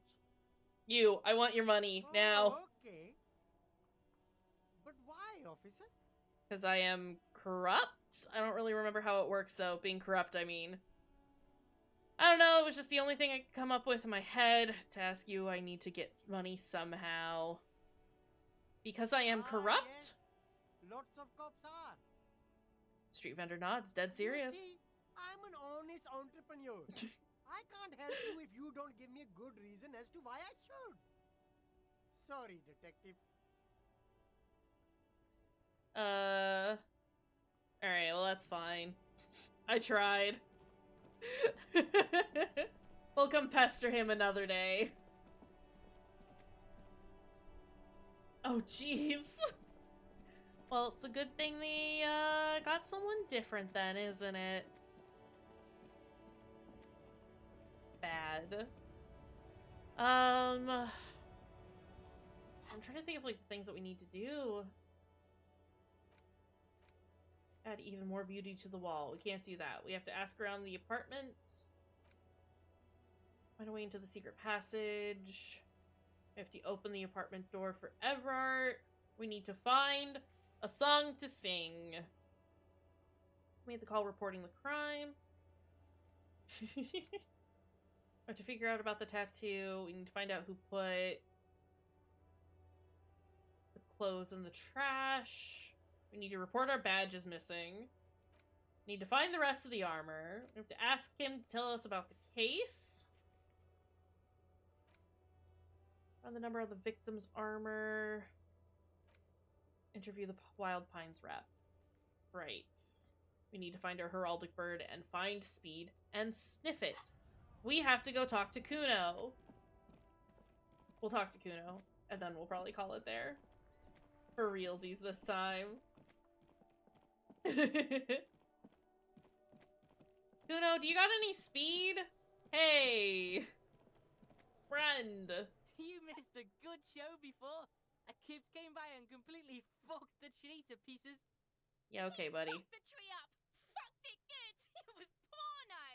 You, I want your money, now. Okay. But why, officer? Because I am corrupt? I don't really remember how it works, though. Being corrupt, I mean. I don't know, it was just the only thing I could come up with in my head to ask you. I need to get money somehow. Because I am corrupt? Yes. Lots of cops are. Street vendor nods, dead serious. You see, I'm an honest entrepreneur. I can't help you if you don't give me a good reason as to why I should. Sorry, detective. Alright, well that's fine. I tried. We'll come pester him another day. Oh, jeez. Well, it's a good thing they got someone different then, isn't it? Bad. I'm trying to think of like things that we need to do. Add even more beauty to the wall. We can't do that. We have to ask around the apartment. Find a way into the secret passage. We have to open the apartment door for Everard. We need to find a song to sing. Made the call reporting the crime. We have to figure out about the tattoo. We need to find out who put the clothes in the trash. We need to report our badges missing. We need to find the rest of the armor. We have to ask him to tell us about the case. Find the number of the victim's armor. Interview the Wild Pines rep. Right. We need to find our heraldic bird and find Speed and sniff it. We have to go talk to Kuno. We'll talk to Kuno, and then we'll probably call it there. For realsies this time. Kuno, do you got any speed? Hey! Friend! You missed a good show before. A kid came by and completely fucked the tree to pieces. Yeah, okay, buddy. Fucked the tree up. Fucked it good. It was porno.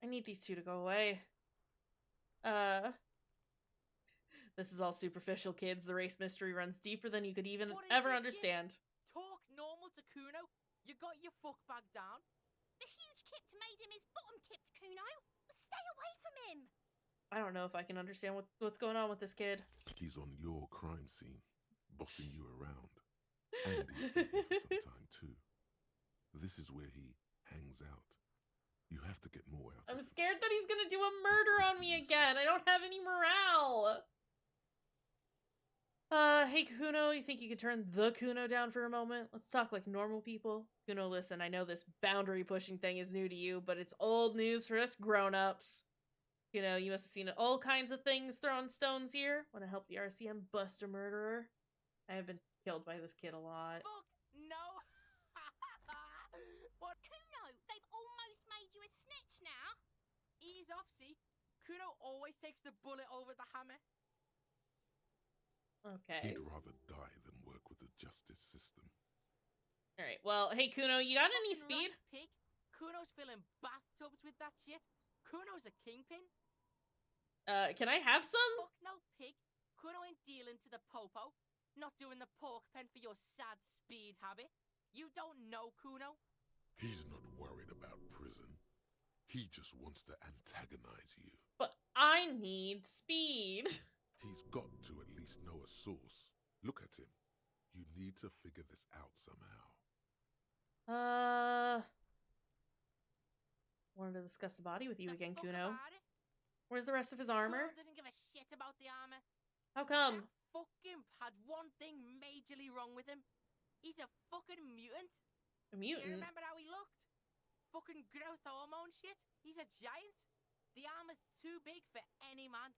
I need these two to go away. This is all superficial, kids. The race mystery runs deeper than you could even ever understand. Shit? Talk normal to Kuno. You got your fuck back down. The huge kipped made him his bottom kipped, Kuno. Stay away from him. I don't know if I can understand what's going on with this kid. He's on your crime scene, bossing you around. And he's been here for some time too. This is where he hangs out. You have to get more out of him. I'm scared that he's gonna do a murder on me again. I don't have any morale. Hey Kuno, you think you could turn the Kuno down for a moment? Let's talk like normal people. Kuno, listen, I know this boundary pushing thing is new to you, but it's old news for us grown-ups. You know, you must have seen all kinds of things throwing stones here. Want to help the RCM bust a murderer? I have been killed by this kid a lot. Fuck no! What? Kuno, they've almost made you a snitch now. Ease off, see? Kuno always takes the bullet over the hammer. Okay. He'd rather die than work with the justice system. Alright, well, hey Kuno, you got any speed? Right, pig. Kuno's filling bathtubs with that shit. Kuno's a kingpin. Can I have some? Fuck no, pig. Kuno ain't dealing to the popo. Not doing the pork pen for your sad speed habit. You don't know Kuno. He's not worried about prison. He just wants to antagonize you. But I need speed. He's got to at least know a source. Look at him. You need to figure this out somehow. Wanted to discuss the body with you again, Kuno. Where's the rest of his armor? Kuno doesn't give a shit about the armor. How come? That fuck imp had one thing majorly wrong with him. He's a fucking mutant. A mutant? You remember how he looked? Fucking growth hormone shit. He's a giant. The armor's too big for any man.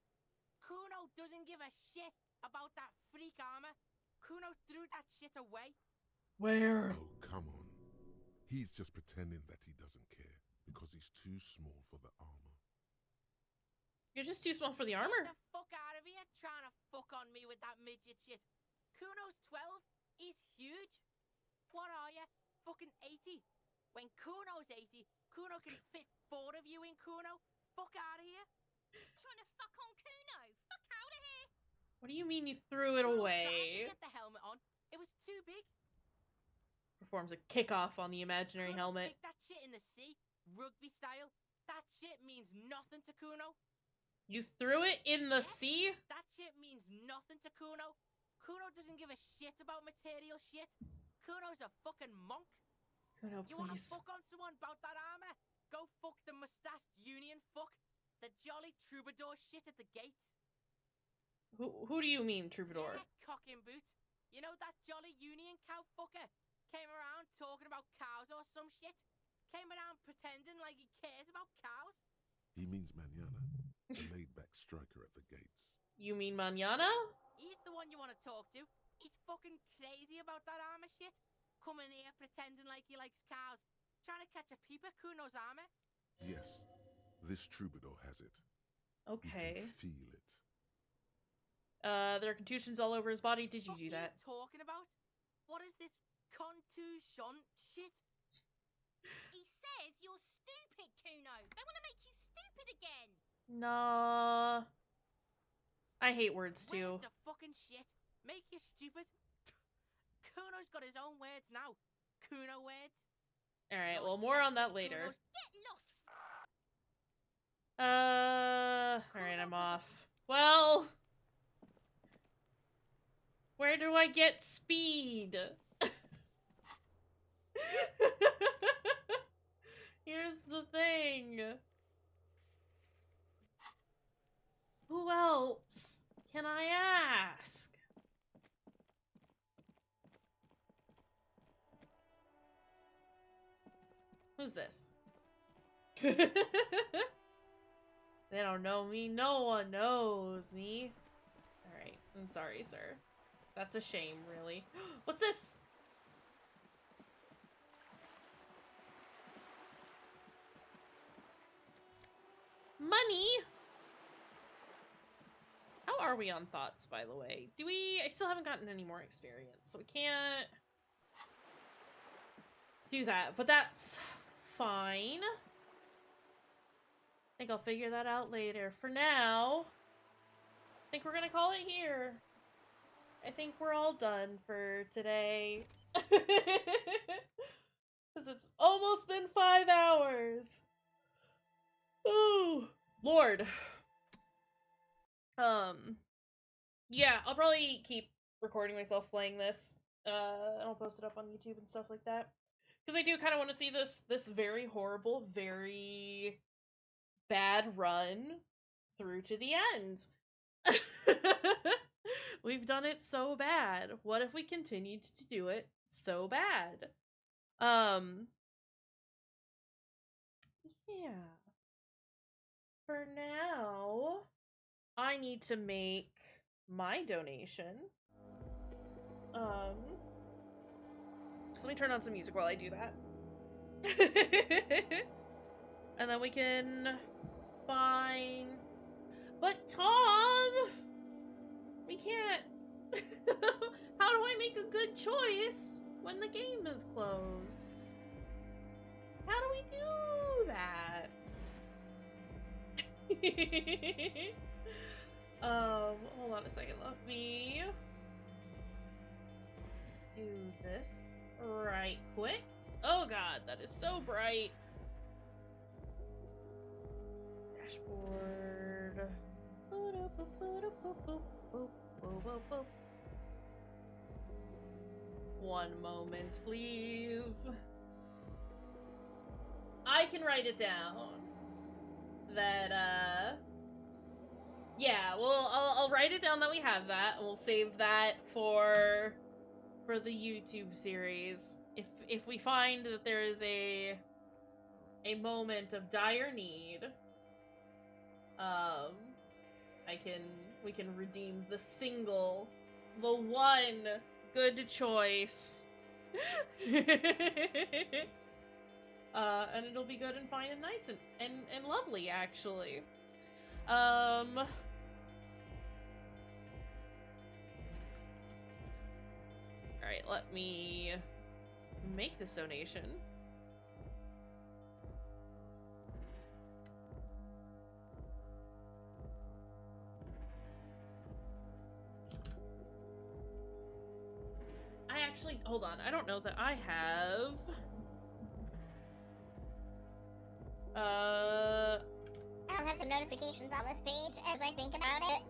Kuno doesn't give a shit about that freak armor. Kuno threw that shit away. Where? Oh, come on. He's just pretending that he doesn't care because he's too small for the armor. You're just too small for the armor. Get the fuck out of here trying to fuck on me with that midget shit. Kuno's 12. He's huge. What are you? Fucking 80. When Kuno's 80, Kuno can fit 4 of you in Kuno. Fuck out of here. Trying to fuck on Kuno. Fuck out of here. What do you mean you threw it Kuno away? tried to get the helmet on. It was too big. Performs a kickoff on the imaginary Kuno helmet. kicked that shit in the sea, rugby style. That shit means nothing to Kuno. You threw it in the sea? That shit means nothing to Kuno. Kuno doesn't give a shit about material shit. Kuno's a fucking monk. Kuno, You wanna please. fuck on someone about that armor? Go fuck the mustached union fuck. The jolly troubadour shit at the gates. Who do you mean, troubadour? Yeah, cocking boot. You know that jolly union cow fucker? Came around talking about cows or some shit? Came around pretending like he cares about cows? He means Manana, the laid-back striker at the gates. You mean Manana? He's the one you want to talk to. He's fucking crazy about that armor shit. Coming here pretending like he likes cows. Trying to catch a peep at Kuno's armor. Yes, this troubadour has it. Okay. You can feel it. There are contusions all over his body. Did you do that? What are you talking about? What is this contusion shit? He says you're stupid, Kuno. They want to make you stupid again. Nah. I hate words too. Words are fucking shit. Make you stupid. Kuno's got his own words now. Kuno words. Alright, well, more on that later. Get lost. Alright, I'm off. Well, where do I get speed? Here's the thing. Who else can I ask? Who's this? They don't know me. No one knows me. Alright, I'm sorry, sir. That's a shame, really. What's this? Money? How are we on thoughts, by the way? I still haven't gotten any more experience, so we can't do that, but that's fine. I think I'll figure that out later. For now, I think we're gonna call it here. I think we're all done for today. Because it's almost been 5 hours. Oh, Lord. Yeah, I'll probably keep recording myself playing this. And I'll post it up on YouTube and stuff like that. Because I do kind of want to see this very horrible, very bad run through to the end. We've done it so bad. What if we continued to do it so bad? Yeah. For now, I need to make my donation. So let me turn on some music while I do that. And then we can find... But Tom! We can't... How do I make a good choice when the game is closed? How do we do that? Hold on a second. Let me do this right quick. Oh god, that is so bright. Dashboard. One moment, please. I can write it down. That, yeah, well, I'll write it down that we have that, and we'll save that for the YouTube series. If we find that there is a moment of dire need, we can redeem the one good choice. And it'll be good and fine and nice and lovely, actually. Alright, let me make this donation. Hold on, I don't know that I have... I don't have the notifications on this page as I think about it.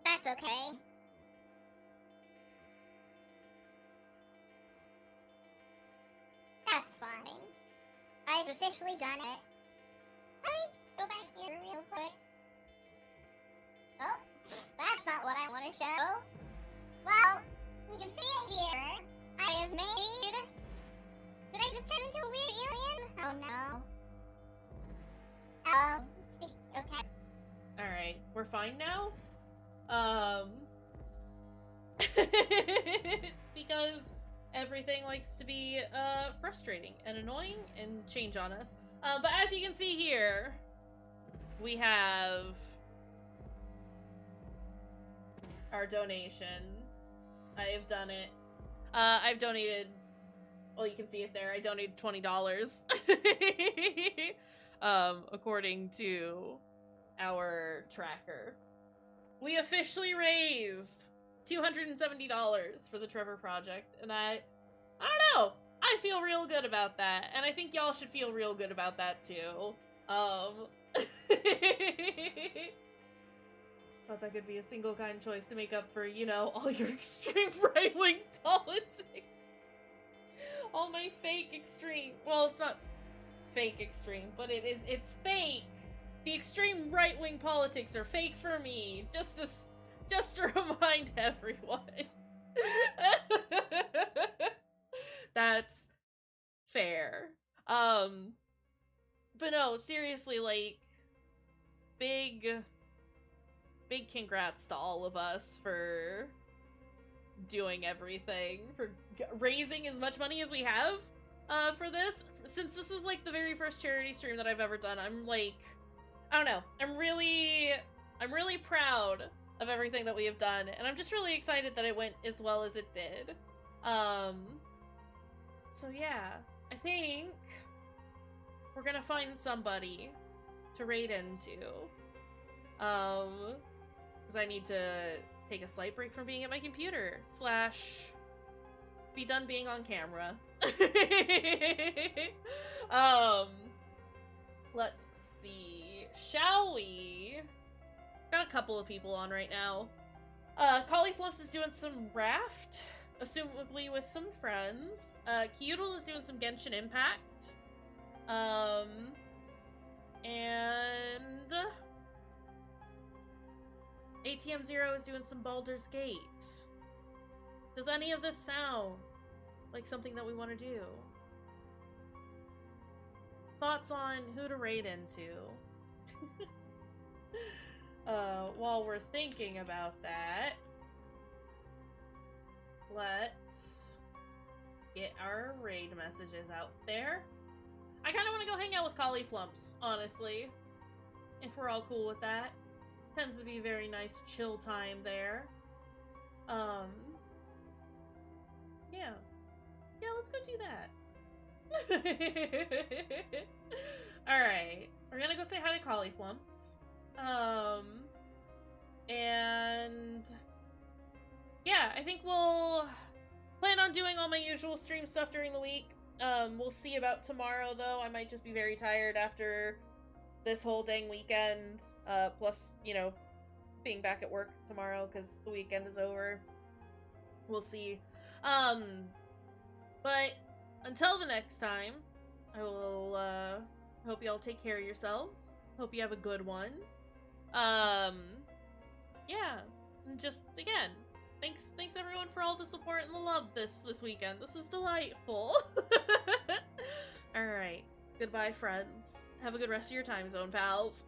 That's okay. That's fine. I've officially done it. Alright, go back here real quick. Oh, that's not what I want to show. Well, you can see it here. I have made... Did I just turn into a weird alien? Oh no. Oh, okay. Alright, we're fine now? It's because everything likes to be frustrating and annoying and change on us. But as you can see here, we have our donation. I have done it. I've donated, well, you can see it there. I donated $20. According to our tracker. We officially raised $270 for the Trevor Project, and I don't know. I feel real good about that, and I think y'all should feel real good about that too. Thought that could be a single kind choice to make up for, you know, all your extreme right-wing politics. All my fake extreme. Well, it's not fake extreme, but it's fake. The extreme right-wing politics are fake for me. Just to remind everyone. That's fair. But no, seriously, like, big congrats to all of us for doing everything, for raising as much money as we have for this. Since this was like the very first charity stream that I've ever done, I'm like, I don't know, I'm really proud of everything that we have done, and I'm just really excited that it went as well as it did. So yeah, I think we're gonna find somebody to raid into. Because I need to take a slight break from being at my computer, / be done being on camera. Let's see. Shall we? Got a couple of people on right now. Cauliflumps is doing some Raft, assumably with some friends. Kyoodle is doing some Genshin Impact. And ATM Zero is doing some Baldur's Gate. Does any of this sound like something that we want to do? Thoughts on who to raid into? While we're thinking about that, let's get our raid messages out there. I kind of want to go hang out with Cauliflumps, honestly. If we're all cool with that. Tends to be a very nice chill time there. Yeah. Yeah, let's go do that. Alright. We're gonna go say hi to Cauliflumps. And yeah, I think we'll plan on doing all my usual stream stuff during the week. We'll see about tomorrow, though. I might just be very tired after this whole dang weekend. Plus, you know, being back at work tomorrow because the weekend is over. We'll see. But until the next time, I will, hope y'all take care of yourselves. Hope you have a good one. Yeah. And just, again, thanks everyone for all the support and the love this weekend. This is delightful. Alright. Goodbye, friends. Have a good rest of your time zone, pals.